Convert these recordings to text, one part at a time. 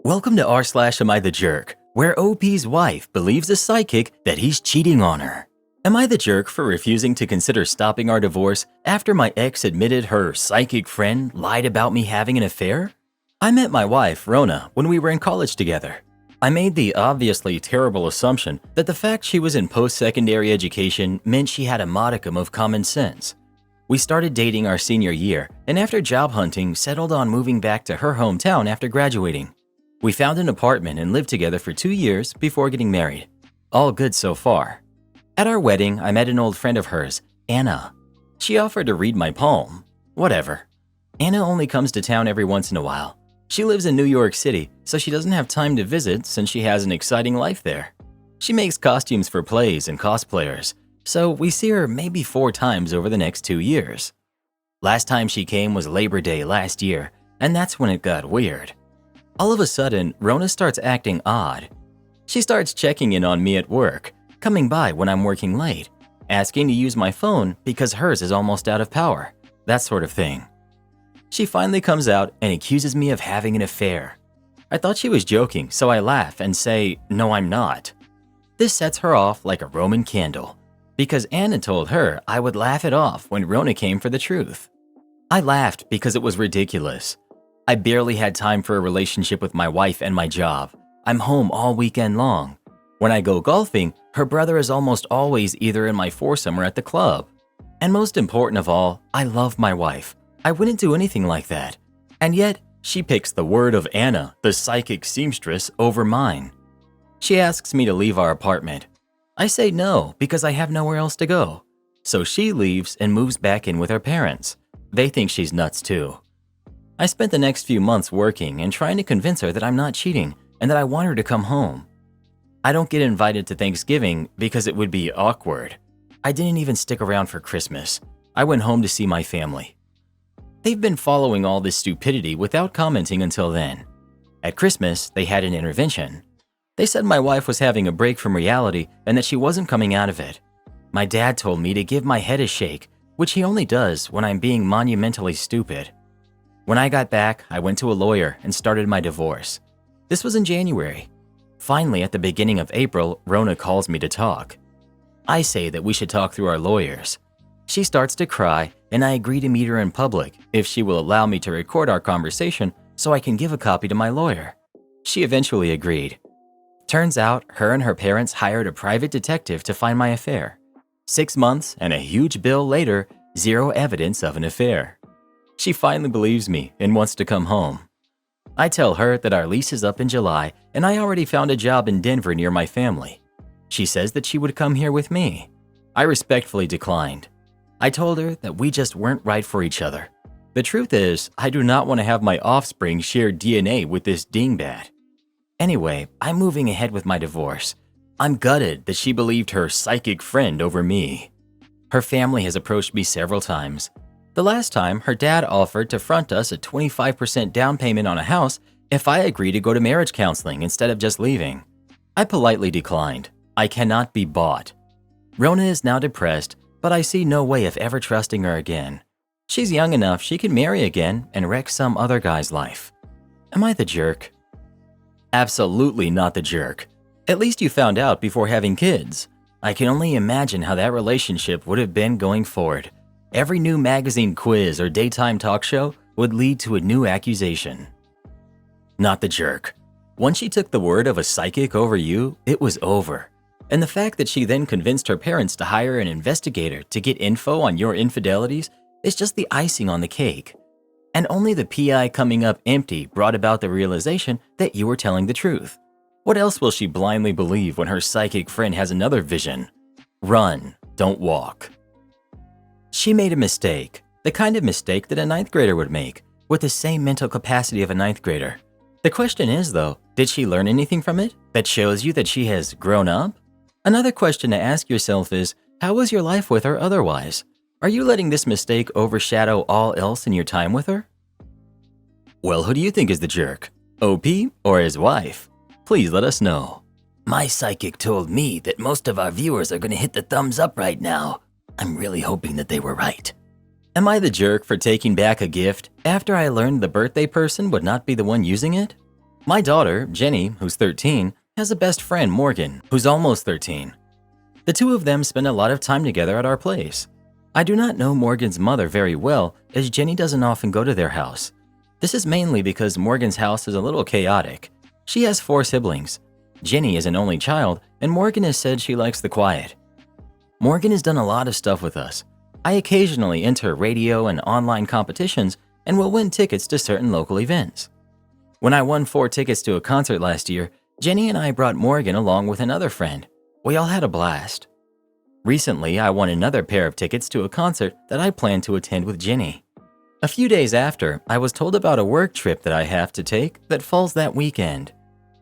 Welcome to r/Am I the Jerk, where OP's wife believes a psychic that he's cheating on her. Am I the jerk for refusing to consider stopping our divorce after my ex admitted her psychic friend lied about me having an affair? I met my wife, Rona, when we were in college together. I made the obviously terrible assumption that the fact she was in post-secondary education meant she had a modicum of common sense. We started dating our senior year, and after job hunting, settled on moving back to her hometown after graduating. We found an apartment and lived together for 2 years before getting married. All good so far. At our wedding, I met an old friend of hers, Anna. She offered to read my palm. Whatever. Anna only comes to town every once in a while. She lives in New York City, so she doesn't have time to visit since she has an exciting life there. She makes costumes for plays and cosplayers, so we see her maybe 4 times over the next 2 years. Last time she came was Labor Day last year, and that's when it got weird. All of a sudden, Rona starts acting odd. She starts checking in on me at work, coming by when I'm working late, asking to use my phone because hers is almost out of power, that sort of thing. She finally comes out and accuses me of having an affair. I thought she was joking, so I laugh and say, "No, I'm not." This sets her off like a Roman candle, because Anna told her I would laugh it off when Rona came for the truth. I laughed because it was ridiculous. I barely had time for a relationship with my wife and my job. I'm home all weekend long. When I go golfing, her brother is almost always either in my foursome or at the club. And most important of all, I love my wife. I wouldn't do anything like that. And yet, she picks the word of Anna, the psychic seamstress, over mine. She asks me to leave our apartment. I say no because I have nowhere else to go. So she leaves and moves back in with her parents. They think she's nuts too. I spent the next few months working and trying to convince her that I'm not cheating and that I want her to come home. I don't get invited to Thanksgiving because it would be awkward. I didn't even stick around for Christmas. I went home to see my family. They've been following all this stupidity without commenting until then. At Christmas, they had an intervention. They said my wife was having a break from reality and that she wasn't coming out of it. My dad told me to give my head a shake, which he only does when I'm being monumentally stupid. When I got back, I went to a lawyer and started my divorce. This was in January. Finally, at the beginning of April, Rona calls me to talk. I say that we should talk through our lawyers. She starts to cry, and I agree to meet her in public if she will allow me to record our conversation so I can give a copy to my lawyer. She eventually agreed. Turns out, her and her parents hired a private detective to find my affair. 6 months and a huge bill later, 0 evidence of an affair. She finally believes me and wants to come home. I tell her that our lease is up in July and I already found a job in Denver near my family. She says that she would come here with me. I respectfully declined. I told her that we just weren't right for each other. The truth is, I do not want to have my offspring share DNA with this dingbat. Anyway, I'm moving ahead with my divorce. I'm gutted that she believed her psychic friend over me. Her family has approached me several times. The last time, her dad offered to front us a 25% down payment on a house if I agree to go to marriage counseling instead of just leaving. I politely declined. I cannot be bought. Rona is now depressed, but I see no way of ever trusting her again. She's young enough she can marry again and wreck some other guy's life. Am I the jerk? Absolutely not the jerk. At least you found out before having kids. I can only imagine how that relationship would have been going forward. Every new magazine quiz or daytime talk show would lead to a new accusation. Not the jerk. Once she took the word of a psychic over you, it was over. And the fact that she then convinced her parents to hire an investigator to get info on your infidelities is just the icing on the cake. And only the PI coming up empty brought about the realization that you were telling the truth. What else will she blindly believe when her psychic friend has another vision? Run, don't walk. She made a mistake, the kind of mistake that a 9th grader would make, with the same mental capacity of a 9th grader. The question is, though, did she learn anything from it that shows you that she has grown up? Another question to ask yourself is, how was your life with her otherwise? Are you letting this mistake overshadow all else in your time with her? Well, who do you think is the jerk? OP or his wife? Please let us know. My psychic told me that most of our viewers are going to hit the thumbs up right now. I'm really hoping that they were right. Am I the jerk for taking back a gift after I learned the birthday person would not be the one using it? My daughter, Jenny, who's 13, has a best friend, Morgan, who's almost 13. The two of them spend a lot of time together at our place. I do not know Morgan's mother very well, as Jenny doesn't often go to their house. This is mainly because Morgan's house is a little chaotic. She has 4 siblings. Jenny is an only child, and Morgan has said she likes the quiet. Morgan has done a lot of stuff with us. I occasionally enter radio and online competitions and will win tickets to certain local events. When I won 4 tickets to a concert last year, Jenny and I brought Morgan along with another friend. We all had a blast. Recently, I won another pair of tickets to a concert that I plan to attend with Jenny. A few days after, I was told about a work trip that I have to take that falls that weekend.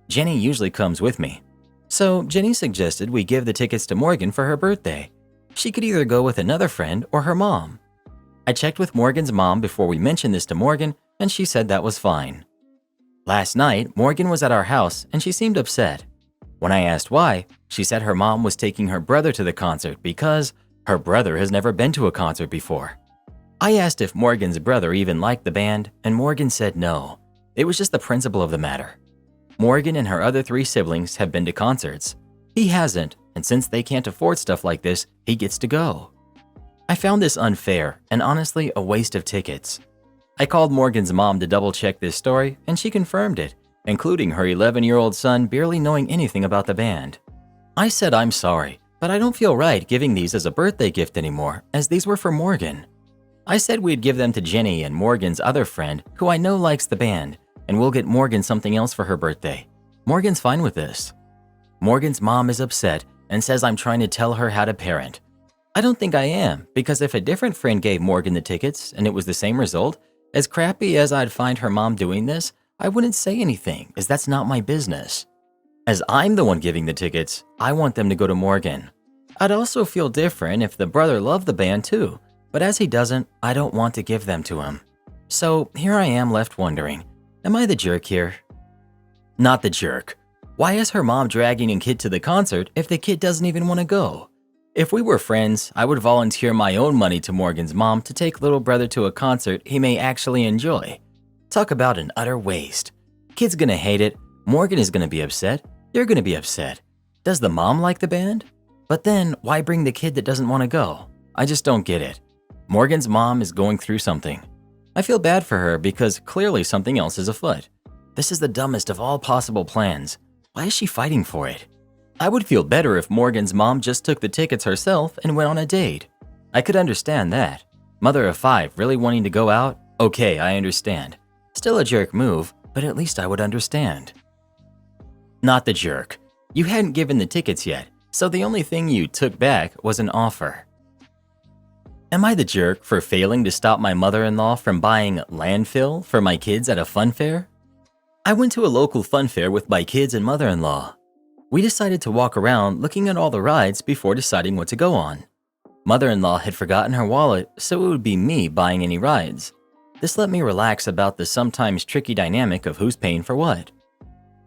Jenny usually comes with me. So Jenny suggested we give the tickets to Morgan for her birthday. She could either go with another friend or her mom. I checked with Morgan's mom before we mentioned this to Morgan, and she said that was fine. Last night, Morgan was at our house and she seemed upset. When I asked why, she said her mom was taking her brother to the concert because her brother has never been to a concert before. I asked if Morgan's brother even liked the band, and Morgan said no. It was just the principle of the matter. Morgan and her other 3 siblings have been to concerts. He hasn't, and since they can't afford stuff like this, he gets to go. I found this unfair and honestly a waste of tickets. I called Morgan's mom to double-check this story, and she confirmed it, including her 11-year-old son barely knowing anything about the band. I said I'm sorry, but I don't feel right giving these as a birthday gift anymore, as these were for Morgan. I said we'd give them to Jenny and Morgan's other friend, who I know likes the band, and we'll get Morgan something else for her birthday. Morgan's fine with this. Morgan's mom is upset and says I'm trying to tell her how to parent. I don't think I am, because if a different friend gave Morgan the tickets and it was the same result, as crappy as I'd find her mom doing this, I wouldn't say anything, as that's not my business. As I'm the one giving the tickets, I want them to go to Morgan. I'd also feel different if the brother loved the band too, but as he doesn't, I don't want to give them to him. So here I am left wondering, am I the jerk here? Not the jerk. Why is her mom dragging a kid to the concert if the kid doesn't even want to go? If we were friends, I would volunteer my own money to Morgan's mom to take little brother to a concert he may actually enjoy. Talk about an utter waste. Kid's gonna hate it, Morgan is gonna be upset, you're gonna be upset. Does the mom like the band? But then, why bring the kid that doesn't want to go? I just don't get it. Morgan's mom is going through something. I feel bad for her because clearly something else is afoot. This is the dumbest of all possible plans. Why is she fighting for it? I would feel better if Morgan's mom just took the tickets herself and went on a date. I could understand that. Mother of 5 really wanting to go out? Okay, I understand. Still a jerk move, but at least I would understand. Not the jerk. You hadn't given the tickets yet, so the only thing you took back was an offer. Am I the jerk for failing to stop my mother-in-law from buying landfill for my kids at a fun fair? I went to a local fun fair with my kids and mother-in-law. We decided to walk around looking at all the rides before deciding what to go on. Mother-in-law had forgotten her wallet, so it would be me buying any rides. This let me relax about the sometimes tricky dynamic of who's paying for what.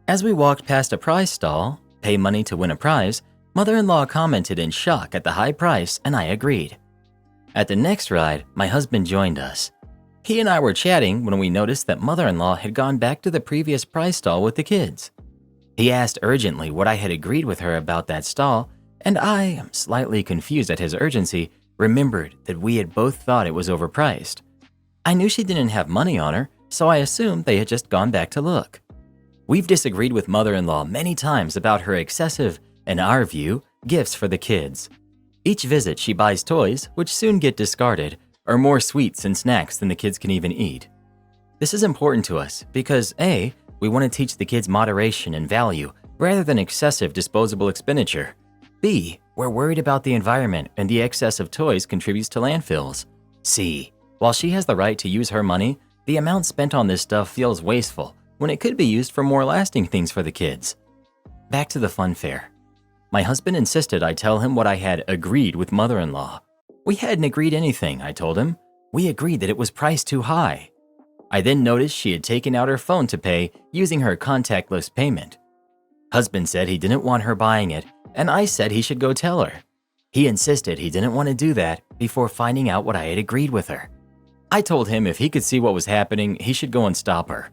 As we walked past a prize stall, pay money to win a prize, mother-in-law commented in shock at the high price, and I agreed. At the next ride, my husband joined us. He and I were chatting when we noticed that mother-in-law had gone back to the previous prize stall with the kids. He asked urgently what I had agreed with her about that stall, and I, slightly confused at his urgency, remembered that we had both thought it was overpriced. I knew she didn't have money on her, so I assumed they had just gone back to look. We've disagreed with mother-in-law many times about her excessive, in our view, gifts for the kids. Each visit she buys toys, which soon get discarded, or more sweets and snacks than the kids can even eat. This is important to us because A, we want to teach the kids moderation and value rather than excessive disposable expenditure. B, we're worried about the environment and the excess of toys contributes to landfills. C, while she has the right to use her money, the amount spent on this stuff feels wasteful when it could be used for more lasting things for the kids. Back to the fun fair. My husband insisted I tell him what I had agreed with mother-in-law. We hadn't agreed anything, I told him. We agreed that it was priced too high. I then noticed she had taken out her phone to pay using her contactless payment. Husband said he didn't want her buying it, and I said he should go tell her. He insisted he didn't want to do that before finding out what I had agreed with her. I told him if he could see what was happening, he should go and stop her.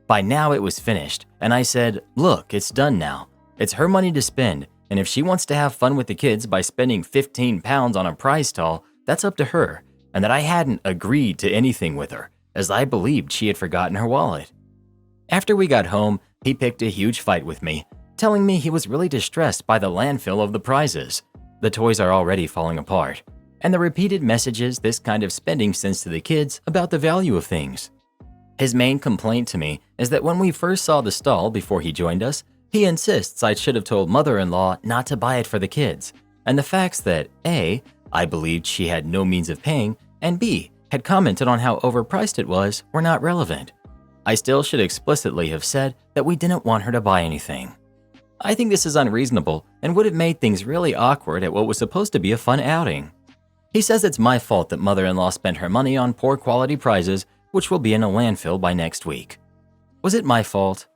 By now it was finished, and I said, look, it's done now. It's her money to spend, and if she wants to have fun with the kids by spending £15 on a prize stall, that's up to her, and that I hadn't agreed to anything with her, as I believed she had forgotten her wallet. After we got home, he picked a huge fight with me, telling me he was really distressed by the landfill of the prizes. The toys are already falling apart, and the repeated messages this kind of spending sends to the kids about the value of things. His main complaint to me is that when we first saw the stall before he joined us, he insists I should have told mother-in-law not to buy it for the kids, and the facts that A, I believed she had no means of paying, and B, had commented on how overpriced it was were not relevant. I still should explicitly have said that we didn't want her to buy anything. I think this is unreasonable and would have made things really awkward at what was supposed to be a fun outing. He says it's my fault that mother-in-law spent her money on poor quality prizes, which will be in a landfill by next week. Was it my fault?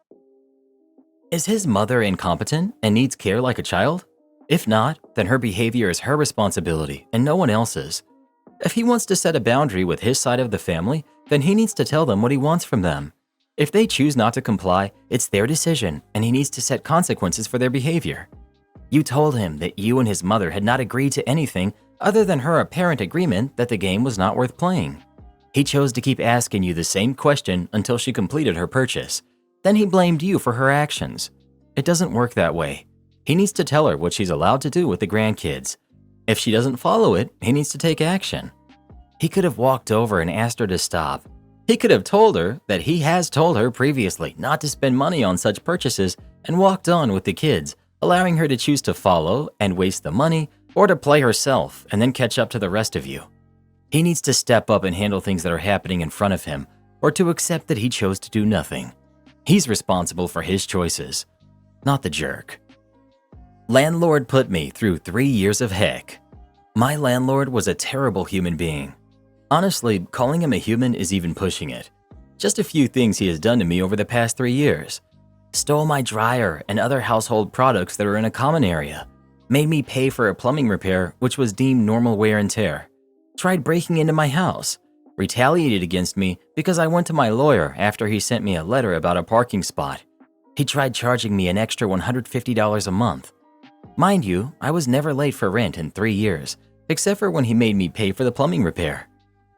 Is his mother incompetent and needs care like a child? If not, then her behavior is her responsibility and no one else's. If he wants to set a boundary with his side of the family, then he needs to tell them what he wants from them. If they choose not to comply, it's their decision and he needs to set consequences for their behavior. You told him that you and his mother had not agreed to anything other than her apparent agreement that the game was not worth playing. He chose to keep asking you the same question until she completed her purchase. Then he blamed you for her actions. It doesn't work that way. He needs to tell her what she's allowed to do with the grandkids. If she doesn't follow it, he needs to take action. He could have walked over and asked her to stop. He could have told her that he has told her previously not to spend money on such purchases and walked on with the kids, allowing her to choose to follow and waste the money or to play herself and then catch up to the rest of you. He needs to step up and handle things that are happening in front of him or to accept that he chose to do nothing. He's responsible for his choices, not the jerk. Landlord put me through 3 years of heck. My landlord was a terrible human being. Honestly, calling him a human is even pushing it. Just a few things he has done to me over the past 3 years. Stole my dryer and other household products that are in a common area. Made me pay for a plumbing repair which was deemed normal wear and tear. Tried breaking into my house. Retaliated against me because I went to my lawyer after he sent me a letter about a parking spot. He tried charging me an extra $150 a month. Mind you, I was never late for rent in 3 years, except for when he made me pay for the plumbing repair.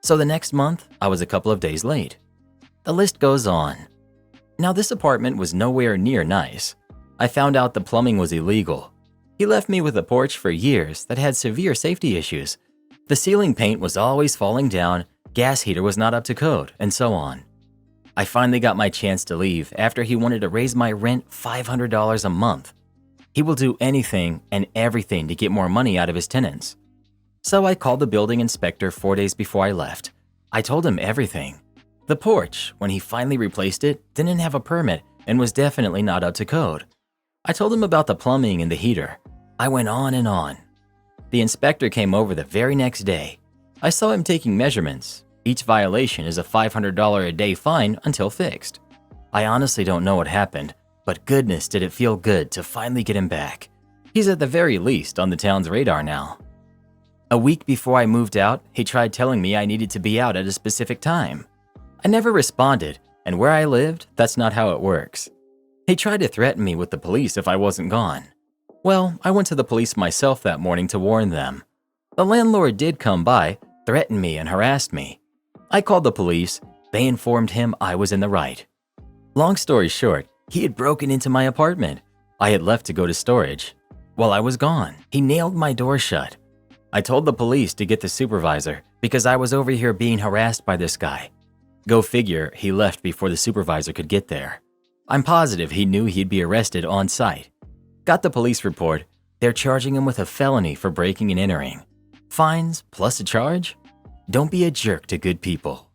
So the next month, I was a couple of days late. The list goes on. Now this apartment was nowhere near nice. I found out the plumbing was illegal. He left me with a porch for years that had severe safety issues. The ceiling paint was always falling down, gas heater was not up to code, and so on. I finally got my chance to leave after he wanted to raise my rent $500 a month. He will do anything and everything to get more money out of his tenants. So I called the building inspector 4 days before I left. I told him everything. The porch, when he finally replaced it, didn't have a permit and was definitely not up to code. I told him about the plumbing and the heater. I went on and on. The inspector came over the very next day. I saw him taking measurements. Each violation is a $500 a day fine until fixed. I honestly don't know what happened, but goodness did it feel good to finally get him back. He's at the very least on the town's radar now. A week before I moved out, he tried telling me I needed to be out at a specific time. I never responded, and where I lived, that's not how it works. He tried to threaten me with the police if I wasn't gone. Well, I went to the police myself that morning to warn them. The landlord did come by, threatened me, and harassed me. I called the police. They informed him I was in the right. Long story short, he had broken into my apartment. I had left to go to storage. While I was gone, he nailed my door shut. I told the police to get the supervisor because I was over here being harassed by this guy. Go figure, he left before the supervisor could get there. I'm positive he knew he'd be arrested on site. Got the police report. They're charging him with a felony for breaking and entering. Fines plus a charge? Don't be a jerk to good people.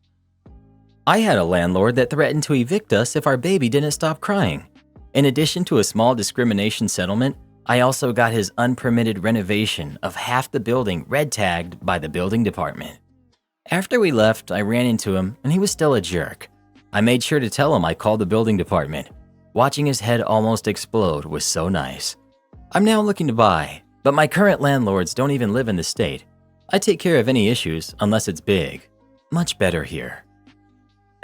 I had a landlord that threatened to evict us if our baby didn't stop crying. In addition to a small discrimination settlement, I also got his unpermitted renovation of half the building red tagged by the building department. After we left, I ran into him and he was still a jerk. I made sure to tell him I called the building department. Watching his head almost explode was so nice. I'm now looking to buy, but my current landlords don't even live in the state. I take care of any issues unless it's big. Much better here.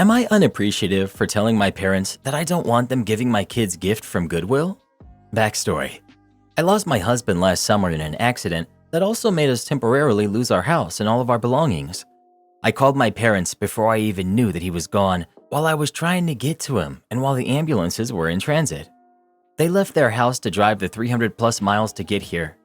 Am I unappreciative for telling my parents that I don't want them giving my kids gift from Goodwill? Backstory. I lost my husband last summer in an accident that also made us temporarily lose our house and all of our belongings. I called my parents before I even knew that he was gone, while I was trying to get to him and while the ambulances were in transit. They left their house to drive the 300 plus miles to get here.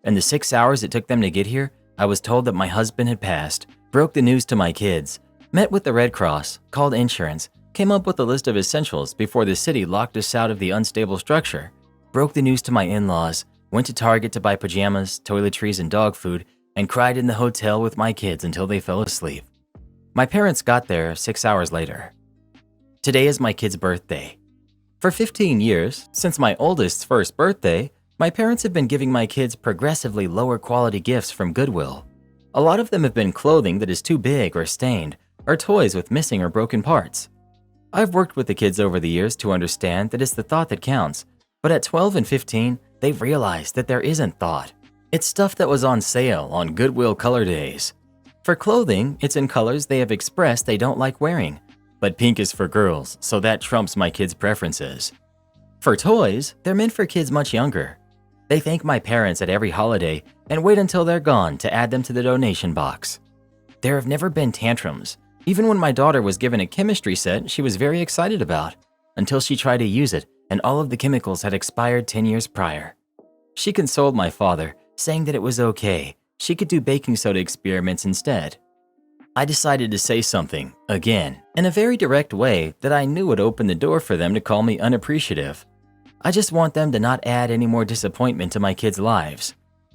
In the 6 hours it took them to get here, I was told that my husband had passed, broke the news to my kids, met with the Red Cross, called insurance, came up with a list of essentials before the city locked us out of the unstable structure, broke the news to my in-laws, went to Target to buy pajamas, toiletries, and dog food, and cried in the hotel with my kids until they fell asleep. My parents got there 6 hours later. Today is my kid's birthday. For 15 years, since my oldest's first birthday, my parents have been giving my kids progressively lower quality gifts from Goodwill. A lot of them have been clothing that is too big or stained, or toys with missing or broken parts. I've worked with the kids over the years to understand that it's the thought that counts, but at 12 and 15, they've realized that there isn't thought. It's stuff that was on sale on Goodwill color days. For clothing, it's in colors they have expressed they don't like wearing, but pink is for girls, so that trumps my kids' preferences. For toys, they're meant for kids much younger. They thank my parents at every holiday and wait until they're gone to add them to the donation box. There have never been tantrums. Even when my daughter was given a chemistry set she was very excited about, until she tried to use it and all of the chemicals had expired 10 years prior. She consoled my father, saying that it was okay, she could do baking soda experiments instead. I decided to say something, again, in a very direct way that I knew would open the door for them to call me unappreciative. I just want them to not add any more disappointment to my kids' lives.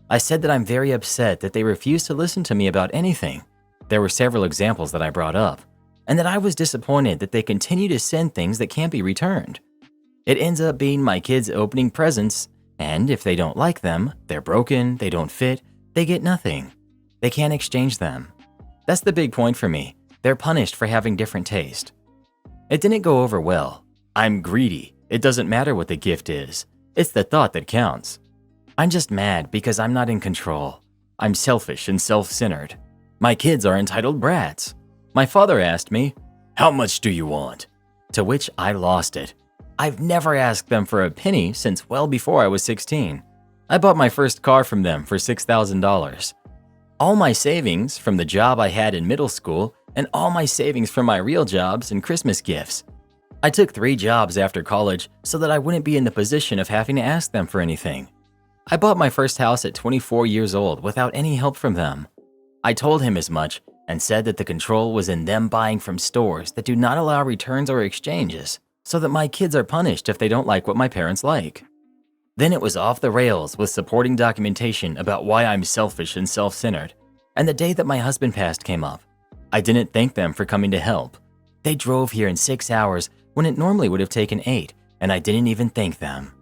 I said that I'm very upset that they refuse to listen to me about anything. There were several examples that I brought up, and that I was disappointed that they continue to send things that can't be returned. It ends up being my kids opening presents, and if they don't like them, they're broken, they don't fit, they get nothing. They can't exchange them. That's the big point for me. They're punished for having different taste. It didn't go over well. I'm greedy. It doesn't matter what the gift is. It's the thought that counts. I'm just mad because I'm not in control. I'm selfish and self-centered. My kids are entitled brats. My father asked me, "How much do you want?" To which I lost it. I've never asked them for a penny since well before I was 16. I bought my first car from them for $6,000. All my savings from the job I had in middle school and all my savings from my real jobs and Christmas gifts. I took 3 jobs after college so that I wouldn't be in the position of having to ask them for anything. I bought my first house at 24 years old without any help from them. I told him as much and said that the control was in them buying from stores that do not allow returns or exchanges, so that my kids are punished if they don't like what my parents like. Then it was off the rails with supporting documentation about why I'm selfish and self-centered, and the day that my husband passed came up. I didn't thank them for coming to help. They drove here in 6 hours when it normally would have taken 8, and I didn't even thank them.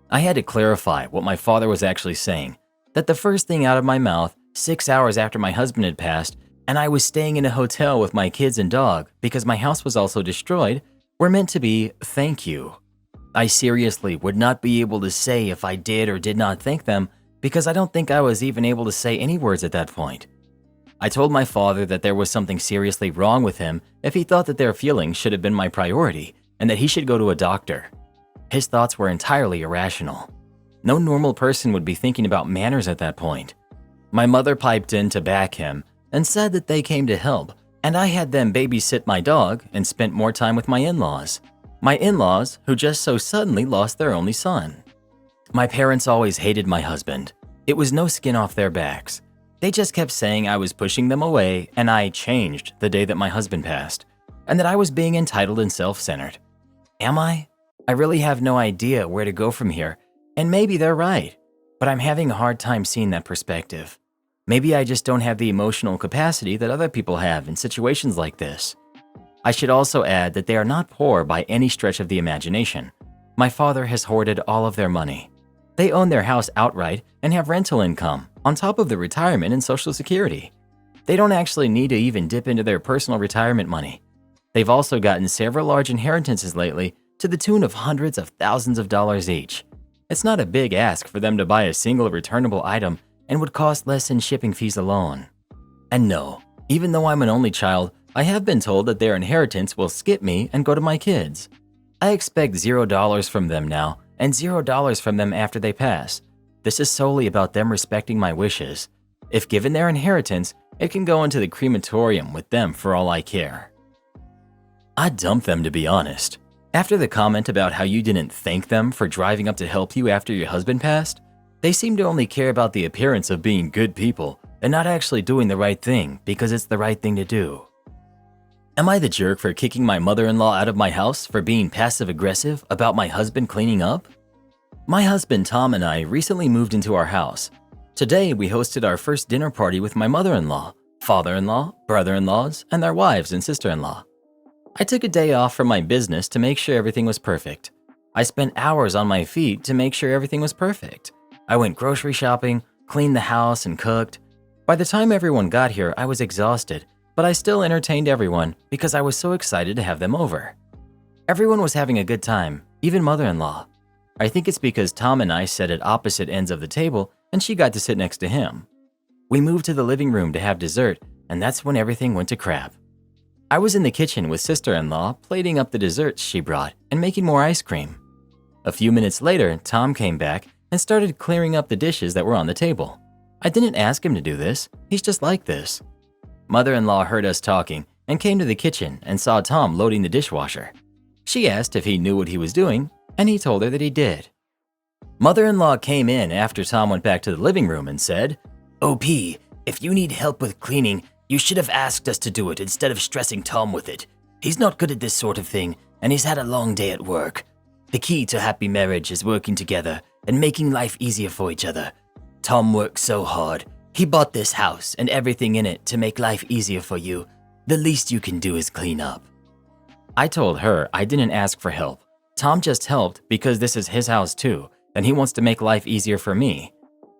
I had to clarify what my father was actually saying, that the first thing out of my mouth 6 hours after my husband had passed, and I was staying in a hotel with my kids and dog because my house was also destroyed, were meant to be thank you. I seriously would not be able to say if I did or did not thank them because I don't think I was even able to say any words at that point. I told my father that there was something seriously wrong with him if he thought that their feelings should have been my priority and that he should go to a doctor. His thoughts were entirely irrational. No normal person would be thinking about manners at that point. My mother piped in to back him and said that they came to help, and I had them babysit my dog and spent more time with my in-laws. My in-laws who just so suddenly lost their only son. My parents always hated my husband. It was no skin off their backs. They just kept saying I was pushing them away and I changed the day that my husband passed, and that I was being entitled and self-centered. Am I? I really have no idea where to go from here, and maybe they're right, but I'm having a hard time seeing that perspective. Maybe I just don't have the emotional capacity that other people have in situations like this. I should also add that they are not poor by any stretch of the imagination. My father has hoarded all of their money. They own their house outright and have rental income on top of the retirement and Social Security. They don't actually need to even dip into their personal retirement money. They've also gotten several large inheritances lately to the tune of hundreds of thousands of dollars each. It's not a big ask for them to buy a single returnable item and would cost less in shipping fees alone. And no, even though I'm an only child, I have been told that their inheritance will skip me and go to my kids. I expect $0 from them now and $0 from them after they pass. This is solely about them respecting my wishes. If given their inheritance, it can go into the crematorium with them for all I care. I'd dump them, to be honest. After the comment about how you didn't thank them for driving up to help you after your husband passed, they seem to only care about the appearance of being good people and not actually doing the right thing because it's the right thing to do. Am I the jerk for kicking my mother-in-law out of my house for being passive-aggressive about my husband cleaning up? My husband Tom and I recently moved into our house. Today we hosted our first dinner party with my mother-in-law, father-in-law, brother-in-laws, and their wives and sister-in-law. I took a day off from my business to make sure everything was perfect. I spent hours on my feet to make sure everything was perfect. I went grocery shopping, cleaned the house, and cooked. By the time everyone got here, I was exhausted, but I still entertained everyone because I was so excited to have them over. Everyone was having a good time, even mother-in-law. I think it's because Tom and I sat at opposite ends of the table and she got to sit next to him. We moved to the living room to have dessert, and that's when everything went to crap. I was in the kitchen with sister-in-law plating up the desserts she brought and making more ice cream. A few minutes later, Tom came back and started clearing up the dishes that were on the table. I didn't ask him to do this, he's just like this. Mother-in-law heard us talking and came to the kitchen and saw Tom loading the dishwasher. She asked if he knew what he was doing, and he told her that he did. Mother-in-law came in after Tom went back to the living room and said, OP, if you need help with cleaning, you should have asked us to do it instead of stressing Tom with it. He's not good at this sort of thing, and he's had a long day at work. The key to happy marriage is working together and making life easier for each other. Tom works so hard. He bought this house and everything in it to make life easier for you. The least you can do is clean up. I told her I didn't ask for help. Tom just helped because this is his house too, and he wants to make life easier for me.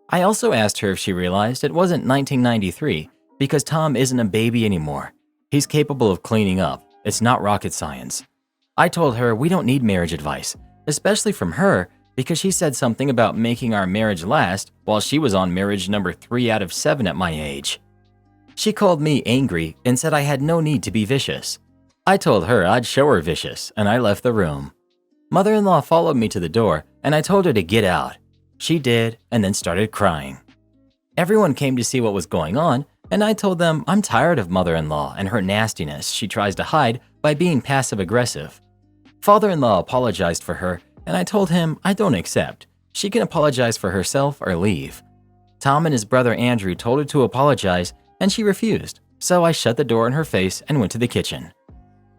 I also asked her if she realized it wasn't 1993 because Tom isn't a baby anymore. He's capable of cleaning up. It's not rocket science. I told her we don't need marriage advice, especially from her because she said something about making our marriage last while she was on marriage number 3 out of 7 at my age. She called me angry and said I had no need to be vicious. I told her I'd show her vicious, and I left the room. Mother-in-law followed me to the door, and I told her to get out. She did, and then started crying. Everyone came to see what was going on, and I told them I'm tired of mother-in-law and her nastiness she tries to hide by being passive-aggressive. Father-in-law apologized for her, and I told him I don't accept. She can apologize for herself or leave. Tom and his brother Andrew told her to apologize, and she refused, so I shut the door in her face and went to the kitchen.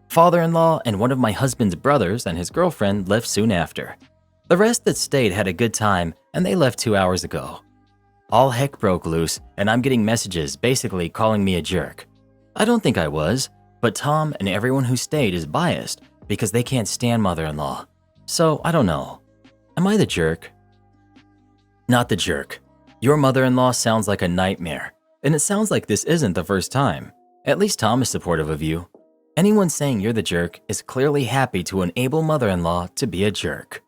Father-in-law and one of my husband's brothers and his girlfriend left soon after. The rest that stayed had a good time, and they left 2 hours ago. All heck broke loose, and I'm getting messages basically calling me a jerk. I don't think I was, but Tom and everyone who stayed is biased because they can't stand mother-in-law. So I don't know. Am I the jerk? Not the jerk. Your mother-in-law sounds like a nightmare, and it sounds like this isn't the first time. At least Tom is supportive of you. Anyone saying you're the jerk is clearly happy to enable mother-in-law to be a jerk.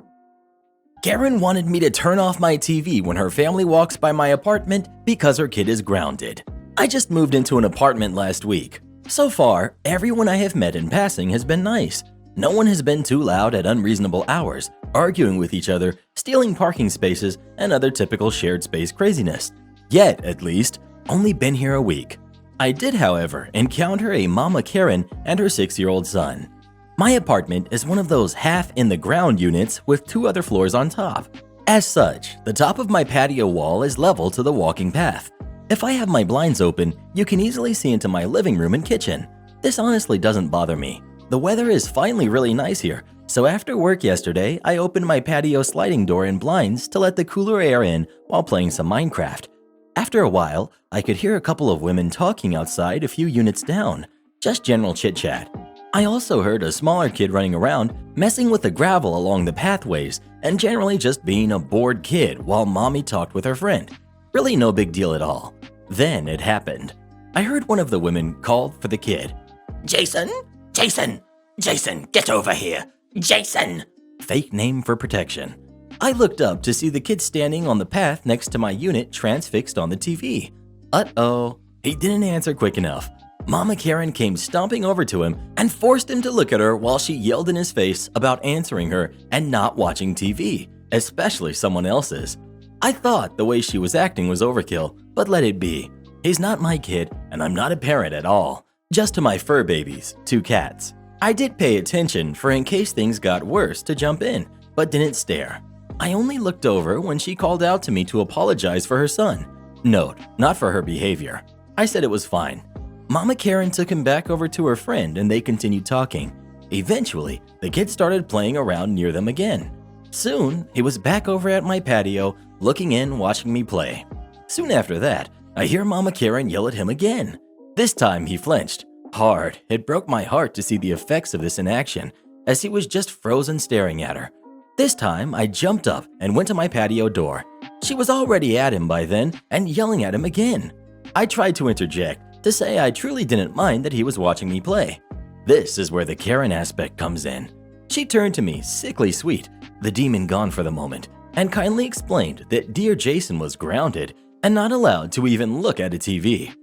Karen wanted me to turn off my TV when her family walks by my apartment because her kid is grounded. I just moved into an apartment last week. So far, everyone I have met in passing has been nice. No one has been too loud at unreasonable hours, arguing with each other, stealing parking spaces, and other typical shared space craziness. Yet, at least, only been here a week. I did, however, encounter a Mama Karen and her 6-year-old son. My apartment is one of those half-in-the-ground units with 2 other floors on top. As such, the top of my patio wall is level to the walking path. If I have my blinds open, you can easily see into my living room and kitchen. This honestly doesn't bother me. The weather is finally really nice here, so after work yesterday, I opened my patio sliding door and blinds to let the cooler air in while playing some Minecraft. After a while, I could hear a couple of women talking outside a few units down, just general chit-chat. I also heard a smaller kid running around, messing with the gravel along the pathways, and generally just being a bored kid while mommy talked with her friend. Really no big deal at all. Then it happened. I heard one of the women called for the kid. Jason? Jason! Jason, get over here! Jason! Fake name for protection. I looked up to see the kid standing on the path next to my unit transfixed on the TV. Uh-oh. He didn't answer quick enough. Mama Karen came stomping over to him and forced him to look at her while she yelled in his face about answering her and not watching TV, especially someone else's. I thought the way she was acting was overkill, but let it be. He's not my kid, and I'm not a parent at all. Just to my fur babies, 2 cats. I did pay attention for in case things got worse to jump in, but didn't stare. I only looked over when she called out to me to apologize for her son. Note, not for her behavior. I said it was fine. Mama Karen took him back over to her friend and they continued talking. Eventually, the kid started playing around near them again. Soon, he was back over at my patio, looking in, watching me play. Soon after that, I hear Mama Karen yell at him again. This time, he flinched. Hard. It broke my heart to see the effects of this in action, as he was just frozen staring at her. This time, I jumped up and went to my patio door. She was already at him by then and yelling at him again. I tried to interject to say I truly didn't mind that he was watching me play. This is where the Karen aspect comes in. She turned to me, sickly sweet, the demon gone for the moment, and kindly explained that dear Jason was grounded and not allowed to even look at a TV.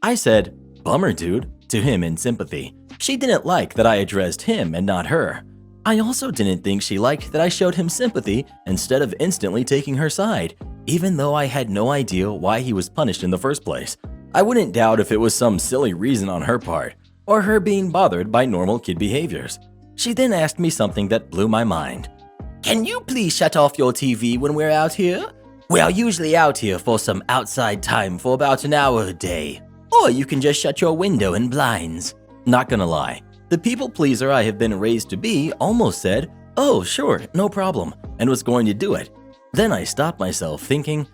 I said, "Bummer, dude," to him in sympathy. She didn't like that I addressed him and not her. I also didn't think she liked that I showed him sympathy instead of instantly taking her side, even though I had no idea why he was punished in the first place. I wouldn't doubt if it was some silly reason on her part, or her being bothered by normal kid behaviors. She then asked me something that blew my mind. "Can you please shut off your TV when we're out here? We are usually out here for some outside time for about an hour a day. Or you can just shut your window and blinds." Not gonna lie, the people pleaser I have been raised to be almost said, "Oh, sure, no problem," and was going to do it. Then I stopped myself thinking,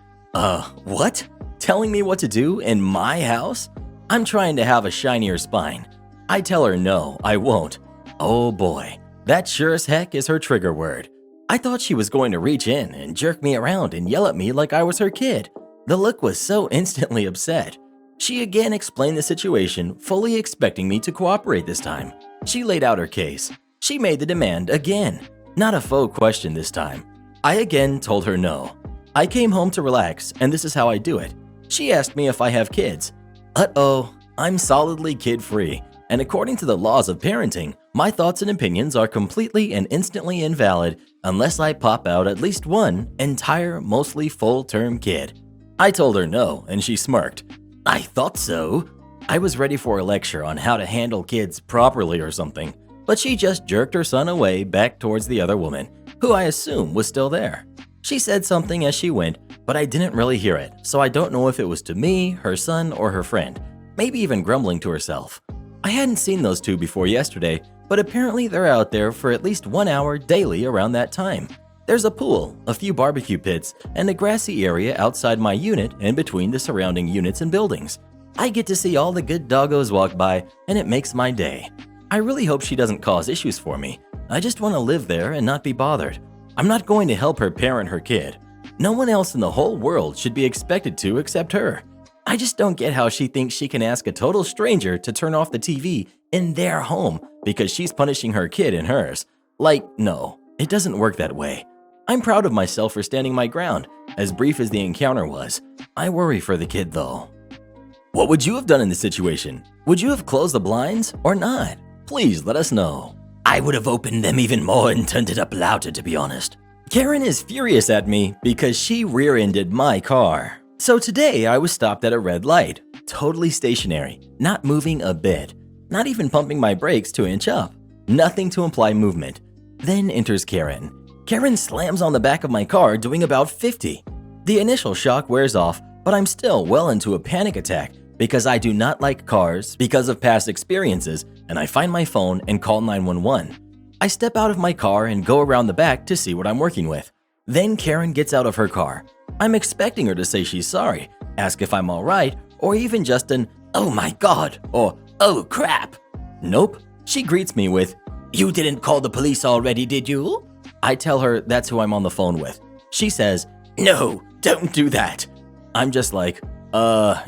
what? Telling me what to do in my house? I'm trying to have a shinier spine. I tell her no, I won't. Oh boy, that sure as heck is her trigger word. I thought she was going to reach in and jerk me around and yell at me like I was her kid. The look was so instantly upset. She again explained the situation, fully expecting me to cooperate this time. She laid out her case. She made the demand again. Not a faux question this time. I again told her no. I came home to relax, and this is how I do it. She asked me if I have kids. Uh-oh, I'm solidly kid-free, and according to the laws of parenting, my thoughts and opinions are completely and instantly invalid unless I pop out at least one entire, mostly full-term kid. I told her no, and she smirked. I thought so. I was ready for a lecture on how to handle kids properly or something, but she just jerked her son away back towards the other woman, who I assume was still there. She said something as she went, but I didn't really hear it, so I don't know if it was to me, her son, or her friend, maybe even grumbling to herself. I hadn't seen those two before yesterday, but apparently they're out there for at least 1 hour daily around that time. There's a pool, a few barbecue pits, and a grassy area outside my unit and between the surrounding units and buildings. I get to see all the good doggos walk by, and it makes my day. I really hope she doesn't cause issues for me. I just want to live there and not be bothered. I'm not going to help her parent her kid. No one else in the whole world should be expected to except her. I just don't get how she thinks she can ask a total stranger to turn off the TV in their home because she's punishing her kid in hers. Like, no, it doesn't work that way. I'm proud of myself for standing my ground, as brief as the encounter was. I worry for the kid though. What would you have done in this situation? Would you have closed the blinds or not? Please let us know. I would have opened them even more and turned it up louder, to be honest. Karen is furious at me because she rear-ended my car. So today I was stopped at a red light, totally stationary, not moving a bit, not even pumping my brakes to inch up, nothing to imply movement. Then enters Karen. Karen slams on the back of my car doing about 50. The initial shock wears off, but I'm still well into a panic attack because I do not like cars because of past experiences, and I find my phone and call 911. I step out of my car and go around the back to see what I'm working with. Then Karen gets out of her car. I'm expecting her to say she's sorry, ask if I'm alright, or even just an, "Oh my god," or "Oh crap." Nope, she greets me with, "You didn't call the police already, did you?" I tell her that's who I'm on the phone with. She says, "No, don't do that." I'm just like,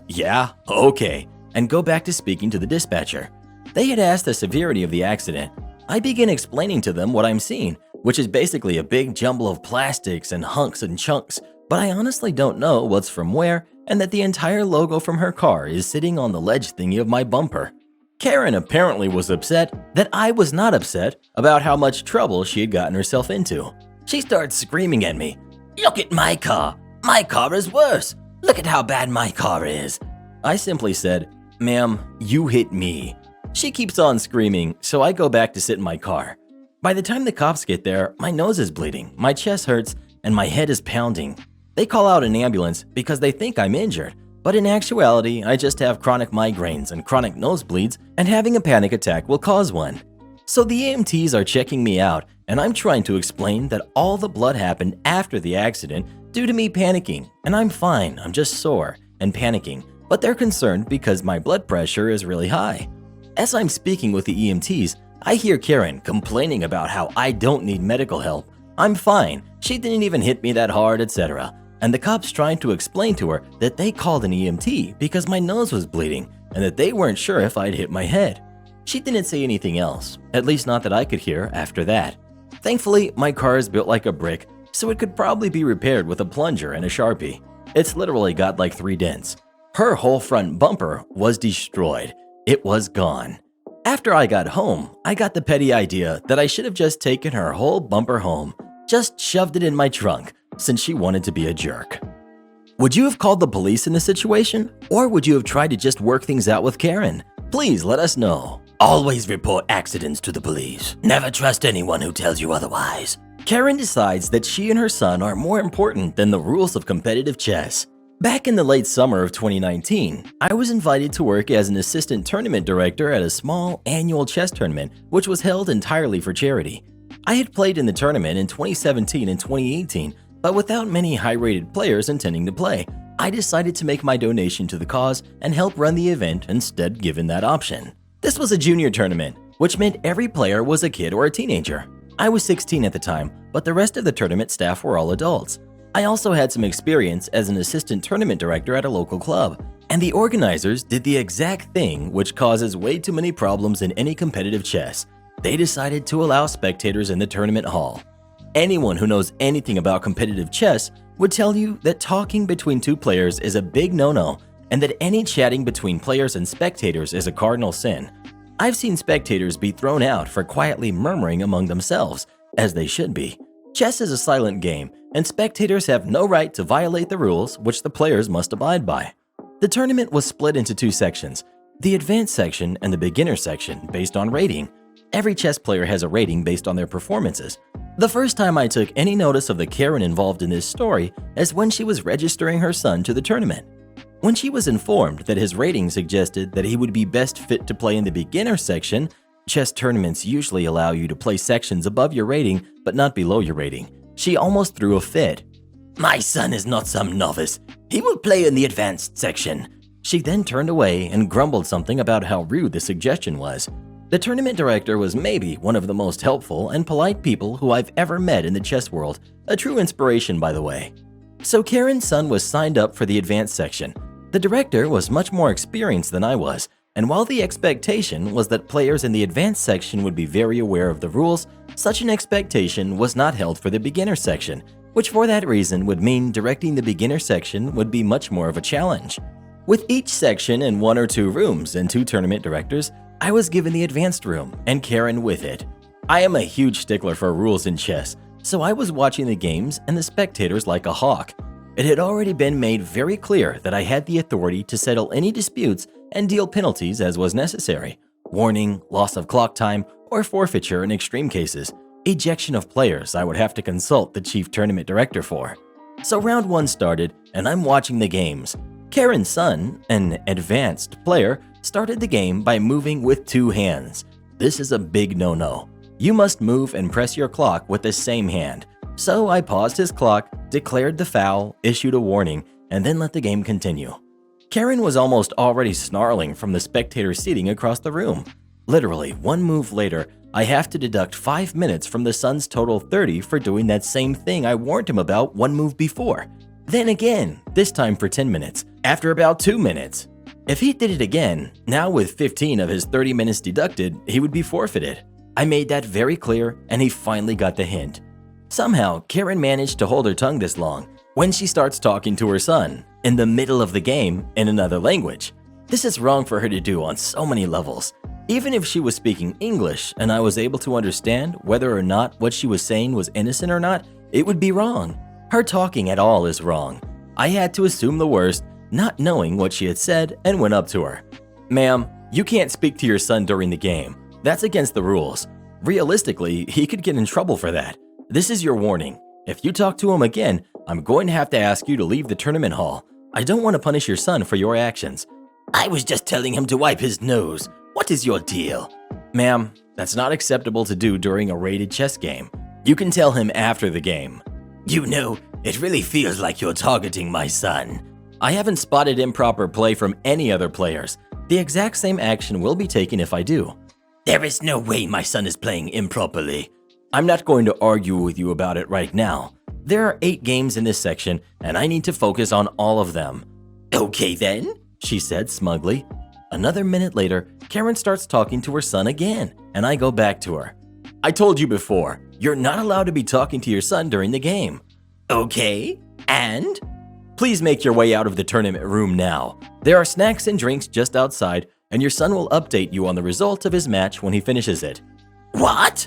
yeah, okay, and go back to speaking to the dispatcher. They had asked the severity of the accident. I begin explaining to them what I'm seeing, which is basically a big jumble of plastics and hunks and chunks, but I honestly don't know what's from where and that the entire logo from her car is sitting on the ledge thingy of my bumper. Karen apparently was upset that I was not upset about how much trouble she had gotten herself into. She starts screaming at me, Look at my car. My car is worse. Look at how bad my car is. I simply said, "Ma'am, you hit me." She keeps on screaming, so I go back to sit in my car. By the time the cops get there, my nose is bleeding, my chest hurts, and my head is pounding. They call out an ambulance because they think I'm injured, but in actuality, I just have chronic migraines and chronic nosebleeds, and having a panic attack will cause one. So the EMTs are checking me out, and I'm trying to explain that all the blood happened after the accident due to me panicking, and I'm fine, I'm just sore and panicking, but they're concerned because my blood pressure is really high. As I'm speaking with the EMTs, I hear Karen complaining about how I don't need medical help. I'm fine, she didn't even hit me that hard, etc. And the cops trying to explain to her that they called an EMT because my nose was bleeding and that they weren't sure if I'd hit my head. She didn't say anything else, at least not that I could hear after that. Thankfully, my car is built like a brick, so it could probably be repaired with a plunger and a Sharpie. It's literally got like 3 dents. Her whole front bumper was destroyed. It was gone. After I got home, I got the petty idea that I should have just taken her whole bumper home, just shoved it in my trunk, since she wanted to be a jerk. Would you have called the police in this situation? Or would you have tried to just work things out with Karen? Please let us know. Always report accidents to the police. Never trust anyone who tells you otherwise. Karen decides that she and her son are more important than the rules of competitive chess. Back in the late summer of 2019, I was invited to work as an assistant tournament director at a small annual chess tournament which was held entirely for charity. I had played in the tournament in 2017 and 2018, but without many high-rated players intending to play, I decided to make my donation to the cause and help run the event instead given that option. This was a junior tournament, which meant every player was a kid or a teenager. I was 16 at the time, but the rest of the tournament staff were all adults. I also had some experience as an assistant tournament director at a local club, and the organizers did the exact thing which causes way too many problems in any competitive chess. They decided to allow spectators in the tournament hall. Anyone who knows anything about competitive chess would tell you that talking between 2 players is a big no-no, and that any chatting between players and spectators is a cardinal sin. I've seen spectators be thrown out for quietly murmuring among themselves, as they should be. Chess is a silent game, and spectators have no right to violate the rules which the players must abide by. The tournament was split into 2 sections, the advanced section and the beginner section based on rating. Every chess player has a rating based on their performances. The first time I took any notice of the Karen involved in this story is when she was registering her son to the tournament. When she was informed that his rating suggested that he would be best fit to play in the beginner section, chess tournaments usually allow you to play sections above your rating but not below your rating, she almost threw a fit. My son is not some novice. He will play in the advanced section. She then turned away and grumbled something about how rude the suggestion was. The tournament director was maybe one of the most helpful and polite people who I've ever met in the chess world, a true inspiration by the way. So Karen's son was signed up for the advanced section. The director was much more experienced than I was, and while the expectation was that players in the advanced section would be very aware of the rules, such an expectation was not held for the beginner section, which for that reason would mean directing the beginner section would be much more of a challenge. With each section in 1 or 2 rooms and 2 tournament directors, I was given the advanced room, and Karen with it. I am a huge stickler for rules in chess, so I was watching the games and the spectators like a hawk. It had already been made very clear that I had the authority to settle any disputes and deal penalties as was necessary. Warning, loss of clock time, or forfeiture in extreme cases. Ejection of players I would have to consult the chief tournament director for. So round 1 started, and I'm watching the games. Karen's son, an advanced player, started the game by moving with 2 hands. This is a big no-no. You must move and press your clock with the same hand. So I paused his clock, declared the foul, issued a warning, and then let the game continue. Karen was almost already snarling from the spectator seating across the room. Literally, 1 move later, I have to deduct 5 minutes from the son's total 30 for doing that same thing I warned him about 1 move before. Then again, this time for 10 minutes, after about 2 minutes. If he did it again, now with 15 of his 30 minutes deducted, he would be forfeited. I made that very clear, and he finally got the hint. Somehow, Karen managed to hold her tongue this long when she starts talking to her son in the middle of the game in another language. This is wrong for her to do on so many levels. Even if she was speaking English and I was able to understand whether or not what she was saying was innocent or not, it would be wrong. Her talking at all is wrong. I had to assume the worst, not knowing what she had said, and went up to her. Ma'am, you can't speak to your son during the game. That's against the rules. Realistically, he could get in trouble for that. This is your warning. If you talk to him again, I'm going to have to ask you to leave the tournament hall. I don't want to punish your son for your actions. I was just telling him to wipe his nose. What is your deal? Ma'am, that's not acceptable to do during a rated chess game. You can tell him after the game. You know, it really feels like you're targeting my son. I haven't spotted improper play from any other players. The exact same action will be taken if I do. There is no way my son is playing improperly. I'm not going to argue with you about it right now. There are 8 games in this section, and I need to focus on all of them. Okay then, she said smugly. Another minute later, Karen starts talking to her son again, and I go back to her. I told you before, you're not allowed to be talking to your son during the game. Okay, and? Please make your way out of the tournament room now. There are snacks and drinks just outside, and your son will update you on the result of his match when he finishes it. What?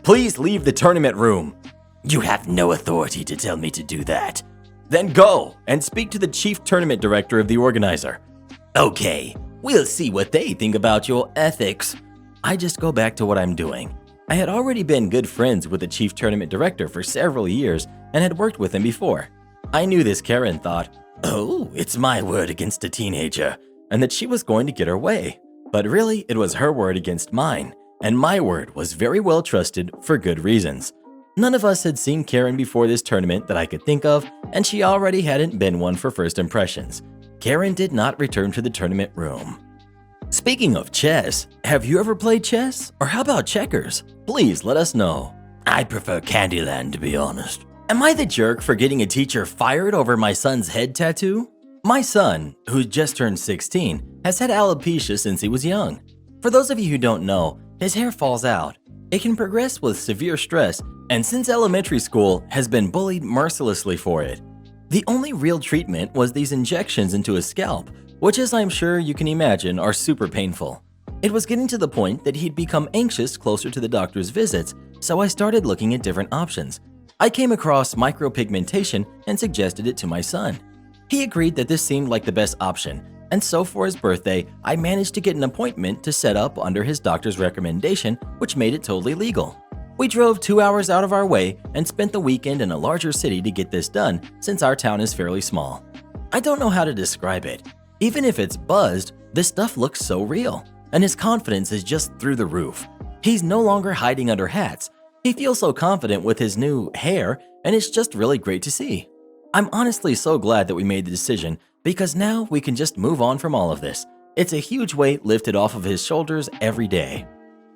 Please leave the tournament room. You have no authority to tell me to do that. Then go and speak to the chief tournament director of the organizer. Okay, we'll see what they think about your ethics. I just go back to what I'm doing. I had already been good friends with the chief tournament director for several years and had worked with him before. I knew this Karen thought, oh, it's my word against a teenager, and that she was going to get her way. But really, it was her word against mine, and my word was very well trusted for good reasons. None of us had seen Karen before this tournament that I could think of, and she already hadn't been one for first impressions. Karen did not return to the tournament room. Speaking of chess, have you ever played chess? Or how about checkers? Please let us know. I prefer Candyland, to be honest. Am I the jerk for getting a teacher fired over my son's head tattoo? My son, who's just turned 16, has had alopecia since he was young. For those of you who don't know, his hair falls out. It can progress with severe stress, and since elementary school, has been bullied mercilessly for it. The only real treatment was these injections into his scalp, which, as I'm sure you can imagine, are super painful. It was getting to the point that he'd become anxious closer to the doctor's visits, so I started looking at different options. I came across micropigmentation and suggested it to my son. He agreed that this seemed like the best option, and so for his birthday, I managed to get an appointment to set up under his doctor's recommendation, which made it totally legal. We drove 2 hours out of our way and spent the weekend in a larger city to get this done, since our town is fairly small. I don't know how to describe it. Even if it's buzzed, this stuff looks so real, and his confidence is just through the roof. He's no longer hiding under hats. He feels so confident with his new hair, and it's just really great to see. I'm honestly so glad that we made the decision, because now we can just move on from all of this. It's a huge weight lifted off of his shoulders every day.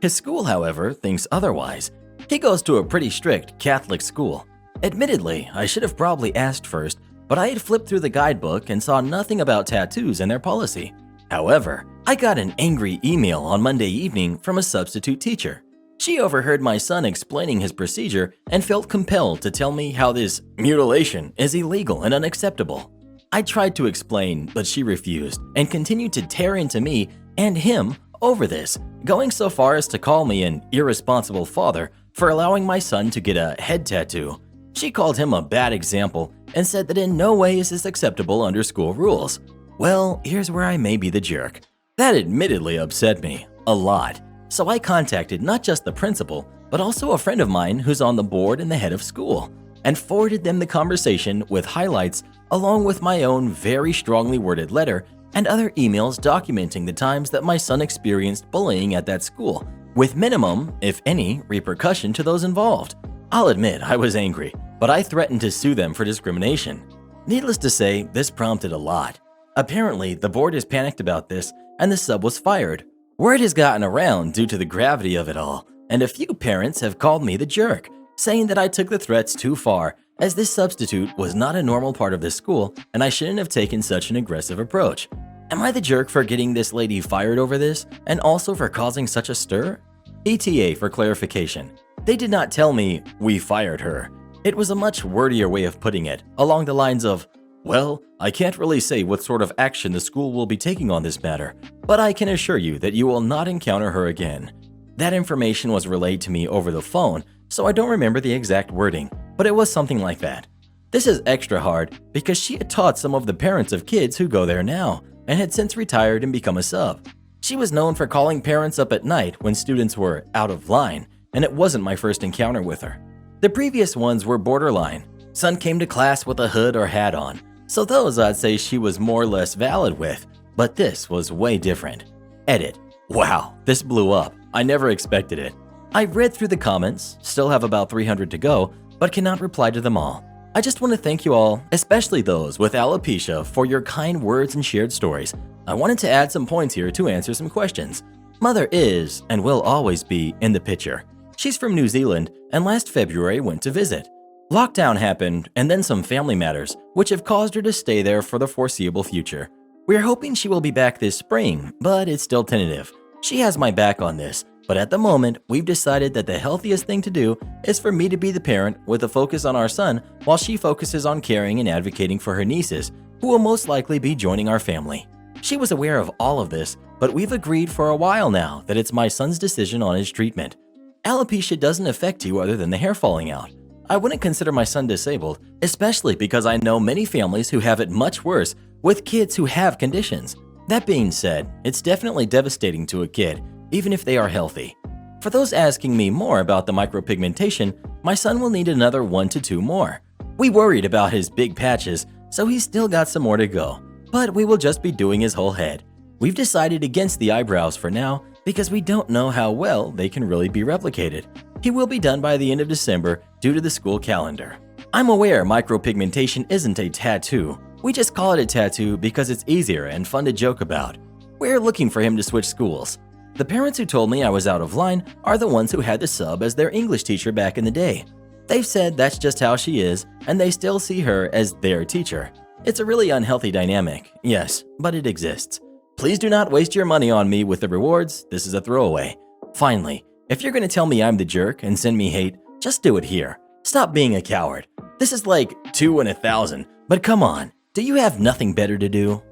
His school, however, thinks otherwise. He goes to a pretty strict Catholic school. Admittedly, I should have probably asked first, but I had flipped through the guidebook and saw nothing about tattoos in their policy. However, I got an angry email on Monday evening from a substitute teacher. She overheard my son explaining his procedure and felt compelled to tell me how this mutilation is illegal and unacceptable. I tried to explain, but she refused and continued to tear into me and him over this, going so far as to call me an irresponsible father for allowing my son to get a head tattoo. She called him a bad example and said that in no way is this acceptable under school rules. Well, here's where I may be the jerk. That admittedly upset me a lot. So I contacted not just the principal, but also a friend of mine who's on the board and the head of school, and forwarded them the conversation with highlights along with my own very strongly worded letter and other emails documenting the times that my son experienced bullying at that school, with minimum, if any, repercussion to those involved. I'll admit I was angry, but I threatened to sue them for discrimination. Needless to say, this prompted a lot. Apparently, the board is panicked about this, and the sub was fired. Word has gotten around due to the gravity of it all, and a few parents have called me the jerk, saying that I took the threats too far, as this substitute was not a normal part of the school and I shouldn't have taken such an aggressive approach. Am I the jerk for getting this lady fired over this, and also for causing such a stir? ETA for clarification. They did not tell me, "we fired her." It was a much wordier way of putting it, along the lines of, Well, I can't really say what sort of action the school will be taking on this matter, but I can assure you that you will not encounter her again. That information was relayed to me over the phone, so I don't remember the exact wording, but it was something like that. This is extra hard because she had taught some of the parents of kids who go there now and had since retired and become a sub. She was known for calling parents up at night when students were out of line, and it wasn't my first encounter with her. The previous ones were borderline. Son came to class with a hood or hat on, so those I'd say she was more or less valid with, but this was way different. Edit. Wow, this blew up. I never expected it. I read through the comments, still have about 300 to go, but cannot reply to them all. I just want to thank you all, especially those with alopecia, for your kind words and shared stories. I wanted to add some points here to answer some questions. Mother is, and will always be, in the picture. She's from New Zealand, and last February went to visit. Lockdown happened, and then some family matters, which have caused her to stay there for the foreseeable future. We're hoping she will be back this spring, but it's still tentative. She has my back on this, but at the moment, we've decided that the healthiest thing to do is for me to be the parent with a focus on our son while she focuses on caring and advocating for her nieces, who will most likely be joining our family. She was aware of all of this, but we've agreed for a while now that it's my son's decision on his treatment. Alopecia doesn't affect you other than the hair falling out. I wouldn't consider my son disabled, especially because I know many families who have it much worse with kids who have conditions. That being said, it's definitely devastating to a kid, even if they are healthy. For those asking me more about the micropigmentation, my son will need another 1 to 2 more. We worried about his big patches, so he's still got some more to go, but we will just be doing his whole head. We've decided against the eyebrows for now because we don't know how well they can really be replicated. He will be done by the end of December due to the school calendar. I'm aware micropigmentation isn't a tattoo. We just call it a tattoo because it's easier and fun to joke about. We're looking for him to switch schools. The parents who told me I was out of line are the ones who had the sub as their English teacher back in the day. They've said that's just how she is, and they still see her as their teacher. It's a really unhealthy dynamic, yes, but it exists. Please do not waste your money on me with the rewards. This is a throwaway. Finally, if you're going to tell me I'm the jerk and send me hate, just do it here. Stop being a coward. This is like 2 in 1,000, but come on, do you have nothing better to do?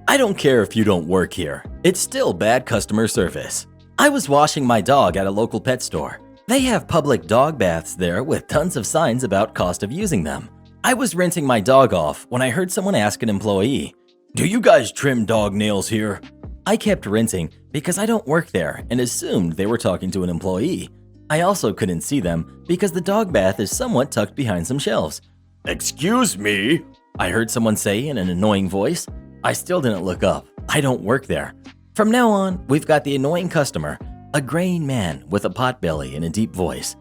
I don't care if you don't work here. It's still bad customer service. I was washing my dog at a local pet store. They have public dog baths there with tons of signs about cost of using them. I was rinsing my dog off when I heard someone ask an employee, "Do you guys trim dog nails here?" I kept rinsing because I don't work there and assumed they were talking to an employee. I also couldn't see them because the dog bath is somewhat tucked behind some shelves. "Excuse me," I heard someone say in an annoying voice. I still didn't look up. I don't work there. From now on, we've got the annoying customer, a graying man with a pot belly and a deep voice.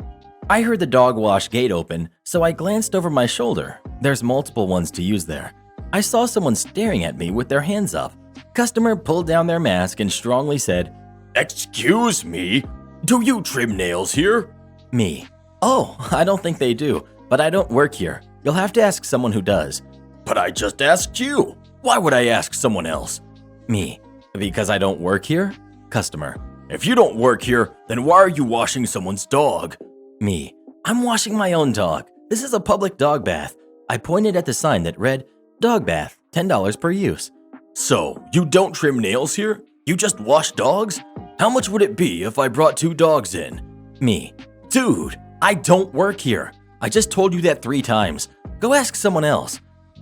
I heard the dog wash gate open, so I glanced over my shoulder. There's multiple ones to use there. I saw someone staring at me with their hands up. Customer pulled down their mask and strongly said, "Excuse me, do you trim nails here?" Me. "Oh, I don't think they do, but I don't work here. You'll have to ask someone who does." "But I just asked you. Why would I ask someone else?" Me. "Because I don't work here?" Customer. "If you don't work here, then why are you washing someone's dog?" Me. "I'm washing my own dog. This is a public dog bath." I pointed at the sign that read, "Dog bath, $10 per use." "So, you don't trim nails here? You just wash dogs? How much would it be if I brought 2 dogs in?" Me. "Dude, I don't work here. I just told you that 3 times. Go ask someone else."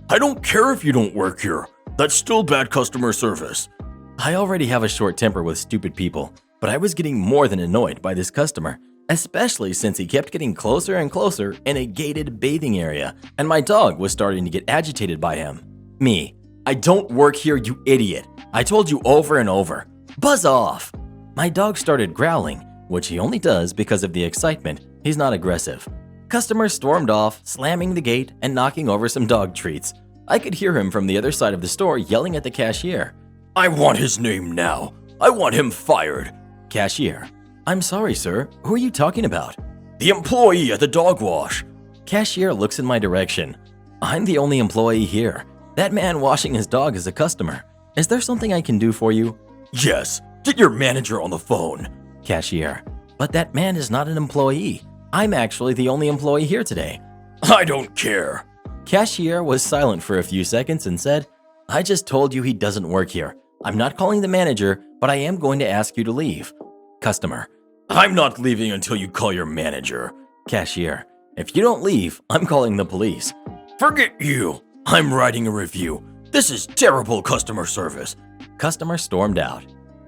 "I don't care if you don't work here. That's still bad customer service." I already have a short temper with stupid people, but I was getting more than annoyed by this customer, especially since he kept getting closer and closer in a gated bathing area, and my dog was starting to get agitated by him. Me. "I don't work here, you idiot. I told you over and over. Buzz off." My dog started growling, which he only does because of the excitement. He's not aggressive. Customer stormed off, slamming the gate and knocking over some dog treats. I could hear him from the other side of the store yelling at the cashier. "I want his name now. I want him fired." Cashier. "I'm sorry, sir. Who are you talking about?" "The employee at the dog wash." Cashier looks in my direction. "I'm the only employee here. That man washing his dog is a customer. Is there something I can do for you?" "Yes. Get your manager on the phone." Cashier. "But that man is not an employee. I'm actually the only employee here today." "I don't care." Cashier was silent for a few seconds and said, "I just told you he doesn't work here. I'm not calling the manager, but I am going to ask you to leave." Customer, "I'm not leaving until you call your manager." Cashier, "If you don't leave, I'm calling the police." "Forget you. I'm writing a review. This is terrible customer service." Customer stormed out.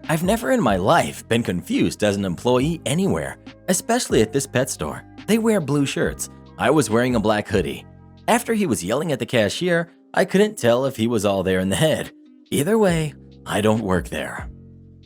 I've never in my life been confused as an employee anywhere, especially at this pet store. They wear blue shirts. I was wearing a black hoodie. After he was yelling at the cashier, I couldn't tell if he was all there in the head. Either way, I don't work there.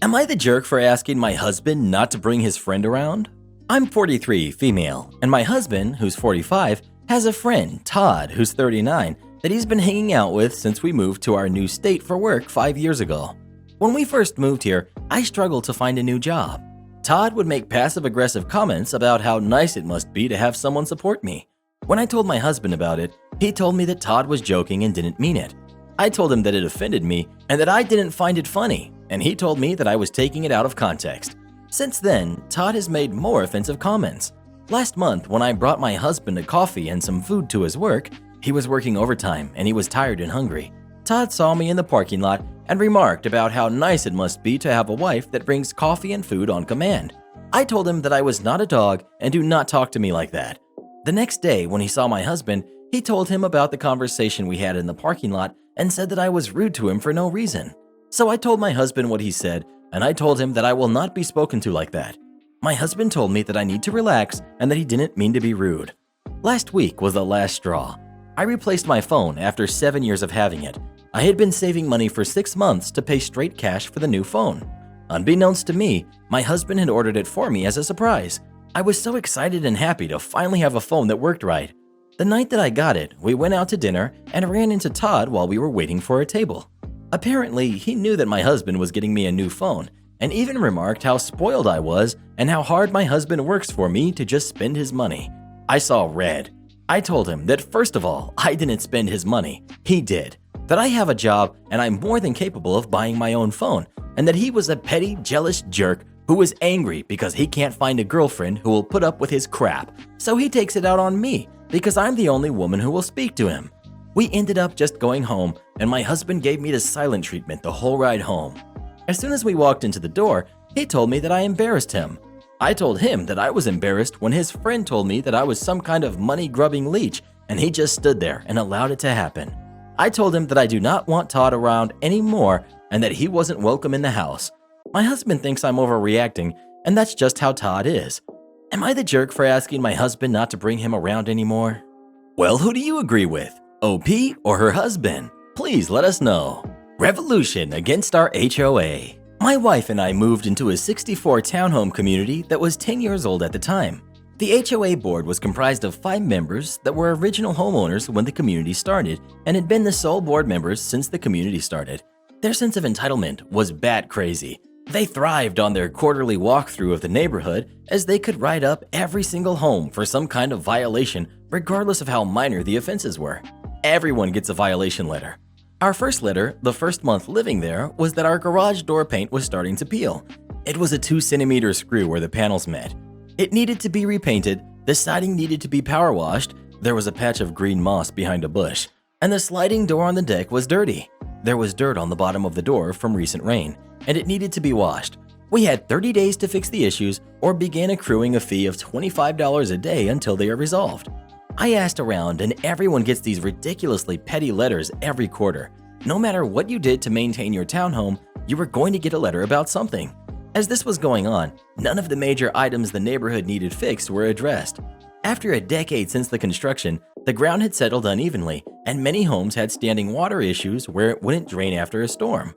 Am I the jerk for asking my husband not to bring his friend around? I'm 43, female, and my husband, who's 45, has a friend, Todd, who's 39, that he's been hanging out with since we moved to our new state for work 5 years ago. When we first moved here, I struggled to find a new job. Todd would make passive-aggressive comments about how nice it must be to have someone support me. When I told my husband about it, he told me that Todd was joking and didn't mean it. I told him that it offended me and that I didn't find it funny, and he told me that I was taking it out of context. Since then, Todd has made more offensive comments. Last month, when I brought my husband a coffee and some food to his work, he was working overtime and he was tired and hungry. Todd saw me in the parking lot and remarked about how nice it must be to have a wife that brings coffee and food on command. I told him that I was not a dog and do not talk to me like that. The next day, when he saw my husband, he told him about the conversation we had in the parking lot and said that I was rude to him for no reason. So I told my husband what he said, and I told him that I will not be spoken to like that. My husband told me that I need to relax and that he didn't mean to be rude. Last week was the last straw. I replaced my phone after 7 years of having it. I had been saving money for 6 months to pay straight cash for the new phone. Unbeknownst to me, my husband had ordered it for me as a surprise. I was so excited and happy to finally have a phone that worked right. The night that I got it, we went out to dinner and ran into Todd while we were waiting for a table. Apparently, he knew that my husband was getting me a new phone and even remarked how spoiled I was and how hard my husband works for me to just spend his money. I saw red. I told him that first of all, I didn't spend his money. He did. That I have a job and I'm more than capable of buying my own phone, and that he was a petty, jealous jerk who was angry because he can't find a girlfriend who will put up with his crap, so he takes it out on me because I'm the only woman who will speak to him. We ended up just going home, and my husband gave me the silent treatment the whole ride home. As soon as we walked into the door, he told me that I embarrassed him. I told him that I was embarrassed when his friend told me that I was some kind of money-grubbing leech, and he just stood there and allowed it to happen. I told him that I do not want Todd around anymore and that he wasn't welcome in the house. My husband thinks I'm overreacting, and that's just how Todd is. Am I the jerk for asking my husband not to bring him around anymore? Well, who do you agree with? OP or her husband? Please let us know. Revolution against our HOA. My wife and I moved into a 64 townhome community that was 10 years old at the time. The HOA board was comprised of 5 members that were original homeowners when the community started and had been the sole board members since the community started. Their sense of entitlement was bat crazy. They thrived on their quarterly walkthrough of the neighborhood as they could write up every single home for some kind of violation regardless of how minor the offenses were. Everyone gets a violation letter. Our first letter, the first month living there, was that our garage door paint was starting to peel. It was a 2-centimeter screw where the panels met. It needed to be repainted, the siding needed to be power washed, there was a patch of green moss behind a bush, and the sliding door on the deck was dirty. There was dirt on the bottom of the door from recent rain, and it needed to be washed. We had 30 days to fix the issues or begin accruing a fee of $25 a day until they are resolved. I asked around and everyone gets these ridiculously petty letters every quarter. No matter what you did to maintain your townhome, you were going to get a letter about something. As this was going on, none of the major items the neighborhood needed fixed were addressed. After a decade since the construction, the ground had settled unevenly, and many homes had standing water issues where it wouldn't drain after a storm.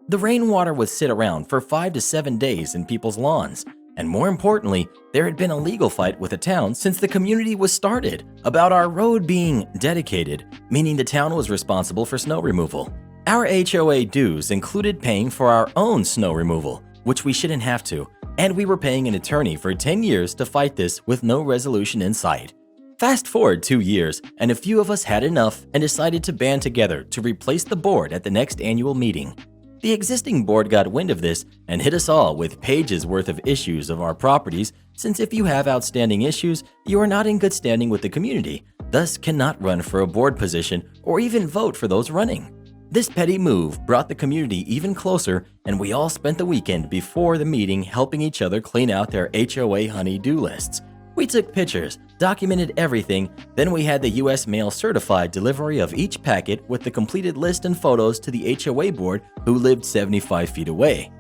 The rainwater would sit around for 5 to 7 days in people's lawns, and more importantly, there had been a legal fight with the town since the community was started about our road being dedicated, meaning the town was responsible for snow removal. Our HOA dues included paying for our own snow removal, which we shouldn't have to, and we were paying an attorney for 10 years to fight this with no resolution in sight. Fast forward 2 years, and a few of us had enough and decided to band together to replace the board at the next annual meeting. The existing board got wind of this and hit us all with pages worth of issues of our properties, since if you have outstanding issues, you are not in good standing with the community, thus cannot run for a board position or even vote for those running. This petty move brought the community even closer, and we all spent the weekend before the meeting helping each other clean out their HOA honey-do lists. We took pictures, documented everything, then we had the US mail certified delivery of each packet with the completed list and photos to the HOA board who lived 75 feet away.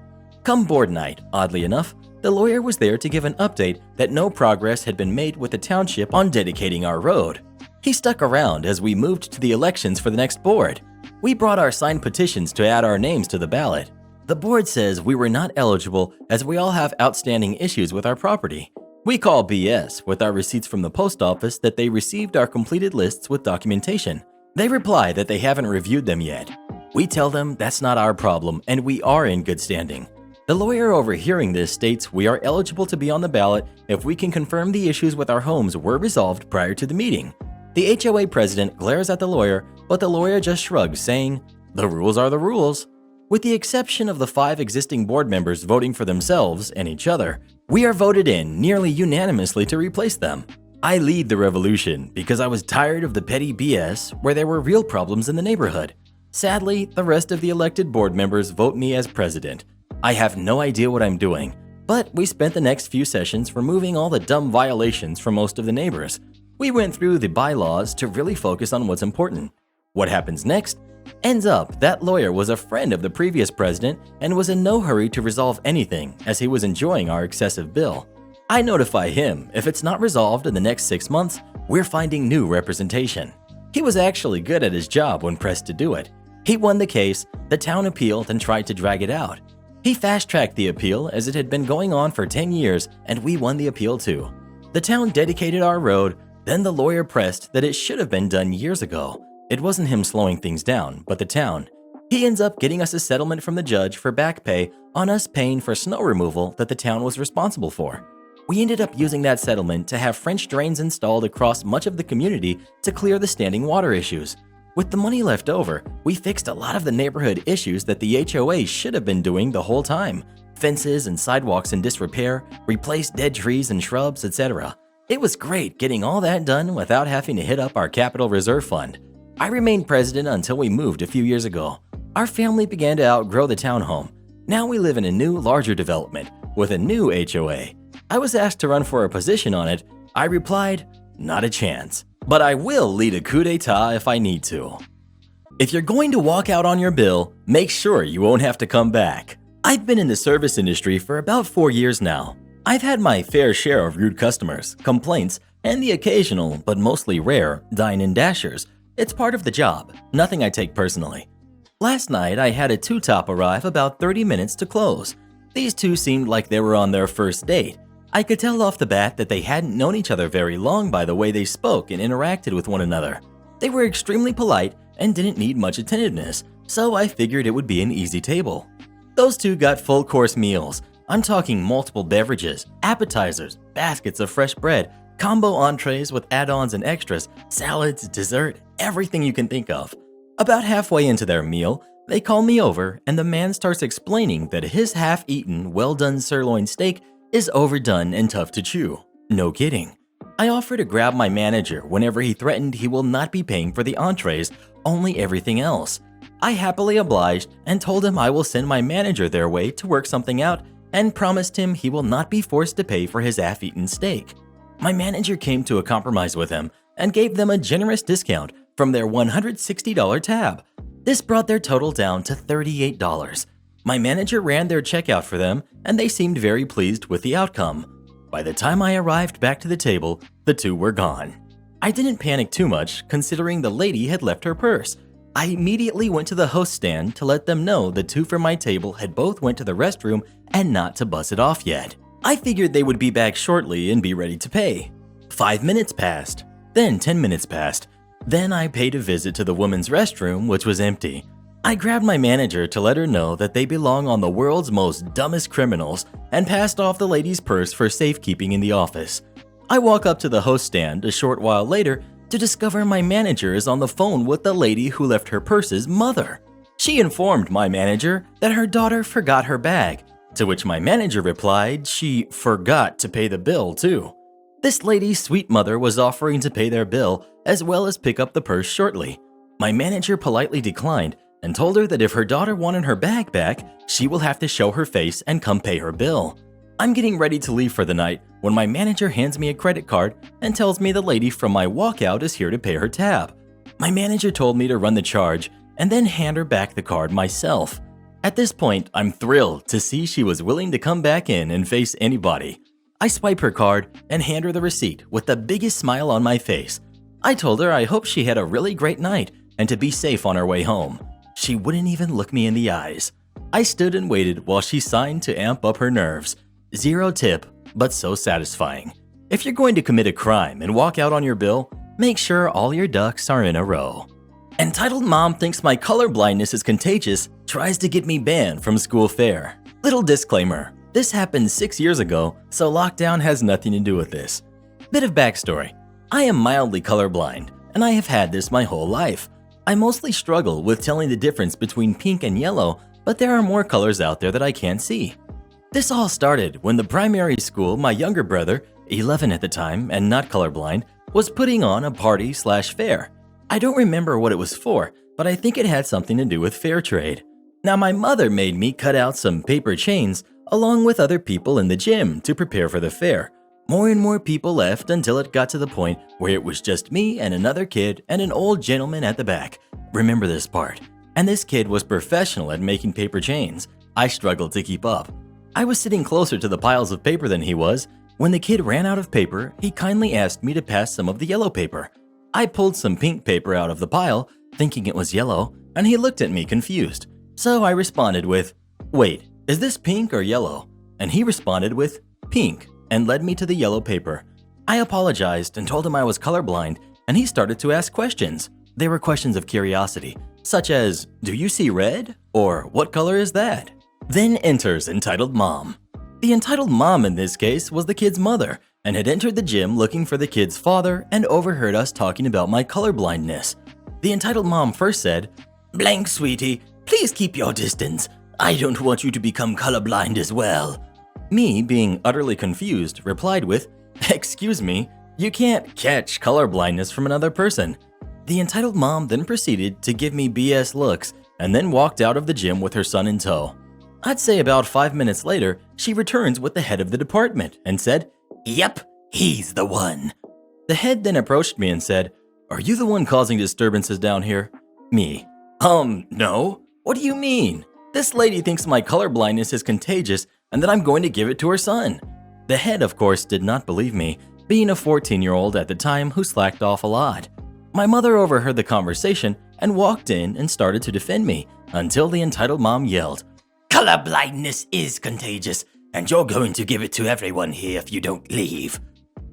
Come board night, oddly enough, the lawyer was there to give an update that no progress had been made with the township on dedicating our road. He stuck around as we moved to the elections for the next board. We brought our signed petitions to add our names to the ballot. The board says we were not eligible as we all have outstanding issues with our property. We call BS with our receipts from the post office that they received our completed lists with documentation. They reply that they haven't reviewed them yet. We tell them that's not our problem and we are in good standing. The lawyer overhearing this states we are eligible to be on the ballot if we can confirm the issues with our homes were resolved prior to the meeting. The HOA president glares at the lawyer, but the lawyer just shrugs, saying, "The rules are the rules." With the exception of the 5 existing board members voting for themselves and each other, we are voted in nearly unanimously to replace them. I lead the revolution because I was tired of the petty BS where there were real problems in the neighborhood. Sadly, the rest of the elected board members vote me as president. I have no idea what I'm doing, but we spent the next few sessions removing all the dumb violations from most of the neighbors. We went through the bylaws to really focus on what's important. What happens next? Ends up, that lawyer was a friend of the previous president and was in no hurry to resolve anything as he was enjoying our excessive bill. I notify him if it's not resolved in the next 6 months, we're finding new representation. He was actually good at his job when pressed to do it. He won the case, the town appealed and tried to drag it out. He fast-tracked the appeal as it had been going on for 10 years and we won the appeal too. The town dedicated our road, then the lawyer pressed that it should have been done years ago. It wasn't him slowing things down, but the town. He ends up getting us a settlement from the judge for back pay on us paying for snow removal that the town was responsible for. We ended up using that settlement to have French drains installed across much of the community to clear the standing water issues. With the money left over, we fixed a lot of the neighborhood issues that the HOA should have been doing the whole time. Fences and sidewalks in disrepair, replaced dead trees and shrubs, etc. It was great getting all that done without having to hit up our capital reserve fund. I remained president until we moved a few years ago. Our family began to outgrow the townhome. Now we live in a new, larger development with a new HOA. I was asked to run for a position on it. I replied, not a chance, but I will lead a coup d'etat if I need to. If you're going to walk out on your bill, make sure you won't have to come back. I've been in the service industry for about 4 years now. I've had my fair share of rude customers, complaints, and the occasional, but mostly rare, dine-in dashers. It's part of the job, nothing I take personally. Last night, I had a two-top arrive about 30 minutes to close. These two seemed like they were on their first date. I could tell off the bat that they hadn't known each other very long by the way they spoke and interacted with one another. They were extremely polite and didn't need much attentiveness, so I figured it would be an easy table. Those two got full-course meals. I'm talking multiple beverages, appetizers, baskets of fresh bread, combo entrees with add-ons and extras, salads, dessert, everything you can think of. About halfway into their meal, they call me over and the man starts explaining that his half-eaten, well-done sirloin steak is overdone and tough to chew. No kidding. I offer to grab my manager whenever he threatened he will not be paying for the entrees, only everything else. I happily obliged and told him I will send my manager their way to work something out and promised him he will not be forced to pay for his half-eaten steak. My manager came to a compromise with him and gave them a generous discount from their $160 tab. This brought their total down to $38. My manager ran their checkout for them and they seemed very pleased with the outcome. By the time I arrived back to the table, the two were gone. I didn't panic too much considering the lady had left her purse. I immediately went to the host stand to let them know the two from my table had both went to the restroom and not to buzz it off yet. I figured they would be back shortly and be ready to pay. 5 minutes passed, then 10 minutes passed. Then I paid a visit to the women's restroom, which was empty. I grabbed my manager to let her know that they belong on the world's most dumbest criminals and passed off the lady's purse for safekeeping in the office. I walk up to the host stand a short while later to discover my manager is on the phone with the lady who left her purse's mother. She informed my manager that her daughter forgot her bag, to which my manager replied she forgot to pay the bill too. This lady's sweet mother was offering to pay their bill as well as pick up the purse shortly. My manager politely declined and told her that if her daughter wanted her bag back, she will have to show her face and come pay her bill. I'm getting ready to leave for the night when my manager hands me a credit card and tells me the lady from my walkout is here to pay her tab. My manager told me to run the charge and then hand her back the card myself. At this point, I'm thrilled to see she was willing to come back in and face anybody. I swipe her card and hand her the receipt with the biggest smile on my face. I told her I hope she had a really great night and to be safe on her way home. She wouldn't even look me in the eyes. I stood and waited while she signed to amp up her nerves. Zero tip, but so satisfying. If you're going to commit a crime and walk out on your bill, make sure all your ducks are in a row. Entitled mom thinks my colorblindness is contagious, tries to get me banned from school fair. Little disclaimer, this happened 6 years ago, so lockdown has nothing to do with this. Bit of backstory. I am mildly colorblind, and I have had this my whole life. I mostly struggle with telling the difference between pink and yellow, but there are more colors out there that I can't see. This all started when the primary school my younger brother, 11 at the time and not colorblind, was putting on a party/fair. I don't remember what it was for, but I think it had something to do with fair trade. Now my mother made me cut out some paper chains along with other people in the gym to prepare for the fair. More and more people left until it got to the point where it was just me and another kid and an old gentleman at the back. Remember this part. And this kid was professional at making paper chains. I struggled to keep up. I was sitting closer to the piles of paper than he was. When the kid ran out of paper, he kindly asked me to pass some of the yellow paper. I pulled some pink paper out of the pile, thinking it was yellow, and he looked at me confused. So I responded with, "Wait, is this pink or yellow?" And he responded with, "Pink," and led me to the yellow paper. I apologized and told him I was colorblind, and he started to ask questions. They were questions of curiosity, such as, "Do you see red?" or "What color is that?" Then enters entitled mom. The entitled mom in this case was the kid's mother and had entered the gym looking for the kid's father and overheard us talking about my colorblindness. The entitled mom first said, "Blank, sweetie, please keep your distance. I don't want you to become colorblind as well." Me, being utterly confused, replied with, "Excuse me, you can't catch colorblindness from another person." The entitled mom then proceeded to give me BS looks and then walked out of the gym with her son in tow. I'd say about 5 minutes later, she returns with the head of the department and said, "Yep, he's the one." The head then approached me and said, "Are you the one causing disturbances down here?" Me, no. What do you mean? This lady thinks my colorblindness is contagious and that I'm going to give it to her son." The head, of course, did not believe me, being a 14-year-old at the time who slacked off a lot. My mother overheard the conversation and walked in and started to defend me until the entitled mom yelled, "Colorblindness is contagious, and you're going to give it to everyone here if you don't leave."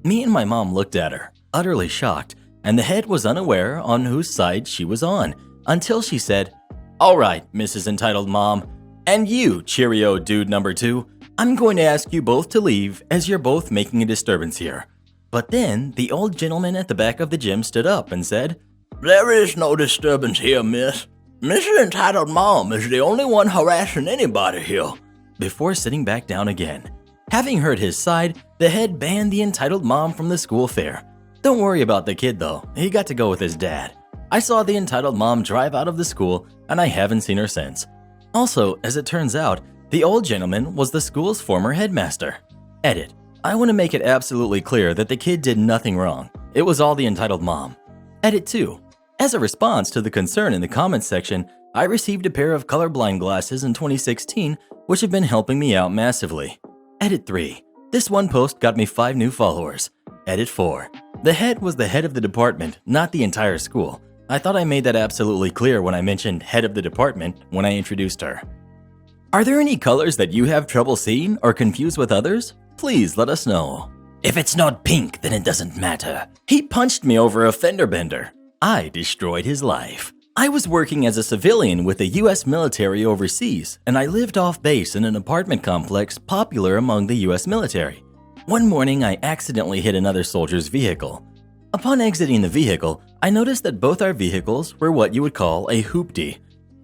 Me and my mom looked at her, utterly shocked, and the head was unaware on whose side she was on, until she said, "All right, Mrs. Entitled Mom, and you, Cheerio Dude number 2, I'm going to ask you both to leave as you're both making a disturbance here." But then the old gentleman at the back of the gym stood up and said, "There is no disturbance here, miss. Mrs. Entitled Mom is the only one harassing anybody here," before sitting back down again. Having heard his side, the head banned the entitled mom from the school fair. Don't worry about the kid though, he got to go with his dad. I saw the entitled mom drive out of the school and I haven't seen her since. Also, as it turns out, the old gentleman was the school's former headmaster. Edit. I want to make it absolutely clear that the kid did nothing wrong. It was all the entitled mom. Edit 2. As a response to the concern in the comments section, I received a pair of colorblind glasses in 2016, which have been helping me out massively. Edit 3. This one post got me 5 new followers. Edit 4. The head was the head of the department, not the entire school. I thought I made that absolutely clear when I mentioned head of the department when I introduced her. Are there any colors that you have trouble seeing or confused with others? Please let us know. If it's not pink, then it doesn't matter. He punched me over a fender bender. I destroyed his life. I was working as a civilian with the US military overseas, and I lived off base in an apartment complex popular among the US military. One morning, I accidentally hit another soldier's vehicle. Upon exiting the vehicle, I noticed that both our vehicles were what you would call a hoopty.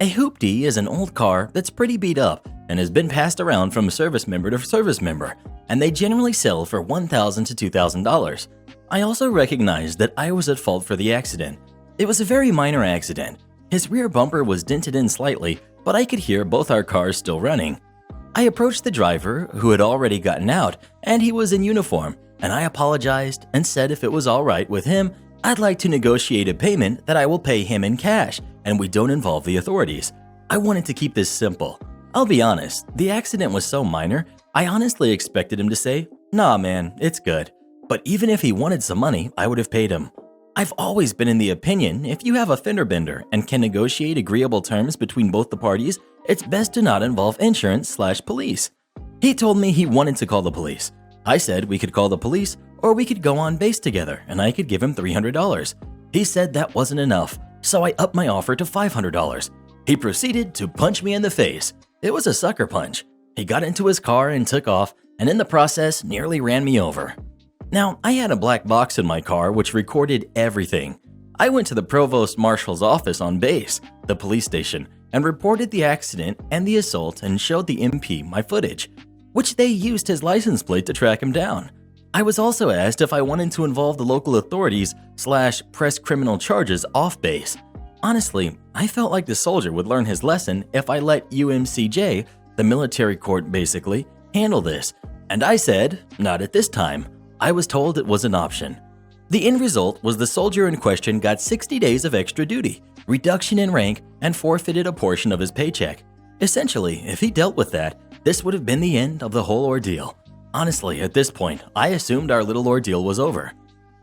A hoopty is an old car that's pretty beat up and has been passed around from service member to service member, and they generally sell for $1,000 to $2,000. I also recognized that I was at fault for the accident. It was a very minor accident. His rear bumper was dented in slightly, but I could hear both our cars still running. I approached the driver, who had already gotten out, and he was in uniform, and I apologized and said if it was all right with him, I'd like to negotiate a payment that I will pay him in cash, and we don't involve the authorities. I wanted to keep this simple. I'll be honest, the accident was so minor, I honestly expected him to say, "Nah man, it's good." But even if he wanted some money, I would have paid him. I've always been in the opinion if you have a fender bender and can negotiate agreeable terms between both the parties, it's best to not involve insurance/police. He told me he wanted to call the police. I said we could call the police or we could go on base together and I could give him $300. He said that wasn't enough, so I upped my offer to $500. He proceeded to punch me in the face. It was a sucker punch. He got into his car and took off, and in the process nearly ran me over. Now, I had a black box in my car which recorded everything. I went to the provost marshal's office on base, the police station, and reported the accident and the assault and showed the MP my footage, which they used his license plate to track him down. I was also asked if I wanted to involve the local authorities/press criminal charges off base. Honestly, I felt like the soldier would learn his lesson if I let UMCJ, the military court basically, handle this. And I said, not at this time. I was told it was an option. The end result was the soldier in question got 60 days of extra duty, reduction in rank, and forfeited a portion of his paycheck. Essentially, if he dealt with that, this would have been the end of the whole ordeal. Honestly, at this point, I assumed our little ordeal was over.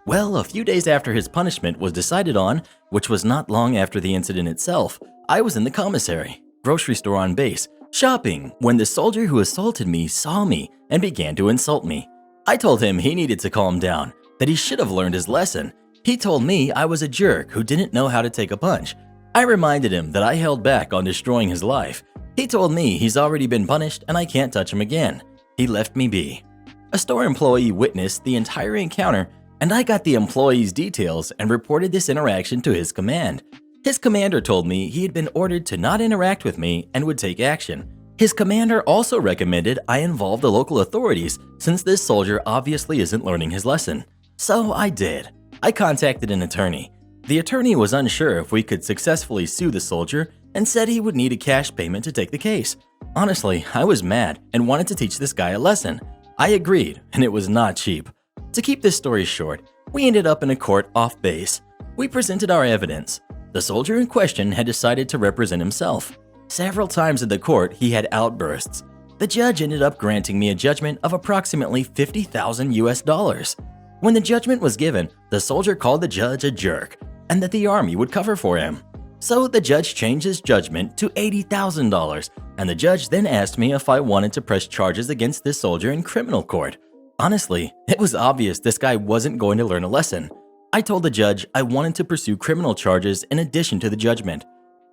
Well, a few days after his punishment was decided on, which was not long after the incident itself, I was in the commissary, grocery store on base, shopping, when the soldier who assaulted me saw me and began to insult me. I told him he needed to calm down, that he should have learned his lesson. He told me I was a jerk who didn't know how to take a punch. I reminded him that I held back on destroying his life. He told me he's already been punished and I can't touch him again. He left me be. A store employee witnessed the entire encounter, and I got the employee's details and reported this interaction to his command. His commander told me he had been ordered to not interact with me and would take action. His commander also recommended I involve the local authorities since this soldier obviously isn't learning his lesson. So I did. I contacted an attorney. The attorney was unsure if we could successfully sue the soldier and said he would need a cash payment to take the case. Honestly, I was mad and wanted to teach this guy a lesson. I agreed, and it was not cheap. To keep this story short, we ended up in a court off base. We presented our evidence. The soldier in question had decided to represent himself. Several times in the court, he had outbursts. The judge ended up granting me a judgment of approximately $50,000 US. When the judgment was given, the soldier called the judge a jerk and that the army would cover for him. So the judge changed his judgment to $80,000, and the judge then asked me if I wanted to press charges against this soldier in criminal court. Honestly, it was obvious this guy wasn't going to learn a lesson. I told the judge I wanted to pursue criminal charges in addition to the judgment.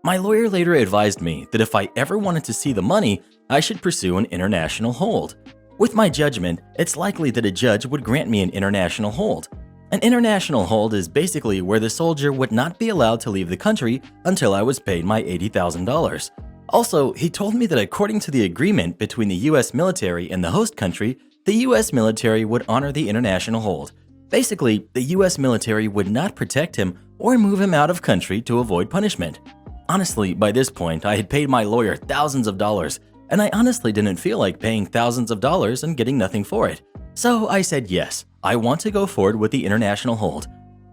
My lawyer later advised me that if I ever wanted to see the money, I should pursue an international hold. With my judgment, it's likely that a judge would grant me an international hold. An international hold is basically where the soldier would not be allowed to leave the country until I was paid my $80,000. Also, he told me that according to the agreement between the US military and the host country, the US military would honor the international hold. Basically, the US military would not protect him or move him out of country to avoid punishment. Honestly, by this point, I had paid my lawyer thousands of dollars, and I honestly didn't feel like paying thousands of dollars and getting nothing for it. So I said yes, I want to go forward with the international hold.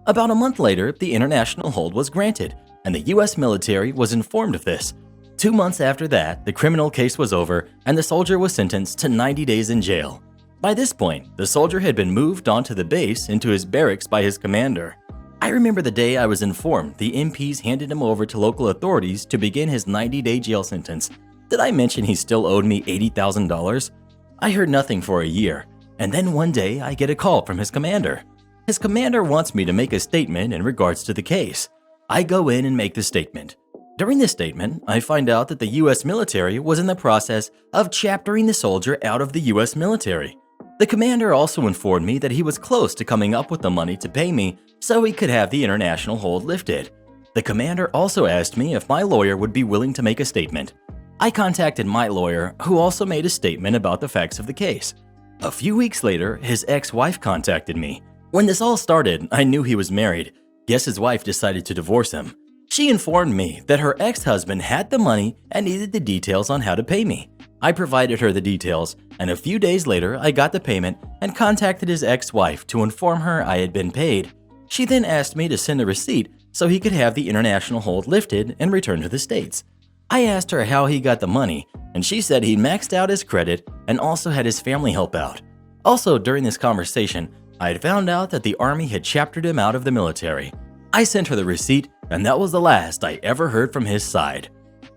About a month later, the international hold was granted, and the US military was informed of this. 2 months after that, the criminal case was over, and the soldier was sentenced to 90 days in jail. By this point, the soldier had been moved onto the base into his barracks by his commander. I remember the day I was informed the MPs handed him over to local authorities to begin his 90-day jail sentence. Did I mention he still owed me $80,000? I heard nothing for a year, and then one day I get a call from his commander. His commander wants me to make a statement in regards to the case. I go in and make the statement. During this statement, I find out that the US military was in the process of chaptering the soldier out of the US military. The commander also informed me that he was close to coming up with the money to pay me so he could have the international hold lifted. The commander also asked me if my lawyer would be willing to make a statement. I contacted my lawyer, who also made a statement about the facts of the case. A few weeks later, his ex-wife contacted me. When this all started, I knew he was married. Guess his wife decided to divorce him. She informed me that her ex-husband had the money and needed the details on how to pay me. I provided her the details, and a few days later, I got the payment and contacted his ex-wife to inform her I had been paid. She then asked me to send a receipt so he could have the international hold lifted and return to the States. I asked her how he got the money, and she said he maxed out his credit and also had his family help out. Also, during this conversation, I had found out that the Army had chaptered him out of the military. I sent her the receipt, and that was the last I ever heard from his side.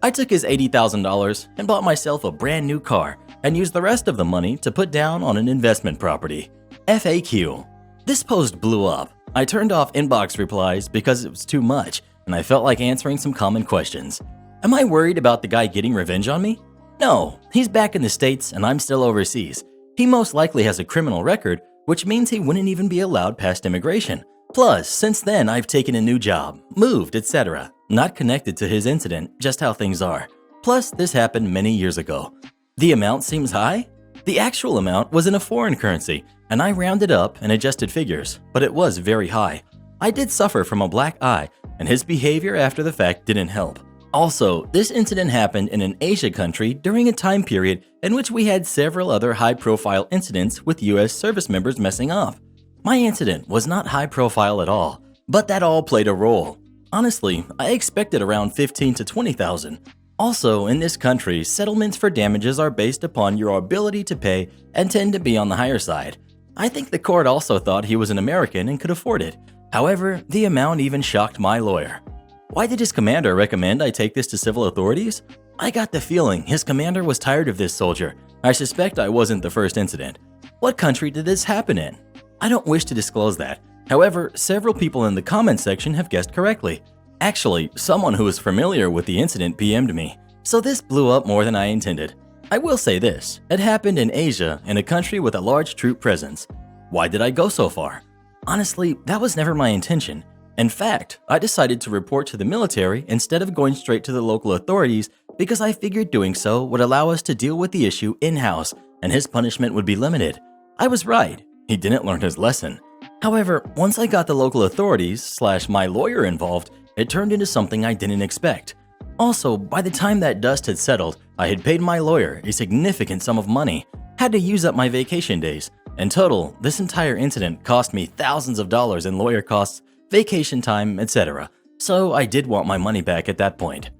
I took his $80,000 and bought myself a brand new car and used the rest of the money to put down on an investment property. FAQ. This post blew up. I turned off inbox replies because it was too much, and I felt like answering some common questions. Am I worried about the guy getting revenge on me? No, he's back in the States and I'm still overseas. He most likely has a criminal record, which means he wouldn't even be allowed past immigration. Plus, since then I've taken a new job, moved, etc. Not connected to his incident, just how things are. Plus, this happened many years ago. The amount seems high? The actual amount was in a foreign currency, and I rounded up and adjusted figures, but it was very high. I did suffer from a black eye, and his behavior after the fact didn't help. Also, this incident happened in an Asia country during a time period in which we had several other high-profile incidents with US service members messing up. My incident was not high-profile at all, but that all played a role. Honestly, I expected around 15 to 20,000. Also, in this country, settlements for damages are based upon your ability to pay and tend to be on the higher side. I think the court also thought he was an American and could afford it. However, the amount even shocked my lawyer. Why did his commander recommend I take this to civil authorities? I got the feeling his commander was tired of this soldier. I suspect I wasn't the first incident. What country did this happen in? I don't wish to disclose that. However, several people in the comment section have guessed correctly. Actually, someone who is familiar with the incident PM'd me, so this blew up more than I intended. I will say this, it happened in Asia, in a country with a large troop presence. Why did I go so far? Honestly, that was never my intention. In fact, I decided to report to the military instead of going straight to the local authorities because I figured doing so would allow us to deal with the issue in-house and his punishment would be limited. I was right, he didn't learn his lesson. However, once I got the local authorities / my lawyer involved, it turned into something I didn't expect. Also, by the time that dust had settled, I had paid my lawyer a significant sum of money, had to use up my vacation days. In total, this entire incident cost me thousands of dollars in lawyer costs, vacation time, etc. So I did want my money back at that point.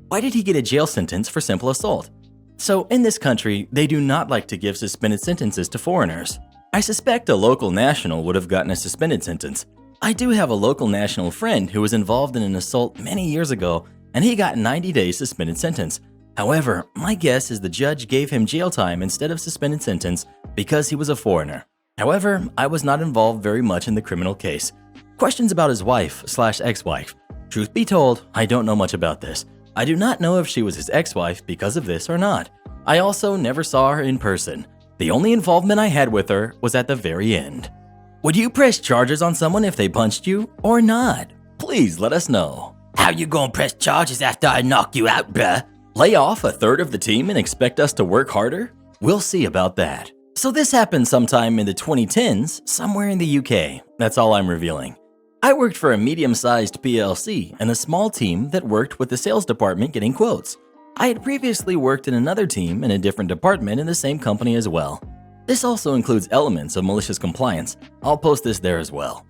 Why did he get a jail sentence for simple assault? So in this country, they do not like to give suspended sentences to foreigners. I suspect a local national would have gotten a suspended sentence. I do have a local national friend who was involved in an assault many years ago, and he got 90 days suspended sentence. However, my guess is the judge gave him jail time instead of suspended sentence because he was a foreigner. However, I was not involved very much in the criminal case. Questions about his wife / ex-wife. Truth be told, I don't know much about this. I do not know if she was his ex-wife because of this or not. I also never saw her in person. The only involvement I had with her was at the very end. Would you press charges on someone if they punched you or not? Please let us know. How you gonna press charges after I knock you out, bruh? Lay off a third of the team and expect us to work harder? We'll see about that. So this happened sometime in the 2010s, somewhere in the UK. That's all I'm revealing. I worked for a medium-sized PLC and a small team that worked with the sales department getting quotes. I had previously worked in another team in a different department in the same company as well. This also includes elements of malicious compliance. I'll post this there as well.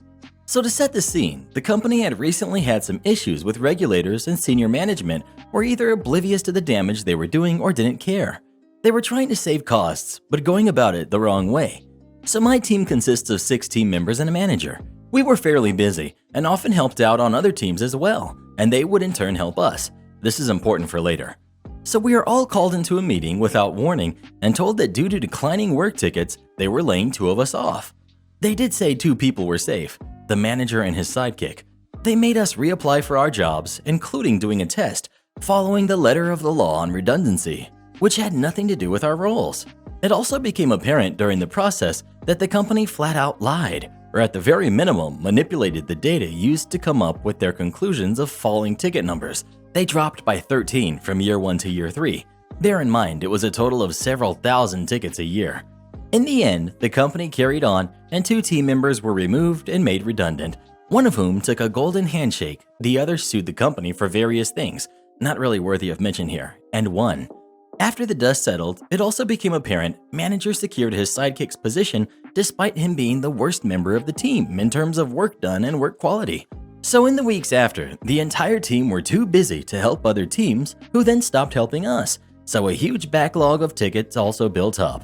So to set the scene, the company had recently had some issues with regulators and senior management were either oblivious to the damage they were doing or didn't care. They were trying to save costs, but going about it the wrong way. So my team consists of 6 team members and a manager. We were fairly busy and often helped out on other teams as well, and they would in turn help us. This is important for later. So we are all called into a meeting without warning and told that due to declining work tickets, they were laying 2 of us off. They did say 2 people were safe, the manager and his sidekick. They made us reapply for our jobs, including doing a test, following the letter of the law on redundancy, which had nothing to do with our roles. It also became apparent during the process that the company flat out lied. or at the very minimum manipulated the data used to come up with their conclusions of falling ticket numbers. They dropped by 13 from year 1 to year 3. Bear in mind, it was a total of several thousand tickets a year. In the end, the company carried on and 2 team members were removed and made redundant, one of whom took a golden handshake, the other sued the company for various things, not really worthy of mention here, and won. After the dust settled, it also became apparent manager secured his sidekick's position despite him being the worst member of the team in terms of work done and work quality. So in the weeks after, the entire team were too busy to help other teams who then stopped helping us, so a huge backlog of tickets also built up.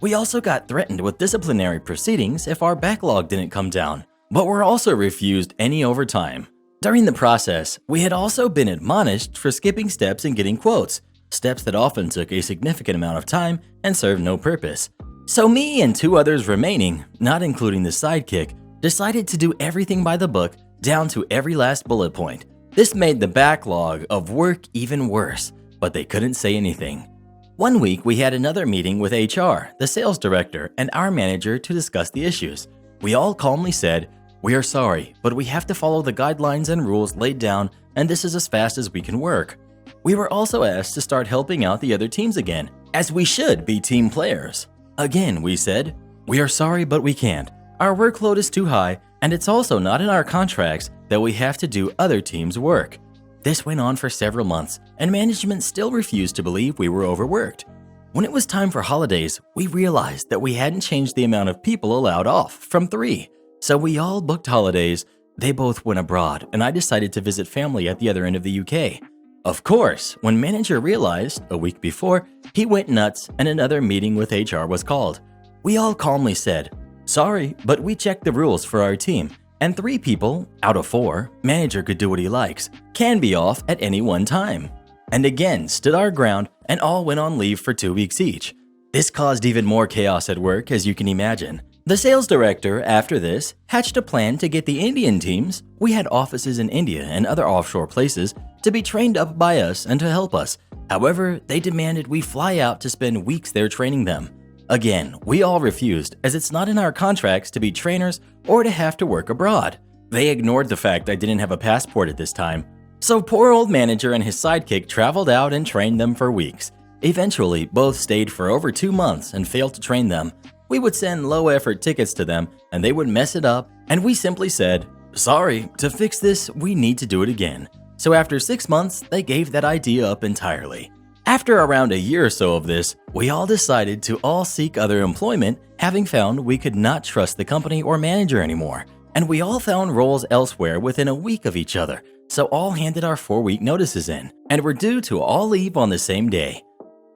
We also got threatened with disciplinary proceedings if our backlog didn't come down, but were also refused any overtime. During the process, we had also been admonished for skipping steps and getting quotes, steps that often took a significant amount of time and served no purpose. So me and 2 others remaining, not including the sidekick, decided to do everything by the book down to every last bullet point. This made the backlog of work even worse, but they couldn't say anything. One week we had another meeting with HR, the sales director, and our manager to discuss the issues. We all calmly said, "We are sorry, but we have to follow the guidelines and rules laid down, and this is as fast as we can work." We were also asked to start helping out the other teams again, as we should be team players. Again, we said, "We are sorry, but we can't. Our workload is too high, and it's also not in our contracts that we have to do other teams' work." This went on for several months, and management still refused to believe we were overworked. When it was time for holidays, we realized that we hadn't changed the amount of people allowed off from 3. So we all booked holidays. They both went abroad, and I decided to visit family at the other end of the UK. Of course, when manager realized, a week before, he went nuts and another meeting with HR was called. We all calmly said, "Sorry, but we checked the rules for our team, and 3 people, out of 4, manager could do what he likes, can be off at any one time." And again stood our ground and all went on leave for 2 weeks each. This caused even more chaos at work, as you can imagine. The sales director, after this, hatched a plan to get the Indian teams, we had offices in India and other offshore places, to be trained up by us and to help us. However, they demanded we fly out to spend weeks there training them. Again, we all refused, as it's not in our contracts to be trainers or to have to work abroad. They ignored the fact I didn't have a passport at this time. So poor old manager and his sidekick traveled out and trained them for weeks. Eventually, both stayed for over 2 months and failed to train them. We would send low-effort tickets to them, and they would mess it up, and we simply said, "Sorry, to fix this, we need to do it again." So after 6 months, they gave that idea up entirely. After around a year or so of this, we all decided to all seek other employment, having found we could not trust the company or manager anymore, and we all found roles elsewhere within a week of each other, so all handed our 4-week notices in, and were due to all leave on the same day.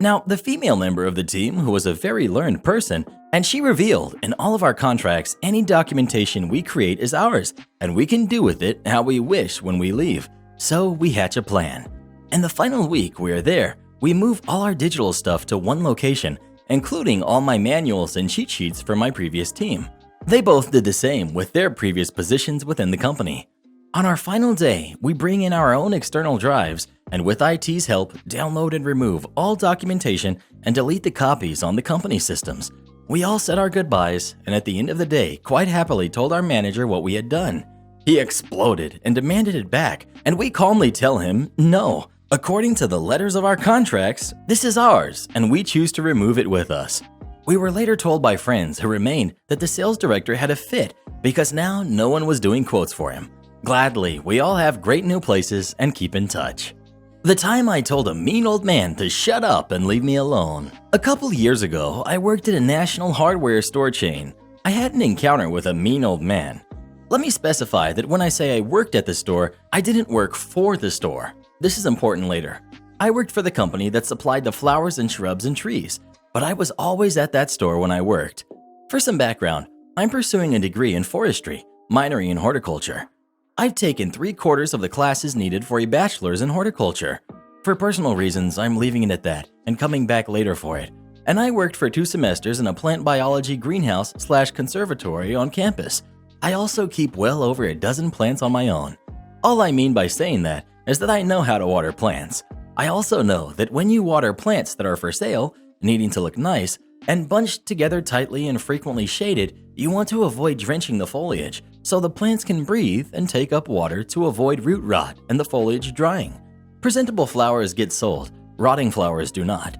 Now, the female member of the team, who was a very learned person, and she revealed in all of our contracts any documentation we create is ours, and we can do with it how we wish when we leave. So we hatch a plan. In the final week we are there, we move all our digital stuff to one location, including all my manuals and cheat sheets for my previous team. They both did the same with their previous positions within the company. On our final day, we bring in our own external drives, and with IT's help, download and remove all documentation and delete the copies on the company systems. We all said our goodbyes, and at the end of the day, quite happily told our manager what we had done. He exploded and demanded it back, and we calmly tell him, no. According to the letters of our contracts, this is ours, and we choose to remove it with us. We were later told by friends who remained that the sales director had a fit because now no one was doing quotes for him. Gladly, we all have great new places and keep in touch. The time I told a mean old man to shut up and leave me alone. A couple years ago, I worked at a national hardware store chain. I had an encounter with a mean old man. Let me specify that when I say I worked at the store, I didn't work for the store. This is important later. I worked for the company that supplied the flowers and shrubs and trees, but I was always at that store when I worked. For some background, I'm pursuing a degree in forestry, minoring in horticulture. I've taken 3/4 of the classes needed for a bachelor's in horticulture. For personal reasons, I'm leaving it at that and coming back later for it. And I worked for 2 semesters in a plant biology greenhouse/conservatory on campus. I also keep well over a dozen plants on my own. All I mean by saying that is that I know how to water plants. I also know that when you water plants that are for sale, needing to look nice, and bunched together tightly and frequently shaded, You want to avoid drenching the foliage so the plants can breathe and take up water to avoid root rot and the foliage drying. Presentable flowers get sold, rotting flowers do not.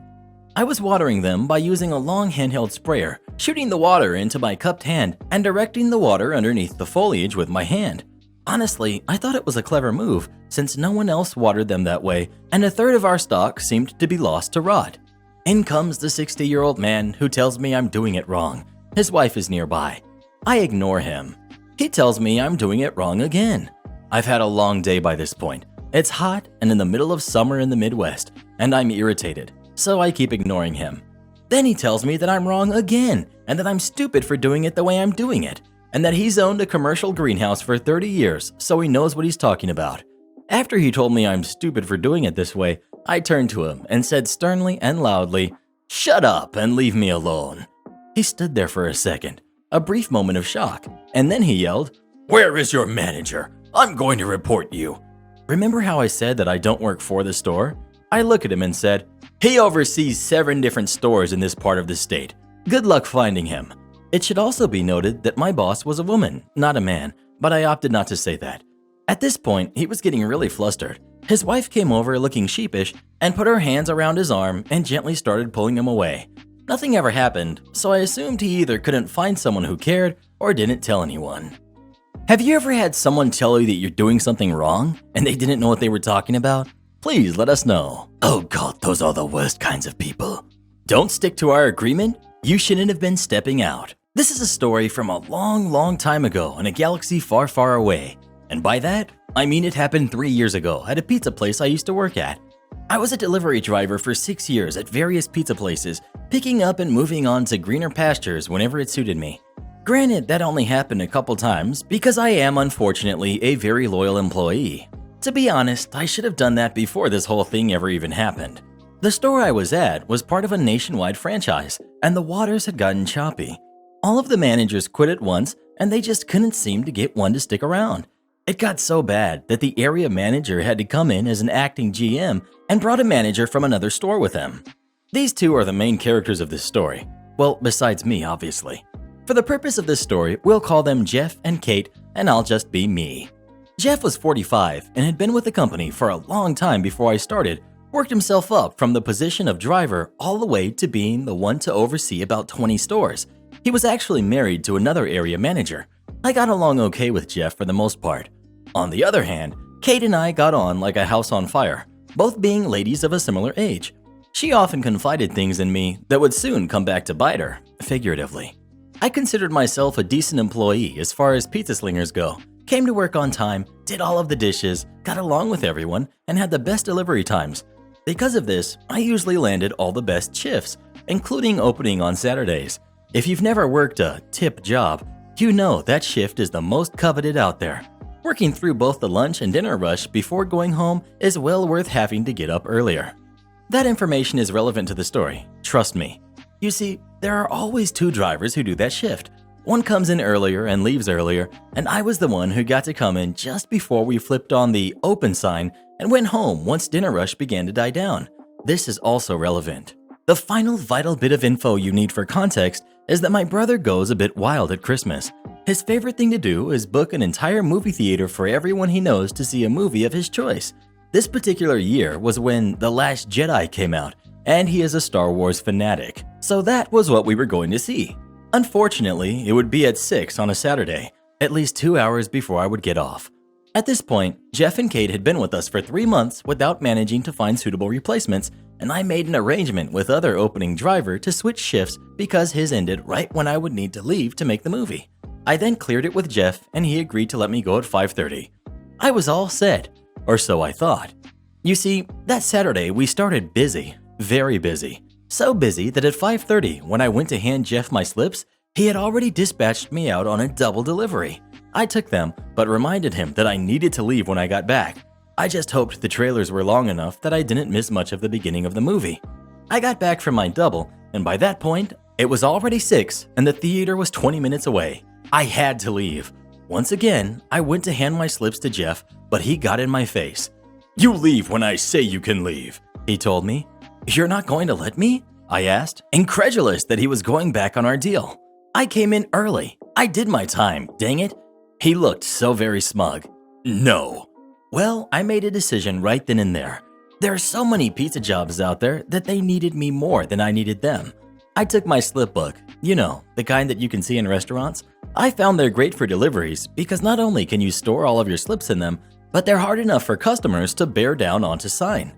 I was watering them by using a long handheld sprayer, shooting the water into my cupped hand and directing the water underneath the foliage with my hand. Honestly, I thought it was a clever move since no one else watered them that way and a third of our stock seemed to be lost to rot. In comes the 60-year-old man who tells me I'm doing it wrong. His wife is nearby. I ignore him. He tells me I'm doing it wrong again. I've had a long day by this point. It's hot and in the middle of summer in the Midwest, and I'm irritated, so I keep ignoring him. Then he tells me that I'm wrong again and that I'm stupid for doing it the way I'm doing it, and that he's owned a commercial greenhouse for 30 years, so he knows what he's talking about. After he told me I'm stupid for doing it this way, I turned to him and said sternly and loudly, "Shut up and leave me alone." He stood there for a second, a brief moment of shock, and then he yelled, "Where is your manager? I'm going to report you." Remember how I said that I don't work for the store? I look at him and said, "He oversees 7 different stores in this part of the state. Good luck finding him." It should also be noted that my boss was a woman, not a man, but I opted not to say that. At this point, he was getting really flustered. His wife came over looking sheepish and put her hands around his arm and gently started pulling him away. Nothing ever happened, so I assumed he either couldn't find someone who cared or didn't tell anyone. Have you ever had someone tell you that you're doing something wrong and they didn't know what they were talking about? Please let us know. Oh God, those are the worst kinds of people. Don't stick to our agreement? You shouldn't have been stepping out. This is a story from a long, long time ago in a galaxy far, far away. And by that, I mean it happened 3 years ago at a pizza place I used to work at. I was a delivery driver for 6 years at various pizza places, picking up and moving on to greener pastures whenever it suited me. Granted, that only happened a couple times because I am unfortunately a very loyal employee. To be honest, I should have done that before this whole thing ever even happened. The store I was at was part of a nationwide franchise, and the waters had gotten choppy. All of the managers quit at once, and they just couldn't seem to get one to stick around. It got so bad that the area manager had to come in as an acting GM and brought a manager from another store with him. These two are the main characters of this story. Well, besides me, obviously. For the purpose of this story, we'll call them Jeff and Kate, and I'll just be me. Jeff was 45 and had been with the company for a long time before I started, worked himself up from the position of driver all the way to being the one to oversee about 20 stores. He was actually married to another area manager. I got along okay with Jeff for the most part. On the other hand, Kate and I got on like a house on fire, both being ladies of a similar age. She often confided things in me that would soon come back to bite her, figuratively. I considered myself a decent employee as far as pizza slingers go, came to work on time, did all of the dishes, got along with everyone, and had the best delivery times. Because of this, I usually landed all the best shifts, including opening on Saturdays. If you've never worked a tip job, you know that shift is the most coveted out there. Working through both the lunch and dinner rush before going home is well worth having to get up earlier. That information is relevant to the story, trust me. You see, there are always 2 drivers who do that shift. One comes in earlier and leaves earlier, and I was the one who got to come in just before we flipped on the open sign and went home once dinner rush began to die down. This is also relevant. The final vital bit of info you need for context is that my brother goes a bit wild at Christmas. His favorite thing to do is book an entire movie theater for everyone he knows to see a movie of his choice. This particular year was when The Last Jedi came out, and he is a Star Wars fanatic, so that was what we were going to see. Unfortunately, it would be at 6 on a Saturday, at least 2 hours before I would get off. At this point, Jeff and Kate had been with us for 3 months without managing to find suitable replacements, and I made an arrangement with other opening driver to switch shifts because his ended right when I would need to leave to make the movie. I then cleared it with Jeff and he agreed to let me go at 5:30. I was all set, or so I thought. You see, that Saturday we started busy, very busy. So busy that at 5:30 when I went to hand Jeff my slips, he had already dispatched me out on a double delivery. I took them, but reminded him that I needed to leave when I got back. I just hoped the trailers were long enough that I didn't miss much of the beginning of the movie. I got back from my double, and by that point, it was already 6 and the theater was 20 minutes away. I had to leave. Once again, I went to hand my slips to Jeff, but he got in my face. "You leave when I say you can leave," he told me. "You're not going to let me?" I asked, incredulous that he was going back on our deal. I came in early. I did my time, dang it. He looked so very smug. No. Well, I made a decision right then and there. There are so many pizza jobs out there that they needed me more than I needed them. I took my slip book, you know, the kind that you can see in restaurants. I found they're great for deliveries because not only can you store all of your slips in them, but they're hard enough for customers to bear down on to sign.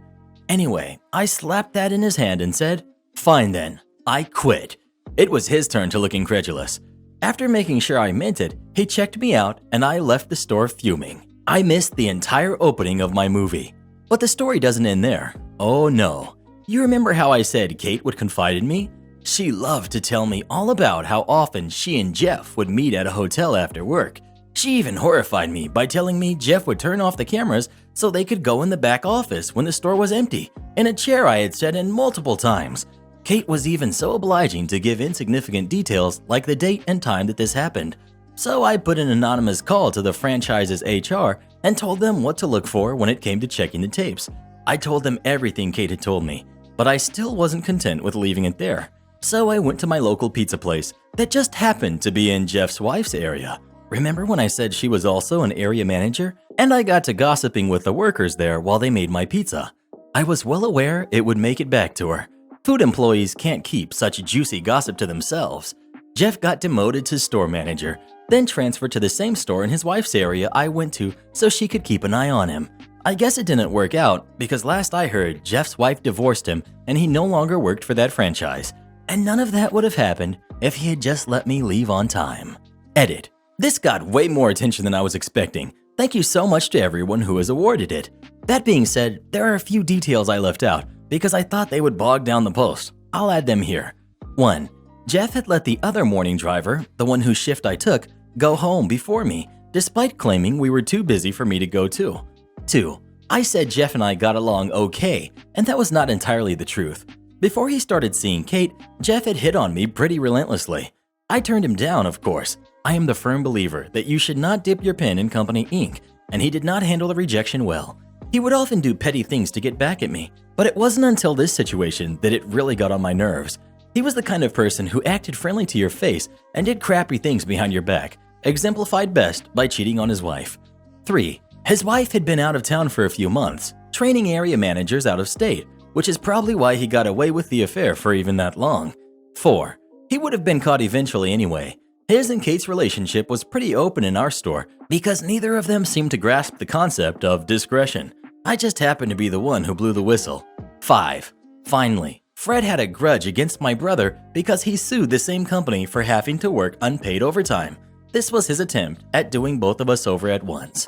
Anyway, I slapped that in his hand and said, "Fine then, I quit." It was his turn to look incredulous. After making sure I meant it, he checked me out and I left the store fuming. I missed the entire opening of my movie. But the story doesn't end there. Oh no. You remember how I said Kate would confide in me? She loved to tell me all about how often she and Jeff would meet at a hotel after work. She even horrified me by telling me Jeff would turn off the cameras so they could go in the back office when the store was empty, in a chair I had sat in multiple times. Kate was even so obliging to give insignificant details like the date and time that this happened. So I put an anonymous call to the franchise's HR and told them what to look for when it came to checking the tapes. I told them everything Kate had told me, but I still wasn't content with leaving it there. So I went to my local pizza place that just happened to be in Jeff's wife's area. Remember when I said she was also an area manager? And I got to gossiping with the workers there while they made my pizza. I was well aware it would make it back to her. Food employees can't keep such juicy gossip to themselves. Jeff got demoted to store manager, then transferred to the same store in his wife's area I went to so she could keep an eye on him. I guess it didn't work out because last I heard, Jeff's wife divorced him and he no longer worked for that franchise. And none of that would have happened if he had just let me leave on time. Edit. This got way more attention than I was expecting. Thank you so much to everyone who has awarded it. That being said, there are a few details I left out because I thought they would bog down the post. I'll add them here. 1. Jeff had let the other morning driver, the one whose shift I took, go home before me, despite claiming we were too busy for me to go too. 2. I said Jeff and I got along okay, and that was not entirely the truth. Before he started seeing Kate, Jeff had hit on me pretty relentlessly. I turned him down, of course. I am the firm believer that you should not dip your pen in company ink, and he did not handle the rejection well. He would often do petty things to get back at me, but it wasn't until this situation that it really got on my nerves. He was the kind of person who acted friendly to your face and did crappy things behind your back, exemplified best by cheating on his wife. 3. His wife had been out of town for a few months, training area managers out of state, which is probably why he got away with the affair for even that long. 4. He would have been caught eventually anyway. His and Kate's relationship was pretty open in our store because neither of them seemed to grasp the concept of discretion. I just happened to be the one who blew the whistle. 5. Finally, Fred had a grudge against my brother because he sued the same company for having to work unpaid overtime. This was his attempt at doing both of us over at once.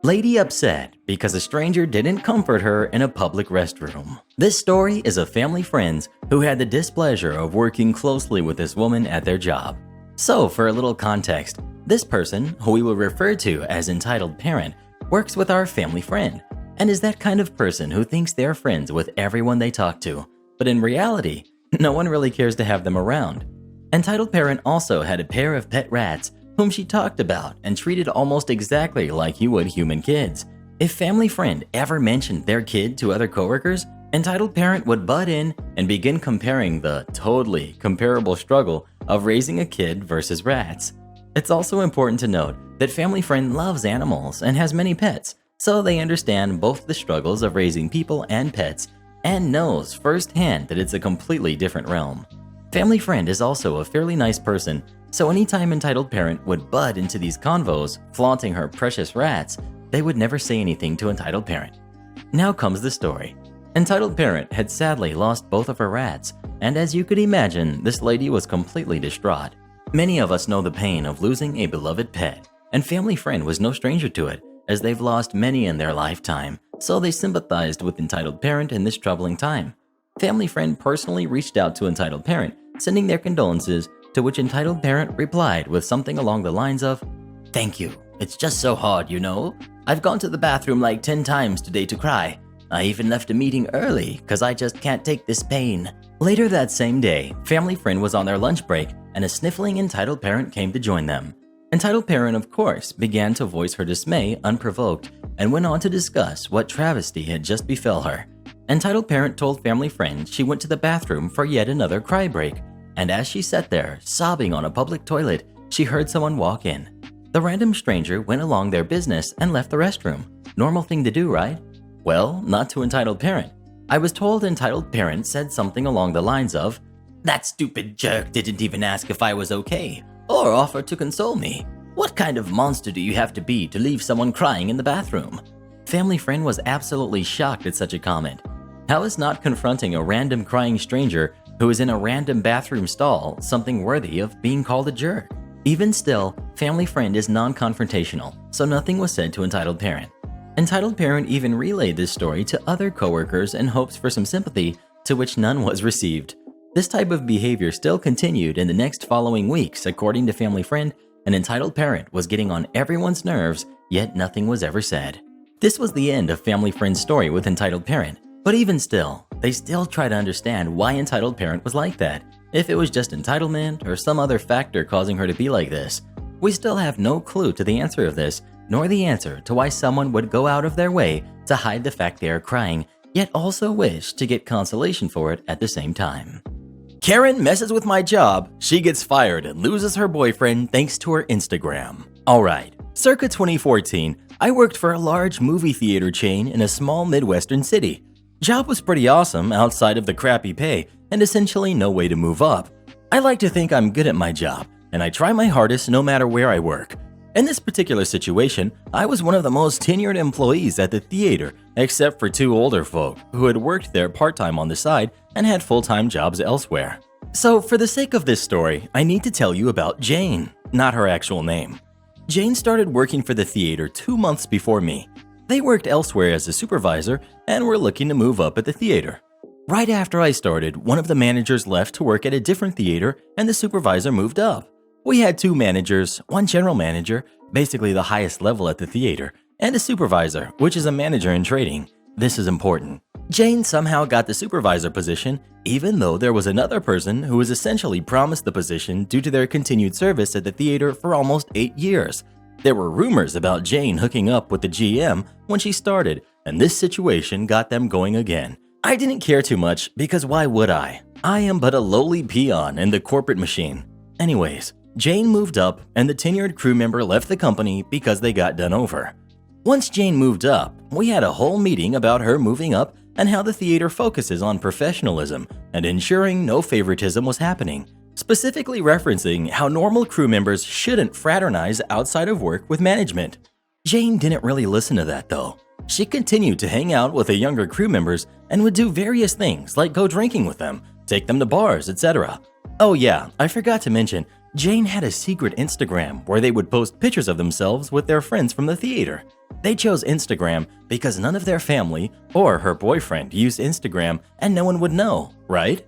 Lady upset because a stranger didn't comfort her in a public restroom. This story is of family friends who had the displeasure of working closely with this woman at their job. So for a little context, this person, who we will refer to as entitled parent, works with our family friend and is that kind of person who thinks they're friends with everyone they talk to. But in reality, no one really cares to have them around. Entitled parent also had a pair of pet rats whom she talked about and treated almost exactly like you would human kids. If family friend ever mentioned their kid to other coworkers, entitled parent would butt in and begin comparing the totally comparable struggle of raising a kid versus rats. It's also important to note that family friend loves animals and has many pets, so they understand both the struggles of raising people and pets and knows firsthand that it's a completely different realm. Family friend is also a fairly nice person, so anytime entitled parent would butt into these convos, flaunting her precious rats, they would never say anything to entitled parent. Now comes the story. Entitled parent had sadly lost both of her rats, and as you could imagine, this lady was completely distraught. Many of us know the pain of losing a beloved pet, and family friend was no stranger to it, as they've lost many in their lifetime, so they sympathized with entitled parent in this troubling time. Family friend personally reached out to entitled parent, sending their condolences, to which entitled parent replied with something along the lines of, "Thank you, it's just so hard, you know. I've gone to the bathroom like 10 times today to cry. I even left a meeting early because I just can't take this pain." Later that same day, family friend was on their lunch break and a sniffling entitled parent came to join them. Entitled parent, of course, began to voice her dismay unprovoked and went on to discuss what travesty had just befell her. Entitled parent told family friend she went to the bathroom for yet another cry break, and as she sat there, sobbing on a public toilet, she heard someone walk in. The random stranger went along their business and left the restroom. Normal thing to do, right? Well, not to entitled parent. I was told entitled parent said something along the lines of, "That stupid jerk didn't even ask if I was okay, or offer to console me. What kind of monster do you have to be to leave someone crying in the bathroom?" Family friend was absolutely shocked at such a comment. How is not confronting a random crying stranger who is in a random bathroom stall something worthy of being called a jerk? Even still, family friend is non-confrontational, so nothing was said to entitled parent. Entitled parent even relayed this story to other coworkers in hopes for some sympathy, to which none was received. This type of behavior still continued in the next following weeks. According to family friend, an entitled parent was getting on everyone's nerves, yet nothing was ever said. This was the end of family friend's story with entitled parent, but even still, they still try to understand why entitled parent was like that. If it was just entitlement or some other factor causing her to be like this, we still have no clue to the answer of this, nor the answer to why someone would go out of their way to hide the fact they are crying, yet also wish to get consolation for it at the same time. Karen messes with my job, she gets fired and loses her boyfriend thanks to her Instagram. Alright, circa 2014, I worked for a large movie theater chain in a small Midwestern city. Job was pretty awesome outside of the crappy pay and essentially no way to move up. I like to think I'm good at my job, and I try my hardest no matter where I work. In this particular situation, I was one of the most tenured employees at the theater, except for two older folk who had worked there part-time on the side and had full-time jobs elsewhere. So for the sake of this story, I need to tell you about Jane, not her actual name. Jane started working for the theater 2 months before me. They worked elsewhere as a supervisor and were looking to move up at the theater. Right after I started, one of the managers left to work at a different theater and the supervisor moved up. We had two managers, one general manager, basically the highest level at the theater, and a supervisor, which is a manager in training. This is important. Jane somehow got the supervisor position, even though there was another person who was essentially promised the position due to their continued service at the theater for almost 8 years. There were rumors about Jane hooking up with the GM when she started, and this situation got them going again. I didn't care too much because why would I? I am but a lowly peon in the corporate machine. Anyways, Jane moved up and the tenured crew member left the company because they got done over. Once Jane moved up, we had a whole meeting about her moving up and how the theater focuses on professionalism and ensuring no favoritism was happening, specifically referencing how normal crew members shouldn't fraternize outside of work with management. Jane didn't really listen to that though. She continued to hang out with the younger crew members and would do various things like go drinking with them, take them to bars, etc. Oh yeah, I forgot to mention, Jane had a secret Instagram where they would post pictures of themselves with their friends from the theater. They chose Instagram because none of their family or her boyfriend used Instagram and no one would know, right?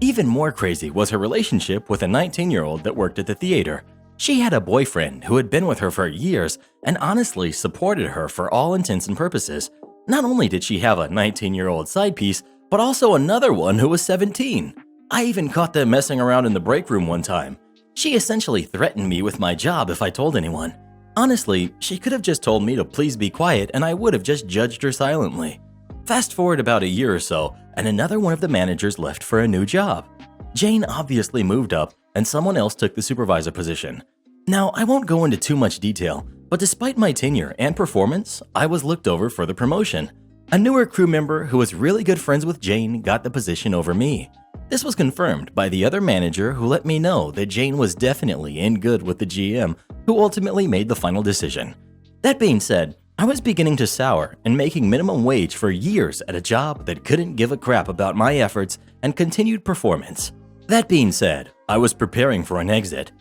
Even more crazy was her relationship with a 19-year-old that worked at the theater. She had a boyfriend who had been with her for years and honestly supported her for all intents and purposes. Not only did she have a 19-year-old side piece, but also another one who was 17. I even caught them messing around in the break room one time. She essentially threatened me with my job if I told anyone. Honestly, she could have just told me to please be quiet and I would have just judged her silently. Fast forward about a year or so, and another one of the managers left for a new job. Jane obviously moved up and someone else took the supervisor position. Now, I won't go into too much detail, but despite my tenure and performance, I was looked over for the promotion. A newer crew member who was really good friends with Jane got the position over me. This was confirmed by the other manager who let me know that Jane was definitely in good with the GM, who ultimately made the final decision. That being said, I was beginning to sour and making minimum wage for years at a job that couldn't give a crap about my efforts and continued performance. That being said, I was preparing for an exit.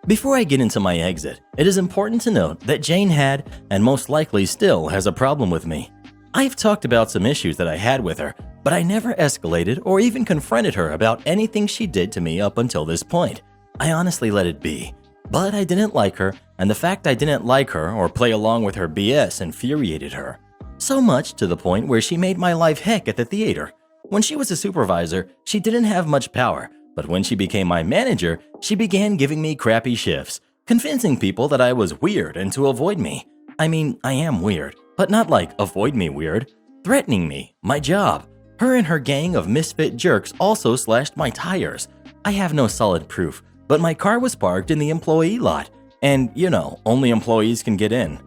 Before I get into my exit, it is important to note that Jane had, and most likely still has a problem with me. I've talked about some issues that I had with her, but I never escalated or even confronted her about anything she did to me up until this point. I honestly let it be. But I didn't like her, and the fact I didn't like her or play along with her BS infuriated her. So much to the point where she made my life heck at the theater. When she was a supervisor, she didn't have much power, but when she became my manager, she began giving me crappy shifts, convincing people that I was weird and to avoid me. I mean, I am weird, but not like avoid me weird. Threatening me, my job. Her and her gang of misfit jerks also slashed my tires. I have no solid proof, but my car was parked in the employee lot, and only employees can get in.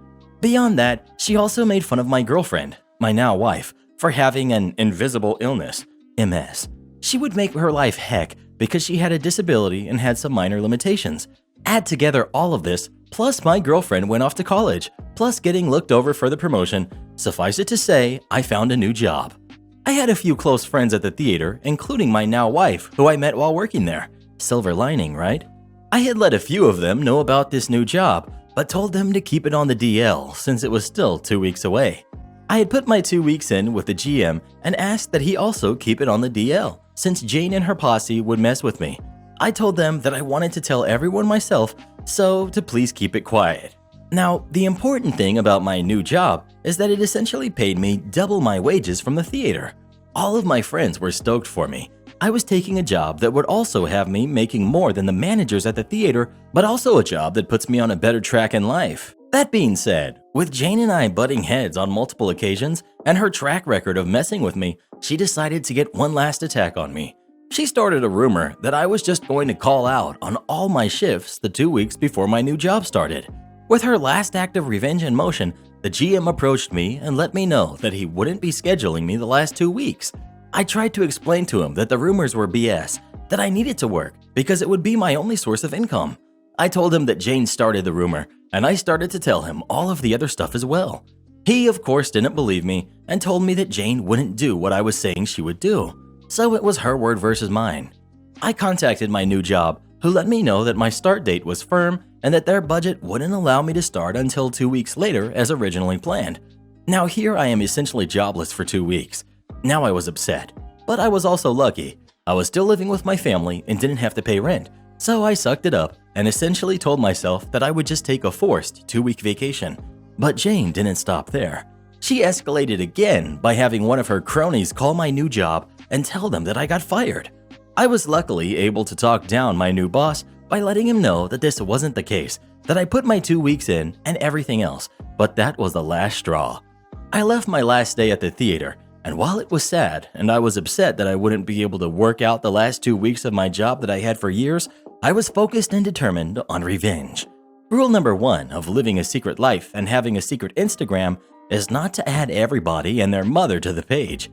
Beyond that, she also made fun of my girlfriend, my now wife, for having an invisible illness, MS. She would make her life heck because she had a disability and had some minor limitations. Add together all of this, plus my girlfriend went off to college, plus getting looked over for the promotion. Suffice it to say, I found a new job. I had a few close friends at the theater, including my now wife, who I met while working there. Silver lining, right? I had let a few of them know about this new job, but told them to keep it on the DL since it was still 2 weeks away. I had put my 2 weeks in with the GM and asked that he also keep it on the DL, since Jane and her posse would mess with me. I told them that I wanted to tell everyone myself, so to please keep it quiet. Now, the important thing about my new job is that it essentially paid me double my wages from the theater. All of my friends were stoked for me. I was taking a job that would also have me making more than the managers at the theater, but also a job that puts me on a better track in life. That being said, with Jane and I butting heads on multiple occasions and her track record of messing with me, she decided to get one last attack on me. She started a rumor that I was just going to call out on all my shifts the 2 weeks before my new job started. With her last act of revenge in motion, the GM approached me and let me know that he wouldn't be scheduling me the last 2 weeks. I tried to explain to him that the rumors were BS, that I needed to work because it would be my only source of income. I told him that Jane started the rumor, and I started to tell him all of the other stuff as well. He, of course, didn't believe me and told me that Jane wouldn't do what I was saying she would do. So it was her word versus mine. I contacted my new job, who let me know that my start date was firm and that their budget wouldn't allow me to start until 2 weeks later as originally planned. Now here I am essentially jobless for 2 weeks. Now I was upset, but I was also lucky. I was still living with my family and didn't have to pay rent, so I sucked it up and essentially told myself that I would just take a forced 2-week vacation. But Jane didn't stop there. She escalated again by having one of her cronies call my new job and tell them that I got fired. I was luckily able to talk down my new boss by letting him know that this wasn't the case, that I put my 2 weeks in and everything else, but that was the last straw. I left my last day at the theater, and while it was sad and I was upset that I wouldn't be able to work out the last 2 weeks of my job that I had for years, I was focused and determined on revenge. Rule number 1 of living a secret life and having a secret Instagram is not to add everybody and their mother to the page.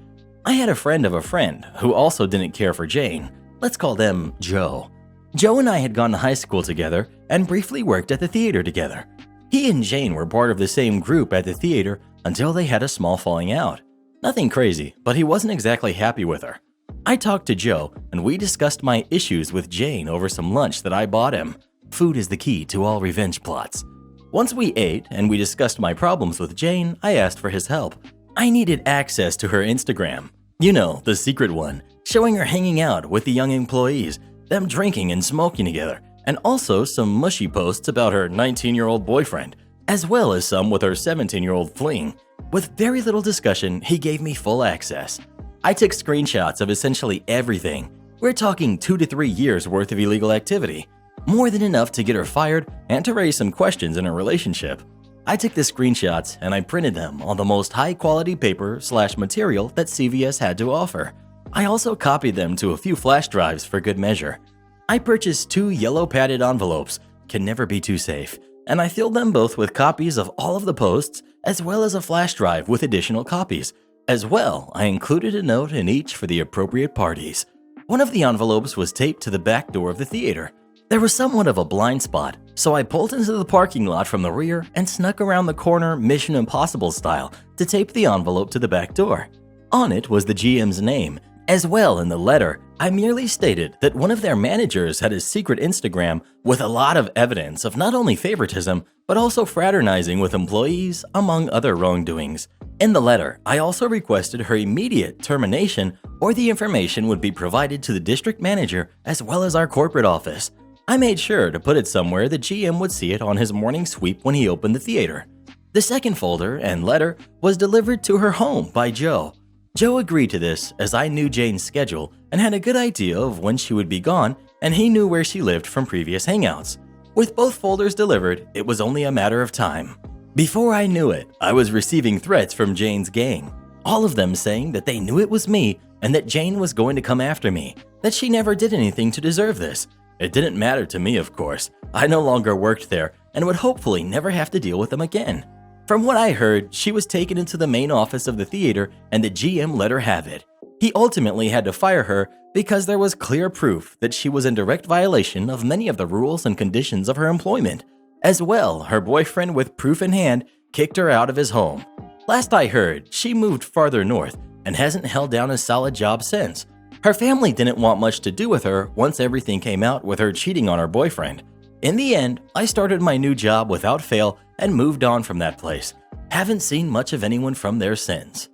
I had a friend of a friend who also didn't care for Jane. Let's call them Joe. Joe and I had gone to high school together and briefly worked at the theater together. He and Jane were part of the same group at the theater until they had a small falling out. Nothing crazy, but he wasn't exactly happy with her. I talked to Joe and we discussed my issues with Jane over some lunch that I bought him. Food is the key to all revenge plots. Once we ate and we discussed my problems with Jane, I asked for his help. I needed access to her Instagram. You know, the secret one, showing her hanging out with the young employees, them drinking and smoking together, and also some mushy posts about her 19-year-old boyfriend, as well as some with her 17-year-old fling. With very little discussion, he gave me full access. I took screenshots of essentially everything. We're talking 2 to 3 years worth of illegal activity. More than enough to get her fired and to raise some questions in her relationship. I took the screenshots and I printed them on the most high-quality paper/material that CVS had to offer. I also copied them to a few flash drives for good measure. I purchased 2 yellow padded envelopes, can never be too safe, and I filled them both with copies of all of the posts as well as a flash drive with additional copies. As well, I included a note in each for the appropriate parties. One of the envelopes was taped to the back door of the theater. There was somewhat of a blind spot, so I pulled into the parking lot from the rear and snuck around the corner Mission Impossible style to tape the envelope to the back door. On it was the GM's name. As well, in the letter, I merely stated that one of their managers had a secret Instagram with a lot of evidence of not only favoritism, but also fraternizing with employees, among other wrongdoings. In the letter, I also requested her immediate termination or the information would be provided to the district manager as well as our corporate office. I made sure to put it somewhere the GM would see it on his morning sweep when he opened the theater. The second folder and letter was delivered to her home by Joe. Joe agreed to this as I knew Jane's schedule and had a good idea of when she would be gone, and he knew where she lived from previous hangouts. With both folders delivered, it was only a matter of time. Before I knew it, I was receiving threats from Jane's gang, all of them saying that they knew it was me and that Jane was going to come after me, that she never did anything to deserve this, It didn't matter to me, of course. I no longer worked there and would hopefully never have to deal with them again. From what I heard, she was taken into the main office of the theater and the GM let her have it. He ultimately had to fire her because there was clear proof that she was in direct violation of many of the rules and conditions of her employment. As well, her boyfriend, with proof in hand, kicked her out of his home. Last I heard, she moved farther north and hasn't held down a solid job since. Her family didn't want much to do with her once everything came out with her cheating on her boyfriend. In the end, I started my new job without fail and moved on from that place. Haven't seen much of anyone from there since.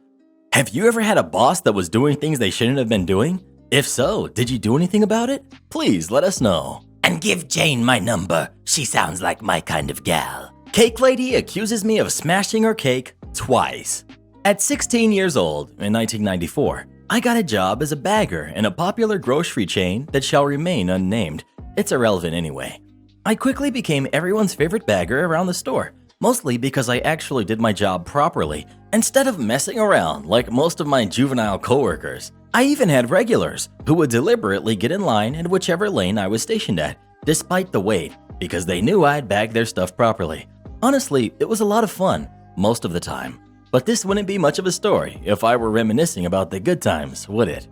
Have you ever had a boss that was doing things they shouldn't have been doing? If so, did you do anything about it? Please let us know. And give Jane my number. She sounds like my kind of gal. Cake lady accuses me of smashing her cake twice. At 16 years old, in 1994, I got a job as a bagger in a popular grocery chain that shall remain unnamed. It's irrelevant anyway. I quickly became everyone's favorite bagger around the store, mostly because I actually did my job properly, instead of messing around like most of my juvenile coworkers. I even had regulars who would deliberately get in line in whichever lane I was stationed at, despite the wait, because they knew I'd bagged their stuff properly. Honestly, it was a lot of fun, most of the time. But this wouldn't be much of a story if I were reminiscing about the good times, would it?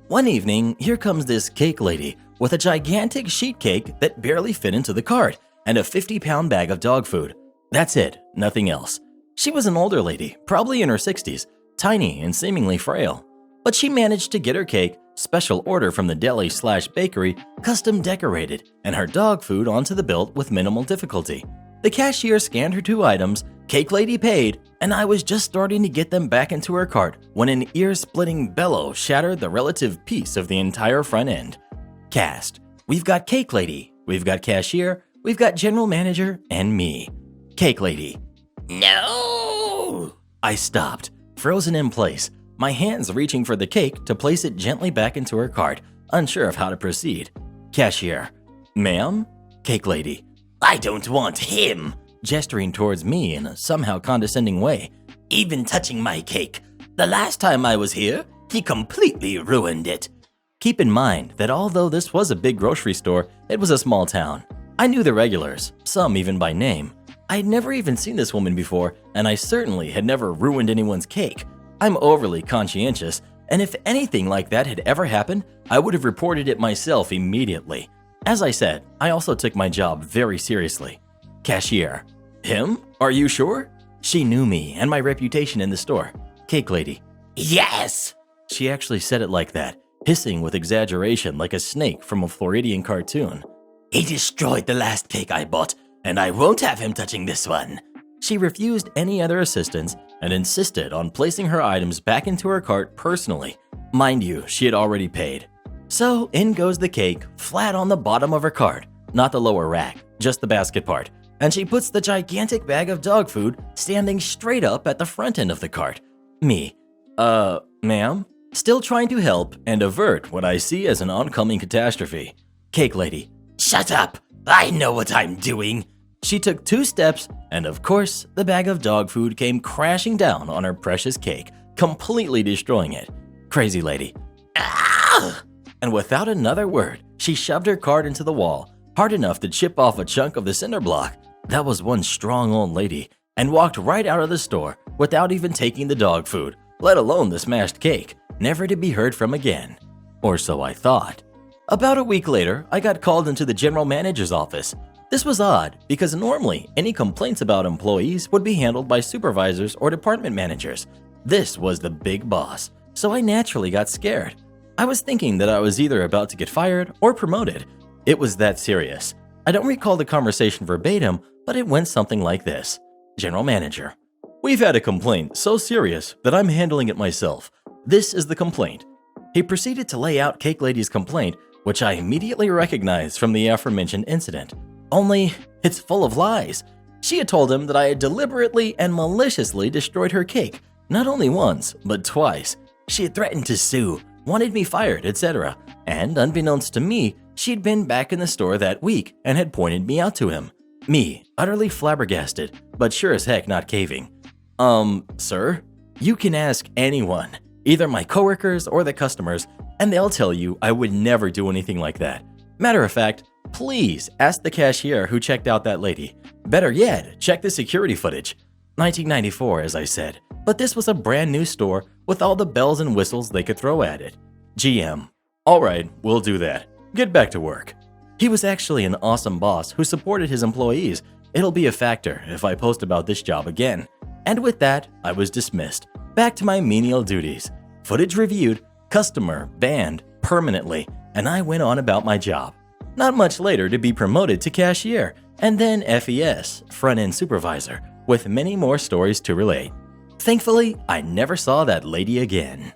One evening, here comes this cake lady with a gigantic sheet cake that barely fit into the cart and a 50-pound bag of dog food. That's it, nothing else. She was an older lady, probably in her 60s, tiny and seemingly frail. But she managed to get her cake, special order from the deli/bakery, custom decorated, and her dog food onto the bill with minimal difficulty. The cashier scanned her 2 items, cake lady paid, and I was just starting to get them back into her cart when an ear-splitting bellow shattered the relative peace of the entire front end. Cast. We've got cake lady, we've got cashier, we've got general manager, and me. Cake lady. No! I stopped, frozen in place, my hands reaching for the cake to place it gently back into her cart, unsure of how to proceed. Cashier. Ma'am? Cake lady. I don't want him, gesturing towards me in a somehow condescending way. Even touching my cake. The last time I was here, he completely ruined it. Keep in mind that although this was a big grocery store, it was a small town. I knew the regulars, some even by name. I had never even seen this woman before, and I certainly had never ruined anyone's cake. I'm overly conscientious, and if anything like that had ever happened, I would have reported it myself immediately. As I said, I also took my job very seriously. Cashier. Him? Are you sure? She knew me and my reputation in the store. Cake lady. Yes! She actually said it like that, hissing with exaggeration like a snake from a Floridian cartoon. He destroyed the last cake I bought, and I won't have him touching this one. She refused any other assistance and insisted on placing her items back into her cart personally. Mind you, she had already paid. So in goes the cake, flat on the bottom of her cart, not the lower rack, just the basket part, and she puts the gigantic bag of dog food standing straight up at the front end of the cart. Me. Ma'am? Still trying to help and avert what I see as an oncoming catastrophe. Cake lady. Shut up! I know what I'm doing. She took 2 steps, and of course, the bag of dog food came crashing down on her precious cake, completely destroying it. Crazy lady. Ah! And without another word, she shoved her cart into the wall, hard enough to chip off a chunk of the cinder block. That was one strong old lady, and walked right out of the store without even taking the dog food, let alone the smashed cake, never to be heard from again. Or so I thought. About a week later, I got called into the general manager's office. This was odd because normally any complaints about employees would be handled by supervisors or department managers. This was the big boss, so I naturally got scared. I was thinking that I was either about to get fired or promoted. It was that serious. I don't recall the conversation verbatim, but it went something like this. General manager. We've had a complaint so serious that I'm handling it myself. This is the complaint. He proceeded to lay out Cake Lady's complaint, which I immediately recognized from the aforementioned incident. Only, it's full of lies. She had told him that I had deliberately and maliciously destroyed her cake, not only once, but twice. She had threatened to sue, wanted me fired, etc. And unbeknownst to me, she'd been back in the store that week and had pointed me out to him. Me, utterly flabbergasted, but sure as heck not caving. Sir? You can ask anyone, either my coworkers or the customers, and they'll tell you I would never do anything like that. Matter of fact, please ask the cashier who checked out that lady. Better yet, check the security footage. 1994, as I said, but this was a brand new store with all the bells and whistles they could throw at it. GM. Alright, we'll do that. Get back to work. He was actually an awesome boss who supported his employees. It'll be a factor if I post about this job again. And with that, I was dismissed. Back to my menial duties. Footage reviewed, customer banned permanently, and I went on about my job. Not much later to be promoted to cashier, and then FES, front-end supervisor, with many more stories to relate. Thankfully, I never saw that lady again.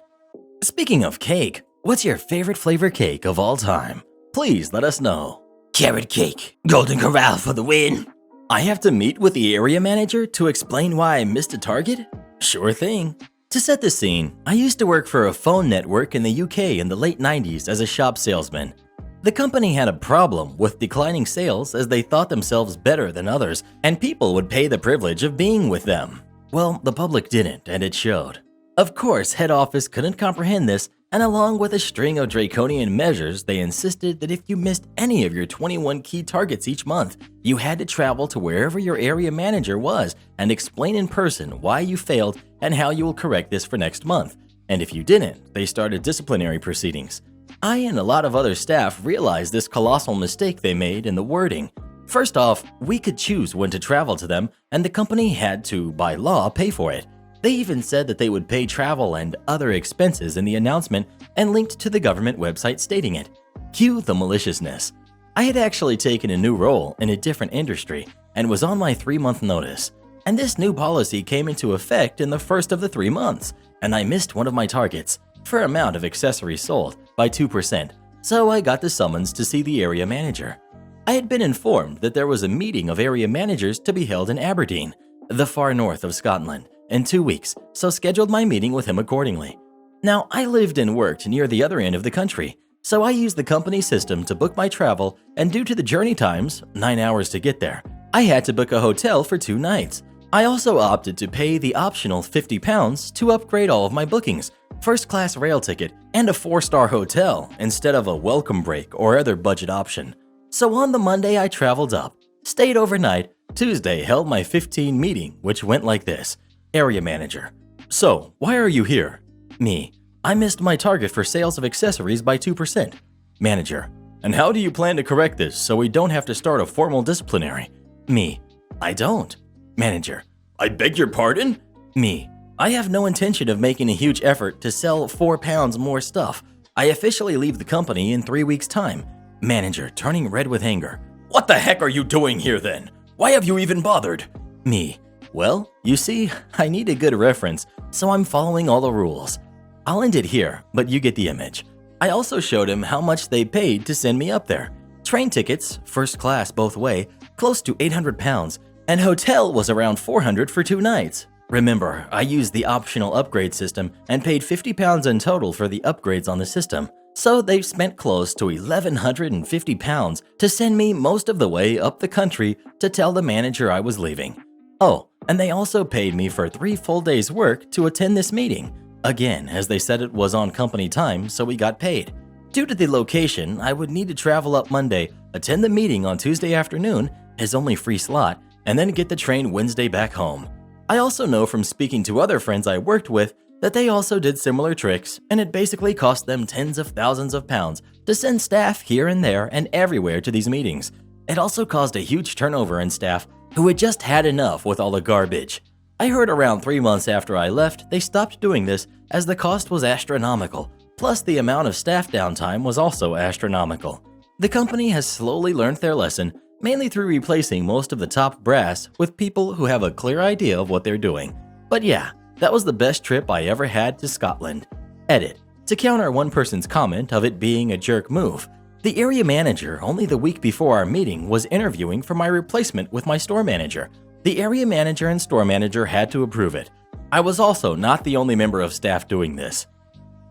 Speaking of cake, what's your favorite flavor cake of all time? Please let us know. Carrot cake. Golden Corral for the win. I have to meet with the area manager to explain why I missed a target? Sure thing. To set the scene, I used to work for a phone network in the UK in the late 90s as a shop salesman. The company had a problem with declining sales as they thought themselves better than others, and people would pay the privilege of being with them. Well, the public didn't, and it showed. Of course, head office couldn't comprehend this, and along with a string of draconian measures, they insisted that if you missed any of your 21 key targets each month, you had to travel to wherever your area manager was and explain in person why you failed and how you will correct this for next month. And if you didn't, they started disciplinary proceedings. I and a lot of other staff realized this colossal mistake they made in the wording. First off, we could choose when to travel to them, and the company had to, by law, pay for it. They even said that they would pay travel and other expenses in the announcement and linked to the government website stating it. Cue the maliciousness. I had actually taken a new role in a different industry and was on my 3-month notice. And this new policy came into effect in the first of the 3 months, and I missed one of my targets, for amount of accessories sold, by 2%, so I got the summons to see the area manager. I had been informed that there was a meeting of area managers to be held in Aberdeen, the far north of Scotland, in 2 weeks, so scheduled my meeting with him accordingly. Now, I lived and worked near the other end of the country, so I used the company system to book my travel, and due to the journey times, 9 hours to get there, I had to book a hotel for 2 nights. I also opted to pay the optional £50 to upgrade all of my bookings, first-class rail ticket, and a 4-star hotel instead of a welcome break or other budget option. So on the Monday I traveled up, stayed overnight, Tuesday held my 15 meeting, which went like this. Area manager. So, why are you here? Me. I missed my target for sales of accessories by 2%. Manager. And how do you plan to correct this so we don't have to start a formal disciplinary? Me. I don't. Manager. I beg your pardon? Me. I have no intention of making a huge effort to sell 4 pounds more stuff. I officially leave the company in 3 weeks' time. Manager, turning red with anger. What the heck are you doing here then? Why have you even bothered? Me. Well, you see, I need a good reference, so I'm following all the rules. I'll end it here, but you get the image. I also showed him how much they paid to send me up there. Train tickets, first class both way, close to 800 pounds, and hotel was around 400 for 2 nights. Remember, I used the optional upgrade system and paid 50 pounds in total for the upgrades on the system, so they spent close to 1,150 pounds to send me most of the way up the country to tell the manager I was leaving. Oh, and they also paid me for 3 full days' work to attend this meeting. Again, as they said it was on company time, so we got paid. Due to the location, I would need to travel up Monday, attend the meeting on Tuesday afternoon, his only free slot, and then get the train Wednesday back home. I also know from speaking to other friends I worked with that they also did similar tricks, and it basically cost them tens of thousands of pounds to send staff here and there and everywhere to these meetings. It also caused a huge turnover in staff who had just had enough with all the garbage. I heard around 3 months after I left, they stopped doing this as the cost was astronomical, plus the amount of staff downtime was also astronomical. The company has slowly learned their lesson, mainly through replacing most of the top brass with people who have a clear idea of what they're doing. But yeah, that was the best trip I ever had to Scotland. Edit. To counter one person's comment of it being a jerk move, the area manager only the week before our meeting was interviewing for my replacement with my store manager. The area manager and store manager had to approve it. I was also not the only member of staff doing this.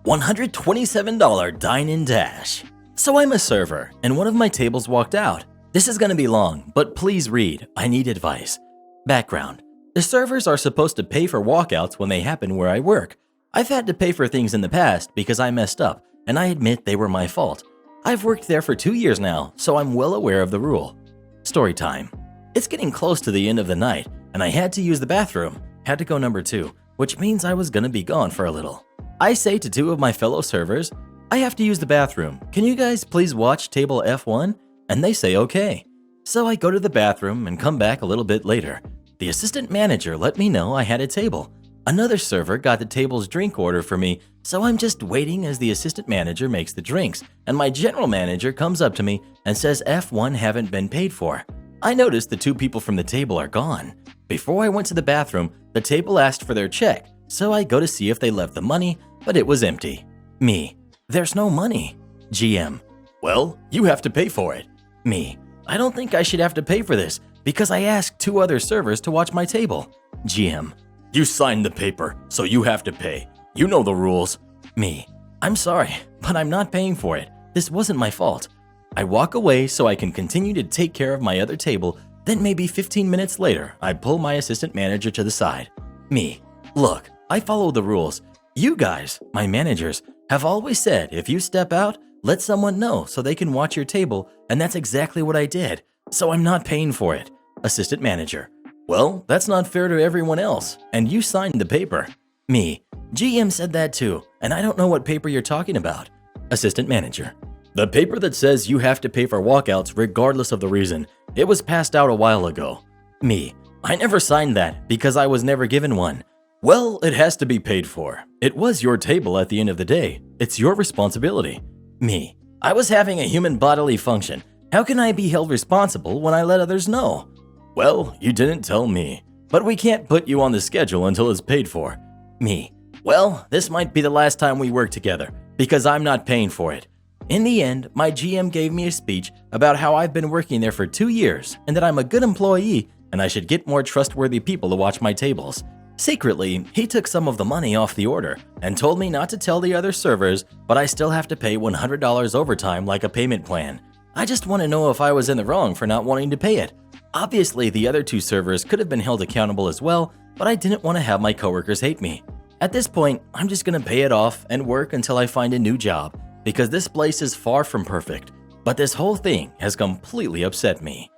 $127 dine-in dash. So I'm a server, and one of my tables walked out. This is going to be long, but please read. I need advice. Background. The servers are supposed to pay for walkouts when they happen where I work. I've had to pay for things in the past because I messed up, and I admit they were my fault. I've worked there for 2 years now, so I'm well aware of the rule. Story time. It's getting close to the end of the night, and I had to use the bathroom. Had to go number 2, which means I was gonna be gone for a little. I say to 2 of my fellow servers, I have to use the bathroom. Can you guys please watch table F1? And they say okay. So I go to the bathroom and come back a little bit later. The assistant manager let me know I had a table. Another server got the table's drink order for me, so I'm just waiting as the assistant manager makes the drinks, and my general manager comes up to me and says F1 haven't been paid for. I notice the 2 people from the table are gone. Before I went to the bathroom, the table asked for their check, so I go to see if they left the money, but it was empty. Me. There's no money. GM. Well, you have to pay for it. Me. I don't think I should have to pay for this because I asked 2 other servers to watch my table. GM. You signed the paper, so you have to pay. You know the rules. Me. I'm sorry, but I'm not paying for it. This wasn't my fault. I walk away so I can continue to take care of my other table. Then maybe 15 minutes later, I pull my assistant manager to the side. Me. Look, I follow the rules. You guys, my managers, have always said if you step out, let someone know so they can watch your table, and that's exactly what I did. So I'm not paying for it. Assistant manager. Well, that's not fair to everyone else, and you signed the paper. Me. GM said that too, and I don't know what paper you're talking about. Assistant manager. The paper that says you have to pay for walkouts regardless of the reason. It was passed out a while ago. Me. I never signed that because I was never given one. Well, it has to be paid for. It was your table at the end of the day. It's your responsibility. Me. I was having a human bodily function. How can I be held responsible when I let others know? Well, you didn't tell me. But we can't put you on the schedule until it's paid for. Me. Well, this might be the last time we work together because I'm not paying for it. In the end, my GM gave me a speech about how I've been working there for 2 years and that I'm a good employee and I should get more trustworthy people to watch my tables. Secretly, he took some of the money off the order and told me not to tell the other servers, but I still have to pay $100 overtime like a payment plan. I just want to know if I was in the wrong for not wanting to pay it. Obviously, the other 2 servers could have been held accountable as well, but I didn't want to have my coworkers hate me. At this point, I'm just going to pay it off and work until I find a new job, because this place is far from perfect, but this whole thing has completely upset me.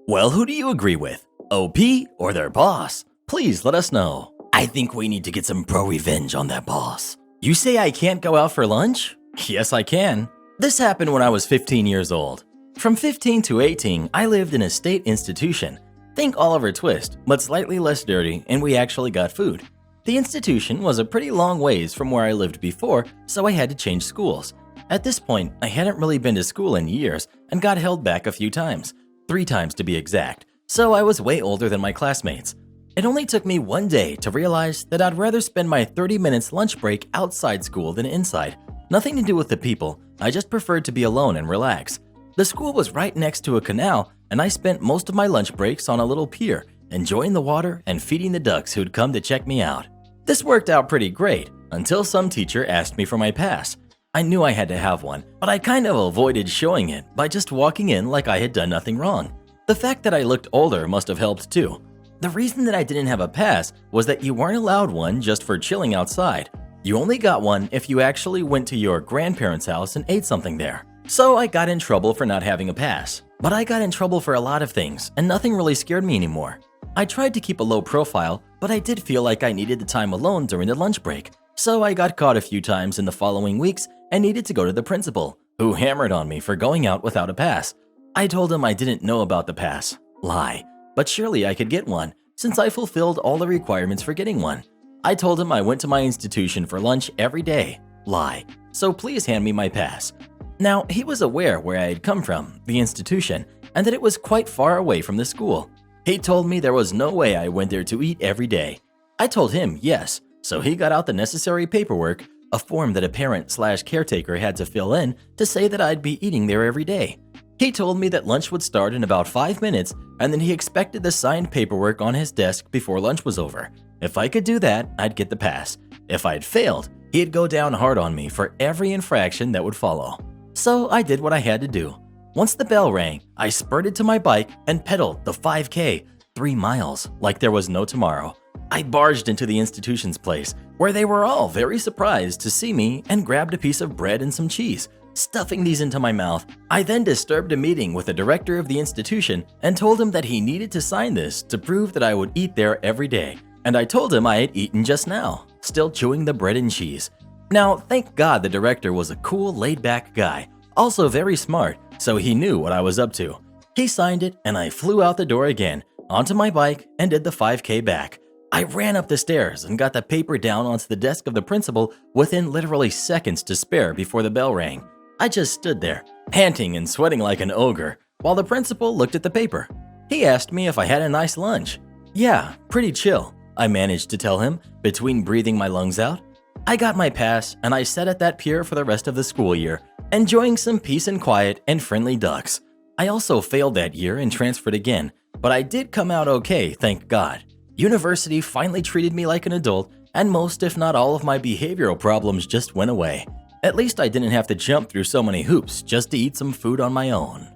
Well, who do you agree with? OP or their boss? Please let us know. I think we need to get some pro-revenge on that boss. You say I can't go out for lunch? Yes, I can. This happened when I was 15 years old. From 15 to 18, I lived in a state institution. Think Oliver Twist, but slightly less dirty, and we actually got food. The institution was a pretty long ways from where I lived before, so I had to change schools. At this point, I hadn't really been to school in years and got held back a few times, 3 times to be exact, so I was way older than my classmates. It only took me 1 day to realize that I'd rather spend my 30 minutes lunch break outside school than inside. Nothing to do with the people, I just preferred to be alone and relax. The school was right next to a canal, and I spent most of my lunch breaks on a little pier, enjoying the water and feeding the ducks who'd come to check me out. This worked out pretty great, until some teacher asked me for my pass. I knew I had to have one, but I kind of avoided showing it by just walking in like I had done nothing wrong. The fact that I looked older must have helped too. The reason that I didn't have a pass was that you weren't allowed one just for chilling outside. You only got one if you actually went to your grandparents' house and ate something there. So I got in trouble for not having a pass. But I got in trouble for a lot of things, and nothing really scared me anymore. I tried to keep a low profile, but I did feel like I needed the time alone during the lunch break. So I got caught a few times in the following weeks and needed to go to the principal, who hammered on me for going out without a pass. I told him I didn't know about the pass. Lie. But surely I could get one, since I fulfilled all the requirements for getting one. I told him I went to my institution for lunch every day. Lie. So please hand me my pass. Now, he was aware where I had come from, the institution, and that it was quite far away from the school. He told me there was no way I went there to eat every day. I told him yes, so he got out the necessary paperwork, a form that a parent/caretaker had to fill in to say that I'd be eating there every day. He told me that lunch would start in about 5 minutes, and then he expected the signed paperwork on his desk before lunch was over. If I could do that, I'd get the pass. If I'd failed, he'd go down hard on me for every infraction that would follow. So I did what I had to do. Once the bell rang, I spurted to my bike and pedaled the 5K, 3 miles, like there was no tomorrow. I barged into the institution's place, where they were all very surprised to see me and grabbed a piece of bread and some cheese. stuffing these into my mouth. I then disturbed a meeting with the director of the institution and told him that he needed to sign this to prove that I would eat there every day. And I told him I had eaten just now, still chewing the bread and cheese. Now, thank God the director was a cool, laid-back guy, also very smart, so he knew what I was up to. He signed it, and I flew out the door again, onto my bike, and did the 5K back. I ran up the stairs and got the paper down onto the desk of the principal within literally seconds to spare before the bell rang. I just stood there, panting and sweating like an ogre, while the principal looked at the paper. He asked me if I had a nice lunch. Yeah, pretty chill, I managed to tell him, between breathing my lungs out. I got my pass, and I sat at that pier for the rest of the school year, enjoying some peace and quiet and friendly ducks. I also failed that year and transferred again, but I did come out okay, thank God. University finally treated me like an adult, and most if not all of my behavioral problems just went away. At least I didn't have to jump through so many hoops just to eat some food on my own.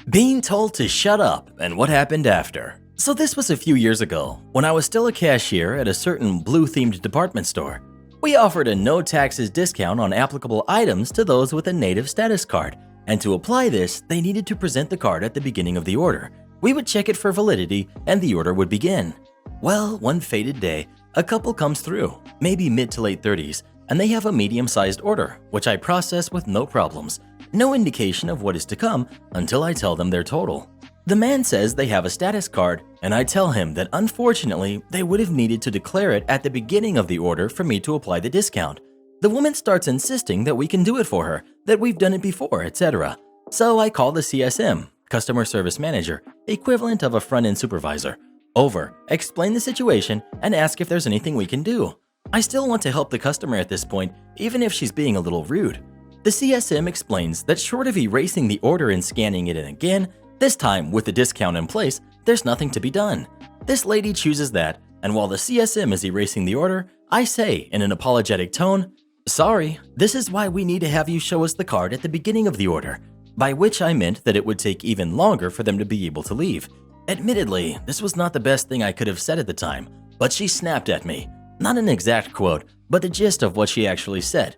Being told to shut up and what happened after. So this was a few years ago, when I was still a cashier at a certain blue-themed department store. We offered a no taxes discount on applicable items to those with a native status card, and to apply this, they needed to present the card at the beginning of the order. We would check it for validity, and the order would begin. Well, one fated day, a couple comes through, maybe mid to late 30s, and they have a medium-sized order, which I process with no problems. No indication of what is to come until I tell them their total. The man says they have a status card, and I tell him that unfortunately, they would have needed to declare it at the beginning of the order for me to apply the discount. The woman starts insisting that we can do it for her, that we've done it before, etc. So I call the CSM, Customer Service Manager, equivalent of a front-end supervisor, over, explain the situation, and ask if there's anything we can do. I still want to help the customer at this point, even if she's being a little rude. The CSM explains that short of erasing the order and scanning it in again, this time with the discount in place, there's nothing to be done. This lady chooses that, and while the CSM is erasing the order, I say in an apologetic tone, "Sorry, this is why we need to have you show us the card at the beginning of the order," by which I meant that it would take even longer for them to be able to leave. Admittedly, this was not the best thing I could have said at the time, but she snapped at me. Not an exact quote, but the gist of what she actually said.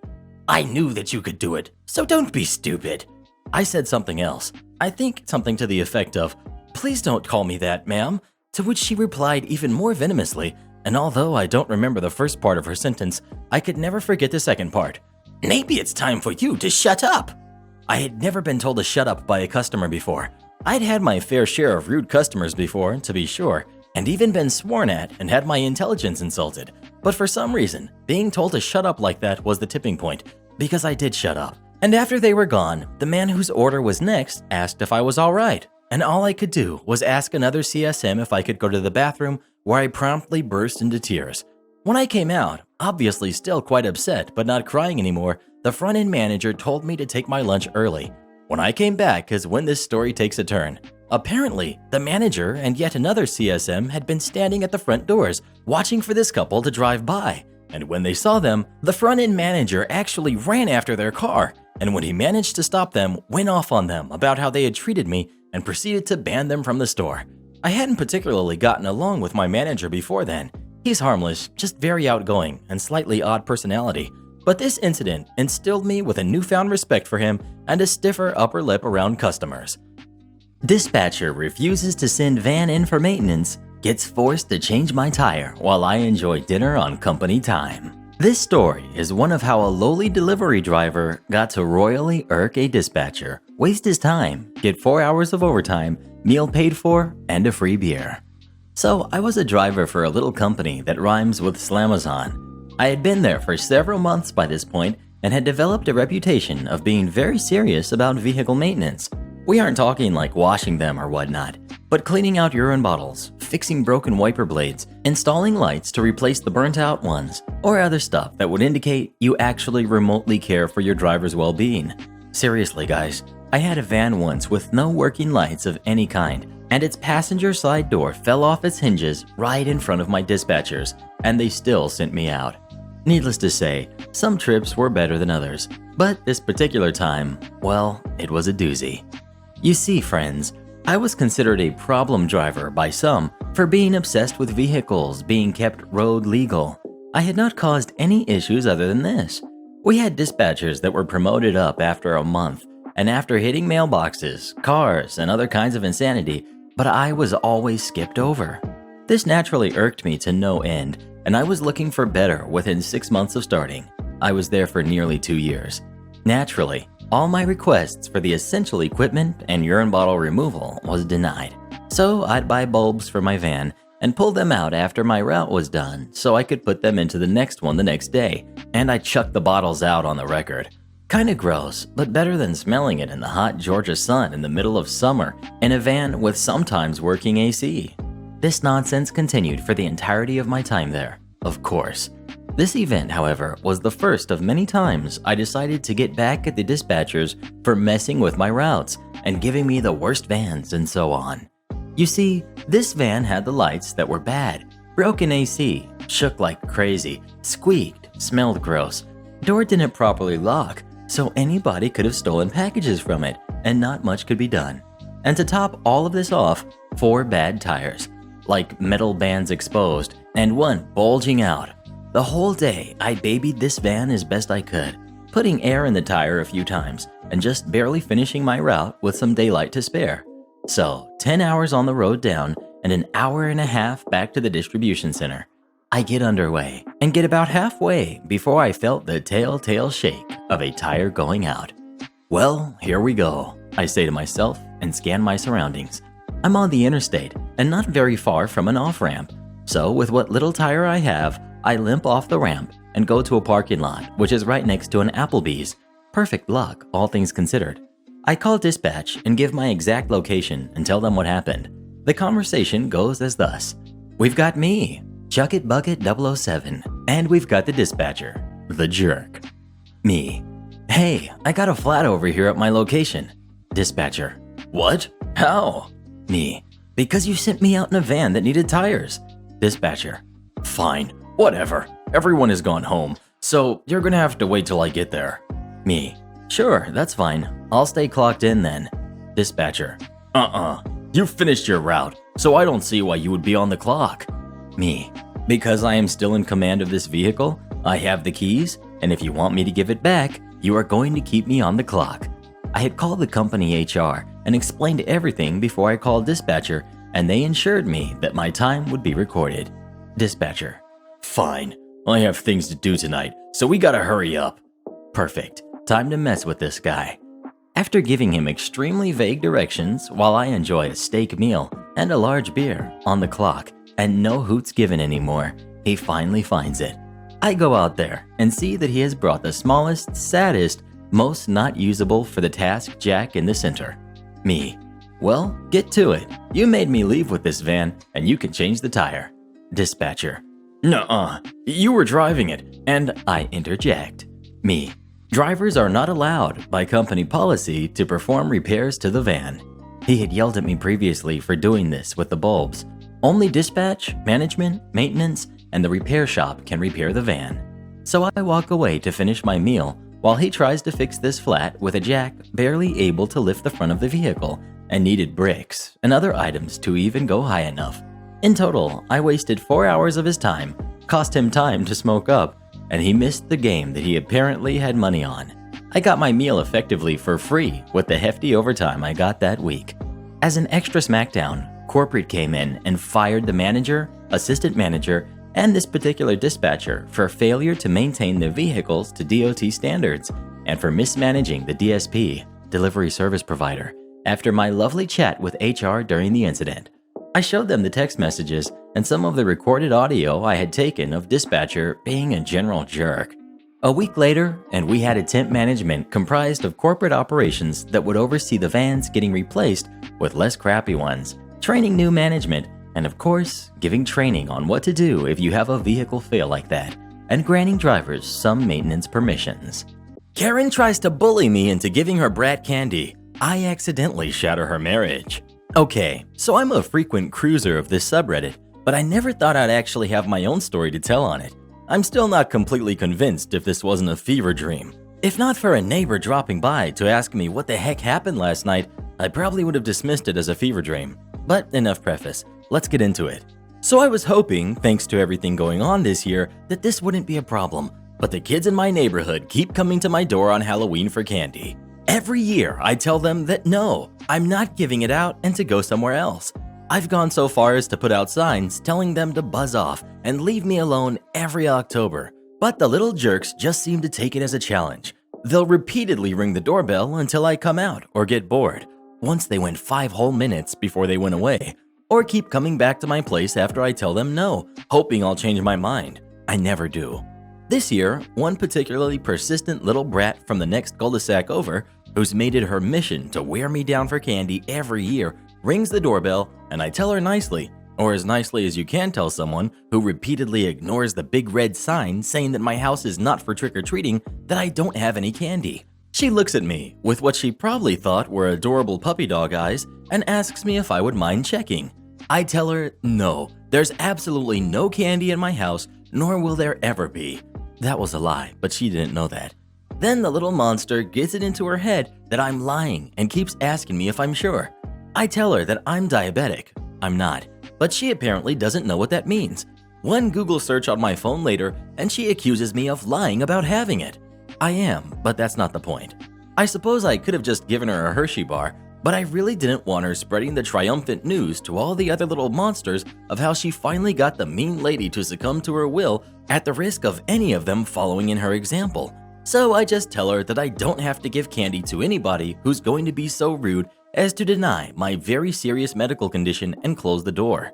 "I knew that you could do it, so don't be stupid." I said something else. I think something to the effect of, "Please don't call me that, ma'am," to which she replied even more venomously, and although I don't remember the first part of her sentence, I could never forget the second part. "Maybe it's time for you to shut up." I had never been told to shut up by a customer before. I'd had my fair share of rude customers before, to be sure, and even been sworn at and had my intelligence insulted. But for some reason, being told to shut up like that was the tipping point, because I did shut up. And after they were gone, the man whose order was next asked if I was alright, and all I could do was ask another CSM if I could go to the bathroom, where I promptly burst into tears. When I came out, obviously still quite upset but not crying anymore, the front-end manager told me to take my lunch early. When I came back is when this story takes a turn. Apparently, the manager and yet another CSM had been standing at the front doors, watching for this couple to drive by. And when they saw them, the front-end manager actually ran after their car, and when he managed to stop them, went off on them about how they had treated me and proceeded to ban them from the store. I hadn't particularly gotten along with my manager before then. He's harmless, just very outgoing and slightly odd personality. But this incident instilled me with a newfound respect for him and a stiffer upper lip around customers. Dispatcher refuses to send van in for maintenance, gets forced to change my tire while I enjoy dinner on company time. This story is one of how a lowly delivery driver got to royally irk a dispatcher, waste his time, get 4 hours of overtime, meal paid for, and a free beer. So I was a driver for a little company that rhymes with Slamazon. I had been there for several months by this point and had developed a reputation of being very serious about vehicle maintenance. We aren't talking like washing them or whatnot, but cleaning out urine bottles, fixing broken wiper blades, installing lights to replace the burnt out ones, or other stuff that would indicate you actually remotely care for your driver's well-being. Seriously guys, I had a van once with no working lights of any kind, and its passenger side door fell off its hinges right in front of my dispatchers, and they still sent me out. Needless to say, some trips were better than others, but this particular time, well, it was a doozy. You see, friends, I was considered a problem driver by some for being obsessed with vehicles being kept road legal. I had not caused any issues other than this. We had dispatchers that were promoted up after a month, and after hitting mailboxes, cars, and other kinds of insanity, but I was always skipped over. This naturally irked me to no end, and I was looking for better within 6 months of starting. I was there for nearly 2 years. Naturally, all my requests for the essential equipment and urine bottle removal was denied. So I'd buy bulbs for my van and pull them out after my route was done so I could put them into the next one the next day, and I chucked the bottles out on the record. Kinda gross, but better than smelling it in the hot Georgia sun in the middle of summer in a van with sometimes working AC. This nonsense continued for the entirety of my time there, of course. This event, however, was the first of many times I decided to get back at the dispatchers for messing with my routes and giving me the worst vans and so on. You see, this van had the lights that were bad, broken AC, shook like crazy, squeaked, smelled gross, door didn't properly lock, so anybody could have stolen packages from it and not much could be done. And to top all of this off, 4 bad tires, like metal bands exposed and one bulging out. The whole day, I babied this van as best I could, putting air in the tire a few times and just barely finishing my route with some daylight to spare. So, 10 hours on the road down and an hour and a half back to the distribution center. I get underway and get about halfway before I felt the telltale shake of a tire going out. Well, here we go, I say to myself and scan my surroundings. I'm on the interstate and not very far from an off-ramp. So with what little tire I have, I limp off the ramp and go to a parking lot, which is right next to an Applebee's. Perfect luck, all things considered. I call dispatch and give my exact location and tell them what happened. The conversation goes as thus. We've got me, Chucket Bucket 007, and we've got the dispatcher, the jerk. Me. Hey, I got a flat over here at my location. Dispatcher. What? How? Me. Because you sent me out in a van that needed tires. Dispatcher. Fine, whatever. Everyone has gone home, so you're gonna have to wait till I get there. Me. Sure, that's fine. I'll stay clocked in then. Dispatcher. You finished your route, so I don't see why you would be on the clock. Me. Because I am still in command of this vehicle, I have the keys, and if you want me to give it back, you are going to keep me on the clock. I had called the company HR and explained everything before I called dispatcher, and they ensured me that my time would be recorded. Dispatcher. Fine. I have things to do tonight, so we gotta hurry up. Perfect. Time to mess with this guy. After giving him extremely vague directions while I enjoy a steak meal and a large beer on the clock and no hoots given anymore, he finally finds it. I go out there and see that he has brought the smallest, saddest, most not usable for the task jack in the center. Me. Well, get to it. You made me leave with this van and you can change the tire. Dispatcher. Nuh-uh. You were driving it, and I interject. Me. Drivers are not allowed by company policy to perform repairs to the van. He had yelled at me previously for doing this with the bulbs. Only dispatch, management, maintenance, and the repair shop can repair the van. So I walk away to finish my meal while he tries to fix this flat with a jack barely able to lift the front of the vehicle and needed bricks and other items to even go high enough. In total, I wasted 4 hours of his time, cost him time to smoke up, and he missed the game that he apparently had money on. I got my meal effectively for free with the hefty overtime I got that week. As an extra smackdown, corporate came in and fired the manager, assistant manager, and this particular dispatcher for failure to maintain the vehicles to DOT standards and for mismanaging the DSP, delivery service provider, after my lovely chat with HR during the incident. I showed them the text messages and some of the recorded audio I had taken of dispatcher being a general jerk. A week later, and we had a temp management comprised of corporate operations that would oversee the vans getting replaced with less crappy ones, training new management, and of course, giving training on what to do if you have a vehicle fail like that, and granting drivers some maintenance permissions. Karen tries to bully me into giving her brat candy. I accidentally shatter her marriage. Okay, so I'm a frequent cruiser of this subreddit, but I never thought I'd actually have my own story to tell on it. I'm still not completely convinced if this wasn't a fever dream. If not for a neighbor dropping by to ask me what the heck happened last night, I probably would have dismissed it as a fever dream. But enough preface, let's get into it. So I was hoping, thanks to everything going on this year, that this wouldn't be a problem, but the kids in my neighborhood keep coming to my door on Halloween for candy. Every year, I tell them that no, I'm not giving it out and to go somewhere else. I've gone so far as to put out signs telling them to buzz off and leave me alone every October. But the little jerks just seem to take it as a challenge. They'll repeatedly ring the doorbell until I come out or get bored. Once they went 5 whole minutes before they went away, or keep coming back to my place after I tell them no, hoping I'll change my mind. I never do. This year, one particularly persistent little brat from the next cul-de-sac over, who's made it her mission to wear me down for candy every year, rings the doorbell, and I tell her nicely, or as nicely as you can tell someone who repeatedly ignores the big red sign saying that my house is not for trick-or-treating, that I don't have any candy. She looks at me with what she probably thought were adorable puppy dog eyes and asks me if I would mind checking. I tell her no, there's absolutely no candy in my house, nor will there ever be. That was a lie, but she didn't know that. Then the little monster gets it into her head that I'm lying and keeps asking me if I'm sure. I tell her that I'm diabetic. I'm not, but she apparently doesn't know what that means. One Google search on my phone later, and she accuses me of lying about having it. I am, but that's not the point. I suppose I could have just given her a Hershey bar, but I really didn't want her spreading the triumphant news to all the other little monsters of how she finally got the mean lady to succumb to her will at the risk of any of them following in her example. So I just tell her that I don't have to give candy to anybody who's going to be so rude as to deny my very serious medical condition and close the door.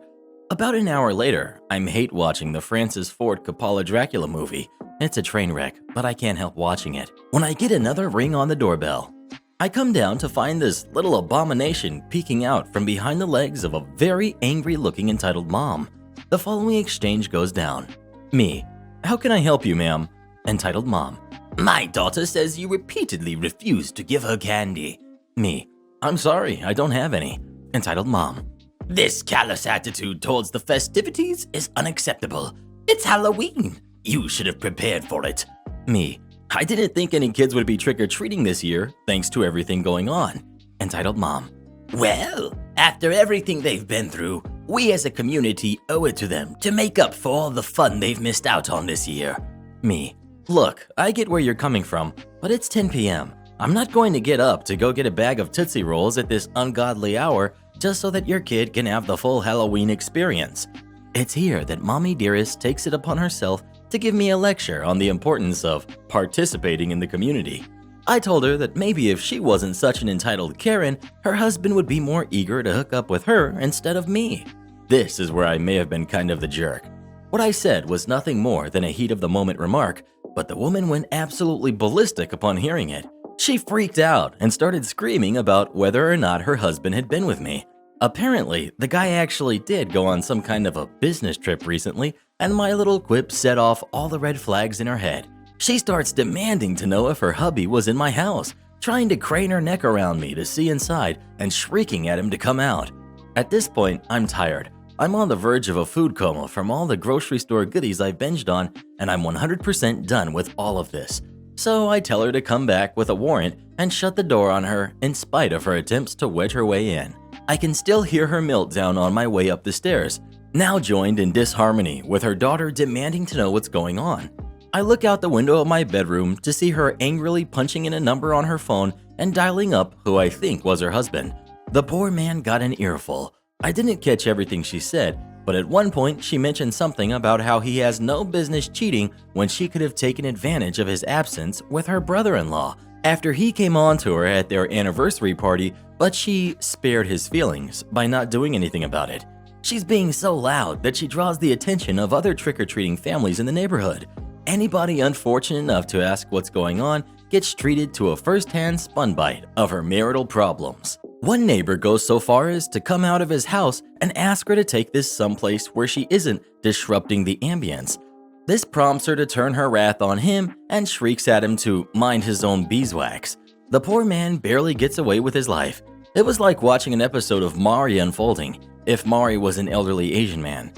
About an hour later, I'm hate watching the Francis Ford Coppola Dracula movie. It's a train wreck, but I can't help watching it. When I get another ring on the doorbell, I come down to find this little abomination peeking out from behind the legs of a very angry-looking entitled mom. The following exchange goes down. Me: how can I help you, ma'am? Entitled mom: My daughter says you repeatedly refuse to give her candy. Me: I'm sorry, I don't have any. Entitled mom: This callous attitude towards the festivities is unacceptable. It's Halloween. You should have prepared for it. Me: I didn't think any kids would be trick-or-treating this year, thanks to everything going on. Entitled mom: Well, after everything they've been through, we as a community owe it to them to make up for all the fun they've missed out on this year. Me: look, I get where you're coming from, but it's 10 p.m. I'm not going to get up to go get a bag of Tootsie Rolls at this ungodly hour just so that your kid can have the full Halloween experience. It's here that Mommy Dearest takes it upon herself to give me a lecture on the importance of participating in the community. I told her that maybe if she wasn't such an entitled Karen, her husband would be more eager to hook up with her instead of me. This is where I may have been kind of the jerk. What I said was nothing more than a heat-of-the-moment remark, but the woman went absolutely ballistic upon hearing it. She freaked out and started screaming about whether or not her husband had been with me. Apparently, the guy actually did go on some kind of a business trip recently, and my little quip set off all the red flags in her head. She starts demanding to know if her hubby was in my house, trying to crane her neck around me to see inside and shrieking at him to come out. At this point, I'm tired. I'm on the verge of a food coma from all the grocery store goodies I've binged on, and I'm 100% done with all of this. So I tell her to come back with a warrant and shut the door on her in spite of her attempts to wedge her way in. I can still hear her meltdown on my way up the stairs, now joined in disharmony with her daughter demanding to know what's going on. I look out the window of my bedroom to see her angrily punching in a number on her phone and dialing up who I think was her husband. The poor man got an earful. I didn't catch everything she said, but at one point she mentioned something about how he has no business cheating when she could have taken advantage of his absence with her brother-in-law after he came on to her at their anniversary party, but she spared his feelings by not doing anything about it. She's being so loud that she draws the attention of other trick-or-treating families in the neighborhood. Anybody unfortunate enough to ask what's going on gets treated to a first-hand spun bite of her marital problems. One neighbor goes so far as to come out of his house and ask her to take this someplace where she isn't disrupting the ambience. This prompts her to turn her wrath on him and shrieks at him to mind his own beeswax. The poor man barely gets away with his life. It was like watching an episode of Maury unfolding, if Maury was an elderly Asian man.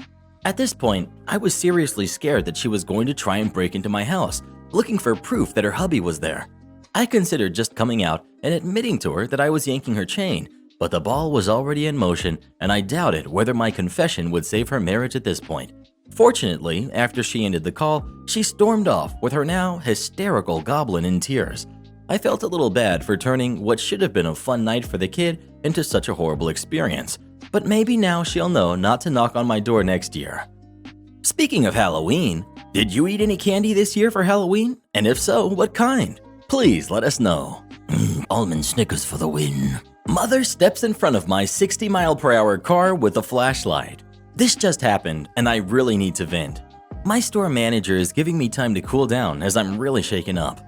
At this point, I was seriously scared that she was going to try and break into my house, looking for proof that her hubby was there. I considered just coming out and admitting to her that I was yanking her chain, but the ball was already in motion and I doubted whether my confession would save her marriage at this point. Fortunately, after she ended the call, she stormed off with her now hysterical goblin in tears. I felt a little bad for turning what should have been a fun night for the kid into such a horrible experience, but maybe now she'll know not to knock on my door next year. Speaking of Halloween, did you eat any candy this year for Halloween? And if so, what kind? Please let us know. Almond Snickers for the win. Mother steps in front of my 60-mile-per-hour car with a flashlight. This just happened, and I really need to vent. My store manager is giving me time to cool down as I'm really shaken up.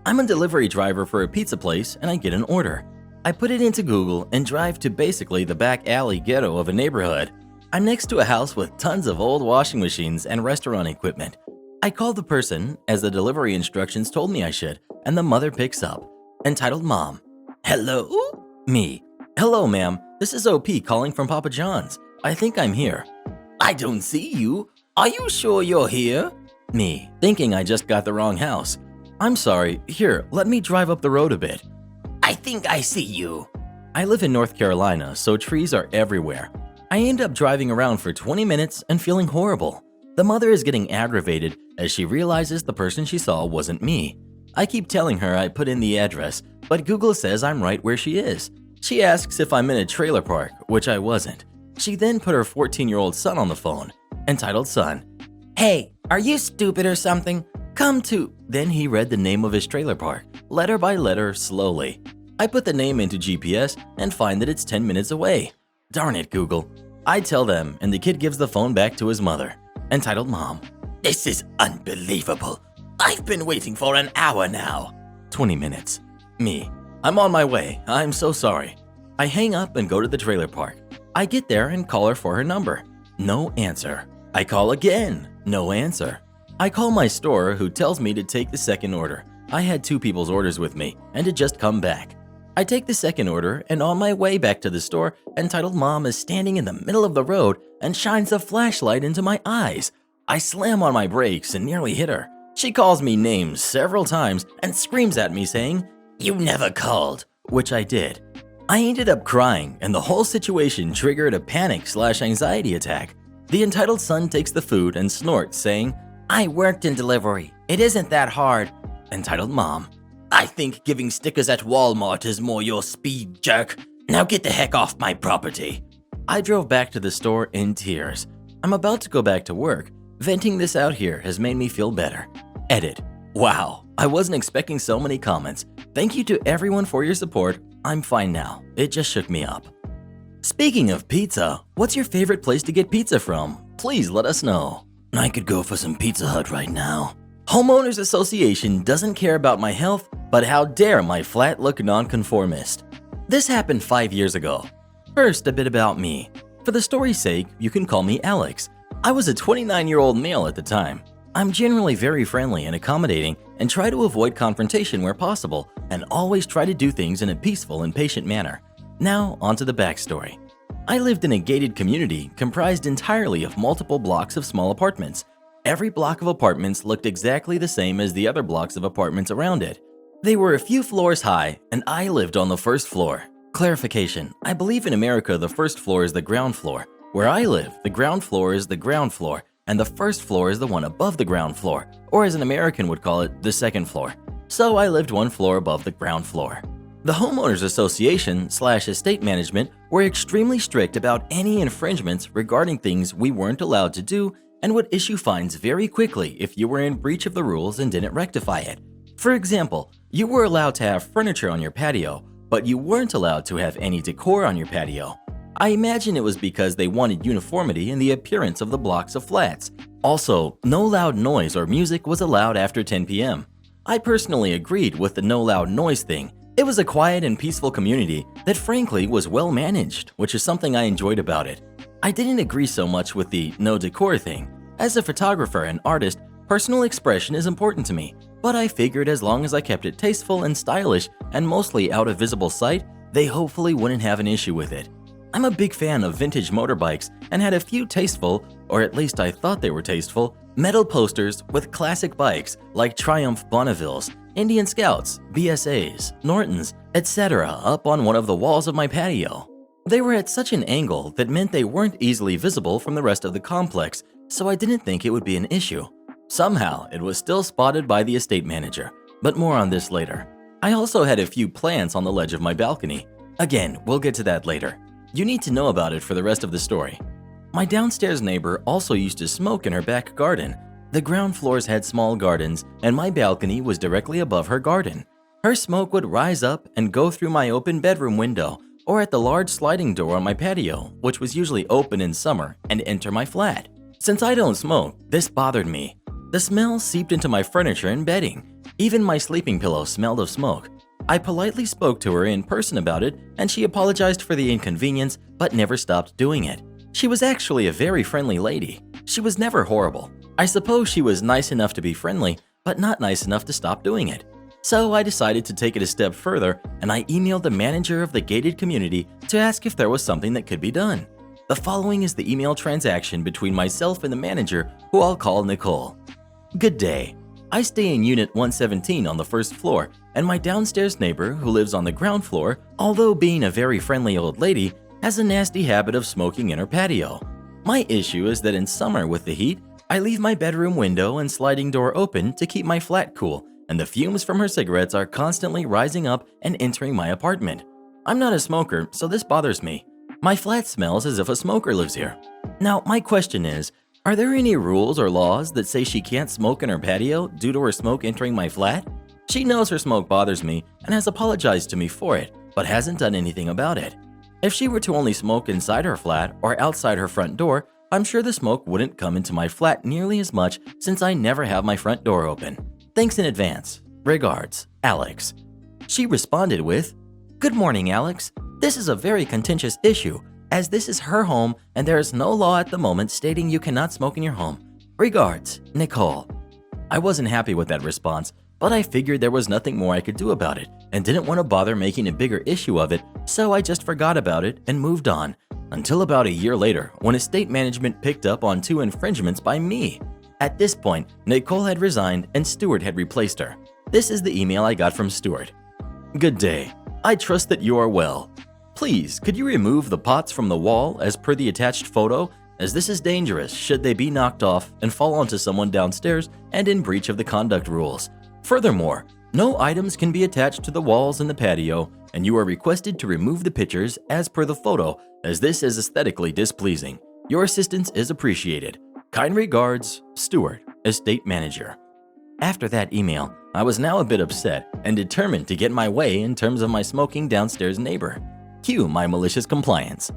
I'm a delivery driver for a pizza place, and I get an order. I put it into Google and drive to basically the back alley ghetto of a neighborhood. I'm next to a house with tons of old washing machines and restaurant equipment. I call the person, as the delivery instructions told me I should, and the mother picks up. Entitled Mom. Hello? Me. Hello, ma'am. This is OP calling from Papa John's. I think I'm here. I don't see you. Are you sure you're here? Me, thinking I just got the wrong house. I'm sorry. Here, let me drive up the road a bit. I think I see you. I live in North Carolina, so trees are everywhere. I end up driving around for 20 minutes and feeling horrible. The mother is getting aggravated as she realizes the person she saw wasn't me. I keep telling her I put in the address, but Google says I'm right where she is. She asks if I'm in a trailer park, which I wasn't. She then put her 14-year-old son on the phone. Entitled Son. Hey, are you stupid or something? Come to... Then he read the name of his trailer park, letter by letter, slowly. I put the name into GPS and find that it's 10 minutes away. Darn it, Google. I tell them, and the kid gives the phone back to his mother. Entitled Mom. This is unbelievable. I've been waiting for an hour now. 20 minutes. Me. I'm on my way. I'm so sorry. I hang up and go to the trailer park. I get there and call her for her number. No answer. I call again. No answer. I call my store, who tells me to take the second order. I had 2 people's orders with me and to just come back. I take the second order, and on my way back to the store, Entitled Mom is standing in the middle of the road and shines a flashlight into my eyes. I slam on my brakes and nearly hit her. She calls me names several times and screams at me saying, "You never called," which I did. I ended up crying, and the whole situation triggered a panic/anxiety attack. The entitled son takes the food and snorts, saying, "I worked in delivery. It isn't that hard." Entitled Mom. I think giving stickers at Walmart is more your speed, jerk. Now get the heck off my property. I drove back to the store in tears. I'm about to go back to work. Venting this out here has made me feel better. Edit. Wow, I wasn't expecting so many comments. Thank you to everyone for your support. I'm fine now. It just shook me up. Speaking of pizza, what's your favorite place to get pizza from? Please let us know. I could go for some Pizza Hut right now. Homeowners Association doesn't care about my health, but how dare my flat look nonconformist. This happened 5 years ago. First, a bit about me. For the story's sake, you can call me Alex. I was a 29-year-old male at the time. I'm generally very friendly and accommodating and try to avoid confrontation where possible and always try to do things in a peaceful and patient manner. Now, onto the backstory. I lived in a gated community comprised entirely of multiple blocks of small apartments. Every block of apartments looked exactly the same as the other blocks of apartments around it. They were a few floors high, and I lived on the first floor. Clarification, I believe in America the first floor is the ground floor. Where I live, the ground floor is the ground floor, and the first floor is the one above the ground floor, or as an American would call it, the second floor. So I lived one floor above the ground floor. The Homeowners Association/estate management were extremely strict about any infringements regarding things we weren't allowed to do and would issue fines very quickly if you were in breach of the rules and didn't rectify it. For example, you were allowed to have furniture on your patio, but you weren't allowed to have any decor on your patio. I imagine it was because they wanted uniformity in the appearance of the blocks of flats. Also, no loud noise or music was allowed after 10 p.m. I personally agreed with the no loud noise thing. It was a quiet and peaceful community that frankly was well managed, which is something I enjoyed about it. I didn't agree so much with the no decor thing. As a photographer and artist, personal expression is important to me, but I figured as long as I kept it tasteful and stylish and mostly out of visible sight, they hopefully wouldn't have an issue with it. I'm a big fan of vintage motorbikes and had a few tasteful, or at least I thought they were tasteful, metal posters with classic bikes like Triumph Bonnevilles, Indian Scouts, BSAs, Nortons, etc. up on one of the walls of my patio. They were at such an angle that meant they weren't easily visible from the rest of the complex, so I didn't think it would be an issue. Somehow, it was still spotted by the estate manager, but more on this later. I also had a few plants on the ledge of my balcony. Again, we'll get to that later. You need to know about it for the rest of the story. My downstairs neighbor also used to smoke in her back garden. The ground floors had small gardens, and my balcony was directly above her garden. Her smoke would rise up and go through my open bedroom window, or at the large sliding door on my patio, which was usually open in summer, and enter my flat. Since I don't smoke, this bothered me. The smell seeped into my furniture and bedding. Even my sleeping pillow smelled of smoke. I politely spoke to her in person about it, and she apologized for the inconvenience, but never stopped doing it. She was actually a very friendly lady. She was never horrible. I suppose she was nice enough to be friendly, but not nice enough to stop doing it. So I decided to take it a step further, and I emailed the manager of the gated community to ask if there was something that could be done. The following is the email transaction between myself and the manager, who I'll call Nicole. Good day. I stay in Unit 117 on the first floor, and my downstairs neighbor, who lives on the ground floor, although being a very friendly old lady, has a nasty habit of smoking in her patio. My issue is that in summer with the heat, I leave my bedroom window and sliding door open to keep my flat cool, and the fumes from her cigarettes are constantly rising up and entering my apartment. I'm not a smoker, so this bothers me. My flat smells as if a smoker lives here. Now, my question is, are there any rules or laws that say she can't smoke in her patio due to her smoke entering my flat? She knows her smoke bothers me and has apologized to me for it, but hasn't done anything about it. If she were to only smoke inside her flat or outside her front door, I'm sure the smoke wouldn't come into my flat nearly as much since I never have my front door open. Thanks in advance. Regards, Alex. She responded with, Good morning, Alex. This is a very contentious issue, as this is her home and there is no law at the moment stating you cannot smoke in your home. Regards, Nicole. I wasn't happy with that response, but I figured there was nothing more I could do about it and didn't want to bother making a bigger issue of it, so I just forgot about it and moved on. Until about a year later, when estate management picked up on 2 infringements by me. At this point, Nicole had resigned and Stuart had replaced her. This is the email I got from Stuart. Good day. I trust that you are well. Please, could you remove the pots from the wall as per the attached photo, as this is dangerous should they be knocked off and fall onto someone downstairs and in breach of the conduct rules. Furthermore, no items can be attached to the walls in the patio, and you are requested to remove the pictures as per the photo, as this is aesthetically displeasing. Your assistance is appreciated. Kind regards, Stuart, Estate Manager. After that email, I was now a bit upset and determined to get my way in terms of my smoking downstairs neighbor. Cue my malicious compliance.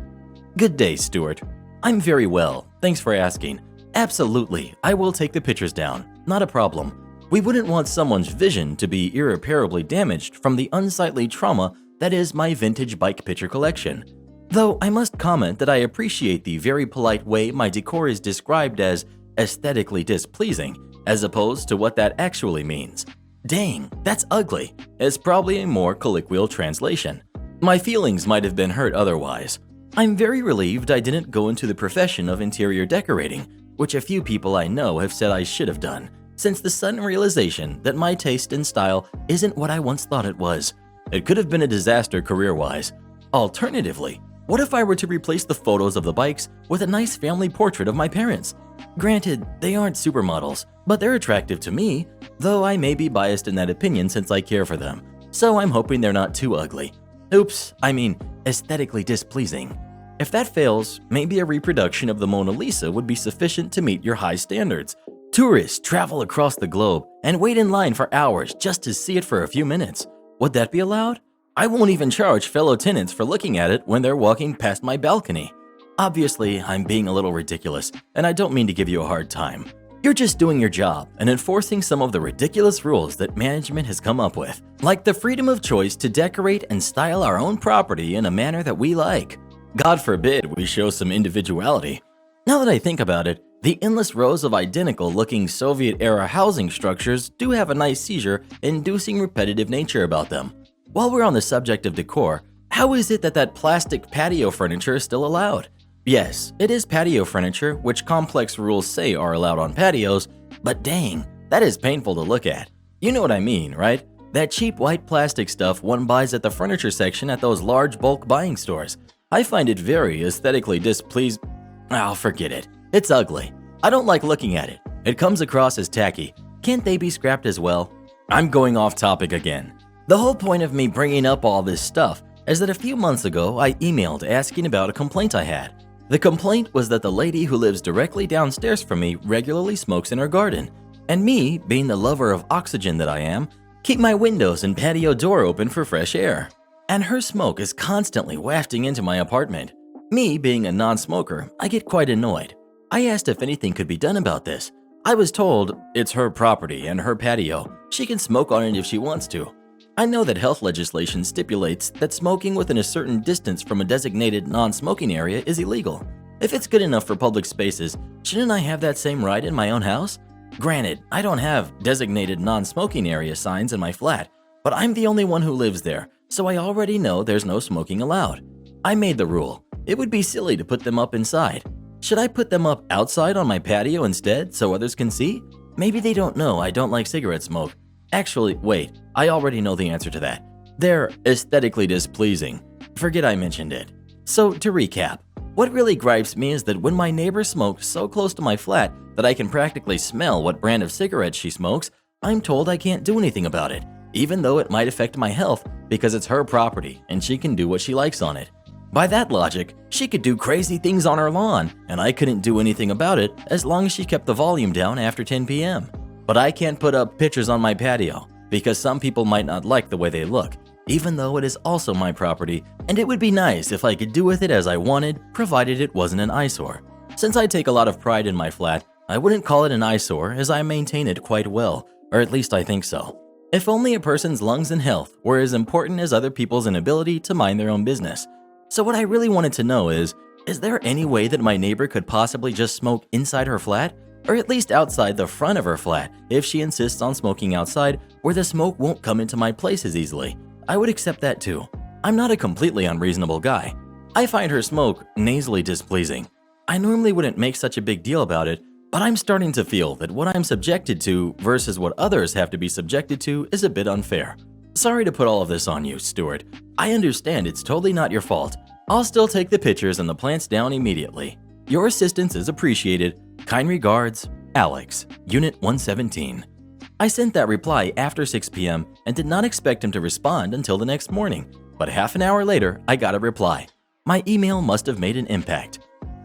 Good day, Stuart. I'm very well, thanks for asking. Absolutely, I will take the pictures down, not a problem. We wouldn't want someone's vision to be irreparably damaged from the unsightly trauma that is my vintage bike picture collection. Though I must comment that I appreciate the very polite way my decor is described as aesthetically displeasing, as opposed to what that actually means. Dang, that's ugly, is probably a more colloquial translation. My feelings might have been hurt otherwise. I'm very relieved I didn't go into the profession of interior decorating, which a few people I know have said I should have done, since the sudden realization that my taste and style isn't what I once thought it was. It could have been a disaster career-wise. Alternatively, what if I were to replace the photos of the bikes with a nice family portrait of my parents? Granted, they aren't supermodels, but they're attractive to me, though I may be biased in that opinion since I care for them, so I'm hoping they're not too ugly. Oops, I mean aesthetically displeasing. If that fails, maybe a reproduction of the Mona Lisa would be sufficient to meet your high standards. Tourists travel across the globe and wait in line for hours just to see it for a few minutes. Would that be allowed? I won't even charge fellow tenants for looking at it when they're walking past my balcony. Obviously, I'm being a little ridiculous, and I don't mean to give you a hard time. You're just doing your job and enforcing some of the ridiculous rules that management has come up with, like the freedom of choice to decorate and style our own property in a manner that we like. God forbid we show some individuality. Now that I think about it, the endless rows of identical-looking Soviet-era housing structures do have a nice seizure-inducing repetitive nature about them. While we're on the subject of decor, how is it that plastic patio furniture is still allowed? Yes, it is patio furniture, which complex rules say are allowed on patios, but dang, that is painful to look at. You know what I mean, right? That cheap white plastic stuff one buys at the furniture section at those large bulk buying stores. I find it very aesthetically displeased. Oh, forget it. It's ugly. I don't like looking at it. It comes across as tacky. Can't they be scrapped as well? I'm going off topic again. The whole point of me bringing up all this stuff is that a few months ago I emailed asking about a complaint I had. The complaint was that the lady who lives directly downstairs from me regularly smokes in her garden, and me, being the lover of oxygen that I am, keep my windows and patio door open for fresh air. And her smoke is constantly wafting into my apartment. Me, being a non-smoker, I get quite annoyed. I asked if anything could be done about this. I was told it's her property and her patio. She can smoke on it if she wants to. I know that health legislation stipulates that smoking within a certain distance from a designated non-smoking area is illegal. If it's good enough for public spaces, shouldn't I have that same right in my own house? Granted, I don't have designated non-smoking area signs in my flat, but I'm the only one who lives there, so I already know there's no smoking allowed. I made the rule. It would be silly to put them up inside. Should I put them up outside on my patio instead so others can see? Maybe they don't know I don't like cigarette smoke. Actually, wait, I already know the answer to that. They're aesthetically displeasing. Forget I mentioned it. So to recap, what really gripes me is that when my neighbor smokes so close to my flat that I can practically smell what brand of cigarettes she smokes, I'm told I can't do anything about it, even though it might affect my health because it's her property and she can do what she likes on it. By that logic, she could do crazy things on her lawn, and I couldn't do anything about it as long as she kept the volume down after 10 p.m. But I can't put up pictures on my patio because some people might not like the way they look, even though it is also my property, and it would be nice if I could do with it as I wanted, provided it wasn't an eyesore. Since I take a lot of pride in my flat, I wouldn't call it an eyesore as I maintain it quite well, or at least I think so. If only a person's lungs and health were as important as other people's inability to mind their own business. So what I really wanted to know is there any way that my neighbor could possibly just smoke inside her flat? Or at least outside the front of her flat if she insists on smoking outside where the smoke won't come into my place as easily? I would accept that too. I'm not a completely unreasonable guy. I find her smoke nasally displeasing. I normally wouldn't make such a big deal about it, but I'm starting to feel that what I'm subjected to versus what others have to be subjected to is a bit unfair. Sorry to put all of this on you, Stuart. I understand it's totally not your fault. I'll still take the pictures and the plants down immediately. Your assistance is appreciated. Kind regards, Alex, Unit 117. I sent that reply after 6 p.m. and did not expect him to respond until the next morning, but half an hour later, I got a reply. My email must have made an impact.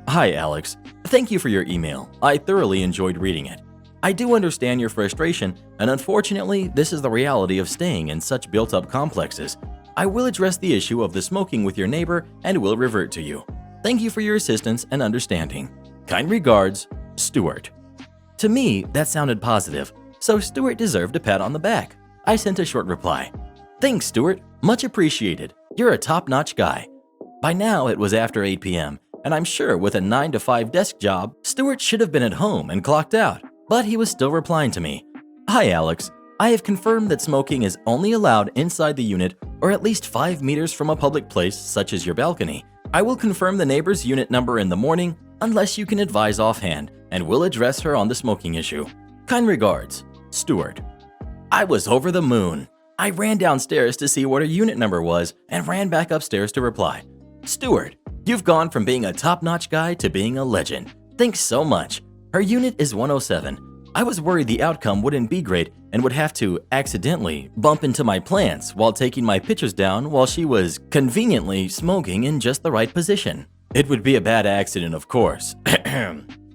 Hi, Alex. Thank you for your email. I thoroughly enjoyed reading it. I do understand your frustration, and unfortunately, this is the reality of staying in such built-up complexes. I will address the issue of the smoking with your neighbor and will revert to you. Thank you for your assistance and understanding. Kind regards, Stuart. To me, that sounded positive, so Stuart deserved a pat on the back. I sent a short reply. Thanks, Stuart. Much appreciated. You're a top-notch guy. By now, it was after 8 p.m., and I'm sure with a 9-to-5 desk job, Stuart should have been at home and clocked out, but he was still replying to me. Hi, Alex. I have confirmed that smoking is only allowed inside the unit or at least 5 meters from a public place such as your balcony. I will confirm the neighbor's unit number in the morning unless you can advise offhand, and will address her on the smoking issue. Kind regards, Stuart. I was over the moon. I ran downstairs to see what her unit number was and ran back upstairs to reply. Stuart, you've gone from being a top-notch guy to being a legend. Thanks so much. Her unit is 107. I was worried the outcome wouldn't be great and would have to accidentally bump into my plants while taking my pictures down while she was conveniently smoking in just the right position. It would be a bad accident, of course.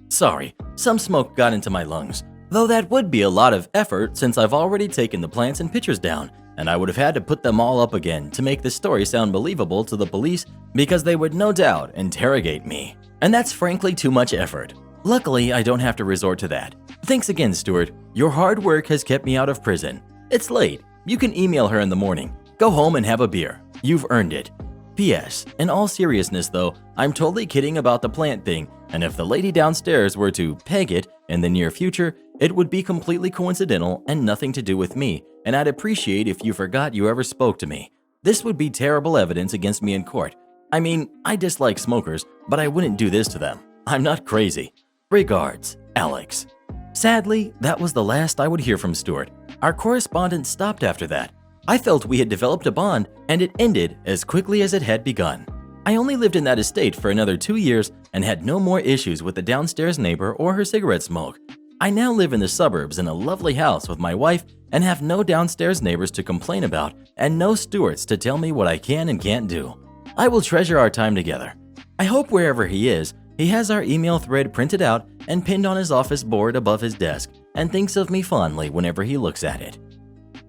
Sorry, some smoke got into my lungs, though that would be a lot of effort since I've already taken the plants and pictures down, and I would have had to put them all up again to make the story sound believable to the police because they would no doubt interrogate me. And that's frankly too much effort. Luckily, I don't have to resort to that. Thanks again, Stuart. Your hard work has kept me out of prison. It's late. You can email her in the morning. Go home and have a beer. You've earned it. P.S. In all seriousness though, I'm totally kidding about the plant thing, and if the lady downstairs were to peg it in the near future, it would be completely coincidental and nothing to do with me, and I'd appreciate if you forgot you ever spoke to me. This would be terrible evidence against me in court. I mean, I dislike smokers, but I wouldn't do this to them. I'm not crazy. Regards, Alex. Sadly, that was the last I would hear from Stuart. Our correspondence stopped after that. I felt we had developed a bond, and it ended as quickly as it had begun. I only lived in that estate for another 2 years and had no more issues with the downstairs neighbor or her cigarette smoke. I now live in the suburbs in a lovely house with my wife and have no downstairs neighbors to complain about and no stewards to tell me what I can and can't do. I will treasure our time together. I hope wherever he is, he has our email thread printed out and pinned on his office board above his desk and thinks of me fondly whenever he looks at it.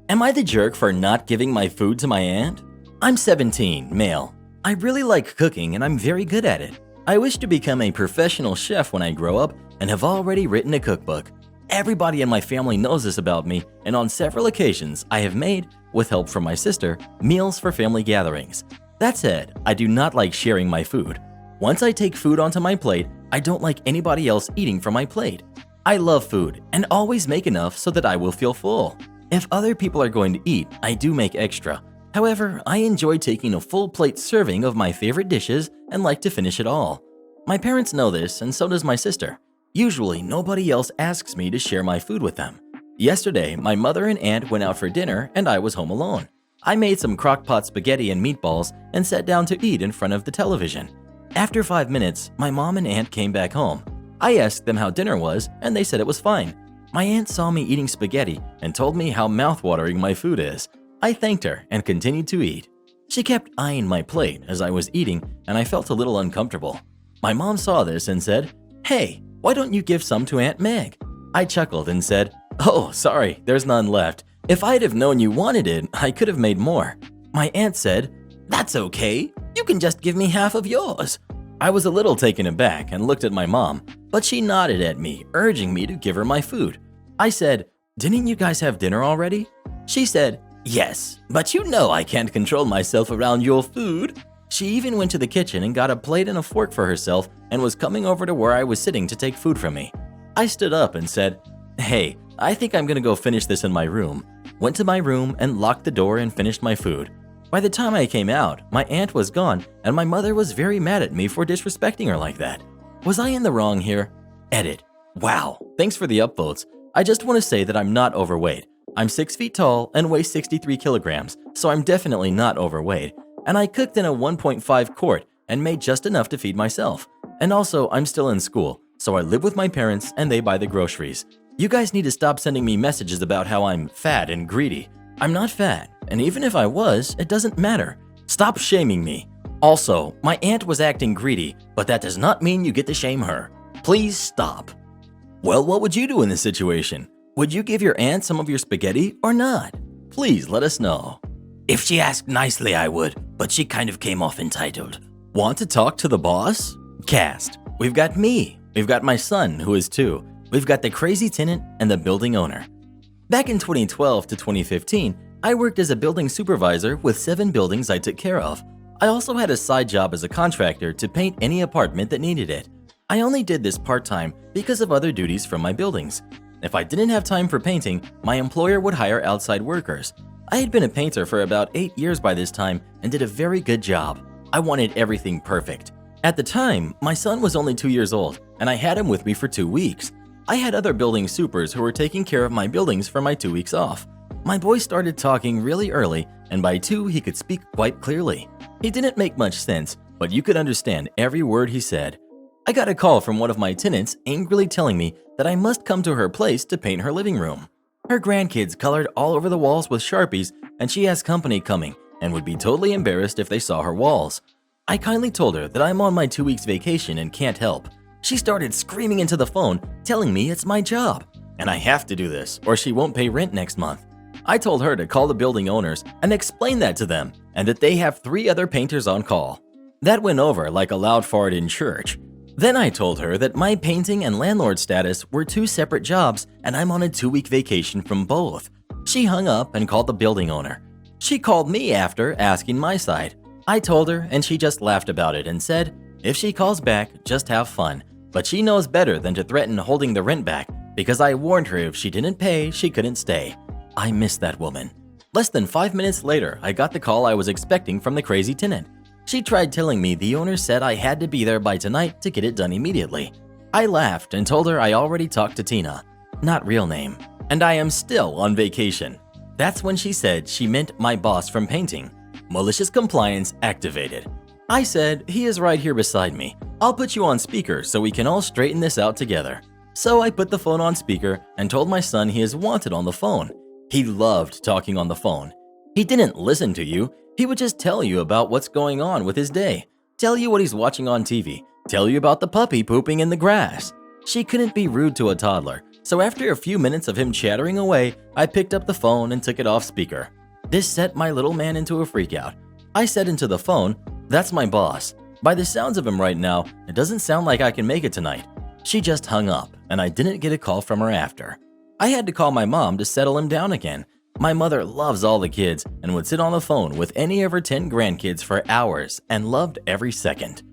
Am I the jerk for not giving my food to my aunt? I'm 17, male. I really like cooking and I'm very good at it. I wish to become a professional chef when I grow up and have already written a cookbook. Everybody in my family knows this about me, and on several occasions I have made, with help from my sister, meals for family gatherings. That said, I do not like sharing my food. Once I take food onto my plate, I don't like anybody else eating from my plate. I love food and always make enough so that I will feel full. If other people are going to eat, I do make extra. However, I enjoy taking a full plate serving of my favorite dishes and like to finish it all. My parents know this, and so does my sister. Usually, nobody else asks me to share my food with them. Yesterday, my mother and aunt went out for dinner and I was home alone. I made some crock-pot spaghetti and meatballs and sat down to eat in front of the television. After 5 minutes, my mom and aunt came back home. I asked them how dinner was and they said it was fine. My aunt saw me eating spaghetti and told me how mouth-watering my food is. I thanked her and continued to eat. She kept eyeing my plate as I was eating and I felt a little uncomfortable. My mom saw this and said, "Hey, why don't you give some to Aunt Meg?" I chuckled and said, "Oh, sorry, there's none left. If I'd have known you wanted it, I could have made more." My aunt said, "That's okay. You can just give me half of yours." I was a little taken aback and looked at my mom, but she nodded at me, urging me to give her my food. I said, "Didn't you guys have dinner already?" She said, "Yes, but you know I can't control myself around your food." She even went to the kitchen and got a plate and a fork for herself and was coming over to where I was sitting to take food from me. I stood up and said, "Hey, I think I'm gonna go finish this in my room." Went to my room and locked the door and finished my food. By the time I came out, my aunt was gone and my mother was very mad at me for disrespecting her like that. Was I in the wrong here? Edit. Wow, thanks for the upvotes. I just want to say that I'm not overweight. I'm 6 feet tall and weigh 63 kilograms, so I'm definitely not overweight. And I cooked in a 1.5 quart and made just enough to feed myself. And also, I'm still in school, so I live with my parents and they buy the groceries. You guys need to stop sending me messages about how I'm fat and greedy. I'm not fat, and even if I was, it doesn't matter. Stop shaming me. Also, my aunt was acting greedy, but that does not mean you get to shame her. Please stop. Well, what would you do in this situation? Would you give your aunt some of your spaghetti or not? Please let us know. If she asked nicely, I would, but she kind of came off entitled. Want to talk to the boss? Cast. We've got me. We've got my son, who is 2. We've got the crazy tenant and the building owner. Back in 2012 to 2015, I worked as a building supervisor with 7 buildings I took care of. I also had a side job as a contractor to paint any apartment that needed it. I only did this part-time because of other duties from my buildings. If I didn't have time for painting, my employer would hire outside workers. I had been a painter for about 8 years by this time and did a very good job. I wanted everything perfect. At the time, my son was only 2 years old, and I had him with me for 2 weeks. I had other building supers who were taking care of my buildings for my 2 weeks off. My boy started talking really early, and by 2 he could speak quite clearly. He didn't make much sense, but you could understand every word he said. I got a call from one of my tenants angrily telling me that I must come to her place to paint her living room. Her grandkids colored all over the walls with Sharpies, and she has company coming and would be totally embarrassed if they saw her walls. I kindly told her that I'm on my 2 weeks vacation and can't help. She started screaming into the phone, telling me it's my job, and I have to do this or she won't pay rent next month. I told her to call the building owners and explain that to them and that they have 3 other painters on call. That went over like a loud fart in church. Then I told her that my painting and landlord status were 2 separate jobs and I'm on a 2-week vacation from both. She hung up and called the building owner. She called me after asking my side. I told her and she just laughed about it and said, if she calls back, just have fun. But she knows better than to threaten holding the rent back because I warned her if she didn't pay, she couldn't stay. I miss that woman. Less than 5 minutes later, I got the call I was expecting from the crazy tenant. She tried telling me the owner said I had to be there by tonight to get it done immediately. I laughed and told her I already talked to Tina, not real name, and I am still on vacation. That's when she said she meant my boss from painting. Malicious compliance activated. I said, he is right here beside me. I'll put you on speaker so we can all straighten this out together. So I put the phone on speaker and told my son he is wanted on the phone. He loved talking on the phone. He didn't listen to you. He would just tell you about what's going on with his day, tell you what he's watching on TV, tell you about the puppy pooping in the grass. She couldn't be rude to a toddler, so after a few minutes of him chattering away, I picked up the phone and took it off speaker. This set my little man into a freakout. I said into the phone, "That's my boss. By the sounds of him right now, it doesn't sound like I can make it tonight." She just hung up, and I didn't get a call from her after. I had to call my mom to settle him down again. My mother loves all the kids and would sit on the phone with any of her 10 grandkids for hours and loved every second.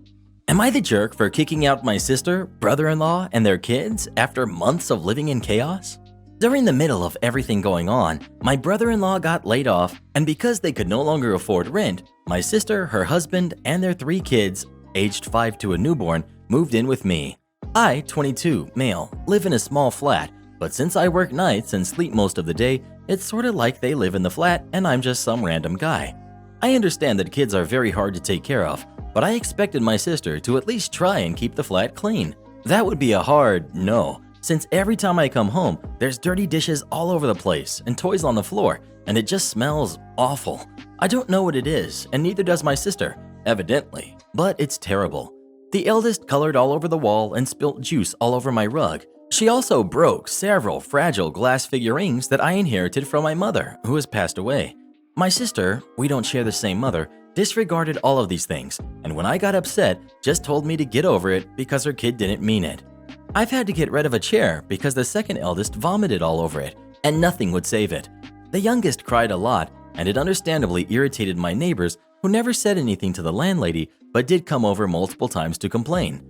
Am I the jerk for kicking out my sister, brother-in-law, and their kids after months of living in chaos? During the middle of everything going on, my brother-in-law got laid off, and because they could no longer afford rent, my sister, her husband, and their 3 kids, aged 5 to a newborn, moved in with me. I, 22, male, live in a small flat, but since I work nights and sleep most of the day, it's sort of like they live in the flat and I'm just some random guy. I understand that kids are very hard to take care of, but I expected my sister to at least try and keep the flat clean. That would be a hard no, since every time I come home, there's dirty dishes all over the place and toys on the floor, and it just smells awful. I don't know what it is, and neither does my sister, evidently, but it's terrible. The eldest colored all over the wall and spilt juice all over my rug. She also broke several fragile glass figurines that I inherited from my mother, who has passed away. My sister, we don't share the same mother, disregarded all of these things, and when I got upset, just told me to get over it because her kid didn't mean it. I've had to get rid of a chair because the second eldest vomited all over it, and nothing would save it. The youngest cried a lot, and it understandably irritated my neighbors, who never said anything to the landlady but did come over multiple times to complain.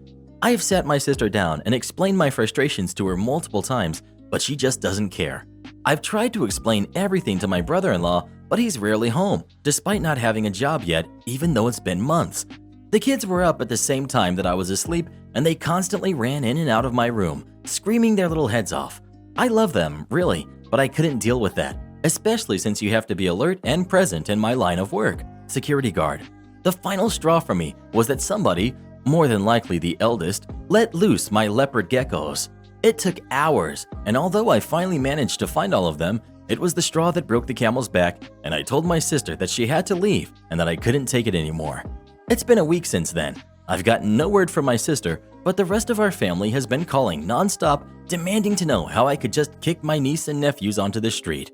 I have sat my sister down and explained my frustrations to her multiple times, but she just doesn't care. I've tried to explain everything to my brother-in-law, but he's rarely home, despite not having a job yet, even though it's been months. The kids were up at the same time that I was asleep, and they constantly ran in and out of my room, screaming their little heads off. I love them, really, but I couldn't deal with that, especially since you have to be alert and present in my line of work, security guard. The final straw for me was that somebody, more than likely the eldest, let loose my leopard geckos. It took hours, and although I finally managed to find all of them, it was the straw that broke the camel's back, and I told my sister that she had to leave and that I couldn't take it anymore. It's been a week since then. I've gotten no word from my sister, but the rest of our family has been calling nonstop, demanding to know how I could just kick my niece and nephews onto the street.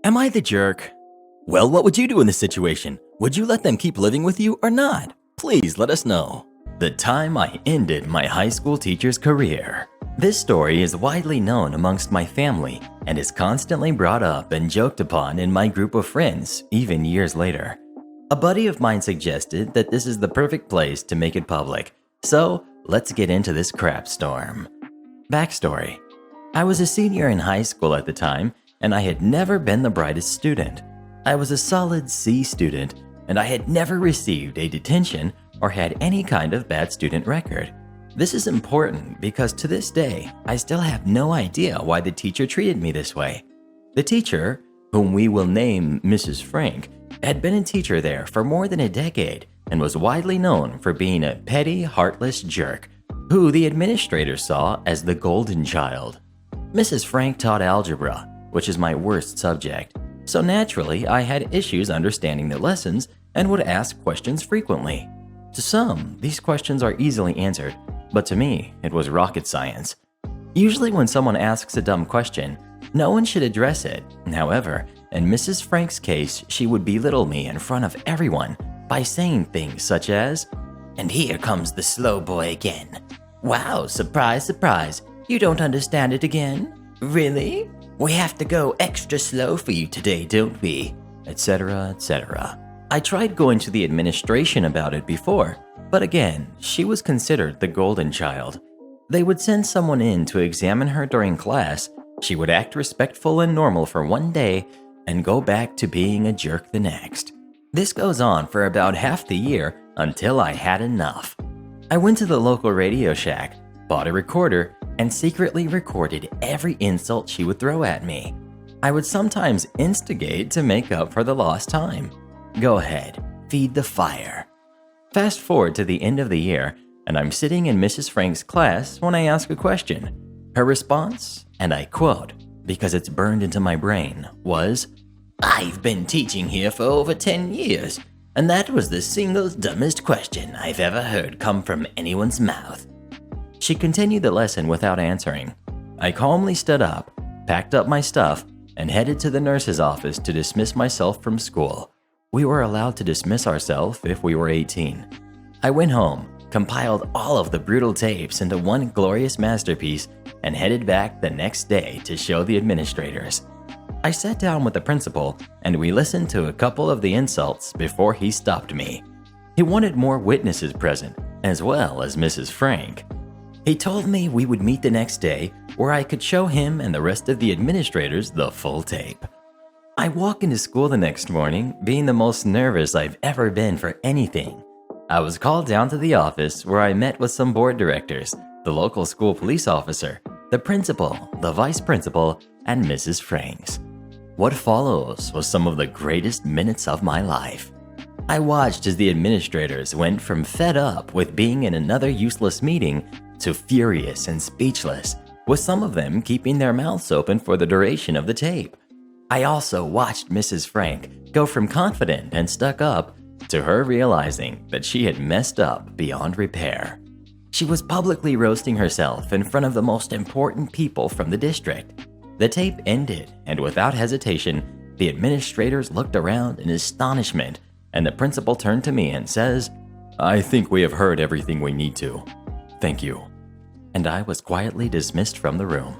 Am I the jerk? Well, what would you do in this situation? Would you let them keep living with you or not? Please let us know. The time I ended my high school teacher's career. This story is widely known amongst my family and is constantly brought up and joked upon in my group of friends, even years later. A buddy of mine suggested that this is the perfect place to make it public, so let's get into this crap storm. Backstory. I was a senior in high school at the time, and I had never been the brightest student. I was a solid C student, and I had never received a detention or had any kind of bad student record. This is important because to this day, I still have no idea why the teacher treated me this way. The teacher, whom we will name Mrs. Frank, had been a teacher there for more than a decade and was widely known for being a petty, heartless jerk, who the administrator saw as the golden child. Mrs. Frank taught algebra, which is my worst subject, so naturally I had issues understanding the lessons and would ask questions frequently. To some, these questions are easily answered, but to me, it was rocket science. Usually when someone asks a dumb question, no one should address it. However, in Mrs. Frank's case, she would belittle me in front of everyone by saying things such as, "And here comes the slow boy again. Wow, surprise, surprise, you don't understand it again? Really? We have to go extra slow for you today, don't we?" Etc., etc. I tried going to the administration about it before, but again, she was considered the golden child. They would send someone in to examine her during class, she would act respectful and normal for one day, and go back to being a jerk the next. This goes on for about half the year until I had enough. I went to the local Radio Shack, bought a recorder, and secretly recorded every insult she would throw at me. I would sometimes instigate to make up for the lost time. Go ahead, feed the fire. Fast forward to the end of the year, and I'm sitting in Mrs. Frank's class when I ask a question. Her response, and I quote, because it's burned into my brain, was, I've been teaching here for over 10 years, and that was the single dumbest question I've ever heard come from anyone's mouth. She continued the lesson without answering. I calmly stood up, packed up my stuff, and headed to the nurse's office to dismiss myself from school. We were allowed to dismiss ourselves if we were 18. I went home, compiled all of the brutal tapes into one glorious masterpiece, and headed back the next day to show the administrators. I sat down with the principal, and we listened to a couple of the insults before he stopped me. He wanted more witnesses present, as well as Mrs. Frank. He told me we would meet the next day where I could show him and the rest of the administrators the full tape. I walk into school the next morning being the most nervous I've ever been for anything. I was called down to the office where I met with some board directors, the local school police officer, the principal, the vice principal, and Mrs. Franks. What follows was some of the greatest minutes of my life. I watched as the administrators went from fed up with being in another useless meeting to furious and speechless, with some of them keeping their mouths open for the duration of the tape. I also watched Mrs. Frank go from confident and stuck up to her realizing that she had messed up beyond repair. She was publicly roasting herself in front of the most important people from the district. The tape ended, and without hesitation, the administrators looked around in astonishment, and the principal turned to me and says, "I think we have heard everything we need to. Thank you." And I was quietly dismissed from the room.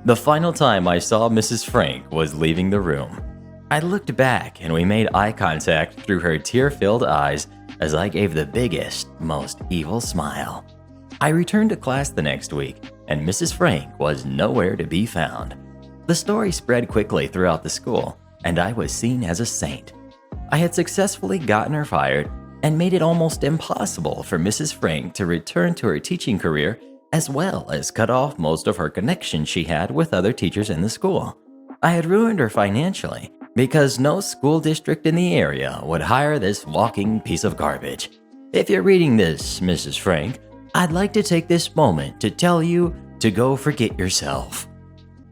The final time I saw Mrs. Frank was leaving the room. I looked back and we made eye contact through her tear-filled eyes as I gave the biggest, most evil smile. I returned to class the next week, and Mrs. Frank was nowhere to be found. The story spread quickly throughout the school, and I was seen as a saint. I had successfully gotten her fired and made it almost impossible for Mrs. Frank to return to her teaching career, as well as cut off most of her connections she had with other teachers in the school. I had ruined her financially because no school district in the area would hire this walking piece of garbage. If you're reading this, Mrs. Frank, I'd like to take this moment to tell you to go forget yourself.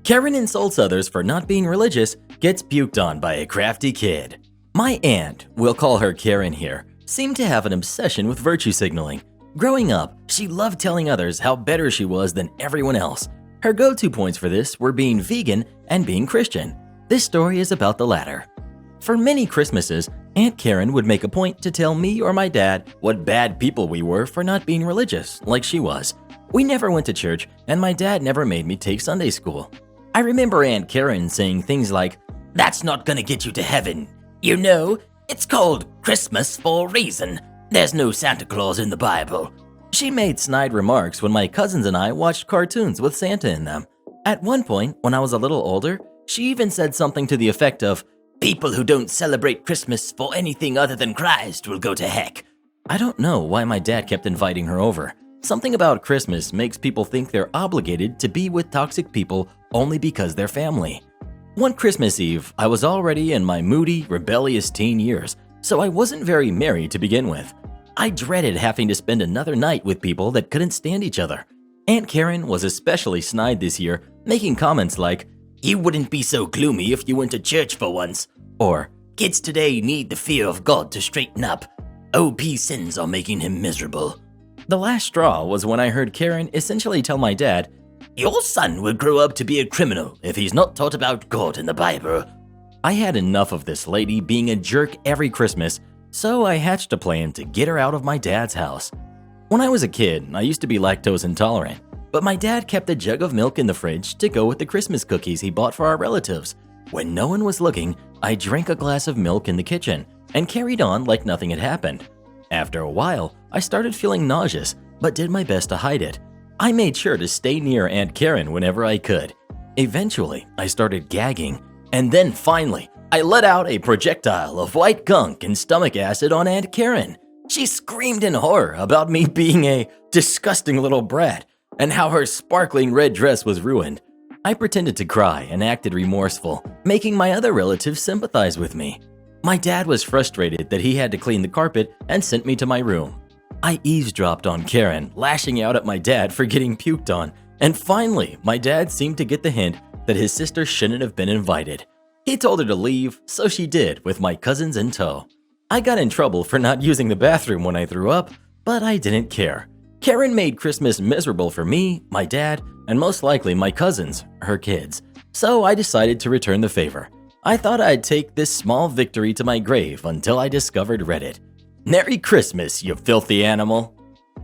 Karen insults others for not being religious, gets puked on by a crafty kid. My aunt, we'll call her Karen here, seemed to have an obsession with virtue signaling. Growing up, she loved telling others how better she was than everyone else. Her go-to points for this were being vegan and being Christian. This story is about the latter. For many Christmases, Aunt Karen would make a point to tell me or my dad what bad people we were for not being religious, like she was. We never went to church, and my dad never made me take Sunday school. I remember Aunt Karen saying things like, "That's not gonna get you to heaven. You know, it's called Christmas for a reason. There's no Santa Claus in the Bible." She made snide remarks when my cousins and I watched cartoons with Santa in them. At one point, when I was a little older, she even said something to the effect of, "People who don't celebrate Christmas for anything other than Christ will go to heck." I don't know why my dad kept inviting her over. Something about Christmas makes people think they're obligated to be with toxic people only because they're family. One Christmas Eve, I was already in my moody, rebellious teen years, so I wasn't very merry to begin with. I dreaded having to spend another night with people that couldn't stand each other. Aunt Karen was especially snide this year, making comments like, "You wouldn't be so gloomy if you went to church for once," or "Kids today need the fear of God to straighten up. OP's sins are making him miserable." The last straw was when I heard Karen essentially tell my dad, "Your son will grow up to be a criminal if he's not taught about God in the Bible." I had enough of this lady being a jerk every Christmas, so I hatched a plan to get her out of my dad's house. When I was a kid, I used to be lactose intolerant, but my dad kept a jug of milk in the fridge to go with the Christmas cookies he bought for our relatives. When no one was looking, I drank a glass of milk in the kitchen and carried on like nothing had happened. After a while, I started feeling nauseous, but did my best to hide it. I made sure to stay near Aunt Karen whenever I could. Eventually, I started gagging, and then finally, I let out a projectile of white gunk and stomach acid on Aunt Karen. She screamed in horror about me being a disgusting little brat and how her sparkling red dress was ruined. I pretended to cry and acted remorseful, making my other relatives sympathize with me. My dad was frustrated that he had to clean the carpet and sent me to my room. I eavesdropped on Karen, lashing out at my dad for getting puked on, and finally, my dad seemed to get the hint that his sister shouldn't have been invited. He told her to leave, so she did, with my cousins in tow. I got in trouble for not using the bathroom when I threw up, but I didn't care. Karen made Christmas miserable for me, my dad, and most likely my cousins, her kids. So I decided to return the favor. I thought I'd take this small victory to my grave until I discovered Reddit. Merry Christmas, you filthy animal.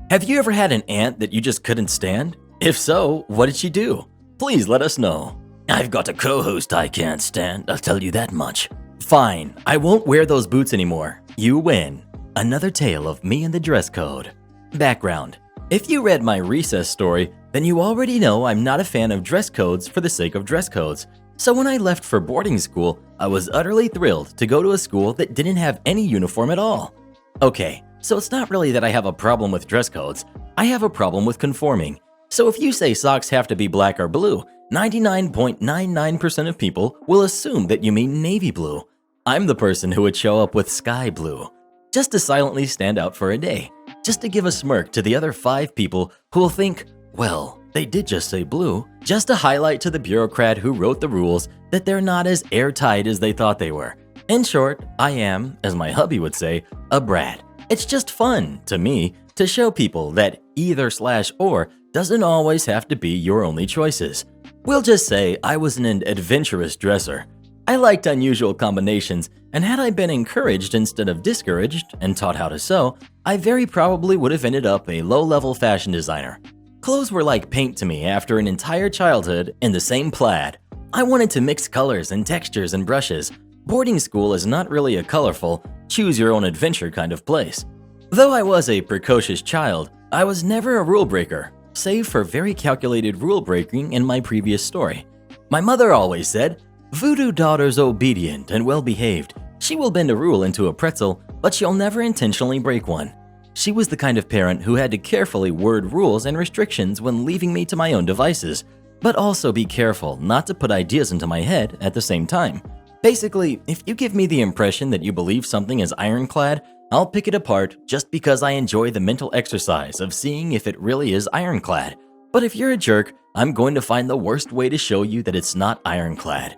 Have you ever had an aunt that you just couldn't stand? If so, what did she do? Please let us know. I've got a co-host I can't stand, I'll tell you that much. Fine, I won't wear those boots anymore. You win. Another tale of me and the dress code. Background. If you read my recess story, then you already know I'm not a fan of dress codes for the sake of dress codes. So when I left for boarding school, I was utterly thrilled to go to a school that didn't have any uniform at all. Okay, so it's not really that I have a problem with dress codes. I have a problem with conforming. So if you say socks have to be black or blue, 99.99% of people will assume that you mean navy blue. I'm the person who would show up with sky blue, just to silently stand out for a day, just to give a smirk to the other 5 people who will think, well, they did just say blue, just to highlight to the bureaucrat who wrote the rules that they're not as airtight as they thought they were. In short, I am, as my hubby would say, a brat. It's just fun, to me, to show people that either/or doesn't always have to be your only choices. We'll just say I was an adventurous dresser. I liked unusual combinations, and had I been encouraged instead of discouraged and taught how to sew, I very probably would have ended up a low-level fashion designer. Clothes were like paint to me after an entire childhood in the same plaid. I wanted to mix colors and textures and brushes. Boarding school is not really a colorful, choose-your-own-adventure kind of place. Though I was a precocious child, I was never a rule breaker, save for very calculated rule breaking in my previous story. My mother always said, "Voodoo daughter's obedient and well-behaved. She will bend a rule into a pretzel, but she'll never intentionally break one." She was the kind of parent who had to carefully word rules and restrictions when leaving me to my own devices, but also be careful not to put ideas into my head at the same time. Basically, if you give me the impression that you believe something is ironclad, I'll pick it apart just because I enjoy the mental exercise of seeing if it really is ironclad. But if you're a jerk, I'm going to find the worst way to show you that it's not ironclad.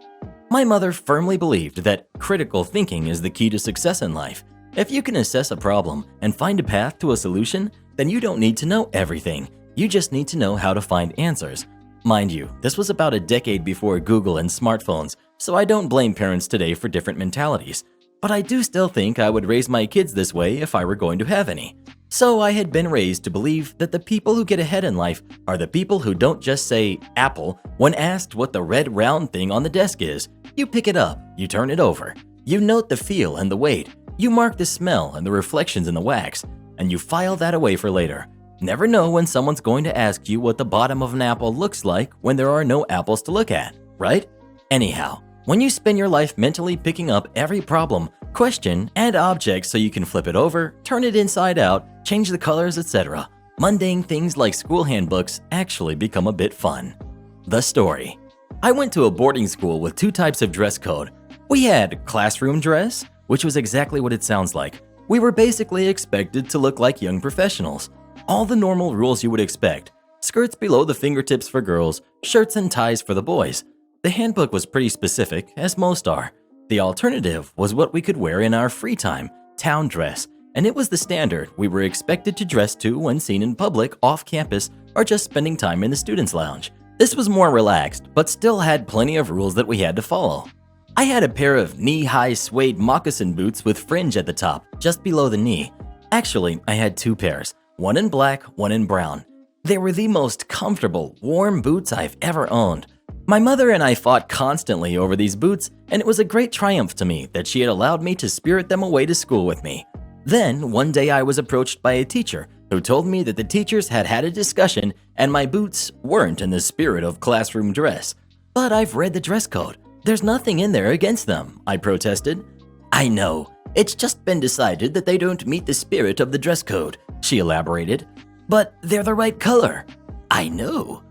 My mother firmly believed that critical thinking is the key to success in life. If you can assess a problem and find a path to a solution, then you don't need to know everything. You just need to know how to find answers. Mind you, this was about a decade before Google and smartphones, so I don't blame parents today for different mentalities. But I do still think I would raise my kids this way if I were going to have any. So I had been raised to believe that the people who get ahead in life are the people who don't just say apple when asked what the red round thing on the desk is. You pick it up, you turn it over, you note the feel and the weight, you mark the smell and the reflections in the wax, and you file that away for later. Never know when someone's going to ask you what the bottom of an apple looks like when there are no apples to look at, right? Anyhow, when you spend your life mentally picking up every problem, question, and object so you can flip it over, turn it inside out, change the colors, etc., mundane things like school handbooks actually become a bit fun. The story. I went to a boarding school with 2 types of dress code. We had classroom dress, which was exactly what it sounds like. We were basically expected to look like young professionals. All the normal rules you would expect. Skirts below the fingertips for girls, shirts and ties for the boys. The handbook was pretty specific, as most are. The alternative was what we could wear in our free time, town dress, and it was the standard we were expected to dress to when seen in public, off campus, or just spending time in the students' lounge. This was more relaxed, but still had plenty of rules that we had to follow. I had a pair of knee-high suede moccasin boots with fringe at the top, just below the knee. Actually, I had 2 pairs, one in black, one in brown. They were the most comfortable, warm boots I've ever owned. My mother and I fought constantly over these boots, and it was a great triumph to me that she had allowed me to spirit them away to school with me. Then, one day I was approached by a teacher who told me that the teachers had had a discussion and my boots weren't in the spirit of classroom dress. "But I've read the dress code. There's nothing in there against them," I protested. "I know. It's just been decided that they don't meet the spirit of the dress code," she elaborated. "But they're the right color." "I know."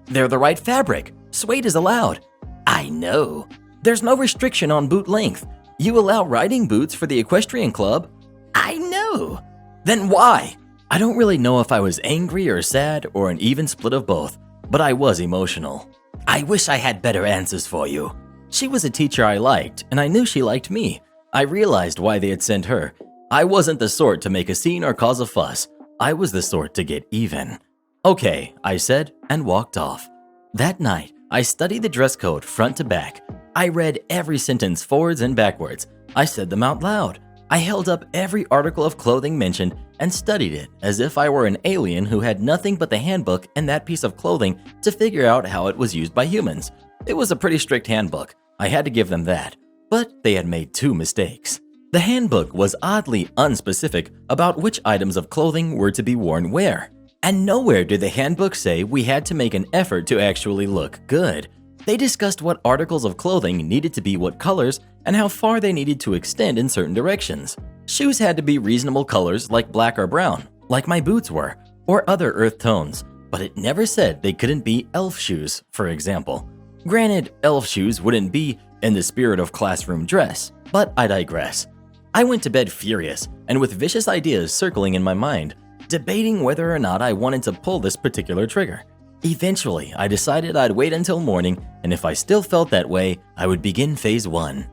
"They're the right fabric. Suede is allowed." "I know." "There's no restriction on boot length." You allow riding boots for the equestrian club? I know. Then why? I don't really know if I was angry or sad or an even split of both, but I was emotional. I wish I had better answers for you. She was a teacher I liked, and I knew she liked me. I realized why they had sent her. I wasn't the sort to make a scene or cause a fuss. I was the sort to get even. Okay, I said, and walked off. That night, I studied the dress code front to back. I read every sentence forwards and backwards. I said them out loud. I held up every article of clothing mentioned and studied it as if I were an alien who had nothing but the handbook and that piece of clothing to figure out how it was used by humans. It was a pretty strict handbook. I had to give them that. But they had made 2 mistakes. The handbook was oddly unspecific about which items of clothing were to be worn where. And nowhere did the handbook say we had to make an effort to actually look good. They discussed what articles of clothing needed to be what colors and how far they needed to extend in certain directions. Shoes had to be reasonable colors like black or brown, like my boots were, or other earth tones, but it never said they couldn't be elf shoes, for example. Granted, elf shoes wouldn't be in the spirit of classroom dress, but I digress. I went to bed furious and with vicious ideas circling in my mind, debating whether or not I wanted to pull this particular trigger. Eventually, I decided I'd wait until morning, and if I still felt that way, I would begin phase 1.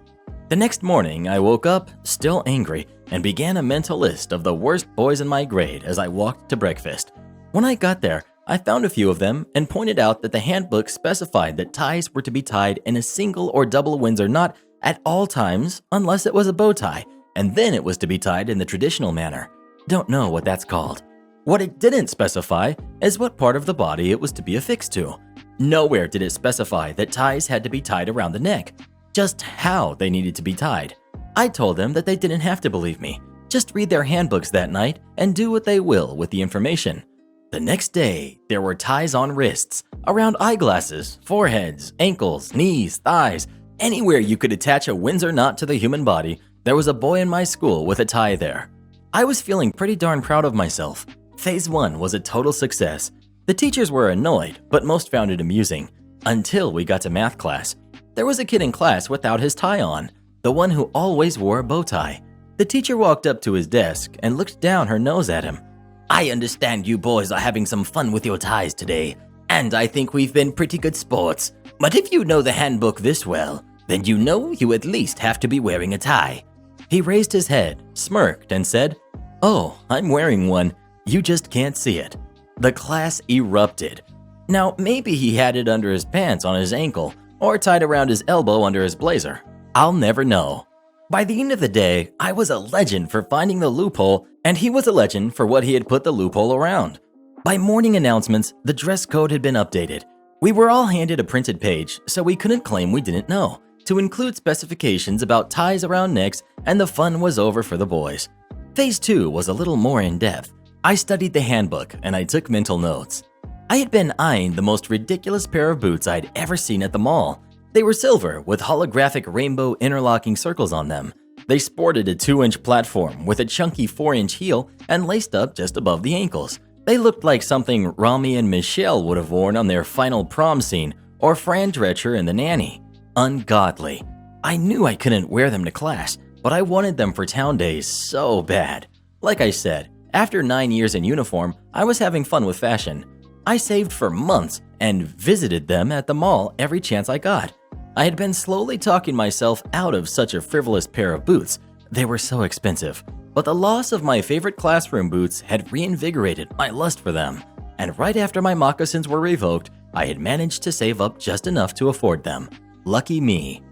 The next morning, I woke up, still angry, and began a mental list of the worst boys in my grade as I walked to breakfast. When I got there, I found a few of them and pointed out that the handbook specified that ties were to be tied in a single or double Windsor knot at all times unless it was a bow tie, and then it was to be tied in the traditional manner. Don't know what that's called. What it didn't specify is what part of the body it was to be affixed to. Nowhere did it specify that ties had to be tied around the neck, just how they needed to be tied. I told them that they didn't have to believe me. Just read their handbooks that night and do what they will with the information. The next day, there were ties on wrists, around eyeglasses, foreheads, ankles, knees, thighs. Anywhere you could attach a Windsor knot to the human body, there was a boy in my school with a tie there. I was feeling pretty darn proud of myself. Phase 1 was a total success. The teachers were annoyed, but most found it amusing. Until we got to math class. There was a kid in class without his tie on, the one who always wore a bow tie. The teacher walked up to his desk and looked down her nose at him. I understand you boys are having some fun with your ties today, and I think we've been pretty good sports. But if you know the handbook this well, then you know you at least have to be wearing a tie. He raised his head, smirked, and said, "Oh, I'm wearing one. You just can't see it." The class erupted. Now, maybe he had it under his pants on his ankle or tied around his elbow under his blazer. I'll never know. By the end of the day, I was a legend for finding the loophole, and he was a legend for what he had put the loophole around. By morning announcements, the dress code had been updated. We were all handed a printed page, so we couldn't claim we didn't know, to include specifications about ties around necks, and the fun was over for the boys. Phase 2 was a little more in-depth. I studied the handbook, and I took mental notes. I had been eyeing the most ridiculous pair of boots I'd ever seen at the mall. They were silver with holographic rainbow interlocking circles on them. They sported a 2-inch platform with a chunky 4-inch heel and laced up just above the ankles. They looked like something Rami and Michelle would have worn on their final prom scene, or Fran Drescher and the Nanny. Ungodly. I knew I couldn't wear them to class, but I wanted them for town days so bad. Like I said, after 9 years in uniform, I was having fun with fashion. I saved for months and visited them at the mall every chance I got. I had been slowly talking myself out of such a frivolous pair of boots. They were so expensive, but the loss of my favorite classroom boots had reinvigorated my lust for them. And right after my moccasins were revoked, I had managed to save up just enough to afford them. Lucky me.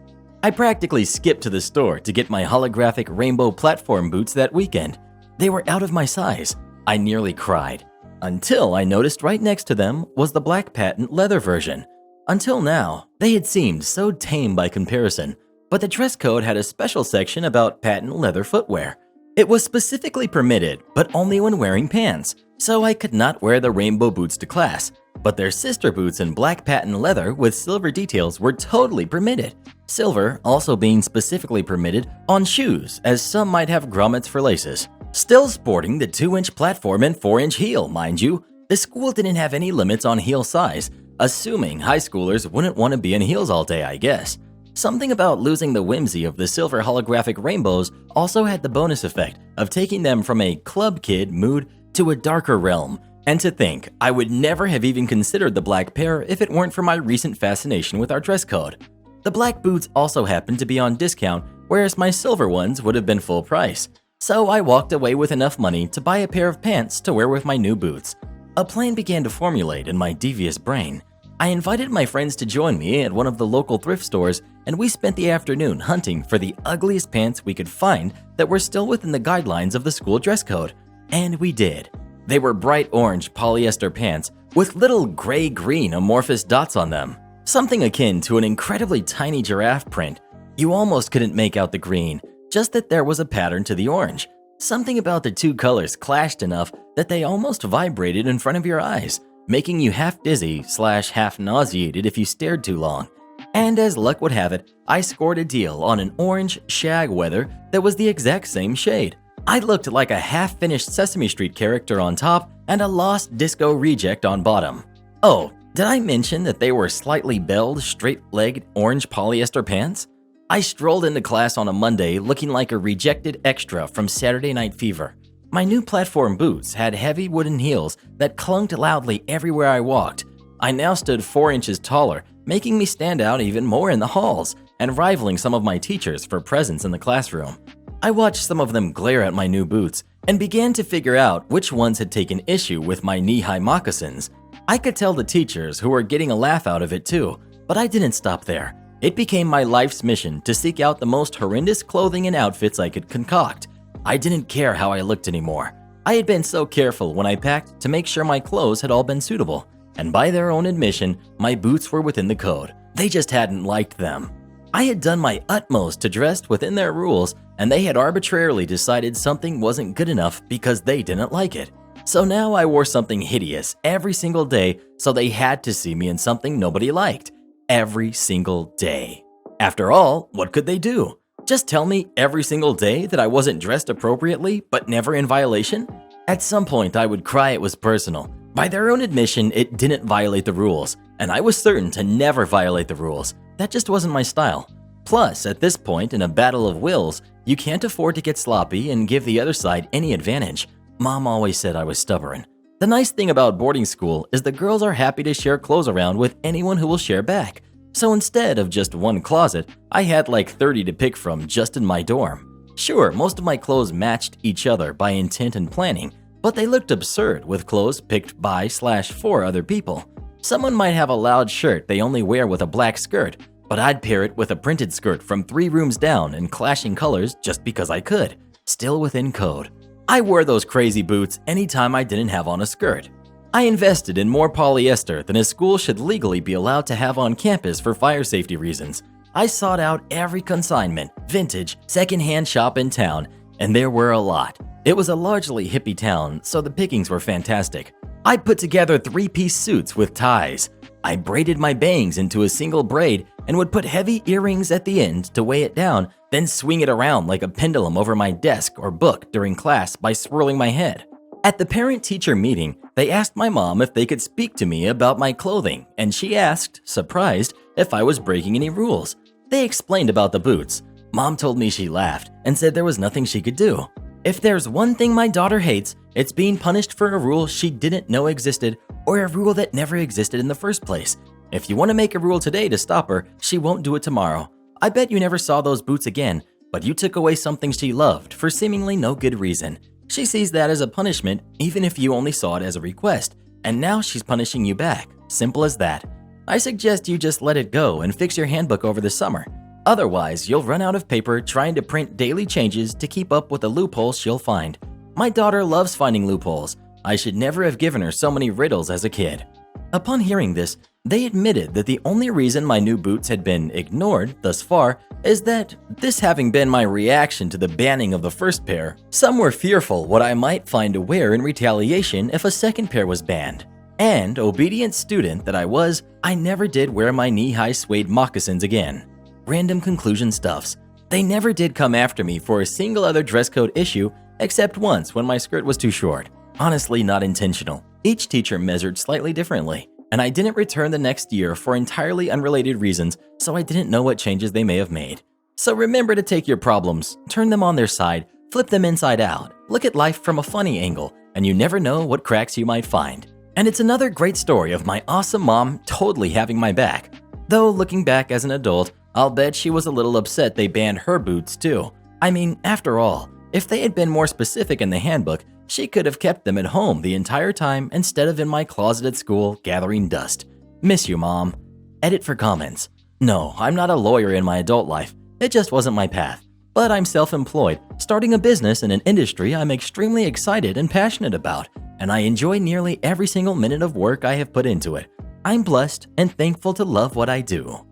I practically skipped to the store to get my holographic rainbow platform boots that weekend. They were out of my size. I nearly cried. Until I noticed right next to them was the black patent leather version. Until now, they had seemed so tame by comparison, but the dress code had a special section about patent leather footwear. It was specifically permitted, but only when wearing pants, so I could not wear the rainbow boots to class. But their sister boots in black patent leather with silver details were totally permitted. Silver also being specifically permitted on shoes, as some might have grommets for laces. Still sporting the 2-inch platform and 4-inch heel, mind you. The school didn't have any limits on heel size, assuming high schoolers wouldn't want to be in heels all day, I guess. Something about losing the whimsy of the silver holographic rainbows also had the bonus effect of taking them from a club kid mood to a darker realm. And to think, I would never have even considered the black pair if it weren't for my recent fascination with our dress code. The black boots also happened to be on discount, whereas my silver ones would have been full price. So I walked away with enough money to buy a pair of pants to wear with my new boots. A plan began to formulate in my devious brain. I invited my friends to join me at one of the local thrift stores, and we spent the afternoon hunting for the ugliest pants we could find that were still within the guidelines of the school dress code. And we did. They were bright orange polyester pants with little gray-green amorphous dots on them. Something akin to an incredibly tiny giraffe print. You almost couldn't make out the green, just that there was a pattern to the orange. Something about the two colors clashed enough that they almost vibrated in front of your eyes, making you half dizzy / half nauseated if you stared too long. And as luck would have it, I scored a deal on an orange shag weather that was the exact same shade. I looked like a half-finished Sesame Street character on top and a lost disco reject on bottom. Oh, did I mention that they were slightly belled, straight-legged orange polyester pants? I strolled into class on a Monday looking like a rejected extra from Saturday Night Fever. My new platform boots had heavy wooden heels that clunked loudly everywhere I walked. I now stood 4 inches taller, making me stand out even more in the halls and rivaling some of my teachers for presence in the classroom. I watched some of them glare at my new boots and began to figure out which ones had taken issue with my knee-high moccasins. I could tell the teachers who were getting a laugh out of it too, but I didn't stop there. It became my life's mission to seek out the most horrendous clothing and outfits I could concoct. I didn't care how I looked anymore. I had been so careful when I packed to make sure my clothes had all been suitable, and by their own admission, my boots were within the code. They just hadn't liked them. I had done my utmost to dress within their rules, and they had arbitrarily decided something wasn't good enough because they didn't like it. So now I wore something hideous every single day, so they had to see me in something nobody liked. Every single day. After all, what could they do? Just tell me every single day that I wasn't dressed appropriately, but never in violation? At some point, I would cry it was personal. By their own admission, it didn't violate the rules, and I was certain to never violate the rules. That just wasn't my style. Plus, at this point in a battle of wills, you can't afford to get sloppy and give the other side any advantage. Mom always said I was stubborn. The nice thing about boarding school is the girls are happy to share clothes around with anyone who will share back. So instead of just one closet, I had like 30 to pick from just in my dorm. Sure, most of my clothes matched each other by intent and planning, but they looked absurd with clothes picked by / for other people. Someone might have a loud shirt they only wear with a black skirt, but I'd pair it with a printed skirt from 3 rooms down in clashing colors just because I could, still within code. I wore those crazy boots anytime I didn't have on a skirt. I invested in more polyester than a school should legally be allowed to have on campus for fire safety reasons. I sought out every consignment, vintage, secondhand shop in town, and there were a lot. It was a largely hippie town, so the pickings were fantastic. I put together 3-piece suits with ties. I braided my bangs into a single braid and would put heavy earrings at the end to weigh it down, then swing it around like a pendulum over my desk or book during class by swirling my head. At the parent-teacher meeting, they asked my mom if they could speak to me about my clothing, and she asked, surprised, if I was breaking any rules. They explained about the boots. Mom told me she laughed and said there was nothing she could do. If there's one thing my daughter hates, it's being punished for a rule she didn't know existed or a rule that never existed in the first place. If you want to make a rule today to stop her, she won't do it tomorrow. I bet you never saw those boots again, but you took away something she loved for seemingly no good reason. She sees that as a punishment, even if you only saw it as a request, and now she's punishing you back. Simple as that. I suggest you just let it go and fix your handbook over the summer. Otherwise, you'll run out of paper trying to print daily changes to keep up with the loopholes she'll find. My daughter loves finding loopholes. I should never have given her so many riddles as a kid. Upon hearing this, they admitted that the only reason my new boots had been ignored thus far is that, this having been my reaction to the banning of the first pair, some were fearful what I might find to wear in retaliation if a second pair was banned. And, obedient student that I was, I never did wear my knee-high suede moccasins again. Random conclusion stuffs. They never did come after me for a single other dress code issue, except once when my skirt was too short. Honestly, not intentional. Each teacher measured slightly differently, and I didn't return the next year for entirely unrelated reasons, so I didn't know what changes they may have made. So remember to take your problems, turn them on their side, flip them inside out, look at life from a funny angle, and you never know what cracks you might find. And it's another great story of my awesome mom totally having my back. Though looking back as an adult, I'll bet she was a little upset they banned her boots too. I mean, after all, if they had been more specific in the handbook, she could have kept them at home the entire time instead of in my closet at school gathering dust. Miss you, Mom. Edit for comments. No, I'm not a lawyer in my adult life. It just wasn't my path. But I'm self-employed, starting a business in an industry I'm extremely excited and passionate about, and I enjoy nearly every single minute of work I have put into it. I'm blessed and thankful to love what I do.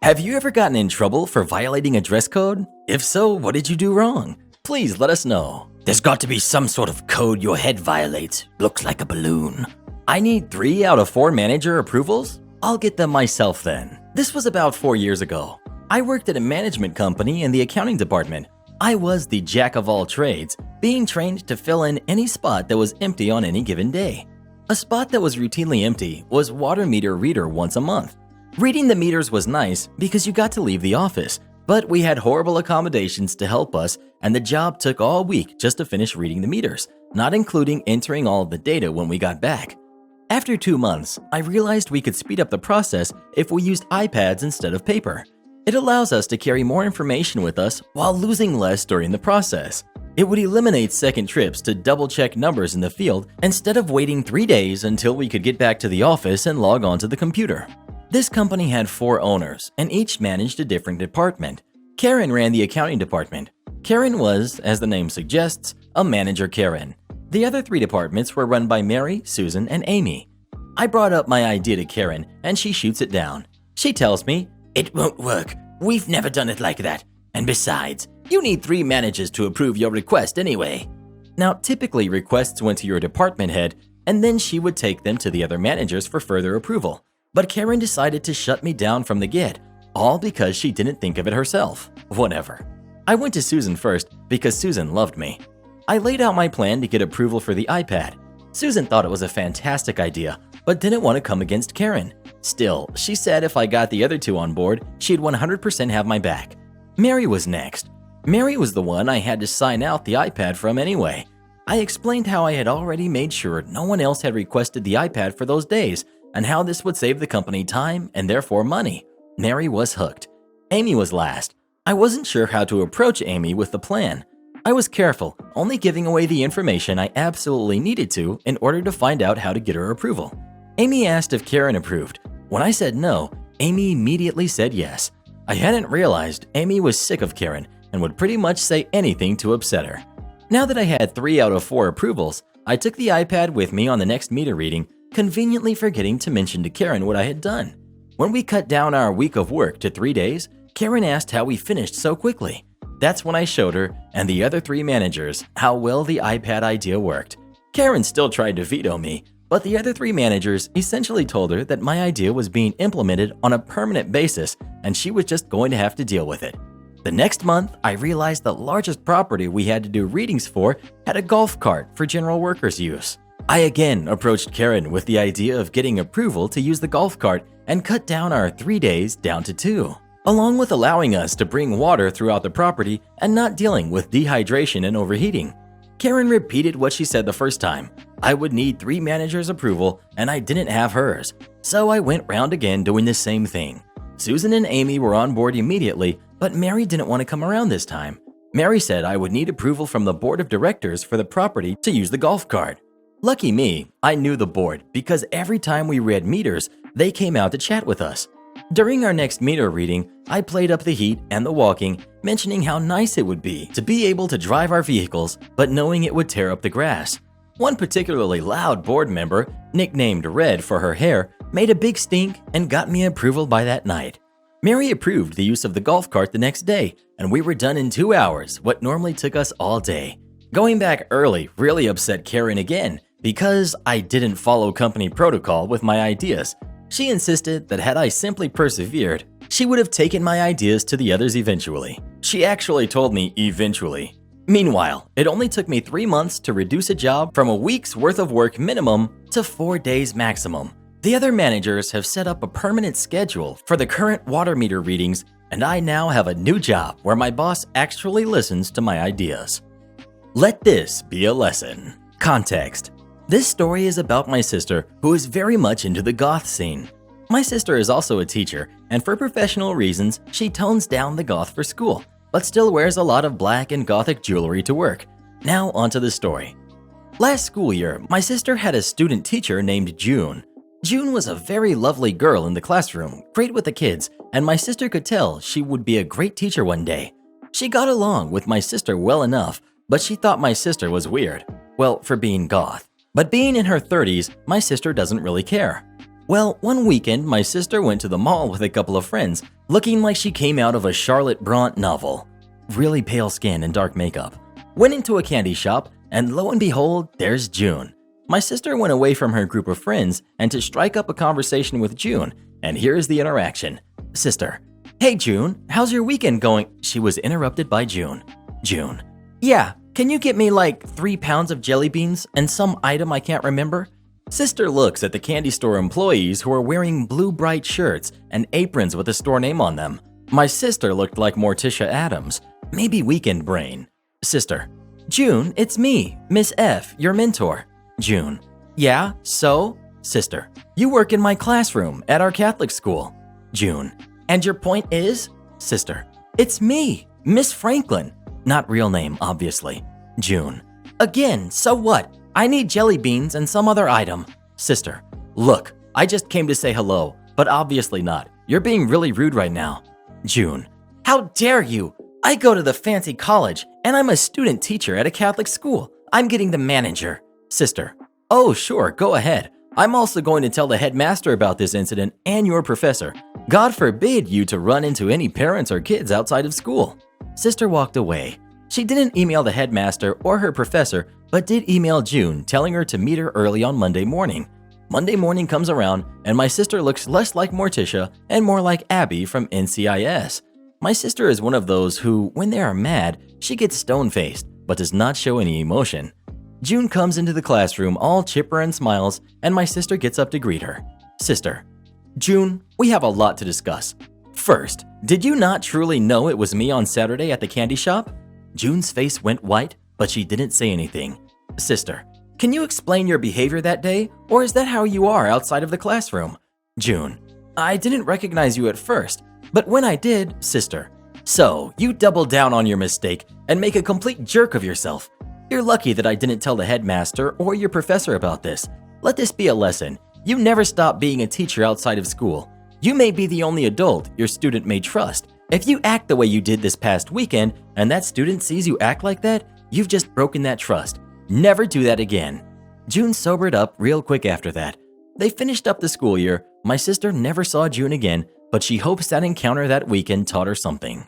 Have you ever gotten in trouble for violating a dress code? If so, what did you do wrong? Please let us know. There's got to be some sort of code your head violates. Looks like a balloon. I need 3 out of 4 manager approvals? I'll get them myself then. This was about 4 years ago. I worked at a management company in the accounting department. I was the jack of all trades, being trained to fill in any spot that was empty on any given day. A spot that was routinely empty was water meter reader once a month. Reading the meters was nice because you got to leave the office, but we had horrible accommodations to help us, and the job took all week just to finish reading the meters, not including entering all of the data when we got back. After 2 months, I realized we could speed up the process if we used iPads instead of paper. It allows us to carry more information with us while losing less during the process. It would eliminate second trips to double-check numbers in the field instead of waiting 3 days until we could get back to the office and log on to the computer. This company had 4 owners, and each managed a different department. Karen ran the accounting department. Karen was, as the name suggests, a manager Karen. The other 3 departments were run by Mary, Susan, and Amy. I brought up my idea to Karen, and she shoots it down. She tells me, "It won't work. We've never done it like that. And besides, you need 3 managers to approve your request anyway." Now, typically requests went to your department head, and then she would take them to the other managers for further approval. But Karen decided to shut me down from the get, all because she didn't think of it herself. Whatever. I went to Susan first because Susan loved me. I laid out my plan to get approval for the iPad. Susan thought it was a fantastic idea, but didn't want to come against Karen. Still, she said if I got the other 2 on board, she'd 100% have my back. Mary was next. Mary was the one I had to sign out the iPad from anyway. I explained how I had already made sure no one else had requested the iPad for those days, and how this would save the company time and therefore money. Mary was hooked. Amy was last. I wasn't sure how to approach Amy with the plan. I was careful, only giving away the information I absolutely needed to in order to find out how to get her approval. Amy asked if Karen approved. When I said no, Amy immediately said yes. I hadn't realized Amy was sick of Karen and would pretty much say anything to upset her. Now that I had 3 out of 4 approvals, I took the iPad with me on the next meter reading, conveniently forgetting to mention to Karen what I had done. When we cut down our week of work to 3 days, Karen asked how we finished so quickly. That's when I showed her and the other 3 managers how well the iPad idea worked. Karen still tried to veto me, but the other 3 managers essentially told her that my idea was being implemented on a permanent basis and she was just going to have to deal with it. The next month, I realized the largest property we had to do readings for had a golf cart for general workers' use. I again approached Karen with the idea of getting approval to use the golf cart and cut down our 3 days down to 2, along with allowing us to bring water throughout the property and not dealing with dehydration and overheating. Karen repeated what she said the first time. I would need 3 managers' approval and I didn't have hers, so I went round again doing the same thing. Susan and Amy were on board immediately, but Mary didn't want to come around this time. Mary said I would need approval from the board of directors for the property to use the golf cart. Lucky me, I knew the board because every time we read meters, they came out to chat with us. During our next meter reading, I played up the heat and the walking, mentioning how nice it would be to be able to drive our vehicles, but knowing it would tear up the grass. One particularly loud board member, nicknamed Red for her hair, made a big stink and got me approval by that night. Mary approved the use of the golf cart the next day, and we were done in 2 hours, what normally took us all day. Going back early really upset Karen again, because I didn't follow company protocol with my ideas. She insisted that had I simply persevered, she would have taken my ideas to the others eventually. She actually told me eventually. Meanwhile, it only took me 3 months to reduce a job from a week's worth of work minimum to 4 days maximum. The other managers have set up a permanent schedule for the current water meter readings, and I now have a new job where my boss actually listens to my ideas. Let this be a lesson. Context. This story is about my sister, who is very much into the goth scene. My sister is also a teacher, and for professional reasons, she tones down the goth for school, but still wears a lot of black and gothic jewelry to work. Now onto the story. Last school year, my sister had a student teacher named June. June was a very lovely girl in the classroom, great with the kids, and my sister could tell she would be a great teacher one day. She got along with my sister well enough, but she thought my sister was weird. Well, for being goth. But being in her 30s, my sister doesn't really care. Well, one weekend, my sister went to the mall with a couple of friends, looking like she came out of a Charlotte Brontë novel. Really pale skin and dark makeup. Went into a candy shop, and lo and behold, there's June. My sister went away from her group of friends and to strike up a conversation with June, and here's the interaction. Sister: "Hey June, how's your weekend going?" She was interrupted by June. June: "Yeah, can you get me like 3 pounds of jelly beans and some item I can't remember?" Sister looks at the candy store employees who are wearing blue bright shirts and aprons with the store name on them. My sister looked like Morticia Adams, maybe weekend brain. Sister: "June, it's me, Miss F, your mentor." June: "Yeah, so?" Sister: "You work in my classroom at our Catholic school." June: "And your point is?" Sister: "It's me, Miss Franklin." Not real name, obviously. June: "Again, so what? I need jelly beans and some other item." Sister: "Look, I just came to say hello, but obviously not. You're being really rude right now." June: "How dare you? I go to the fancy college, and I'm a student teacher at a Catholic school. I'm getting the manager." Sister: "Oh, sure, go ahead. I'm also going to tell the headmaster about this incident and your professor. God forbid you to run into any parents or kids outside of school." Sister walked away. She didn't email the headmaster or her professor, but did email June telling her to meet her early on Monday morning. Monday morning comes around, and my sister looks less like Morticia and more like Abby from NCIS. My sister is one of those who, when they are mad, she gets stone-faced, but does not show any emotion. June comes into the classroom all chipper and smiles, and my sister gets up to greet her. Sister: "June, we have a lot to discuss. First, did you not truly know it was me on Saturday at the candy shop?" June's face went white, but she didn't say anything. Sister: "Can you explain your behavior that day, or is that how you are outside of the classroom?" June: "I didn't recognize you at first, but when I did." Sister: "So, you double down on your mistake and make a complete jerk of yourself. You're lucky that I didn't tell the headmaster or your professor about this. Let this be a lesson. You never stop being a teacher outside of school. You may be the only adult your student may trust. If you act the way you did this past weekend and that student sees you act like that, you've just broken that trust. Never do that again." June sobered up real quick after that. They finished up the school year. My sister never saw June again, but she hopes that encounter that weekend taught her something.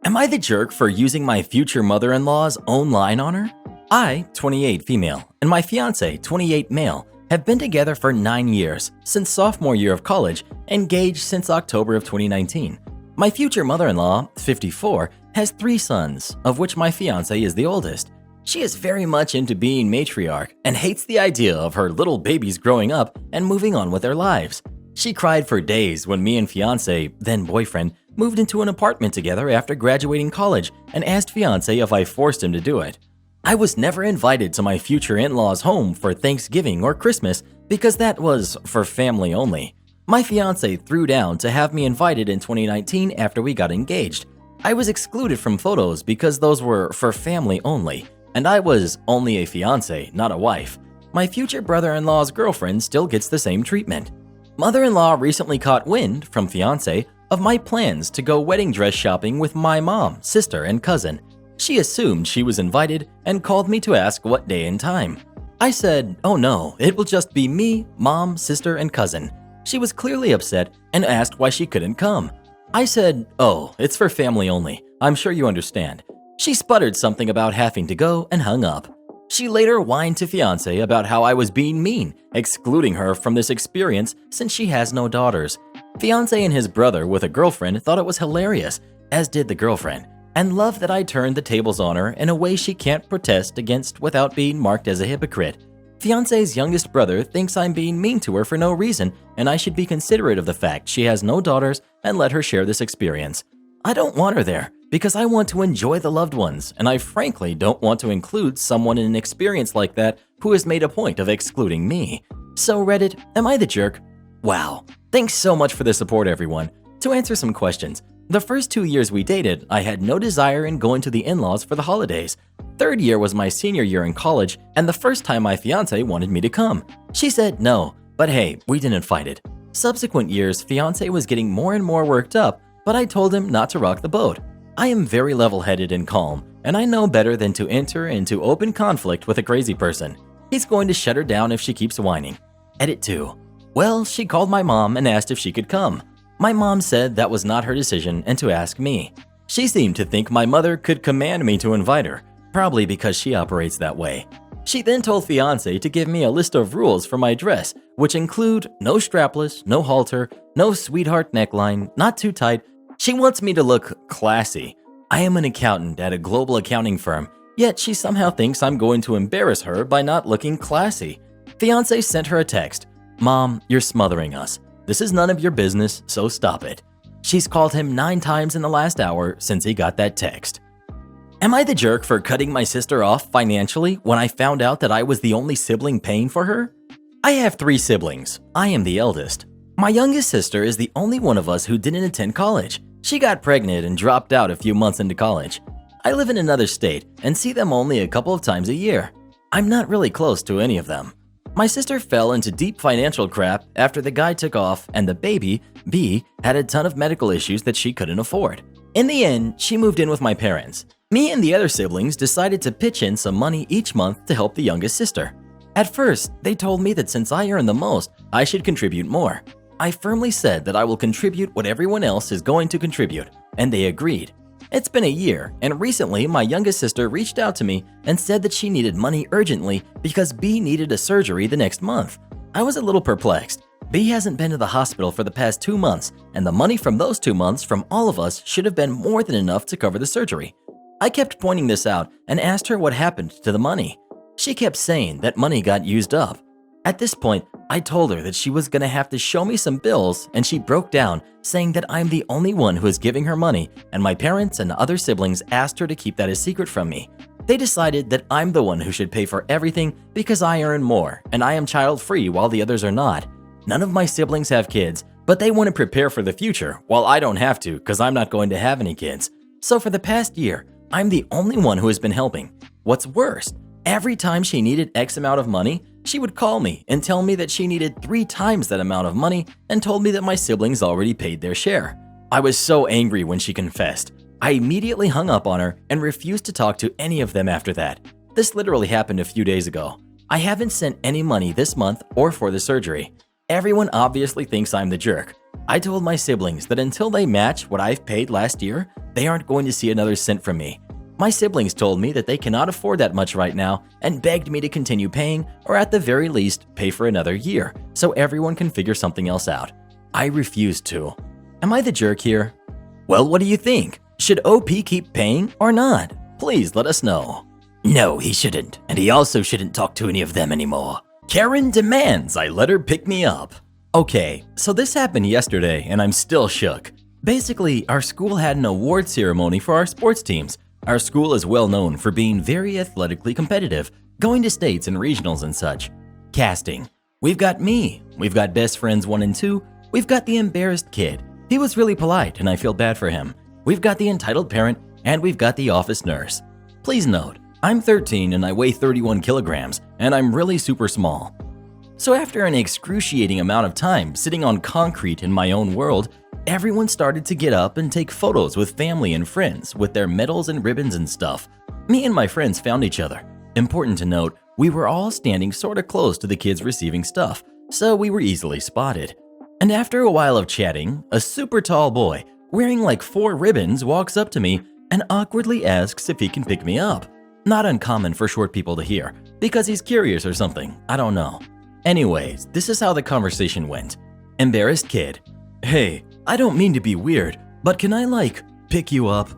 Am I the jerk for using my future mother-in-law's own line on her? I, 28 female, and my fiance, 28 male, have been together for 9 years, since sophomore year of college, engaged since October of 2019. My future mother-in-law, 54, has 3 sons, of which my fiance is the oldest. She is very much into being matriarch and hates the idea of her little babies growing up and moving on with their lives. She cried for days when me and fiance, then boyfriend, moved into an apartment together after graduating college and asked fiance if I forced him to do it. I was never invited to my future in-laws' home for Thanksgiving or Christmas because that was for family only. My fiance threw down to have me invited in 2019 after we got engaged. I was excluded from photos because those were for family only, and I was only a fiance, not a wife. My future brother-in-law's girlfriend still gets the same treatment. Mother-in-law recently caught wind from fiance of my plans to go wedding dress shopping with my mom, sister, and cousin. She assumed she was invited and called me to ask what day and time. I said, "Oh no, it will just be me, mom, sister, and cousin." She was clearly upset and asked why she couldn't come. I said, "Oh, it's for family only. I'm sure you understand." She sputtered something about having to go and hung up. She later whined to fiance about how I was being mean, excluding her from this experience since she has no daughters. Fiance and his brother with a girlfriend thought it was hilarious, as did the girlfriend, and loved that I turned the tables on her in a way she can't protest against without being marked as a hypocrite. Fiance's youngest brother thinks I'm being mean to her for no reason and I should be considerate of the fact she has no daughters and let her share this experience. I don't want her there because I want to enjoy the loved ones and I frankly don't want to include someone in an experience like that who has made a point of excluding me. So Reddit, am I the jerk? Wow. Thanks so much for the support, everyone. To answer some questions, the first 2 years we dated, I had no desire in going to the in-laws for the holidays. Third year was my senior year in college, and the first time my fiance wanted me to come. She said no, but hey, we didn't fight it. Subsequent years, fiance was getting more and more worked up, but I told him not to rock the boat. I am very level-headed and calm, and I know better than to enter into open conflict with a crazy person. He's going to shut her down if she keeps whining. Edit 2. Well, she called my mom and asked if she could come. My mom said that was not her decision and to ask me. She seemed to think my mother could command me to invite her, probably because she operates that way. She then told fiance to give me a list of rules for my dress, which include no strapless, no halter, no sweetheart neckline, not too tight. She wants me to look classy. I am an accountant at a global accounting firm, yet she somehow thinks I'm going to embarrass her by not looking classy. Fiance sent her a text. Mom, you're smothering us. This is none of your business, so stop it. She's called him 9 times in the last hour since he got that text. Am I the jerk for cutting my sister off financially when I found out that I was the only sibling paying for her? I have 3 siblings. I am the eldest. My youngest sister is the only one of us who didn't attend college. She got pregnant and dropped out a few months into college. I live in another state and see them only a couple of times a year. I'm not really close to any of them. My sister fell into deep financial crap after the guy took off and the baby, B, had a ton of medical issues that she couldn't afford. In the end, she moved in with my parents. Me and the other siblings decided to pitch in some money each month to help the youngest sister. At first, they told me that since I earn the most, I should contribute more. I firmly said that I will contribute what everyone else is going to contribute, and they agreed. It's been a year, and recently my youngest sister reached out to me and said that she needed money urgently because B needed a surgery the next month. I was a little perplexed. B hasn't been to the hospital for the past 2 months, and the money from those 2 months from all of us should have been more than enough to cover the surgery. I kept pointing this out and asked her what happened to the money. She kept saying that money got used up. At this point, I told her that she was going to have to show me some bills, and she broke down, saying that I'm the only one who is giving her money, and my parents and other siblings asked her to keep that a secret from me. They decided that I'm the one who should pay for everything because I earn more, and I am child-free while the others are not. None of my siblings have kids, but they want to prepare for the future, while I don't have to because I'm not going to have any kids. So for the past year, I'm the only one who has been helping. What's worse, every time she needed X amount of money, she would call me and tell me that she needed 3 times that amount of money and told me that my siblings already paid their share. I was so angry when she confessed. I immediately hung up on her and refused to talk to any of them after that. This literally happened a few days ago. I haven't sent any money this month or for the surgery. Everyone obviously thinks I'm the jerk. I told my siblings that until they match what I've paid last year, they aren't going to see another cent from me. My siblings told me that they cannot afford that much right now and begged me to continue paying or at the very least pay for another year so everyone can figure something else out. I refused to. Am I the jerk here? Well, what do you think? Should OP keep paying or not? Please let us know. No, he shouldn't, and he also shouldn't talk to any of them anymore. Karen demands I let her pick me up. Okay, so this happened yesterday and I'm still shook. Basically, our school had an award ceremony for our sports teams. Our school is well known for being very athletically competitive, going to states and regionals and such. Casting. We've got me. We've got best friends 1 and 2. We've got the embarrassed kid. He was really polite and I feel bad for him. We've got the entitled parent and we've got the office nurse. Please note, I'm 13 and I weigh 31 kilograms and I'm really super small. So after an excruciating amount of time sitting on concrete in my own world, everyone started to get up and take photos with family and friends with their medals and ribbons and stuff. Me and my friends found each other. Important to note, we were all standing sort of close to the kids receiving stuff, so we were easily spotted. And after a while of chatting, a super tall boy wearing like 4 ribbons walks up to me and awkwardly asks if he can pick me up. Not uncommon for short people to hear, because he's curious or something, I don't know. Anyways, this is how the conversation went. Embarrassed kid. Hey, I don't mean to be weird, but can I pick you up?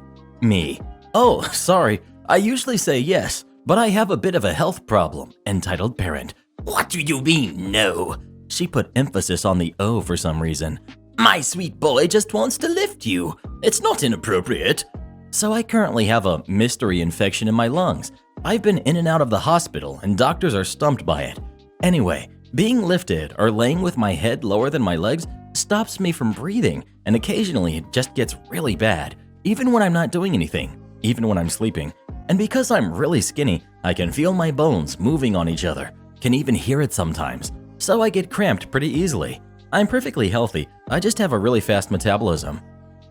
Me. Oh, sorry, I usually say yes, but I have a bit of a health problem. Entitled parent. What do you mean, no? She put emphasis on the O for some reason. My sweet boy just wants to lift you. It's not inappropriate. So I currently have a mystery infection in my lungs. I've been in and out of the hospital and doctors are stumped by it. Anyway, being lifted or laying with my head lower than my legs stops me from breathing, and occasionally it just gets really bad, even when I'm not doing anything, even when I'm sleeping. And because I'm really skinny, I can feel my bones moving on each other, can even hear it sometimes, so I get cramped pretty easily. I'm perfectly healthy, I just have a really fast metabolism.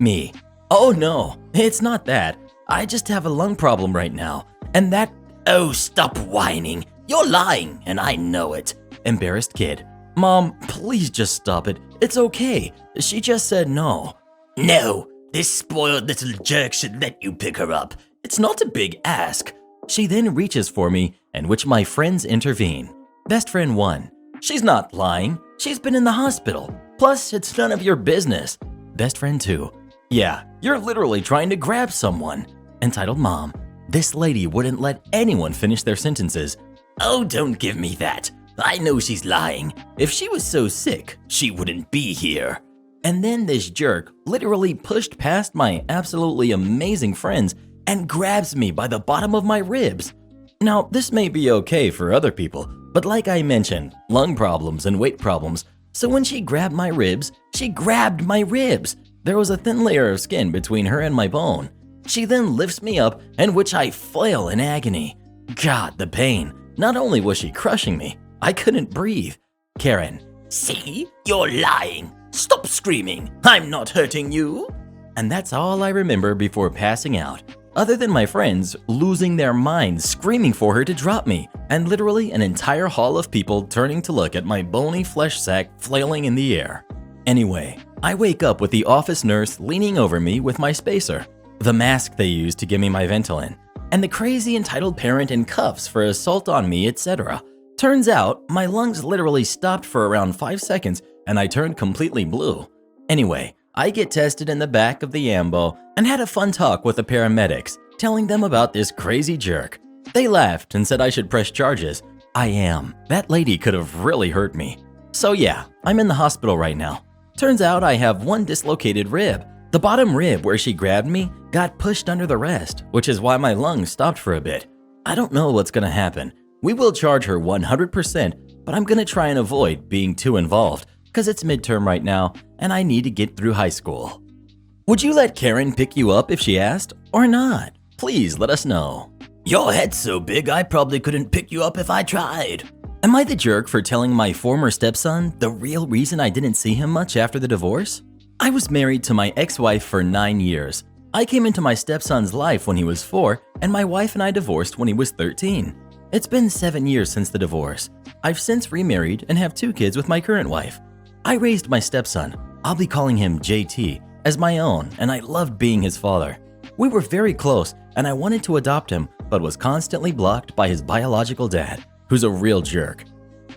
Me. Oh no, it's not that. I just have a lung problem right now, and that— Oh, stop whining. You're lying, and I know it. Embarrassed kid. Mom, please just stop it. It's okay. She just said no. No, this spoiled little jerk should let you pick her up. It's not a big ask. She then reaches for me, in which my friends intervene. Best friend 1. She's not lying. She's been in the hospital. Plus, it's none of your business. Best friend 2. Yeah, you're literally trying to grab someone. Entitled Mom. This lady wouldn't let anyone finish their sentences. Oh, don't give me that. I know she's lying. If she was so sick, she wouldn't be here. And then this jerk literally pushed past my absolutely amazing friends and grabs me by the bottom of my ribs. Now, this may be okay for other people, but like I mentioned, lung problems and weight problems, so when she grabbed my ribs, she grabbed my ribs. There was a thin layer of skin between her and my bone. She then lifts me up, in which I flail in agony. God, the pain. Not only was she crushing me, I couldn't breathe. Karen. See? You're lying. Stop screaming. I'm not hurting you. And that's all I remember before passing out, other than my friends losing their minds screaming for her to drop me, and literally an entire hall of people turning to look at my bony flesh sack flailing in the air. Anyway, I wake up with the office nurse leaning over me with my spacer, the mask they used to give me my Ventolin, and the crazy entitled parent in cuffs for assault on me, etc. Turns out, my lungs literally stopped for around 5 seconds and I turned completely blue. Anyway, I get tested in the back of the ambo and had a fun talk with the paramedics, telling them about this crazy jerk. They laughed and said I should press charges. I am. That lady could have really hurt me. So yeah, I'm in the hospital right now. Turns out I have one dislocated rib. The bottom rib where she grabbed me got pushed under the rest, which is why my lungs stopped for a bit. I don't know what's gonna happen. We will charge her 100%, but I'm gonna try and avoid being too involved because it's midterm right now and I need to get through high school. Would you let Karen pick you up if she asked, or not? Please let us know. Your head's so big I probably couldn't pick you up if I tried. Am I the jerk for telling my former stepson the real reason I didn't see him much after the divorce? I was married to my ex-wife for 9 years. I came into my stepson's life when he was 4, and my wife and I divorced when he was 13. It's been 7 years since the divorce. I've since remarried and have 2 kids with my current wife. I raised my stepson, I'll be calling him JT, as my own, and I loved being his father. We were very close, and I wanted to adopt him, but was constantly blocked by his biological dad, who's a real jerk.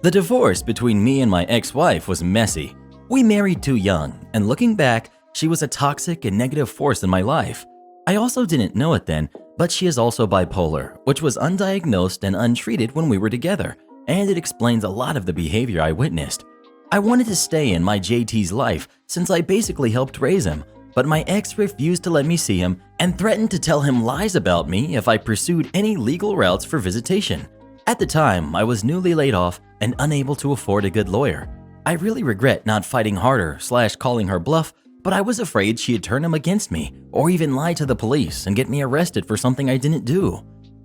The divorce between me and my ex-wife was messy. We married too young, and looking back, she was a toxic and negative force in my life. I also didn't know it then, but she is also bipolar, which was undiagnosed and untreated when we were together, and it explains a lot of the behavior I witnessed. I wanted to stay in my JT's life since I basically helped raise him, but my ex refused to let me see him and threatened to tell him lies about me if I pursued any legal routes for visitation. At the time, I was newly laid off and unable to afford a good lawyer. I really regret not fighting harder / calling her bluff, but I was afraid she'd turn him against me or even lie to the police and get me arrested for something I didn't do.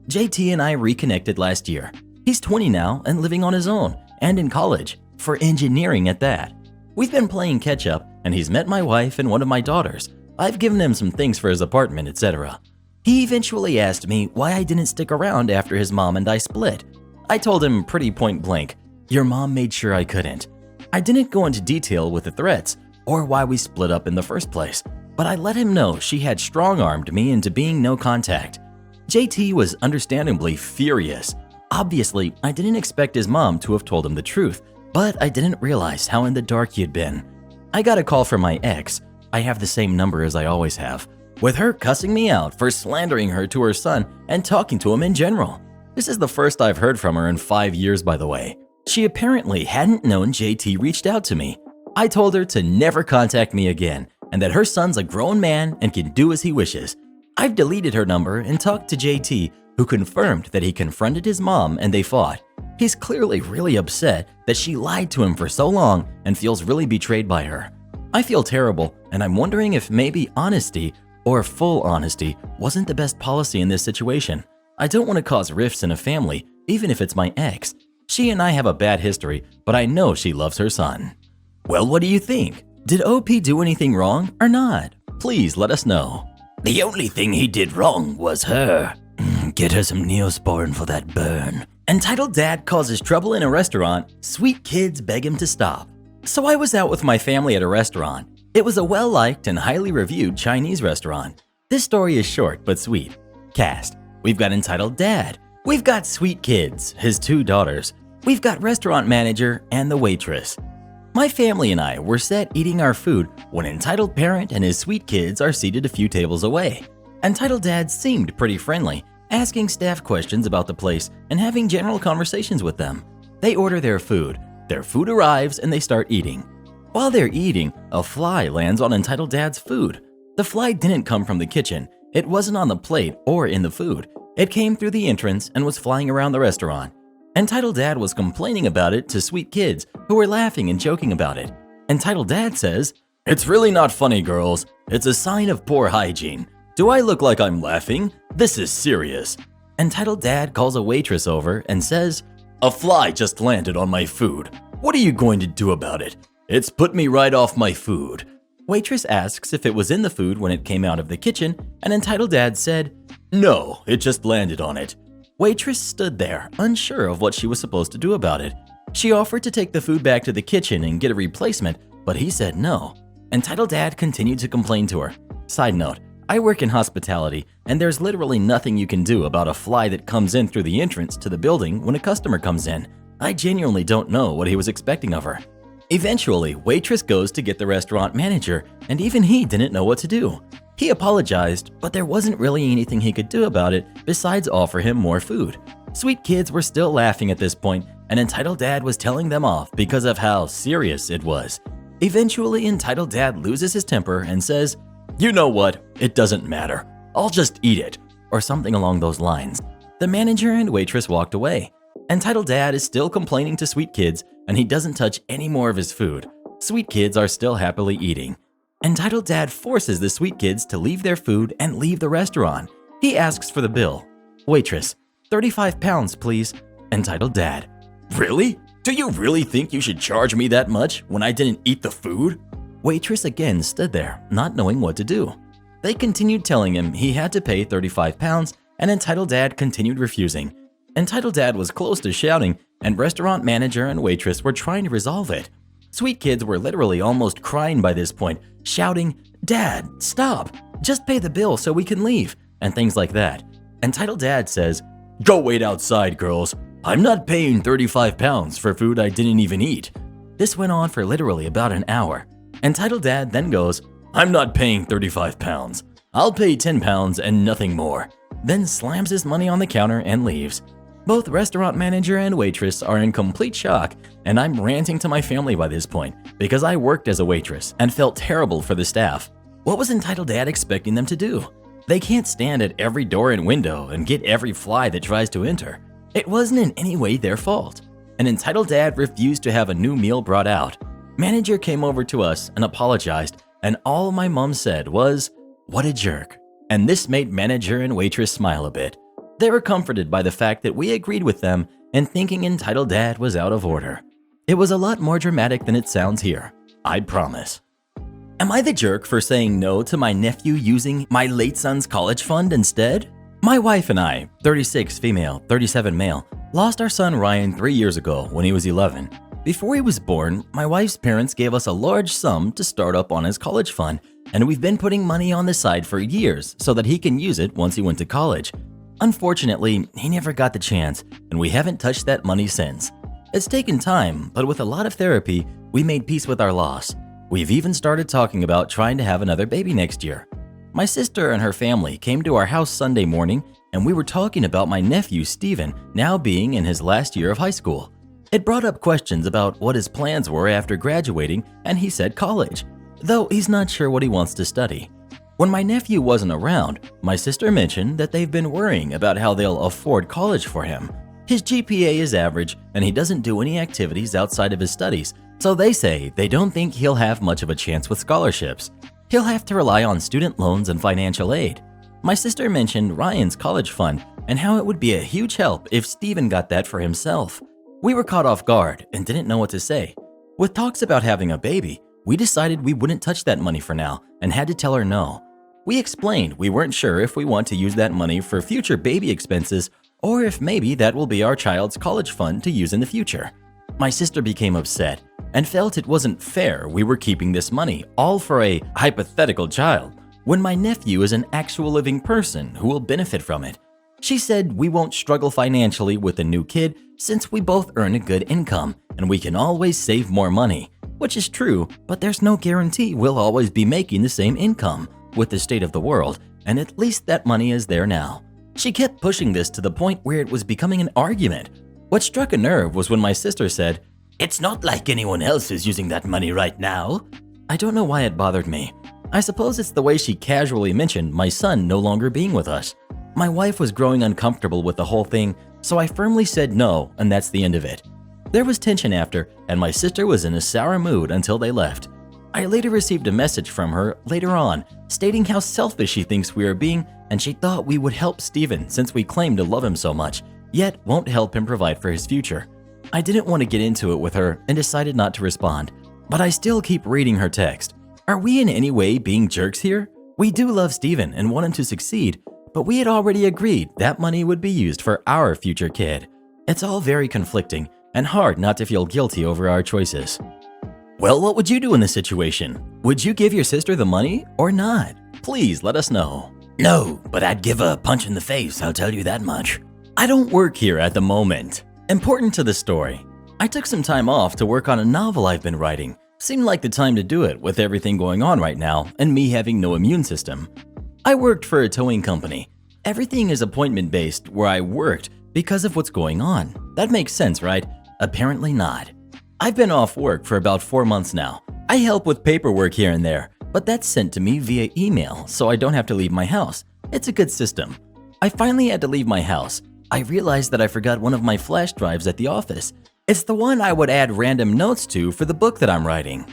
JT and I reconnected last year. He's 20 now and living on his own and in college, for engineering at that. We've been playing catch up and he's met my wife and one of my daughters. I've given him some things for his apartment, etc. He eventually asked me why I didn't stick around after his mom and I split. I told him pretty point blank, "Your mom made sure I couldn't." I didn't go into detail with the threats or why we split up in the first place, but I let him know she had strong-armed me into being no contact. JT was understandably furious. Obviously, I didn't expect his mom to have told him the truth, but I didn't realize how in the dark he'd been. I got a call from my ex, I have the same number as I always have, with her cussing me out for slandering her to her son and talking to him in general. This is the first I've heard from her in 5 years, by the way. She apparently hadn't known JT reached out to me. I told her to never contact me again and that her son's a grown man and can do as he wishes. I've deleted her number and talked to JT, who confirmed that he confronted his mom and they fought. He's clearly really upset that she lied to him for so long and feels really betrayed by her. I feel terrible, and I'm wondering if maybe honesty, or full honesty, wasn't the best policy in this situation. I don't want to cause rifts in a family, even if it's my ex. She and I have a bad history, but I know she loves her son. Well, what do you think? Did OP do anything wrong or not? Please let us know. The only thing he did wrong was her. Get her some Neosporin for that burn. Entitled dad causes trouble in a restaurant. Sweet kids beg him to stop. So I was out with my family at a restaurant. It was a well-liked and highly reviewed Chinese restaurant. This story is short but sweet. Cast. We've got entitled dad. We've got sweet kids, his 2 daughters. We've got restaurant manager and the waitress. My family and I were set eating our food when entitled parent and his sweet kids are seated a few tables away. Entitled dad seemed pretty friendly, asking staff questions about the place and having general conversations with them. They order their food arrives and they start eating. While they're eating, a fly lands on entitled dad's food. The fly didn't come from the kitchen. It wasn't on the plate or in the food. It came through the entrance and was flying around the restaurant. Entitled dad was complaining about it to sweet kids who were laughing and joking about it. Entitled dad says, "It's really not funny, girls. It's a sign of poor hygiene. Do I look like I'm laughing? This is serious." Entitled dad calls a waitress over and says, "A fly just landed on my food. What are you going to do about it? It's put me right off my food." Waitress asks if it was in the food when it came out of the kitchen, and entitled dad said, "No, it just landed on it." Waitress stood there, unsure of what she was supposed to do about it. She offered to take the food back to the kitchen and get a replacement, but he said no. Entitled dad continued to complain to her. Side note, I work in hospitality, and there's literally nothing you can do about a fly that comes in through the entrance to the building when a customer comes in. I genuinely don't know what he was expecting of her. Eventually, waitress goes to get the restaurant manager, and even he didn't know what to do. He apologized, but there wasn't really anything he could do about it besides offer him more food. Sweet kids were still laughing at this point, and entitled dad was telling them off because of how serious it was. Eventually, entitled dad loses his temper and says, "You know what? It doesn't matter. I'll just eat it," or something along those lines. The manager and waitress walked away. Entitled dad is still complaining to sweet kids, and he doesn't touch any more of his food. Sweet kids are still happily eating. Entitled dad forces the sweet kids to leave their food and leave the restaurant. He asks for the bill. Waitress, 35 pounds, please. Entitled dad, "Really? Do you really think you should charge me that much when I didn't eat the food?" Waitress again stood there, not knowing what to do. They continued telling him he had to pay 35 pounds, and entitled dad continued refusing. Entitled dad was close to shouting, and restaurant manager and waitress were trying to resolve it. Sweet kids were literally almost crying by this point, shouting, "Dad, stop! Just pay the bill so we can leave," and things like that. Entitled dad says, "Go wait outside, girls. I'm not paying 35 pounds for food I didn't even eat." This went on for literally about an hour. Entitled dad then goes, "I'm not paying 35 pounds. I'll pay 10 pounds and nothing more." Then slams his money on the counter and leaves. Both restaurant manager and waitress are in complete shock, and I'm ranting to my family by this point because I worked as a waitress and felt terrible for the staff. What was entitled dad expecting them to do? They can't stand at every door and window and get every fly that tries to enter. It wasn't in any way their fault. An entitled dad refused to have a new meal brought out. Manager came over to us and apologized, and all my mom said was, "What a jerk." And this made manager and waitress smile a bit. They were comforted by the fact that we agreed with them and thinking entitled dad was out of order. It was a lot more dramatic than it sounds here, I promise. Am I the jerk for saying no to my nephew using my late son's college fund instead? My wife and I, 36 female, 37 male, lost our son Ryan 3 years ago when he was 11. Before he was born, my wife's parents gave us a large sum to start up on his college fund, and we've been putting money on the side for years so that he can use it once he went to college. Unfortunately, he never got the chance, and we haven't touched that money since. It's taken time, but with a lot of therapy, we made peace with our loss. We've even started talking about trying to have another baby next year. My sister and her family came to our house Sunday morning, and we were talking about my nephew Steven now being in his last year of high school. It brought up questions about what his plans were after graduating, and he said college, though he's not sure what he wants to study. When my nephew wasn't around, my sister mentioned that they've been worrying about how they'll afford college for him. His GPA is average, and he doesn't do any activities outside of his studies, so they say they don't think he'll have much of a chance with scholarships. He'll have to rely on student loans and financial aid. My sister mentioned Ryan's college fund and how it would be a huge help if Steven got that for himself. We were caught off guard and didn't know what to say. With talks about having a baby, we decided we wouldn't touch that money for now and had to tell her no. We explained we weren't sure if we want to use that money for future baby expenses or if maybe that will be our child's college fund to use in the future. My sister became upset and felt it wasn't fair we were keeping this money all for a hypothetical child when my nephew is an actual living person who will benefit from it. She said we won't struggle financially with a new kid since we both earn a good income and we can always save more money, which is true, but there's no guarantee we'll always be making the same income with the state of the world, and at least that money is there now. She kept pushing this to the point where it was becoming an argument. What struck a nerve was when my sister said, "It's not like anyone else is using that money right now." I don't know why it bothered me. I suppose it's the way she casually mentioned my son no longer being with us. My wife was growing uncomfortable with the whole thing, so I firmly said no, and that's the end of it. There was tension after, and my sister was in a sour mood until they left. I later received a message from her later on, stating how selfish she thinks we are being, and she thought we would help Steven since we claim to love him so much, yet won't help him provide for his future. I didn't want to get into it with her and decided not to respond, but I still keep reading her text. Are we in any way being jerks here? We do love Steven and want him to succeed, but we had already agreed that money would be used for our future kid. It's all very conflicting and hard not to feel guilty over our choices. Well, what would you do in this situation? Would you give your sister the money or not? Please let us know. No, but I'd give her a punch in the face, I'll tell you that much. I don't work here at the moment. Important to the story. I took some time off to work on a novel I've been writing. Seemed like the time to do it with everything going on right now and me having no immune system. I worked for a towing company. Everything is appointment-based where I worked because of what's going on. That makes sense, right? Apparently not. I've been off work for about 4 months now. I help with paperwork here and there, but that's sent to me via email so I don't have to leave my house. It's a good system. I finally had to leave my house. I realized that I forgot one of my flash drives at the office. It's the one I would add random notes to for the book that I'm writing.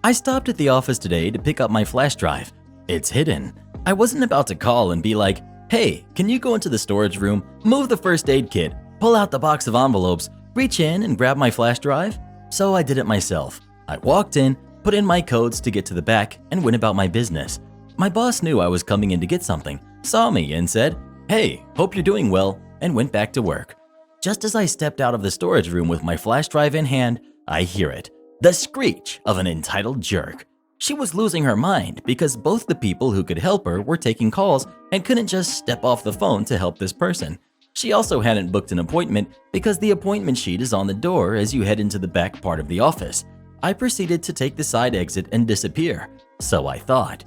I stopped at the office today to pick up my flash drive. It's hidden. I wasn't about to call and be like, "Hey, can you go into the storage room, move the first aid kit, pull out the box of envelopes, reach in and grab my flash drive?" So I did it myself. I walked in, put in my codes to get to the back, and went about my business. My boss knew I was coming in to get something, saw me and said, "Hey, hope you're doing well," and went back to work. Just as I stepped out of the storage room with my flash drive in hand, I hear it. The screech of an entitled jerk. She was losing her mind because both the people who could help her were taking calls and couldn't just step off the phone to help this person. She also hadn't booked an appointment because the appointment sheet is on the door as you head into the back part of the office. I proceeded to take the side exit and disappear. So I thought.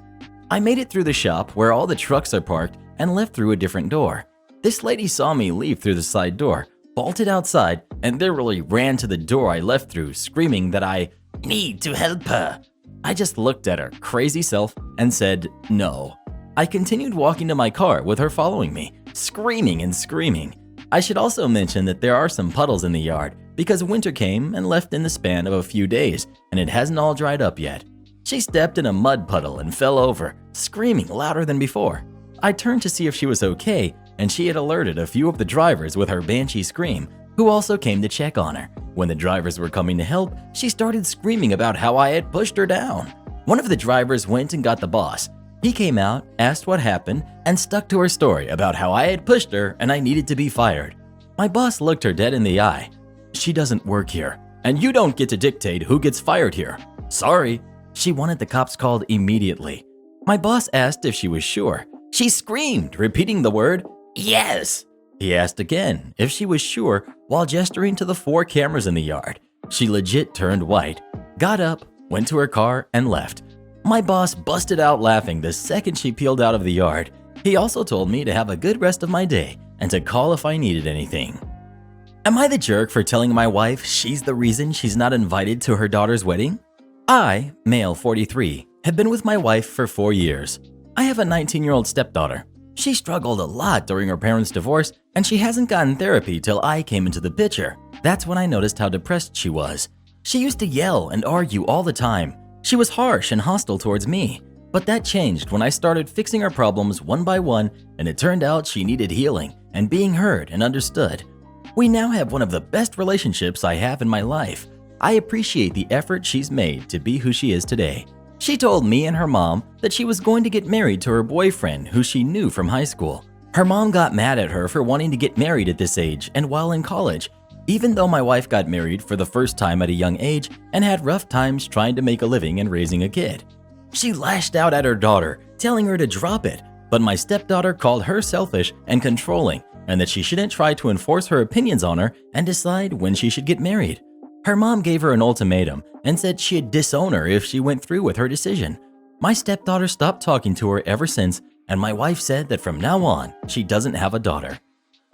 I made it through the shop where all the trucks are parked and left through a different door. This lady saw me leave through the side door, bolted outside, and literally ran to the door I left through, screaming that I need to help her. I just looked at her crazy self and said no. I continued walking to my car with her following me, screaming and screaming. I should also mention that there are some puddles in the yard because winter came and left in the span of a few days and it hasn't all dried up yet. She stepped in a mud puddle and fell over, screaming louder than before. I turned to see if she was okay, and she had alerted a few of the drivers with her banshee scream, who also came to check on her. When the drivers were coming to help, she started screaming about how I had pushed her down. One of the drivers went and got the boss. He came out, asked what happened, and stuck to her story about how I had pushed her and I needed to be fired. My boss looked her dead in the eye. "She doesn't work here, and you don't get to dictate who gets fired here. Sorry." She wanted the cops called immediately. My boss asked if she was sure. She screamed, repeating the word, "Yes." He asked again if she was sure while gesturing to the 4 cameras in the yard. She legit turned white, got up, went to her car, and left. My boss busted out laughing the second she peeled out of the yard. He also told me to have a good rest of my day and to call if I needed anything. Am I the jerk for telling my wife she's the reason she's not invited to her daughter's wedding? I, male 43, have been with my wife for 4 years. I have a 19-year-old stepdaughter. She struggled a lot during her parents' divorce, and she hasn't gotten therapy till I came into the picture. That's when I noticed how depressed she was. She used to yell and argue all the time. She was harsh and hostile towards me. But that changed when I started fixing her problems one by one, and it turned out she needed healing and being heard and understood. We now have one of the best relationships I have in my life. I appreciate the effort she's made to be who she is today. She told me and her mom that she was going to get married to her boyfriend who she knew from high school. Her mom got mad at her for wanting to get married at this age and while in college, even though my wife got married for the first time at a young age and had rough times trying to make a living and raising a kid. She lashed out at her daughter, telling her to drop it, but my stepdaughter called her selfish and controlling and that she shouldn't try to enforce her opinions on her and decide when she should get married. Her mom gave her an ultimatum and said she'd disown her if she went through with her decision. My stepdaughter stopped talking to her ever since, and my wife said that from now on, she doesn't have a daughter.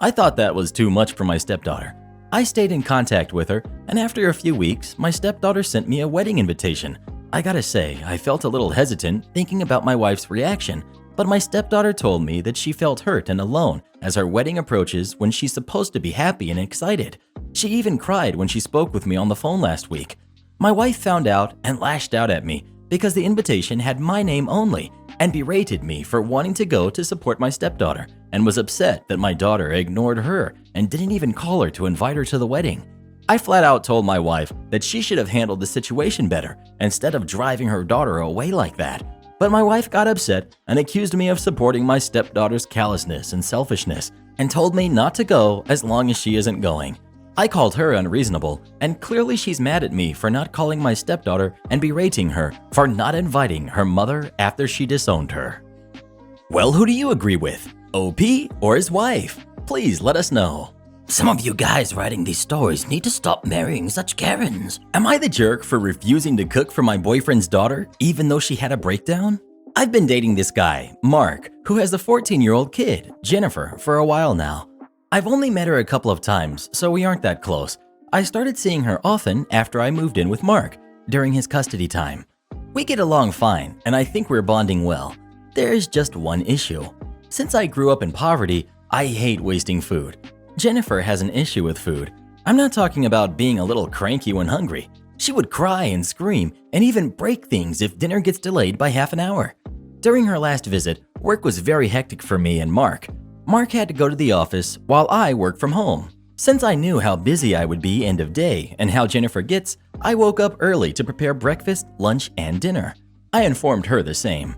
I thought that was too much for my stepdaughter. I stayed in contact with her, and after a few weeks, my stepdaughter sent me a wedding invitation. I gotta say, I felt a little hesitant thinking about my wife's reaction, but my stepdaughter told me that she felt hurt and alone as her wedding approaches when she's supposed to be happy and excited. She even cried when she spoke with me on the phone last week. My wife found out and lashed out at me because the invitation had my name only and berated me for wanting to go to support my stepdaughter and was upset that my daughter ignored her and didn't even call her to invite her to the wedding. I flat out told my wife that she should have handled the situation better instead of driving her daughter away like that. But my wife got upset and accused me of supporting my stepdaughter's callousness and selfishness and told me not to go as long as she isn't going. I called her unreasonable, and clearly she's mad at me for not calling my stepdaughter and berating her for not inviting her mother after she disowned her. Well, who do you agree with? OP or his wife? Please let us know. Some of you guys writing these stories need to stop marrying such Karens. Am I the jerk for refusing to cook for my boyfriend's daughter even though she had a breakdown? I've been dating this guy, Mark, who has a 14-year-old kid, Jennifer, for a while now. I've only met her a couple of times, so we aren't that close. I started seeing her often after I moved in with Mark, during his custody time. We get along fine, and I think we're bonding well. There's just one issue. Since I grew up in poverty, I hate wasting food. Jennifer has an issue with food. I'm not talking about being a little cranky when hungry. She would cry and scream and even break things if dinner gets delayed by half an hour. During her last visit, work was very hectic for me and Mark. Mark had to go to the office while I worked from home. Since I knew how busy I would be end of day and how Jennifer gets, I woke up early to prepare breakfast, lunch, and dinner. I informed her the same.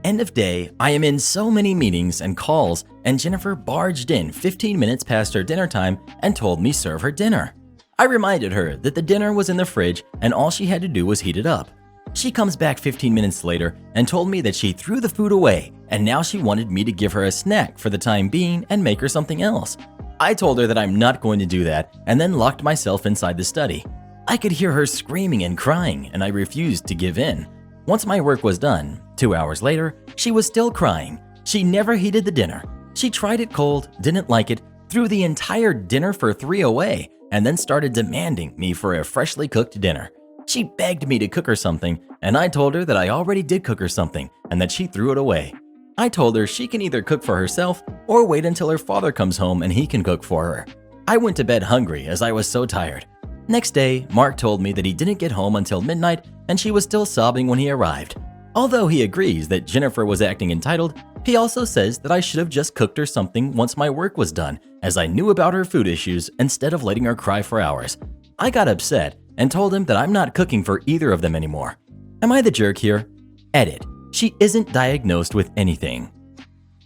End of day, I am in so many meetings and calls, and Jennifer barged in 15 minutes past her dinner time and told me serve her dinner. I reminded her that the dinner was in the fridge and all she had to do was heat it up. She comes back 15 minutes later and told me that she threw the food away and now she wanted me to give her a snack for the time being and make her something else. I told her that I'm not going to do that and then locked myself inside the study. I could hear her screaming and crying and I refused to give in. Once my work was done, 2 hours later, she was still crying. She never heated the dinner. She tried it cold, didn't like it, threw the entire dinner for 3 away, and then started demanding me for a freshly cooked dinner. She begged me to cook her something, and I told her that I already did cook her something and that she threw it away. I told her she can either cook for herself or wait until her father comes home and he can cook for her. I went to bed hungry as I was so tired. Next day, Mark told me that he didn't get home until midnight and she was still sobbing when he arrived. Although he agrees that Jennifer was acting entitled, he also says that I should have just cooked her something once my work was done, as I knew about her food issues instead of letting her cry for hours. I got upset and told him that I'm not cooking for either of them anymore. Am I the jerk here? Edit. She isn't diagnosed with anything.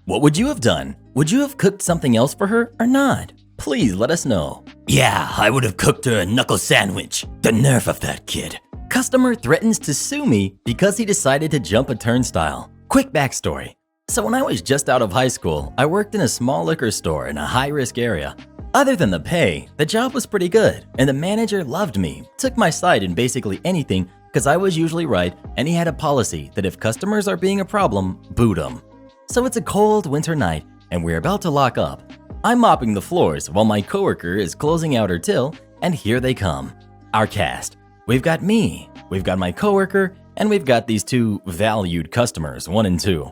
What would you have done? Would you have cooked something else for her or not? Please let us know. Yeah, I would have cooked her a knuckle sandwich. The nerve of that kid. Customer threatens to sue me because he decided to jump a turnstile. Quick backstory. So when I was just out of high school, I worked in a small liquor store in a high-risk area. Other than the pay, the job was pretty good, and the manager loved me, took my side in basically anything because I was usually right, and he had a policy that if customers are being a problem, boot them. So it's a cold winter night, and we're about to lock up. I'm mopping the floors while my coworker is closing out her till, and here they come. Our cast. We've got me, we've got my coworker, and we've got these two valued customers, 1 and 2.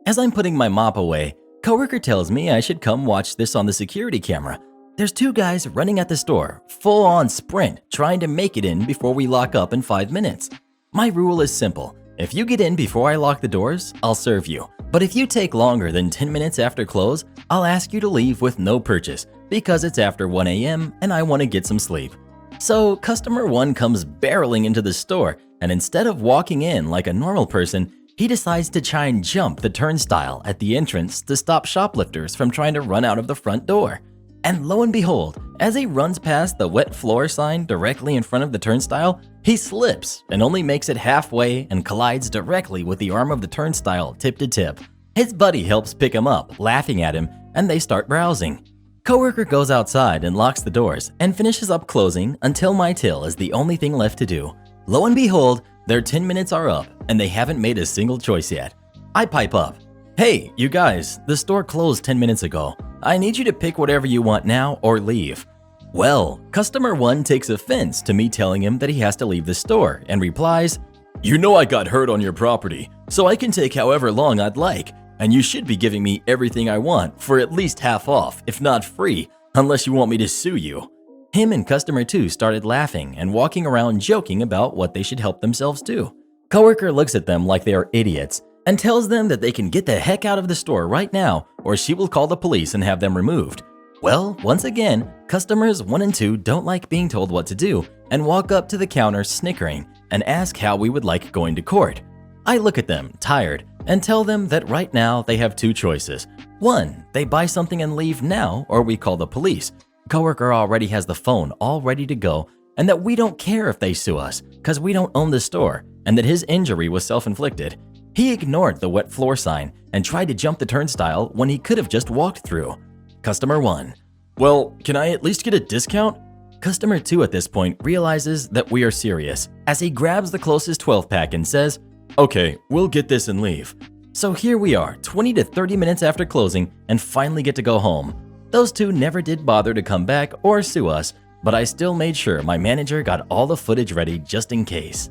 As I'm putting my mop away, coworker tells me I should come watch this on the security camera. There's 2 guys running at the store, full-on sprint, trying to make it in before we lock up in 5 minutes. My rule is simple. If you get in before I lock the doors, I'll serve you. But if you take longer than 10 minutes after close, I'll ask you to leave with no purchase because it's after 1 a.m. and I want to get some sleep. So customer 1 comes barreling into the store, and instead of walking in like a normal person, he decides to try and jump the turnstile at the entrance to stop shoplifters from trying to run out of the front door. And lo and behold, as he runs past the wet floor sign directly in front of the turnstile, he slips and only makes it halfway and collides directly with the arm of the turnstile tip to tip. His buddy helps pick him up, laughing at him, and they start browsing. Coworker goes outside and locks the doors and finishes up closing until my till is the only thing left to do. Lo and behold, their 10 minutes are up and they haven't made a single choice yet. I pipe up. Hey, you guys, the store closed 10 minutes ago. I need you to pick whatever you want now or leave. Well, customer 1 takes offense to me telling him that he has to leave the store and replies, "You know I got hurt on your property, so I can take however long I'd like, and you should be giving me everything I want for at least half off, if not free, unless you want me to sue you." Him and customer 2 started laughing and walking around joking about what they should help themselves do. Coworker looks at them like they are idiots and tells them that they can get the heck out of the store right now or she will call the police and have them removed. Well, once again, customers 1 and 2 don't like being told what to do and walk up to the counter snickering and ask how we would like going to court. I look at them, tired, and tell them that right now they have 2 choices. 1, they buy something and leave now or we call the police. Coworker already has the phone all ready to go and that we don't care if they sue us because we don't own the store and that his injury was self-inflicted. He ignored the wet floor sign and tried to jump the turnstile when he could have just walked through. Customer 1. Well, can I at least get a discount? Customer 2 at this point realizes that we are serious as he grabs the closest 12-pack and says, "Okay, we'll get this and leave." So here we are, 20 to 30 minutes after closing and finally get to go home. Those 2 never did bother to come back or sue us, but I still made sure my manager got all the footage ready just in case.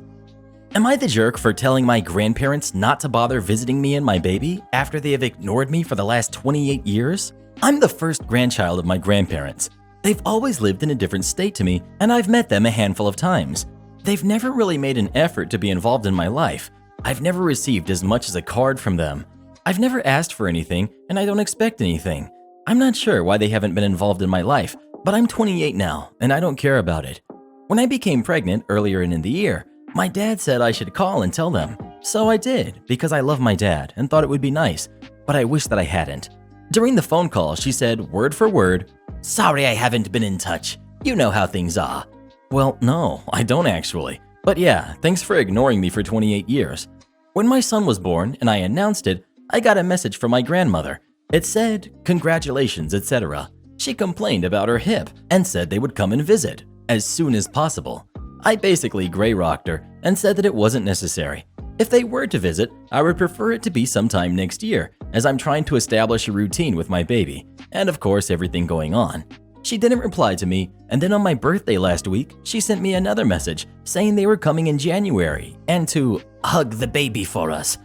Am I the jerk for telling my grandparents not to bother visiting me and my baby after they have ignored me for the last 28 years? I'm the first grandchild of my grandparents. They've always lived in a different state to me, and I've met them a handful of times. They've never really made an effort to be involved in my life. I've never received as much as a card from them. I've never asked for anything, and I don't expect anything. I'm not sure why they haven't been involved in my life, but I'm 28 now, and I don't care about it. When I became pregnant earlier in the year, my dad said I should call and tell them. So I did, because I love my dad and thought it would be nice, but I wish that I hadn't. During the phone call, she said, word for word, "Sorry I haven't been in touch. You know how things are." Well, no, I don't actually. But yeah, thanks for ignoring me for 28 years. When my son was born and I announced it, I got a message from my grandmother. It said, "Congratulations, etc." She complained about her hip and said they would come and visit as soon as possible. I basically gray-rocked her and said that it wasn't necessary. If they were to visit, I would prefer it to be sometime next year, as I'm trying to establish a routine with my baby, and of course everything going on. She didn't reply to me, and then on my birthday last week, she sent me another message saying they were coming in January and to hug the baby for us.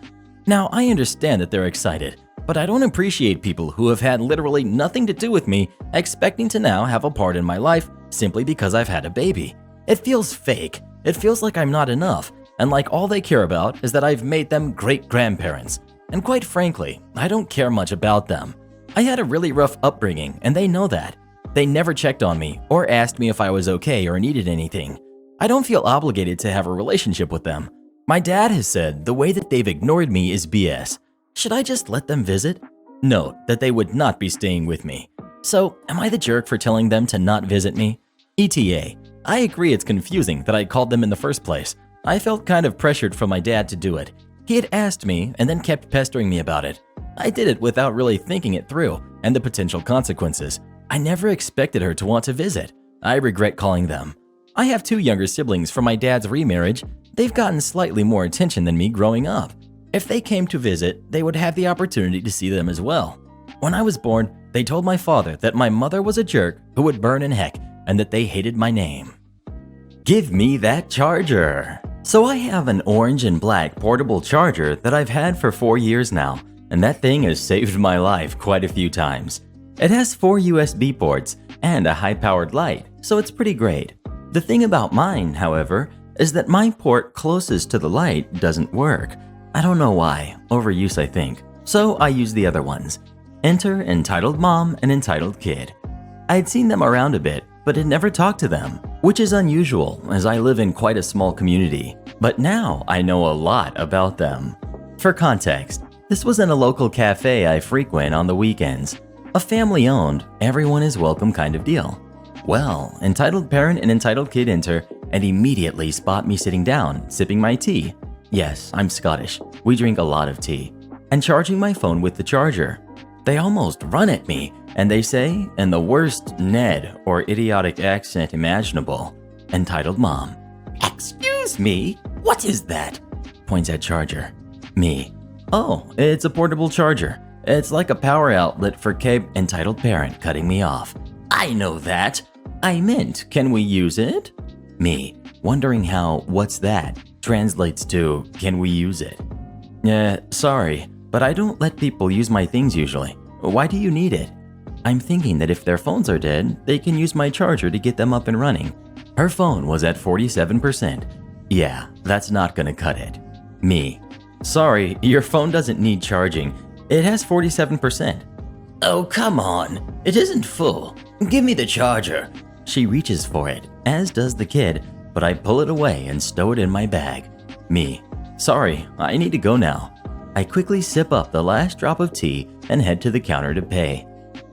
Now, I understand that they're excited, but I don't appreciate people who have had literally nothing to do with me expecting to now have a part in my life simply because I've had a baby. It feels fake. It feels like I'm not enough, and like all they care about is that I've made them great-grandparents. And quite frankly, I don't care much about them. I had a really rough upbringing, and they know that. They never checked on me or asked me if I was okay or needed anything. I don't feel obligated to have a relationship with them. My dad has said the way that they've ignored me is BS. Should I just let them visit? Note that they would not be staying with me. So, am I the jerk for telling them to not visit me? ETA. I agree it's confusing that I called them in the first place. I felt kind of pressured from my dad to do it. He had asked me and then kept pestering me about it. I did it without really thinking it through and the potential consequences. I never expected her to want to visit. I regret calling them. I have 2 younger siblings from my dad's remarriage. They've gotten slightly more attention than me growing up. If they came to visit, they would have the opportunity to see them as well. When I was born, They told my father that my mother was a jerk who would burn in heck and that they hated my name. Give me that charger! So I have an orange and black portable charger that I've had for 4 years now, and that thing has saved my life quite a few times. It has 4 USB ports and a high-powered light, so it's pretty great. The thing about mine, however, is that my port closest to the light doesn't work. I don't know why, overuse I think, so I use the other ones. Enter entitled mom and entitled kid. I'd seen them around a bit, but had never talked to them, which is unusual as I live in quite a small community. But now I know a lot about them. For context, this was in a local cafe I frequent on the weekends. A family-owned, everyone is welcome kind of deal. Well, entitled parent and entitled kid enter and immediately spot me sitting down, sipping my tea. Yes, I'm Scottish. We drink a lot of tea. And charging my phone with the charger. They almost run at me, and they say, in the worst Ned or idiotic accent imaginable, entitled mom. Excuse me, what is that? Points at charger. Me. Oh, it's a portable charger. It's like a power outlet for entitled parent cutting me off. I know that. I meant, can we use it? Me, wondering how what's that translates to can we use it? Sorry, but I don't let people use my things usually. Why do you need it? I'm thinking that if their phones are dead, they can use my charger to get them up and running. Her phone was at 47%. Yeah, that's not gonna cut it. Me. Sorry, your phone doesn't need charging. It has 47%. Oh, come on. It isn't full. Give me the charger. She reaches for it, as does the kid, but I pull it away and stow it in my bag. Me. Sorry, I need to go now. I quickly sip up the last drop of tea and head to the counter to pay.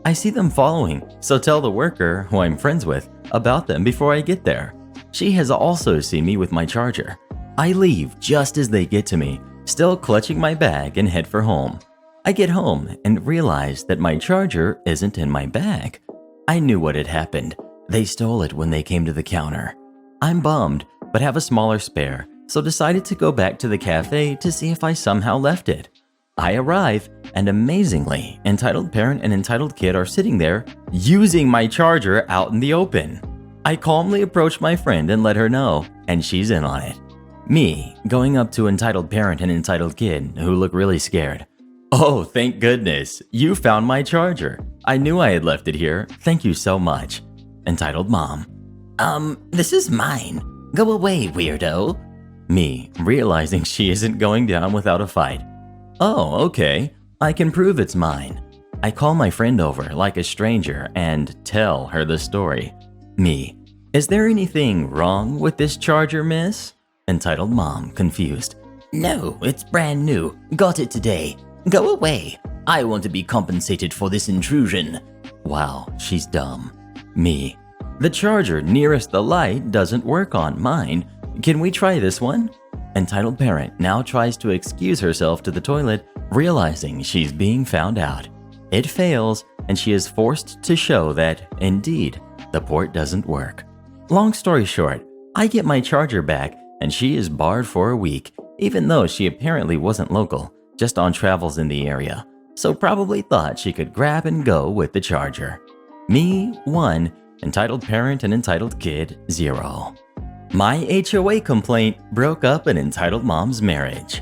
I see them following, so tell the worker, who I'm friends with, about them before I get there. She has also seen me with my charger. I leave just as they get to me, still clutching my bag and head for home. I get home and realize that my charger isn't in my bag. I knew what had happened. They stole it when they came to the counter. I'm bummed, but have a smaller spare, so decided to go back to the cafe to see if I somehow left it. I arrive, and amazingly, entitled parent and entitled kid are sitting there using my charger out in the open. I calmly approach my friend and let her know, and she's in on it. Me, going up to entitled parent and entitled kid, who look really scared. Oh, thank goodness, you found my charger. I knew I had left it here, thank you so much. Entitled mom. This is mine. Go away, weirdo. Me, realizing she isn't going down without a fight. Oh, okay. I can prove it's mine. I call my friend over like a stranger and tell her the story. Me, is there anything wrong with this charger, miss? Entitled mom, confused. No, it's brand new. Got it today. Go away. I want to be compensated for this intrusion. Wow, she's dumb. Me, the charger nearest the light doesn't work on mine. Can we try this one? Entitled parent now tries to excuse herself to the toilet, realizing she's being found out. It fails, and she is forced to show that, indeed, the port doesn't work. Long story short, I get my charger back, and she is barred for a week, even though she apparently wasn't local, just on travels in the area, so probably thought she could grab and go with the charger. Me, 1, entitled parent and entitled kid, 0. My HOA complaint broke up an entitled mom's marriage.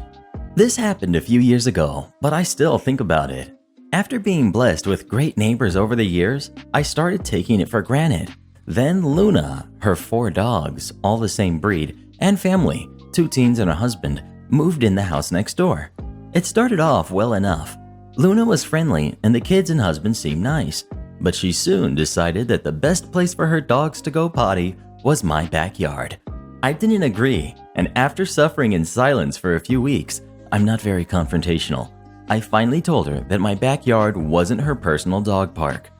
This happened a few years ago, but I still think about it. After being blessed with great neighbors over the years, I started taking it for granted. Then Luna, her 4 dogs, all the same breed, and family, 2 teens and a husband, moved in the house next door. It started off well enough. Luna was friendly and the kids and husband seemed nice, but she soon decided that the best place for her dogs to go potty was my backyard. I didn't agree, and after suffering in silence for a few weeks, I'm not very confrontational. I finally told her that my backyard wasn't her personal dog park.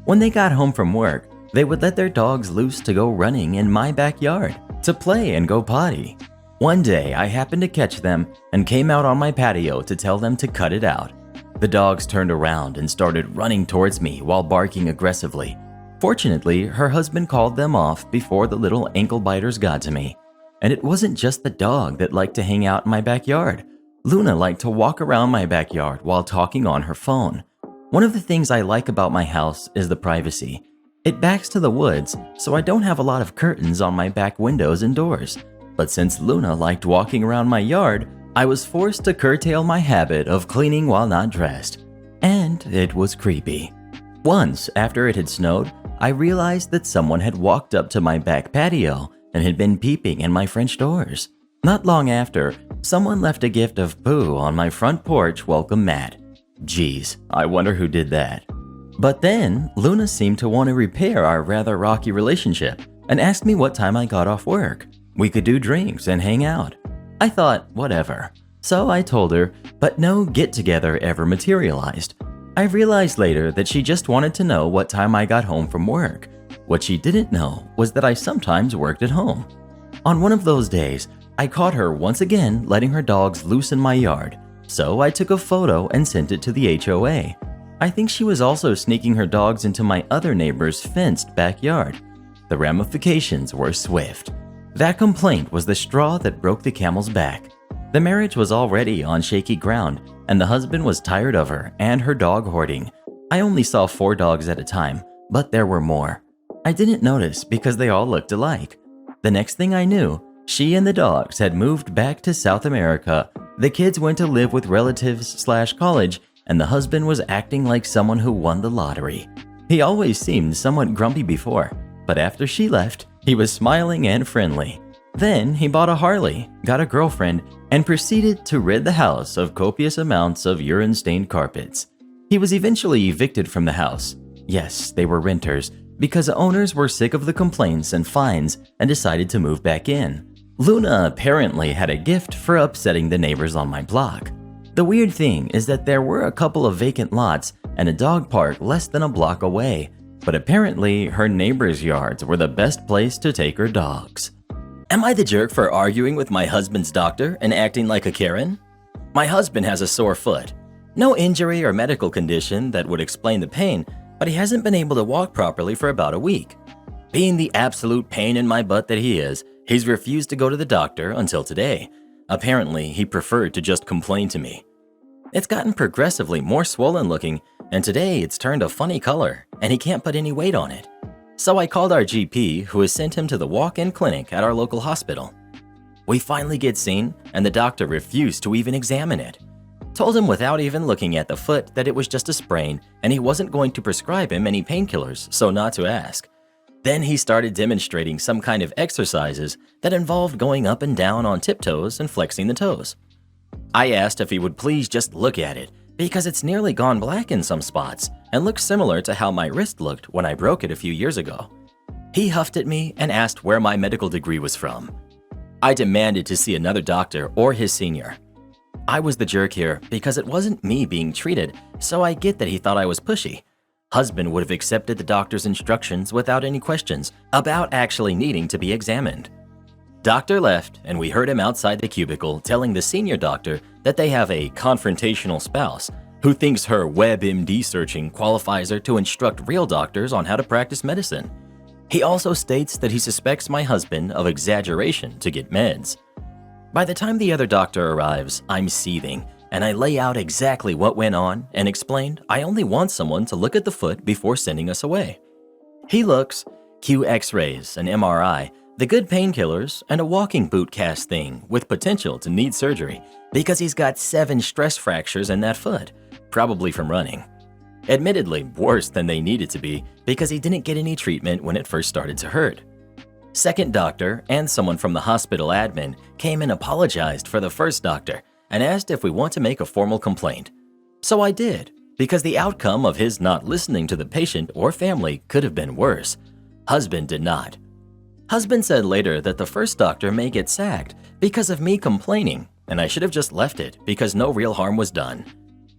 When they got home from work, they would let their dogs loose to go running in my backyard, to play and go potty. One day, I happened to catch them and came out on my patio to tell them to cut it out. The dogs turned around and started running towards me while barking aggressively. Fortunately, her husband called them off before the little ankle biters got to me. And it wasn't just the dog that liked to hang out in my backyard. Luna liked to walk around my backyard while talking on her phone. One of the things I like about my house is the privacy. It backs to the woods, so I don't have a lot of curtains on my back windows and doors. But since Luna liked walking around my yard, I was forced to curtail my habit of cleaning while not dressed. And it was creepy. Once, after it had snowed, I realized that someone had walked up to my back patio and had been peeping in my French doors. Not long after, someone left a gift of poo on my front porch welcome mat. Geez, I wonder who did that. But then, Luna seemed to want to repair our rather rocky relationship and asked me what time I got off work. We could do drinks and hang out. I thought, whatever. So I told her, but no get-together ever materialized. I realized later that she just wanted to know what time I got home from work. What she didn't know was that I sometimes worked at home. On one of those days, I caught her once again letting her dogs loose in my yard, so I took a photo and sent it to the HOA. I think she was also sneaking her dogs into my other neighbor's fenced backyard. The ramifications were swift. That complaint was the straw that broke the camel's back. The marriage was already on shaky ground, and the husband was tired of her and her dog hoarding. I only saw 4 dogs at a time, but there were more. I didn't notice because they all looked alike. The next thing I knew, she and the dogs had moved back to South America. The kids went to live with relatives/college, and the husband was acting like someone who won the lottery. He always seemed somewhat grumpy before, but after she left, he was smiling and friendly. Then he bought a Harley, got a girlfriend, and proceeded to rid the house of copious amounts of urine-stained carpets. He was eventually evicted from the house. Yes, they were renters, because the owners were sick of the complaints and fines and decided to move back in. Luna apparently had a gift for upsetting the neighbors on my block. The weird thing is that there were a couple of vacant lots and a dog park less than a block away, but apparently her neighbors' yards were the best place to take her dogs. Am I the jerk for arguing with my husband's doctor and acting like a Karen? My husband has a sore foot. No injury or medical condition that would explain the pain, but he hasn't been able to walk properly for about a week. Being the absolute pain in my butt that he is, he's refused to go to the doctor until today. Apparently, he preferred to just complain to me. It's gotten progressively more swollen looking, and today it's turned a funny color, and he can't put any weight on it. So I called our GP, who has sent him to the walk-in clinic at our local hospital. We finally get seen, and the doctor refused to even examine it. Told him without even looking at the foot that it was just a sprain, and he wasn't going to prescribe him any painkillers, so not to ask. Then he started demonstrating some kind of exercises that involved going up and down on tiptoes and flexing the toes. I asked if he would please just look at it, because it's nearly gone black in some spots and looks similar to how my wrist looked when I broke it a few years ago. He huffed at me and asked where my medical degree was from. I demanded to see another doctor or his senior. I was the jerk here because it wasn't me being treated, so I get that he thought I was pushy. Husband would have accepted the doctor's instructions without any questions about actually needing to be examined. Doctor left, and we heard him outside the cubicle telling the senior doctor that they have a confrontational spouse who thinks her WebMD searching qualifies her to instruct real doctors on how to practice medicine. He also states that he suspects my husband of exaggeration to get meds. By the time the other doctor arrives, I'm seething, and I lay out exactly what went on and explained I only want someone to look at the foot before sending us away. He looks, cue x-rays, an MRI, the good painkillers, and a walking boot cast thing with potential to need surgery because he's got 7 stress fractures in that foot, probably from running. Admittedly, worse than they needed to be because he didn't get any treatment when it first started to hurt. Second doctor and someone from the hospital admin came and apologized for the first doctor and asked if we want to make a formal complaint. So I did, because the outcome of his not listening to the patient or family could have been worse. Husband did not. Husband said later that the first doctor may get sacked because of me complaining, and I should have just left it because no real harm was done.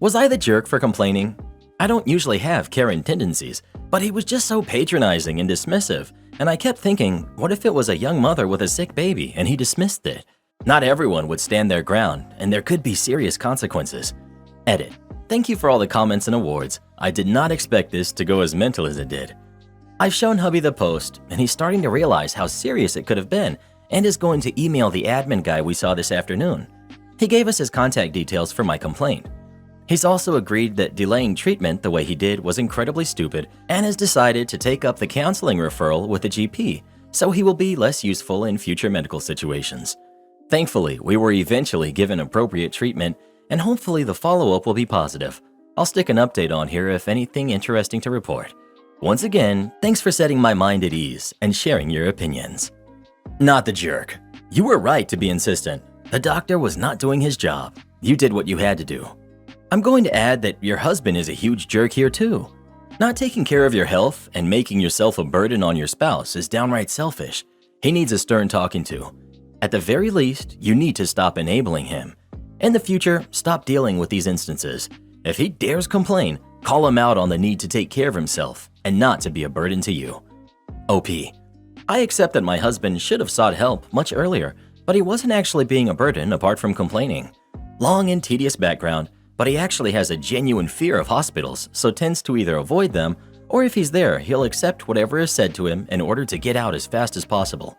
Was I the jerk for complaining? I don't usually have Karen tendencies, but he was just so patronizing and dismissive, and I kept thinking, what if it was a young mother with a sick baby and he dismissed it? Not everyone would stand their ground, and there could be serious consequences. Edit. Thank you for all the comments and awards. I did not expect this to go as mental as it did. I've shown hubby the post, and he's starting to realize how serious it could have been and is going to email the admin guy we saw this afternoon. He gave us his contact details for my complaint. He's also agreed that delaying treatment the way he did was incredibly stupid and has decided to take up the counseling referral with the GP, so he will be less useful in future medical situations. Thankfully, we were eventually given appropriate treatment, and hopefully the follow-up will be positive. I'll stick an update on here if anything interesting to report. Once again, thanks for setting my mind at ease and sharing your opinions. Not the jerk. You were right to be insistent. The doctor was not doing his job. You did what you had to do. I'm going to add that your husband is a huge jerk here too. Not taking care of your health and making yourself a burden on your spouse is downright selfish. He needs a stern talking to. At the very least, you need to stop enabling him. In the future, stop dealing with these instances. If he dares complain, call him out on the need to take care of himself and not to be a burden to you. OP. I accept that my husband should have sought help much earlier, but he wasn't actually being a burden apart from complaining. Long and tedious background, but he actually has a genuine fear of hospitals, so tends to either avoid them, or if he's there, he'll accept whatever is said to him in order to get out as fast as possible.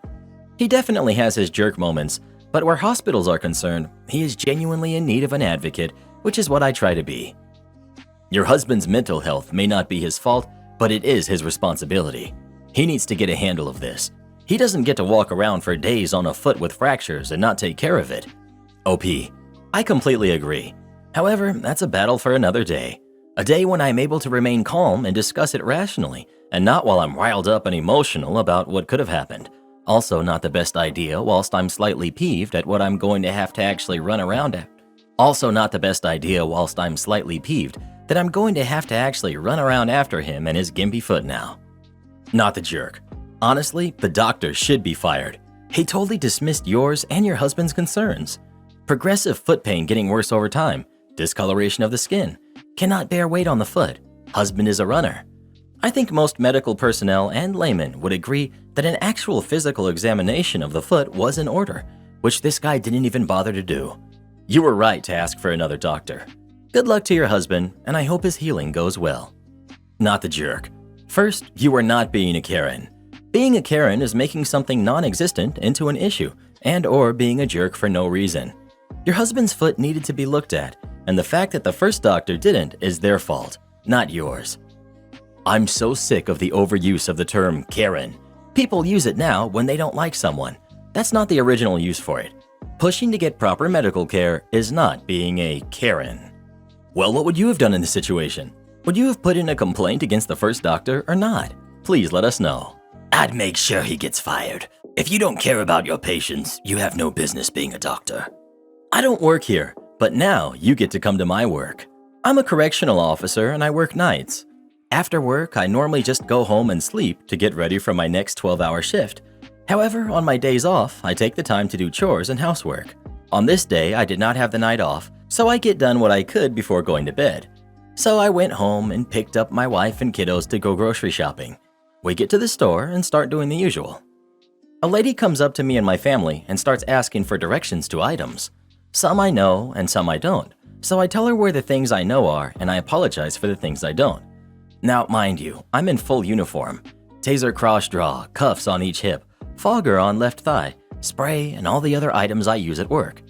He definitely has his jerk moments, but where hospitals are concerned, he is genuinely in need of an advocate, which is what I try to be. Your husband's mental health may not be his fault, but it is his responsibility. He needs to get a handle of this. He doesn't get to walk around for days on a foot with fractures and not take care of it. OP. I completely agree. However, that's a battle for another day. A day when I'm able to remain calm and discuss it rationally, and not while I'm riled up and emotional about what could have happened. Also not the best idea whilst I'm slightly peeved at what I'm going to have to actually run around at. Also not the best idea whilst I'm slightly peeved that I'm going to have to actually run around after him and his gimpy foot now. Not the jerk. Honestly, the doctor should be fired. He totally dismissed yours and your husband's concerns. Progressive foot pain getting worse over time. Discoloration of the skin. Cannot bear weight on the foot. Husband is a runner. I think most medical personnel and laymen would agree that an actual physical examination of the foot was in order, which this guy didn't even bother to do. You were right to ask for another doctor. Good luck to your husband, and I hope his healing goes well. Not the jerk. First, you are not being a Karen. Being a Karen is making something non-existent into an issue and/or being a jerk for no reason. Your husband's foot needed to be looked at, and the fact that the first doctor didn't is their fault, not yours. I'm so sick of the overuse of the term Karen. People use it now when they don't like someone. That's not the original use for it. Pushing to get proper medical care is not being a Karen. Well, what would you have done in this situation? Would you have put in a complaint against the first doctor or not? Please let us know. I'd make sure he gets fired. If you don't care about your patients, you have no business being a doctor. I don't work here, but now you get to come to my work. I'm a correctional officer and I work nights. After work, I normally just go home and sleep to get ready for my next 12-hour shift. However, on my days off, I take the time to do chores and housework. On this day, I did not have the night off, so I get done what I could before going to bed. So I went home and picked up my wife and kiddos to go grocery shopping. We get to the store and start doing the usual. A lady comes up to me and my family and starts asking for directions to items. Some I know and some I don't, so I tell her where the things I know are and I apologize for the things I don't. Now, mind you, I'm in full uniform. Taser cross draw, cuffs on each hip, fogger on left thigh, spray, and all the other items I use at work.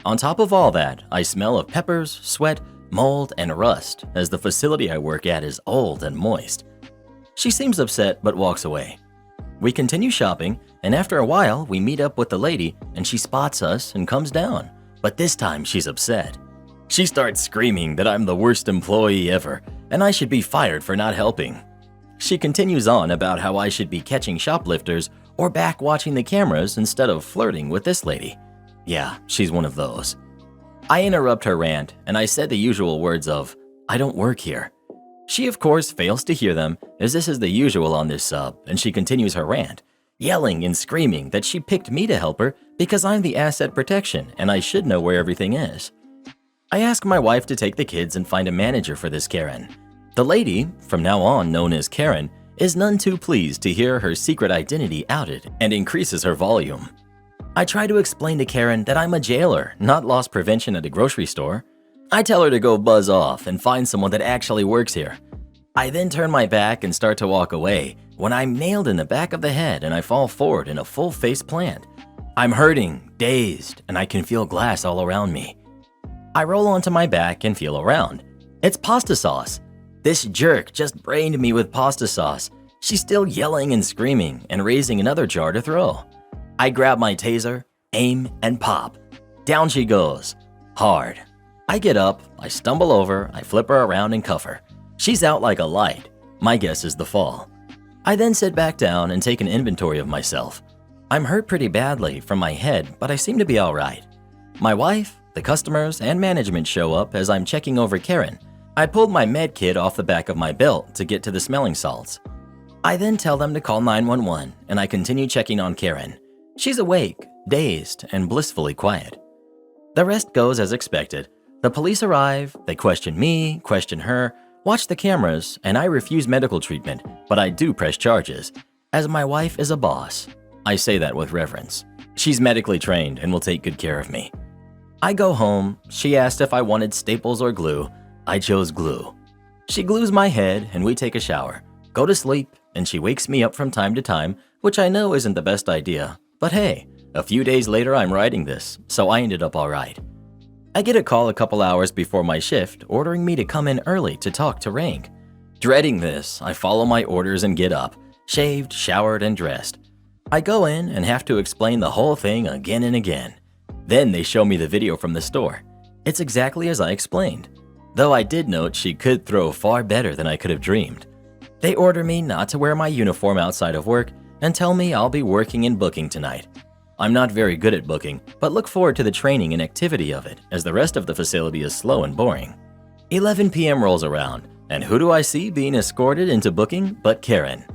On top of all that, I smell of peppers, sweat, mold, and rust as the facility I work at is old and moist. She seems upset but walks away. We continue shopping, and after a while, we meet up with the lady and she spots us and comes down. But this time she's upset. She starts screaming that I'm the worst employee ever and I should be fired for not helping. She continues on about how I should be catching shoplifters or back watching the cameras instead of flirting with this lady. Yeah, she's one of those. I interrupt her rant and I said the usual words of, I don't work here. She of course fails to hear them as this is the usual on this sub and she continues her rant, yelling and screaming that she picked me to help her because I'm the asset protection and I should know where everything is. I ask my wife to take the kids and find a manager for this Karen. The lady, from now on known as Karen, is none too pleased to hear her secret identity outed and increases her volume. I try to explain to Karen that I'm a jailer, not loss prevention at a grocery store. I tell her to go buzz off and find someone that actually works here. I then turn my back and start to walk away when I'm nailed in the back of the head and I fall forward in a full face plant. I'm hurting, dazed, and I can feel glass all around me. I roll onto my back and feel around, It's pasta sauce. This jerk just brained me with pasta sauce. She's still yelling and screaming and raising another jar to throw. I grab my taser, aim, and pop. Down she goes. Hard. I get up, I stumble over, I flip her around and cuff her. She's out like a light. My guess is the fall. I then sit back down and take an inventory of myself. I'm hurt pretty badly from my head, but I seem to be all right. My wife, the customers, and management show up as I'm checking over Karen. I pulled my med kit off the back of my belt to get to the smelling salts. I then tell them to call 911, and I continue checking on Karen. She's awake, dazed, and blissfully quiet. The rest goes as expected. The police arrive, they question me, question her, watch the cameras, and I refuse medical treatment, but I do press charges, as my wife is a boss. I say that with reverence. She's medically trained and will take good care of me. I go home. She asked if I wanted staples or glue. I chose glue. She glues my head and we take a shower, go to sleep, and she wakes me up from time to time, which I know isn't the best idea. But hey, a few days later I'm writing this, so I ended up all right. I get a call a couple hours before my shift ordering me to come in early to talk to Rank. Dreading this, I follow my orders and get up, shaved, showered, and dressed. I go in and have to explain the whole thing again and again. Then they show me the video from the store. It's exactly as I explained, though I did note she could throw far better than I could have dreamed. They order me not to wear my uniform outside of work and tell me I'll be working in booking tonight. I'm not very good at booking, but look forward to the training and activity of it, as the rest of the facility is slow and boring. 11 p.m. rolls around, and who do I see being escorted into booking but Karen?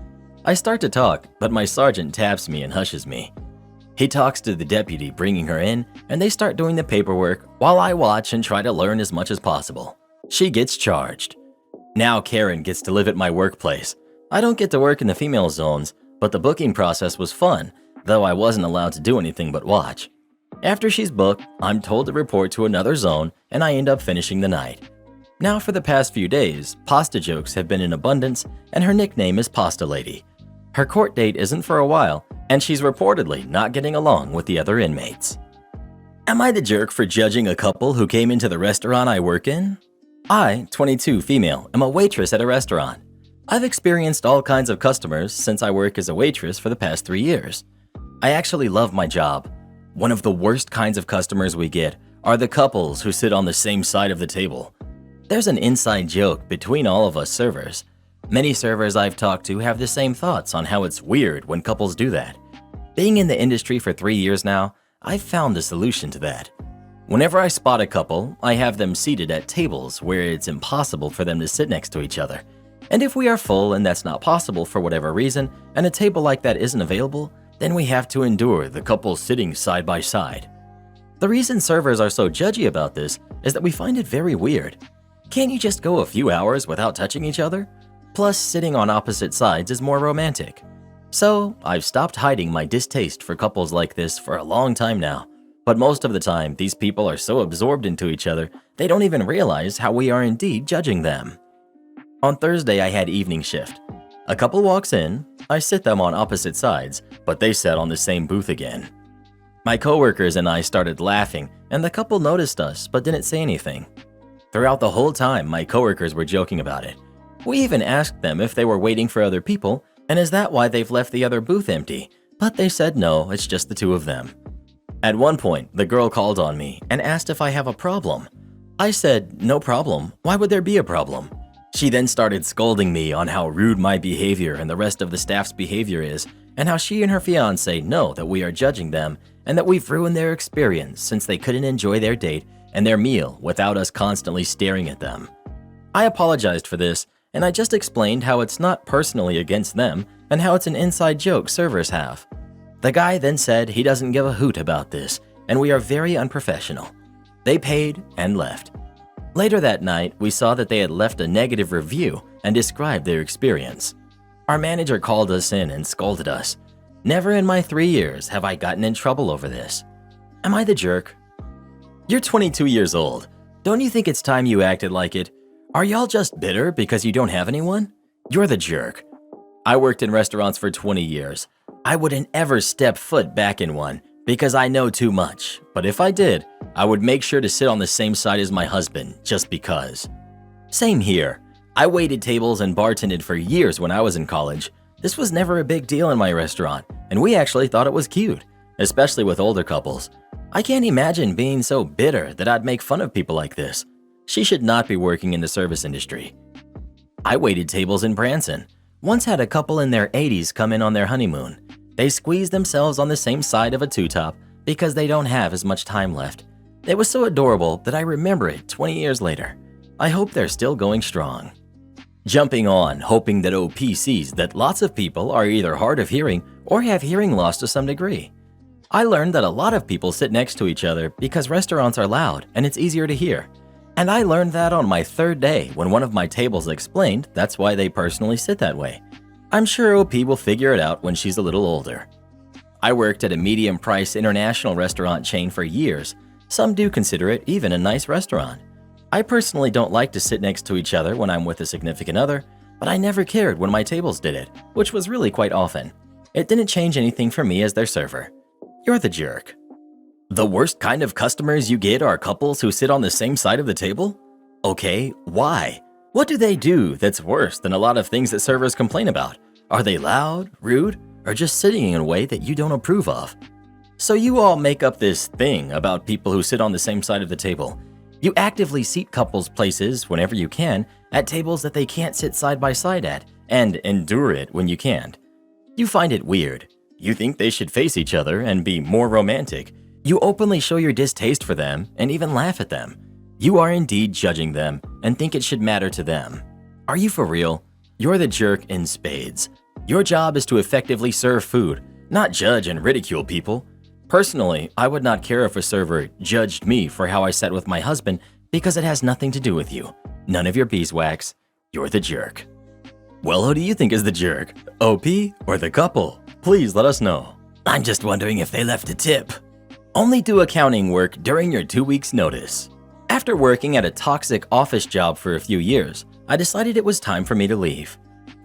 I start to talk, but my sergeant taps me and hushes me. He talks to the deputy bringing her in, and they start doing the paperwork while I watch and try to learn as much as possible. She gets charged. Now Karen gets to live at my workplace. I don't get to work in the female zones, but the booking process was fun, though I wasn't allowed to do anything but watch. After she's booked, I'm told to report to another zone, and I end up finishing the night. Now for the past few days, pasta jokes have been in abundance, and her nickname is Pasta Lady. Her court date isn't for a while, and she's reportedly not getting along with the other inmates. Am I the jerk for judging a couple who came into the restaurant I work in? I, 22 female, am a waitress at a restaurant. I've experienced all kinds of customers since I work as a waitress for the past 3 years. I actually love my job. One of the worst kinds of customers we get are the couples who sit on the same side of the table. There's an inside joke between all of us servers. Many servers I've talked to have the same thoughts on how it's weird when couples do that. Being in the industry for 3 years now, I've found a solution to that. Whenever I spot a couple, I have them seated at tables where it's impossible for them to sit next to each other. And if we are full and that's not possible for whatever reason, and a table like that isn't available, then we have to endure the couple sitting side by side. The reason servers are so judgy about this is that we find it very weird. Can't you just go a few hours without touching each other? Plus, sitting on opposite sides is more romantic. So, I've stopped hiding my distaste for couples like this for a long time now. But most of the time, these people are so absorbed into each other, they don't even realize how we are indeed judging them. On Thursday, I had evening shift. A couple walks in, I sit them on opposite sides, but they sat on the same booth again. My coworkers and I started laughing, and the couple noticed us but didn't say anything. Throughout the whole time, my coworkers were joking about it. We even asked them if they were waiting for other people, and is that why they've left the other booth empty? But they said no, it's just the two of them. At one point, the girl called on me and asked if I have a problem. I said, no problem, why would there be a problem? She then started scolding me on how rude my behavior and the rest of the staff's behavior is, and how she and her fiance know that we are judging them and that we've ruined their experience since they couldn't enjoy their date and their meal without us constantly staring at them. I apologized for this, and I just explained how it's not personally against them and how it's an inside joke servers have. The guy then said he doesn't give a hoot about this, and we are very unprofessional. They paid and left. Later that night, we saw that they had left a negative review and described their experience. Our manager called us in and scolded us. Never in my 3 years have I gotten in trouble over this. Am I the jerk? You're 22 years old. Don't you think it's time you acted like it? Are y'all just bitter because you don't have anyone? You're the jerk. I worked in restaurants for 20 years. I wouldn't ever step foot back in one because I know too much, but if I did, I would make sure to sit on the same side as my husband just because. Same here. I waited tables and bartended for years when I was in college. This was never a big deal in my restaurant, and we actually thought it was cute, especially with older couples. I can't imagine being so bitter that I'd make fun of people like this. She should not be working in the service industry. I waited tables in Branson. Once had a couple in their 80s come in on their honeymoon. They squeezed themselves on the same side of a two-top because they don't have as much time left. It was so adorable that I remember it 20 years later. I hope they're still going strong. Jumping on, hoping that OP sees that lots of people are either hard of hearing or have hearing loss to some degree. I learned that a lot of people sit next to each other because restaurants are loud and it's easier to hear. And I learned that on my third day when one of my tables explained that's why they personally sit that way. I'm sure OP will figure it out when she's a little older. I worked at a medium-price international restaurant chain for years. Some do consider it even a nice restaurant. I personally don't like to sit next to each other when I'm with a significant other, but I never cared when my tables did it, which was really quite often. It didn't change anything for me as their server. You're the jerk. The worst kind of customers you get are couples who sit on the same side of the table? Okay, why? What do they do that's worse than a lot of things that servers complain about? Are they loud, rude, or just sitting in a way that you don't approve of? So you all make up this thing about people who sit on the same side of the table. You actively seat couples places whenever you can at tables that they can't sit side by side at, and endure it when you can't. You find it weird. You think they should face each other and be more romantic. You openly show your distaste for them and even laugh at them. You are indeed judging them and think it should matter to them. Are you for real? You're the jerk in spades. Your job is to effectively serve food, not judge and ridicule people. Personally, I would not care if a server judged me for how I sat with my husband because it has nothing to do with you. None of your beeswax. You're the jerk. Well, who do you think is the jerk? OP or the couple? Please let us know. I'm just wondering if they left a tip. Only do accounting work during your 2 weeks notice. After working at a toxic office job for a few years, I decided it was time for me to leave.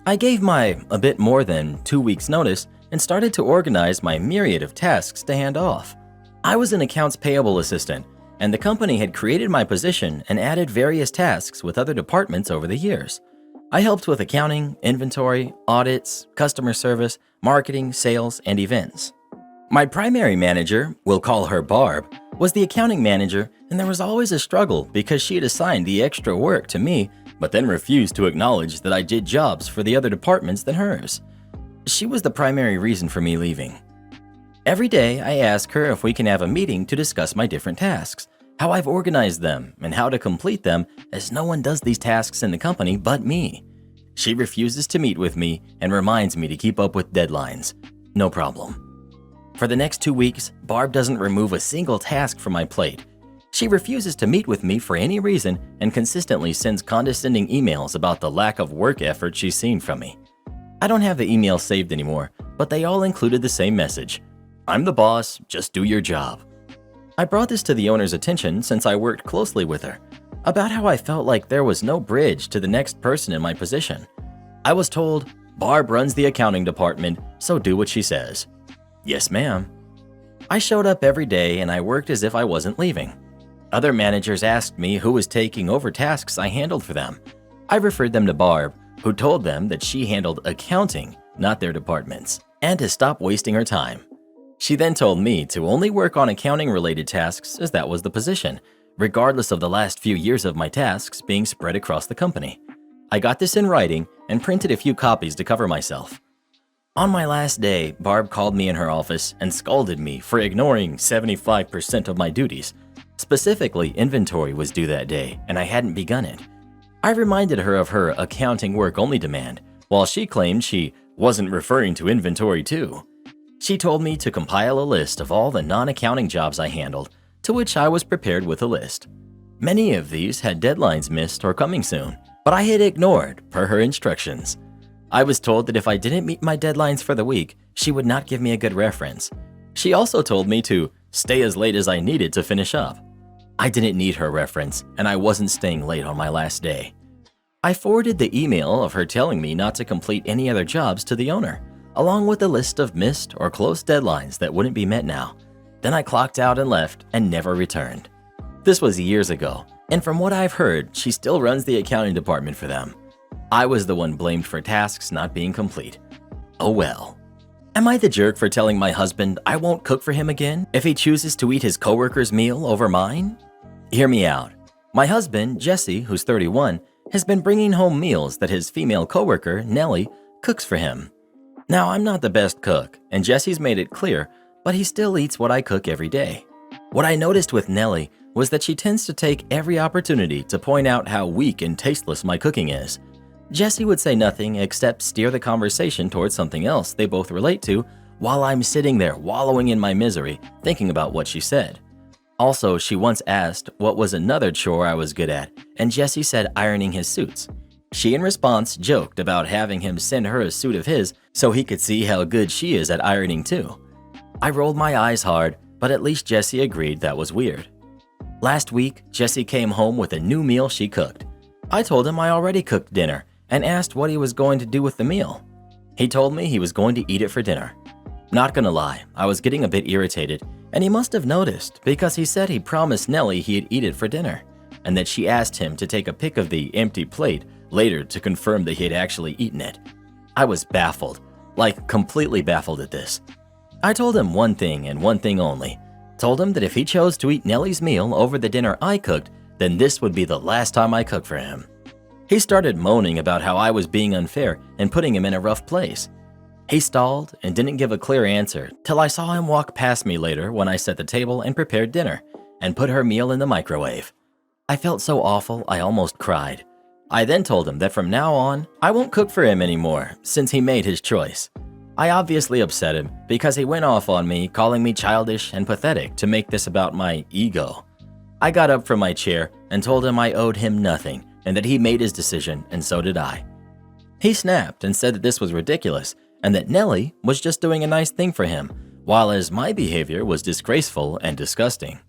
I gave my a bit more than 2 weeks notice and started to organize my myriad of tasks to hand off. I was an accounts payable assistant, and the company had created my position and added various tasks with other departments over the years. I helped with accounting, inventory, audits, customer service, marketing, sales, and events. My primary manager, we'll call her Barb, was the accounting manager, and there was always a struggle because she had assigned the extra work to me, but then refused to acknowledge that I did jobs for the other departments than hers. She was the primary reason for me leaving. Every day, I ask her if we can have a meeting to discuss my different tasks, how I've organized them, and how to complete them, as no one does these tasks in the company but me. She refuses to meet with me and reminds me to keep up with deadlines. No problem. For the next 2 weeks, Barb doesn't remove a single task from my plate. She refuses to meet with me for any reason and consistently sends condescending emails about the lack of work effort she's seen from me. I don't have the emails saved anymore, but they all included the same message. I'm the boss, just do your job. I brought this to the owner's attention since I worked closely with her, about how I felt like there was no bridge to the next person in my position. I was told, Barb runs the accounting department, so do what she says. Yes, ma'am. I showed up every day and I worked as if I wasn't leaving. Other managers asked me who was taking over tasks I handled for them. I referred them to Barb, who told them that she handled accounting, not their departments, and to stop wasting her time. She then told me to only work on accounting-related tasks as that was the position, regardless of the last few years of my tasks being spread across the company. I got this in writing and printed a few copies to cover myself. On my last day, Barb called me in her office and scolded me for ignoring 75% of my duties. Specifically, inventory was due that day, and I hadn't begun it. I reminded her of her accounting work-only demand, while she claimed she wasn't referring to inventory too. She told me to compile a list of all the non-accounting jobs I handled, to which I was prepared with a list. Many of these had deadlines missed or coming soon, but I had ignored per her instructions. I was told that if I didn't meet my deadlines for the week, she would not give me a good reference. She also told me to stay as late as I needed to finish up. I didn't need her reference, and I wasn't staying late on my last day. I forwarded the email of her telling me not to complete any other jobs to the owner, along with a list of missed or close deadlines that wouldn't be met now. Then I clocked out and left and never returned. This was years ago, And from what I've heard, she still runs the accounting department for them. I was the one blamed for tasks not being complete. Oh well. Am I the jerk for telling my husband I won't cook for him again if he chooses to eat his coworker's meal over mine? Hear me out. My husband, Jesse, who's 31, has been bringing home meals that his female coworker, Nellie, cooks for him. Now, I'm not the best cook, and Jesse's made it clear, but he still eats what I cook every day. What I noticed with Nellie was that she tends to take every opportunity to point out how weak and tasteless my cooking is. Jesse would say nothing except steer the conversation towards something else they both relate to while I'm sitting there wallowing in my misery, thinking about what she said. Also, she once asked what was another chore I was good at, and Jesse said ironing his suits. She, in response, joked about having him send her a suit of his so he could see how good she is at ironing too. I rolled my eyes hard, but at least Jesse agreed that was weird. Last week, Jesse came home with a new meal she cooked. I told him I already cooked dinner and asked what he was going to do with the meal. He told me he was going to eat it for dinner. Not gonna lie, I was getting a bit irritated, and he must have noticed because he said he promised Nellie he'd eat it for dinner, and that she asked him to take a pic of the empty plate later to confirm that he had actually eaten it. I was baffled, like completely baffled at this. I told him one thing and one thing only. Told him that if he chose to eat Nellie's meal over the dinner I cooked, then this would be the last time I cooked for him. He started moaning about how I was being unfair and putting him in a rough place. He stalled and didn't give a clear answer till I saw him walk past me later when I set the table and prepared dinner and put her meal in the microwave. I felt so awful I almost cried. I then told him that from now on, I won't cook for him anymore since he made his choice. I obviously upset him because he went off on me, calling me childish and pathetic to make this about my ego. I got up from my chair and told him I owed him nothing and that he made his decision, and so did I. He snapped and said that this was ridiculous and that Nellie was just doing a nice thing for him, while as my behavior was disgraceful and disgusting.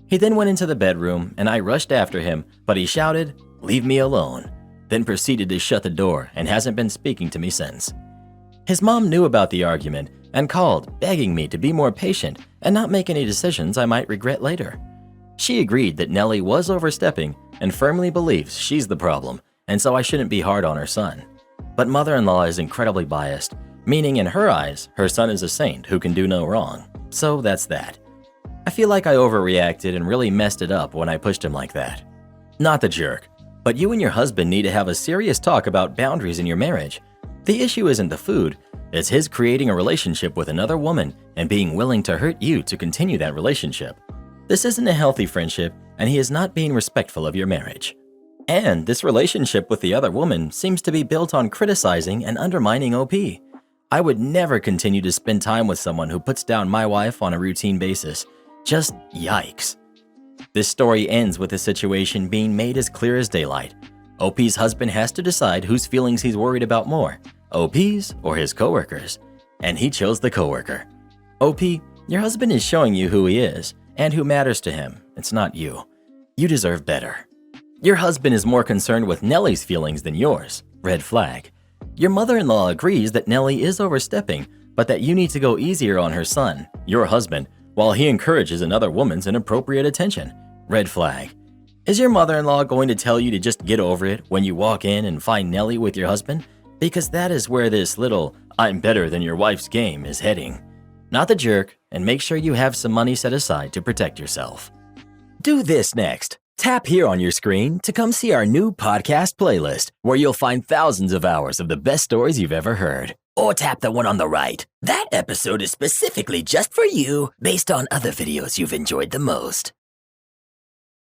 He then went into the bedroom and I rushed after him, but he shouted, "Leave me alone," then proceeded to shut the door and hasn't been speaking to me since. His mom knew about the argument and called, begging me to be more patient and not make any decisions I might regret later. She agreed that Nellie was overstepping and firmly believes she's the problem, and so I shouldn't be hard on her son. But mother-in-law is incredibly biased, meaning in her eyes, her son is a saint who can do no wrong. So that's that. I feel like I overreacted and really messed it up when I pushed him like that. Not the jerk, but you and your husband need to have a serious talk about boundaries in your marriage. The issue isn't the food, it's his creating a relationship with another woman and being willing to hurt you to continue that relationship. This isn't a healthy friendship, and he is not being respectful of your marriage. And this relationship with the other woman seems to be built on criticizing and undermining OP. I would never continue to spend time with someone who puts down my wife on a routine basis. Just yikes. This story ends with the situation being made as clear as daylight. OP's husband has to decide whose feelings he's worried about more, OP's or his coworkers. And he chose the coworker. OP, your husband is showing you who he is and who matters to him. It's not you. You deserve better. Your husband is more concerned with Nellie's feelings than yours. Red flag. Your mother-in-law agrees that Nellie is overstepping, but that you need to go easier on her son, your husband, while he encourages another woman's inappropriate attention. Red flag. Is your mother-in-law going to tell you to just get over it when you walk in and find Nellie with your husband? Because that is where this little "I'm better than your wife's" game is heading. Not the jerk, and make sure you have some money set aside to protect yourself. Do this next. Tap here on your screen to come see our new podcast playlist, where you'll find thousands of hours of the best stories you've ever heard. Or tap the one on the right. That episode is specifically just for you, based on other videos you've enjoyed the most.